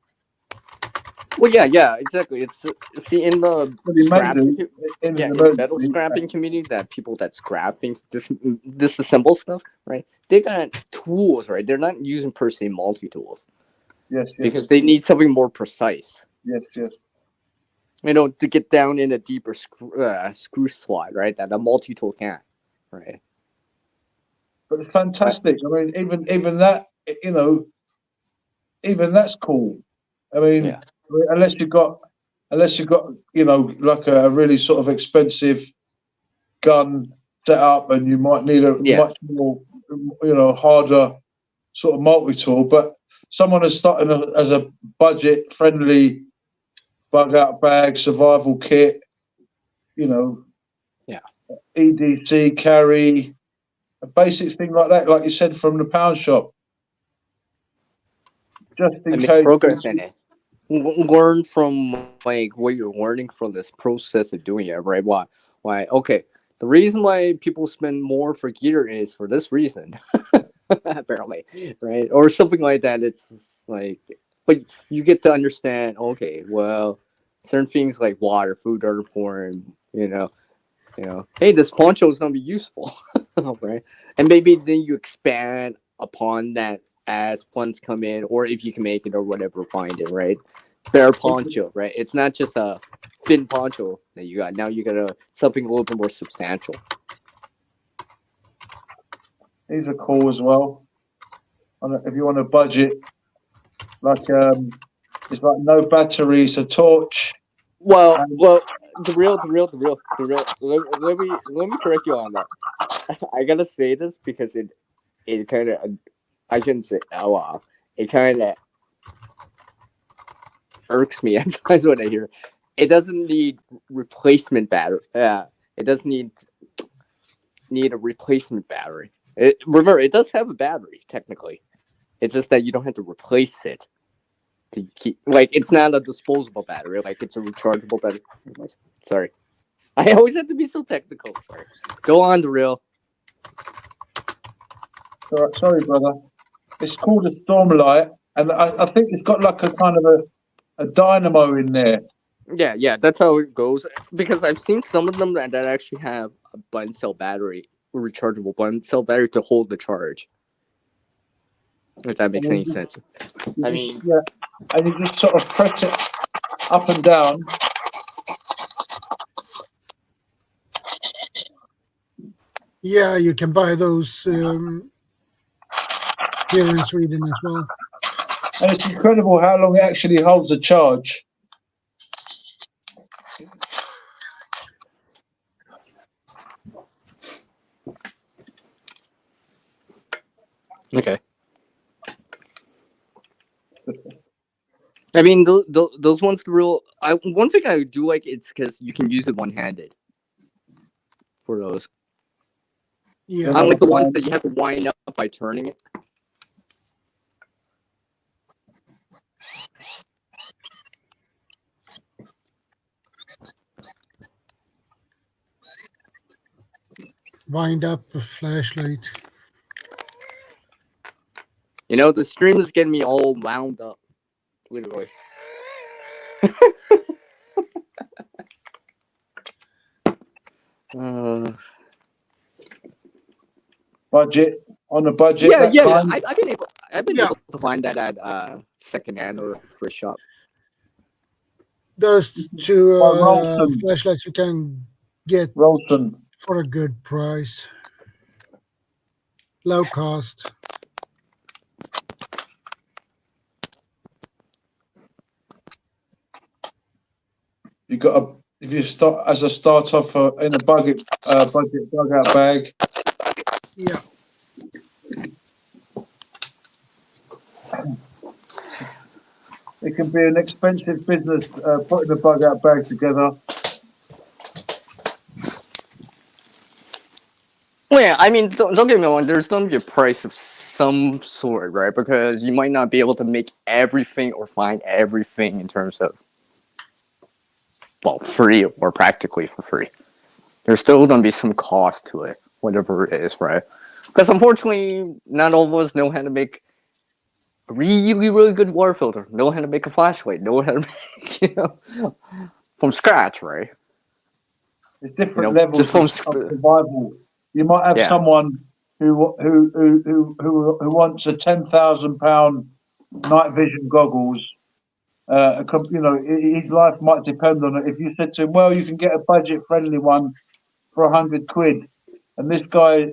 Well, yeah, exactly. It's see in the But he may scrapping, do in yeah, an in the metal emergency. scrapping community, that people that scrap things, disassemble stuff, right? They got tools, right? They're not using per se multi tools Yes, because they need something more precise. yes. You know, to get down in a deeper screw slot, right? That a multi tool can't, right? But it's fantastic. I mean, even that, you know, even that's cool. I mean, unless you got, you know, like a really sort of expensive gun set up, and you might need a much more, you know, harder sort of multi-tool. But someone is starting as a budget-friendly bug-out bag survival kit, you know, EDC carry, a basic thing like that, like you said, from the pound shop. Just in case. Progress in it. Learn from like what you're learning from this process of doing it, right? Why? Okay, the reason why people spend more for gear is for this reason, apparently, right? Or something like that. It's just like, but you get to understand. Okay, well, certain things like water, food are important. You know. Hey, this poncho is gonna be useful, right? And maybe then you expand upon that as funds come in, or if you can make it or whatever, find it, right? Bare poncho, right? It's not just a thin poncho that you got. Now you got something a little bit more substantial. These are cool as well. If you want a budget, like it's like no batteries, a torch. Well, the real. Let me correct you on that. I gotta say this because it kind of, I shouldn't say, oh wow, it kind of irks me at times when I hear it doesn't need replacement battery. It doesn't need a replacement battery. Remember, it does have a battery technically. It's just that you don't have to replace it to keep. Like, it's not a disposable battery. Like, it's a rechargeable battery. Sorry, I always have to be so technical. Sorry. Go on, the real. Sorry, brother. It's called a Stormlight, and I think it's got like a kind of a dynamo in there. Yeah, that's how it goes. Because I've seen some of them that actually have a button cell battery, a rechargeable button cell battery to hold the charge. If that makes any sense. I mean, yeah, and you just sort of press it up and down. Yeah, you can buy those here in Sweden as well. And it's incredible how long it actually holds a charge. okay. I mean, those ones, the real. One thing I do like, it's because you can use it one-handed. For those. Yeah. Unlike the ones that you have to wind up by turning it. Wind up a flashlight. You know, the stream is getting me all wound up. Literally. Budget on a budget. Yeah. I've been able to find that at secondhand or first shop. Those two flashlights you can get for a good price, low cost. You got if you start as a start off in a budget bug out bag. Yeah. It can be an expensive business putting a bug out bag together. Well, yeah, I mean, don't get me wrong. There's going to be a price of some sort, right? Because you might not be able to make everything or find everything in terms of well, free or practically for free. There's still going to be some cost to it, whatever it is, right? Because unfortunately, not all of us know how to make a really, really good water filter, know how to make a flashlight, know how to make, from scratch, right? There's different levels of survival. You might have someone who wants a £10,000 night vision goggles. His life might depend on it. If you said to him, "Well, you can get a budget-friendly one for £100," and this guy,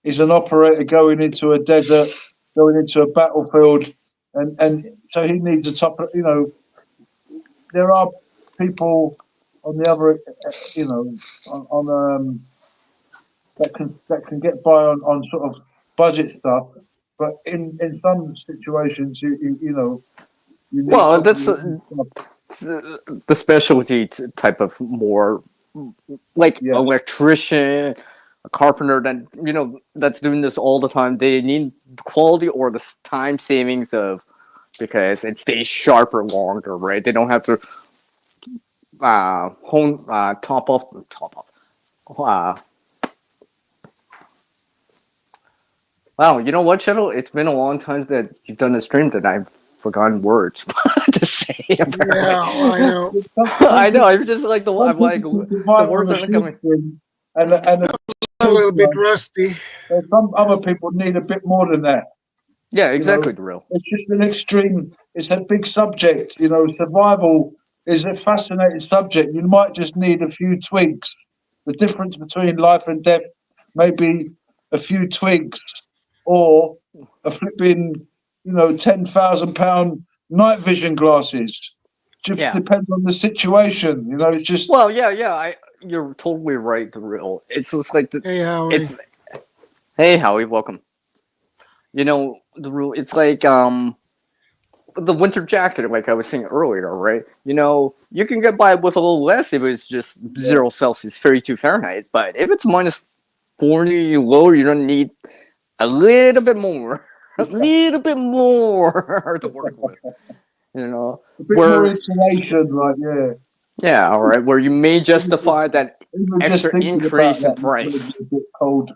is an operator going into a desert, going into a battlefield, and so he needs a top. There are people on the other, that can get by on sort of budget stuff, but in some situations, well, that's the specialty type of more like electrician, a carpenter that that's doing this all the time. They need the quality or the time savings of, because it stays sharper longer, right? They don't have to top off. Wow, you know what, Shadow? It's been a long time that you've done a stream that I've forgotten words to say. Yeah, I know. I know. I'm just like the words aren't coming. And a little bit rusty. Some other people need a bit more than that. Yeah, exactly, Drill. It's just an extreme. It's a big subject. Survival is a fascinating subject. You might just need a few tweaks. The difference between life and death may be a few tweaks, or a flipping, £10,000 night vision glasses. Just depends on the situation. It's just. Well, yeah. You're totally right, Drill. It's just like Hey, Howie. Hey, Howie, welcome. The rule. It's like the winter jacket, like I was saying earlier, right? You can get by with a little less if it's just 0 Celsius, 32 Fahrenheit. But if it's minus 40 low, you're gonna need a little bit more, to work with. A bit more insulation, right? Yeah, all right. Where you may justify that extra increase in price. Cold.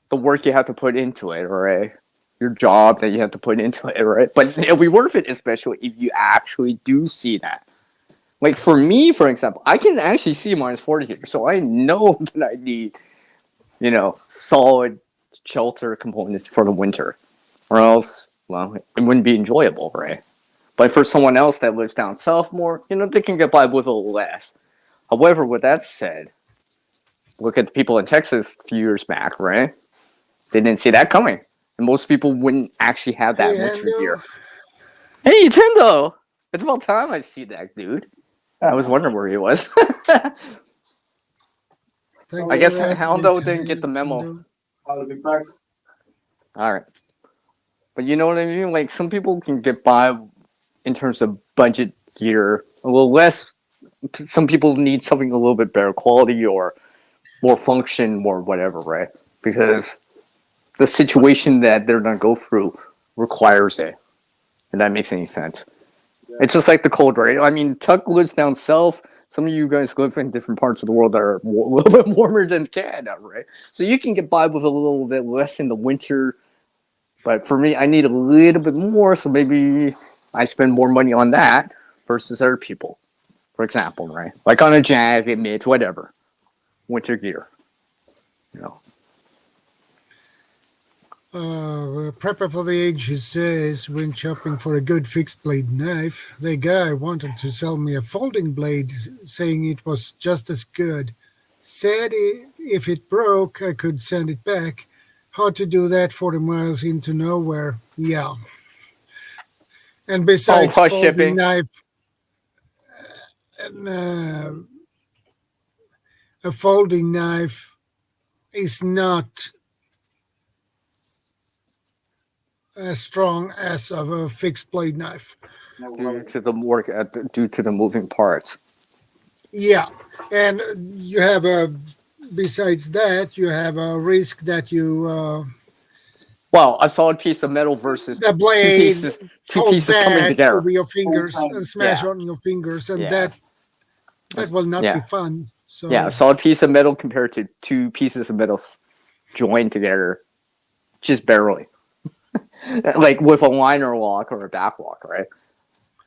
The work you have to put into it, right? Your job that you have to put into it, right? But it'll be worth it, especially if you actually do see that. Like for me, for example, I can actually see minus 40 here, so I know that I need, solid shelter components for the winter, or else, well, it wouldn't be enjoyable, right? But for someone else that lives down south more, they can get by with a little less. However, with that said, look at the people in Texas a few years back, right? They didn't see that coming. And most people wouldn't actually have that winter gear. Hey, Tendo! It's about time I see that dude. I was wondering where he was. I guess Haldo didn't get the memo. I'll be back. All right. But you know what I mean? Like, some people can get by in terms of budget gear a little less. Some people need something a little bit better quality or more function, more whatever, right? Because the situation that they're going to go through requires it. If that makes any sense. It's just like the cold, right? I mean, Tuck lives down south. Some of you guys live in different parts of the world that are a little bit warmer than Canada, right? So you can get by with a little bit less in the winter. But for me, I need a little bit more, so maybe I spend more money on that versus other people, for example, right? Like on a jacket, mitts, whatever. Winter gear. Prepper for the Ages says, when shopping for a good fixed blade knife, the guy wanted to sell me a folding blade, saying it was just as good. Said if it broke, I could send it back. Hard to do that 40 miles into nowhere. Yeah. And besides folding shipping. Knife, a folding knife is not as strong as of a fixed blade knife. Due to the work, due to the moving parts. Yeah, and you have besides that, you have a risk that you. Well, a solid piece of metal versus the blade two pieces coming together over your fingers and smash on your fingers, and that That will not Yeah. be fun. So Yeah, a solid piece of metal compared to two pieces of metal joined together, just barely. Like with a liner lock or a back lock, right?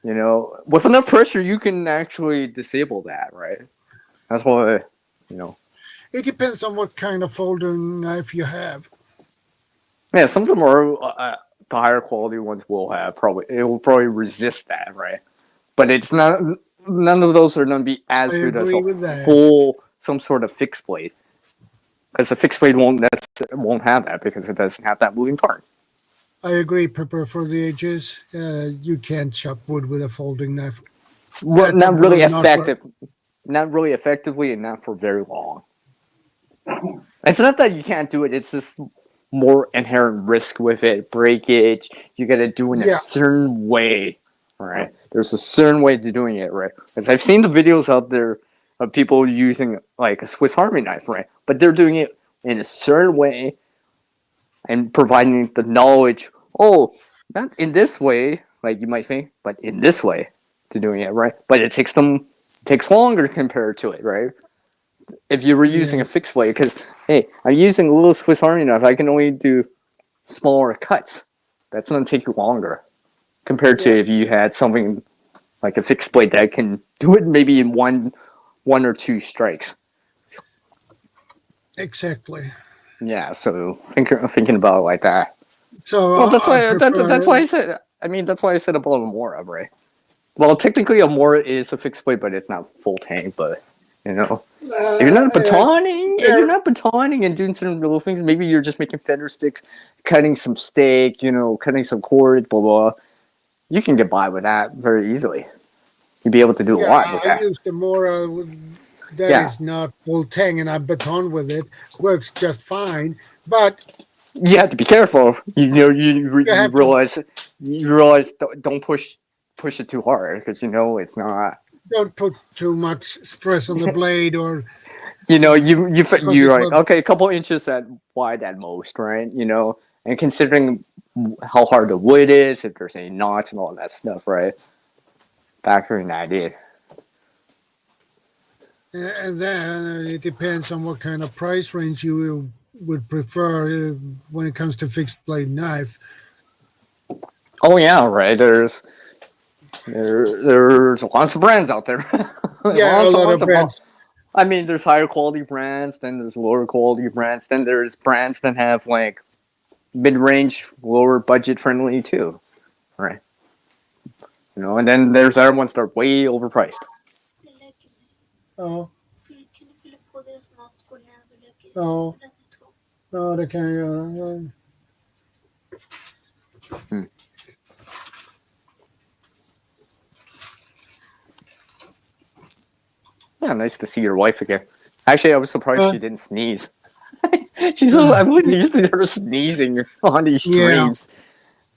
You know, with enough pressure, you can actually disable that, right? That's why, you know. it depends on what kind of folding knife you have. Yeah, some of them are the higher quality ones will have probably it will probably resist that, right? But it's not. None of those are going to be as I good as agree with that. full some sort of fixed blade, because the fixed blade won't have that because it doesn't have that moving part. I agree, Pepper, for the ages. You can't chop wood with a folding knife. Well, That not really will not work. effective, not really effectively, and not for very long. It's not that you can't do it; it's just more inherent risk with it. Breakage, you got to do it in a Yeah. certain way, right? There's a certain way to doing it, right? Because I've seen the videos out there of people using like a Swiss Army knife, right? But they're doing it in a certain way and providing the knowledge. Oh, not in this way, like you might think, but in this way to doing it, right? But it takes longer compared to it, right? If you were using a fixed blade, because hey, I'm using a little Swiss Army knife, I can only do smaller cuts. That's going to take you longer compared to if you had something like a fixed blade that can do it maybe in one or two strikes. Exactly. Yeah, so thinking about it like that. So Well, that's why I prefer- that's why I said. I mean, that's why I said about a Mora, right? Well, technically, a Mora is a fixed blade, but it's not full tank. But you know, if you're not batoning and doing certain little things, maybe you're just making fender sticks, cutting some steak, you know, cutting some cord, blah blah. You can get by with that very easily. You'd be able to do a lot with I that. use the Mora that is not full tang, and I baton with it. Works just fine, but You have to be careful. You know, you realize don't push it too hard because you know it's not. don't put too much stress on the blade, or You know, you're like, will- okay, a couple inches wide at most, right? You know, and considering how hard the wood is, if there's any knots and all that stuff, right? Factoring that in. and then it depends on what kind of price range you would prefer when it comes to fixed blade knife. Oh yeah, right. There's lots of brands out there. Yeah, a lot of brands. I mean, there's higher quality brands, then there's lower quality brands, then there's brands that have like mid-range, lower budget friendly too, right? You know, and then there's other ones that are way overpriced. Oh. No. No, det kan jag göra. Yeah, nice to see your wife again. Actually, I was surprised she didn't sneeze. She's I was used to her sneezing on these streams.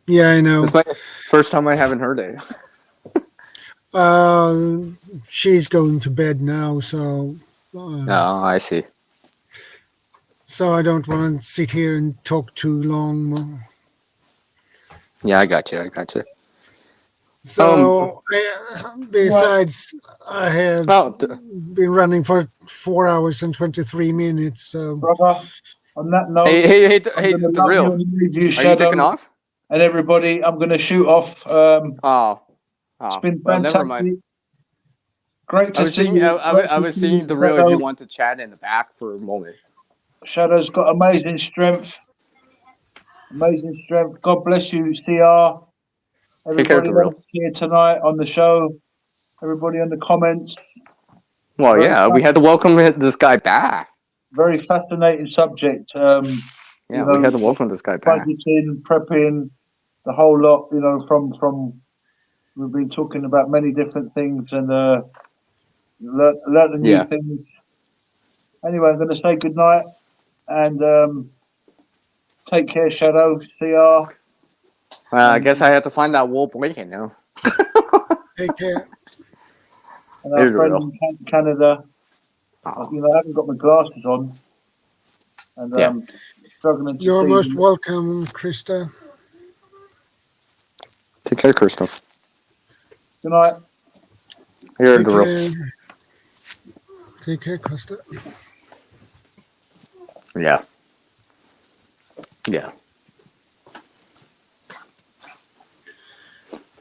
Yeah, I know. It's my first time I haven't heard it. She's going to bed now, so. Oh, I see. So I don't want to sit here and talk too long. Yeah, I got you. So, besides, I have been running for 4 hours and 23 minutes. So, brother, on that note, hey, the real. Are you taking off? And everybody, I'm going to shoot off. It's been fantastic. Never mind. Great to see you. I was seeing the real if you want to chat in the back for a moment. Shadow's got amazing strength. God bless you, CR. Everybody here tonight on the show. Everybody in the comments. Well, we had to welcome this guy back. Very fascinating subject. We had to welcome this guy back. Budgeting, prepping, the whole lot. You know, from we've been talking about many different things and learn new things. Anyway, I'm going to say good night and take care, Shadow. CR. I guess I have to find that wool blanket now. Take care. And our friend in Canada. You know, I haven't got my glasses on. And struggling to You're see most them. welcome, Krista. Take care, Crystal. Good night. You're Take the real. care. Take care, Costa. Yeah. Yeah.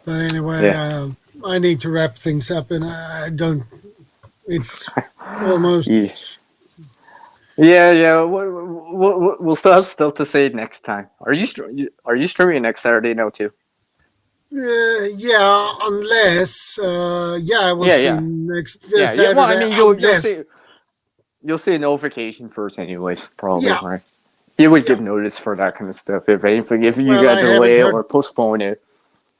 But anyway, Yeah. I need to wrap things up, and I don't. It's almost. Yeah. We'll still have stuff to say next time. Are you streaming next Saturday now too? Yeah, unless I will stream next Saturday. Well, I mean, unless, you'll see a notification first, anyways. Probably, Yeah. right? You would give notice for that kind of stuff if anything. If you Well, got I to haven't delay it heard- or postpone it.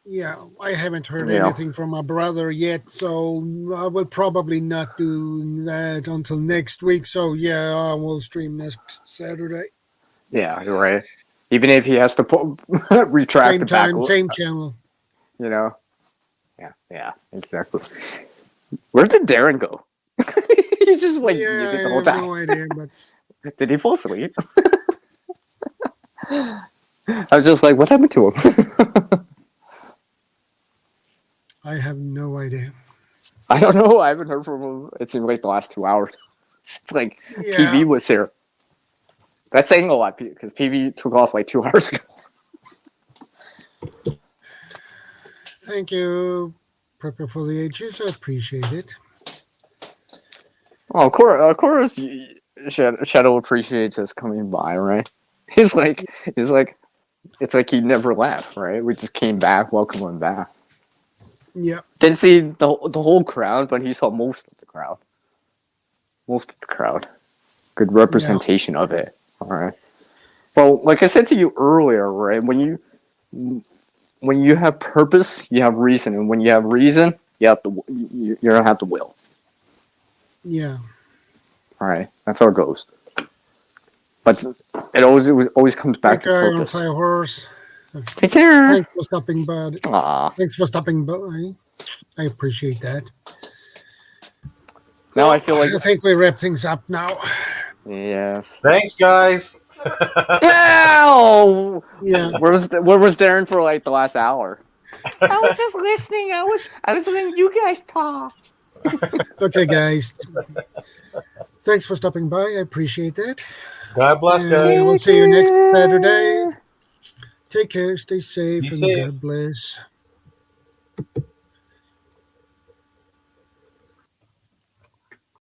Yeah, I haven't heard You know. anything from my brother yet, so I will probably not do that until next week. So yeah, I will stream next Saturday. Yeah, you're right. Even if he has to retract Same the back. time, same channel. You know. Yeah, exactly. Where did Darren go? He's just like muted the whole I have time. no idea, but Did he fall asleep? I was just like, what happened to him? I have no idea. I don't know. I haven't heard from him. It seemed like the last 2 hours. It's like Yeah. PV was here. That's saying a lot because PV took off like 2 hours ago. Thank you, Prepper for the Ages. I appreciate it. Oh, of course, Shadow appreciates us coming by, right? It's like it's like he never left, right? We just came back, welcome him back. Yeah. Didn't see the whole crowd, but he saw most of the crowd. Good representation of it. All right. Well, like I said to you earlier, right? When you have purpose, you have reason, and when you have reason, you're gonna have the will. Yeah. All right, that's how it goes. But it always comes back Take to care, purpose. Fire Horse. Take care. Thanks for stopping by. Aw. Thanks for stopping by. I appreciate that. Now I feel like I think we wrap things up now. Yes. Thanks, guys. Ow! Yeah. Where was Darren for like the last hour? I was just listening. I was letting you guys talk. Okay, guys. Thanks for stopping by. I appreciate that. God bless, guys. We'll see you next Saturday. Take care. Stay safe, Be and safe. God bless.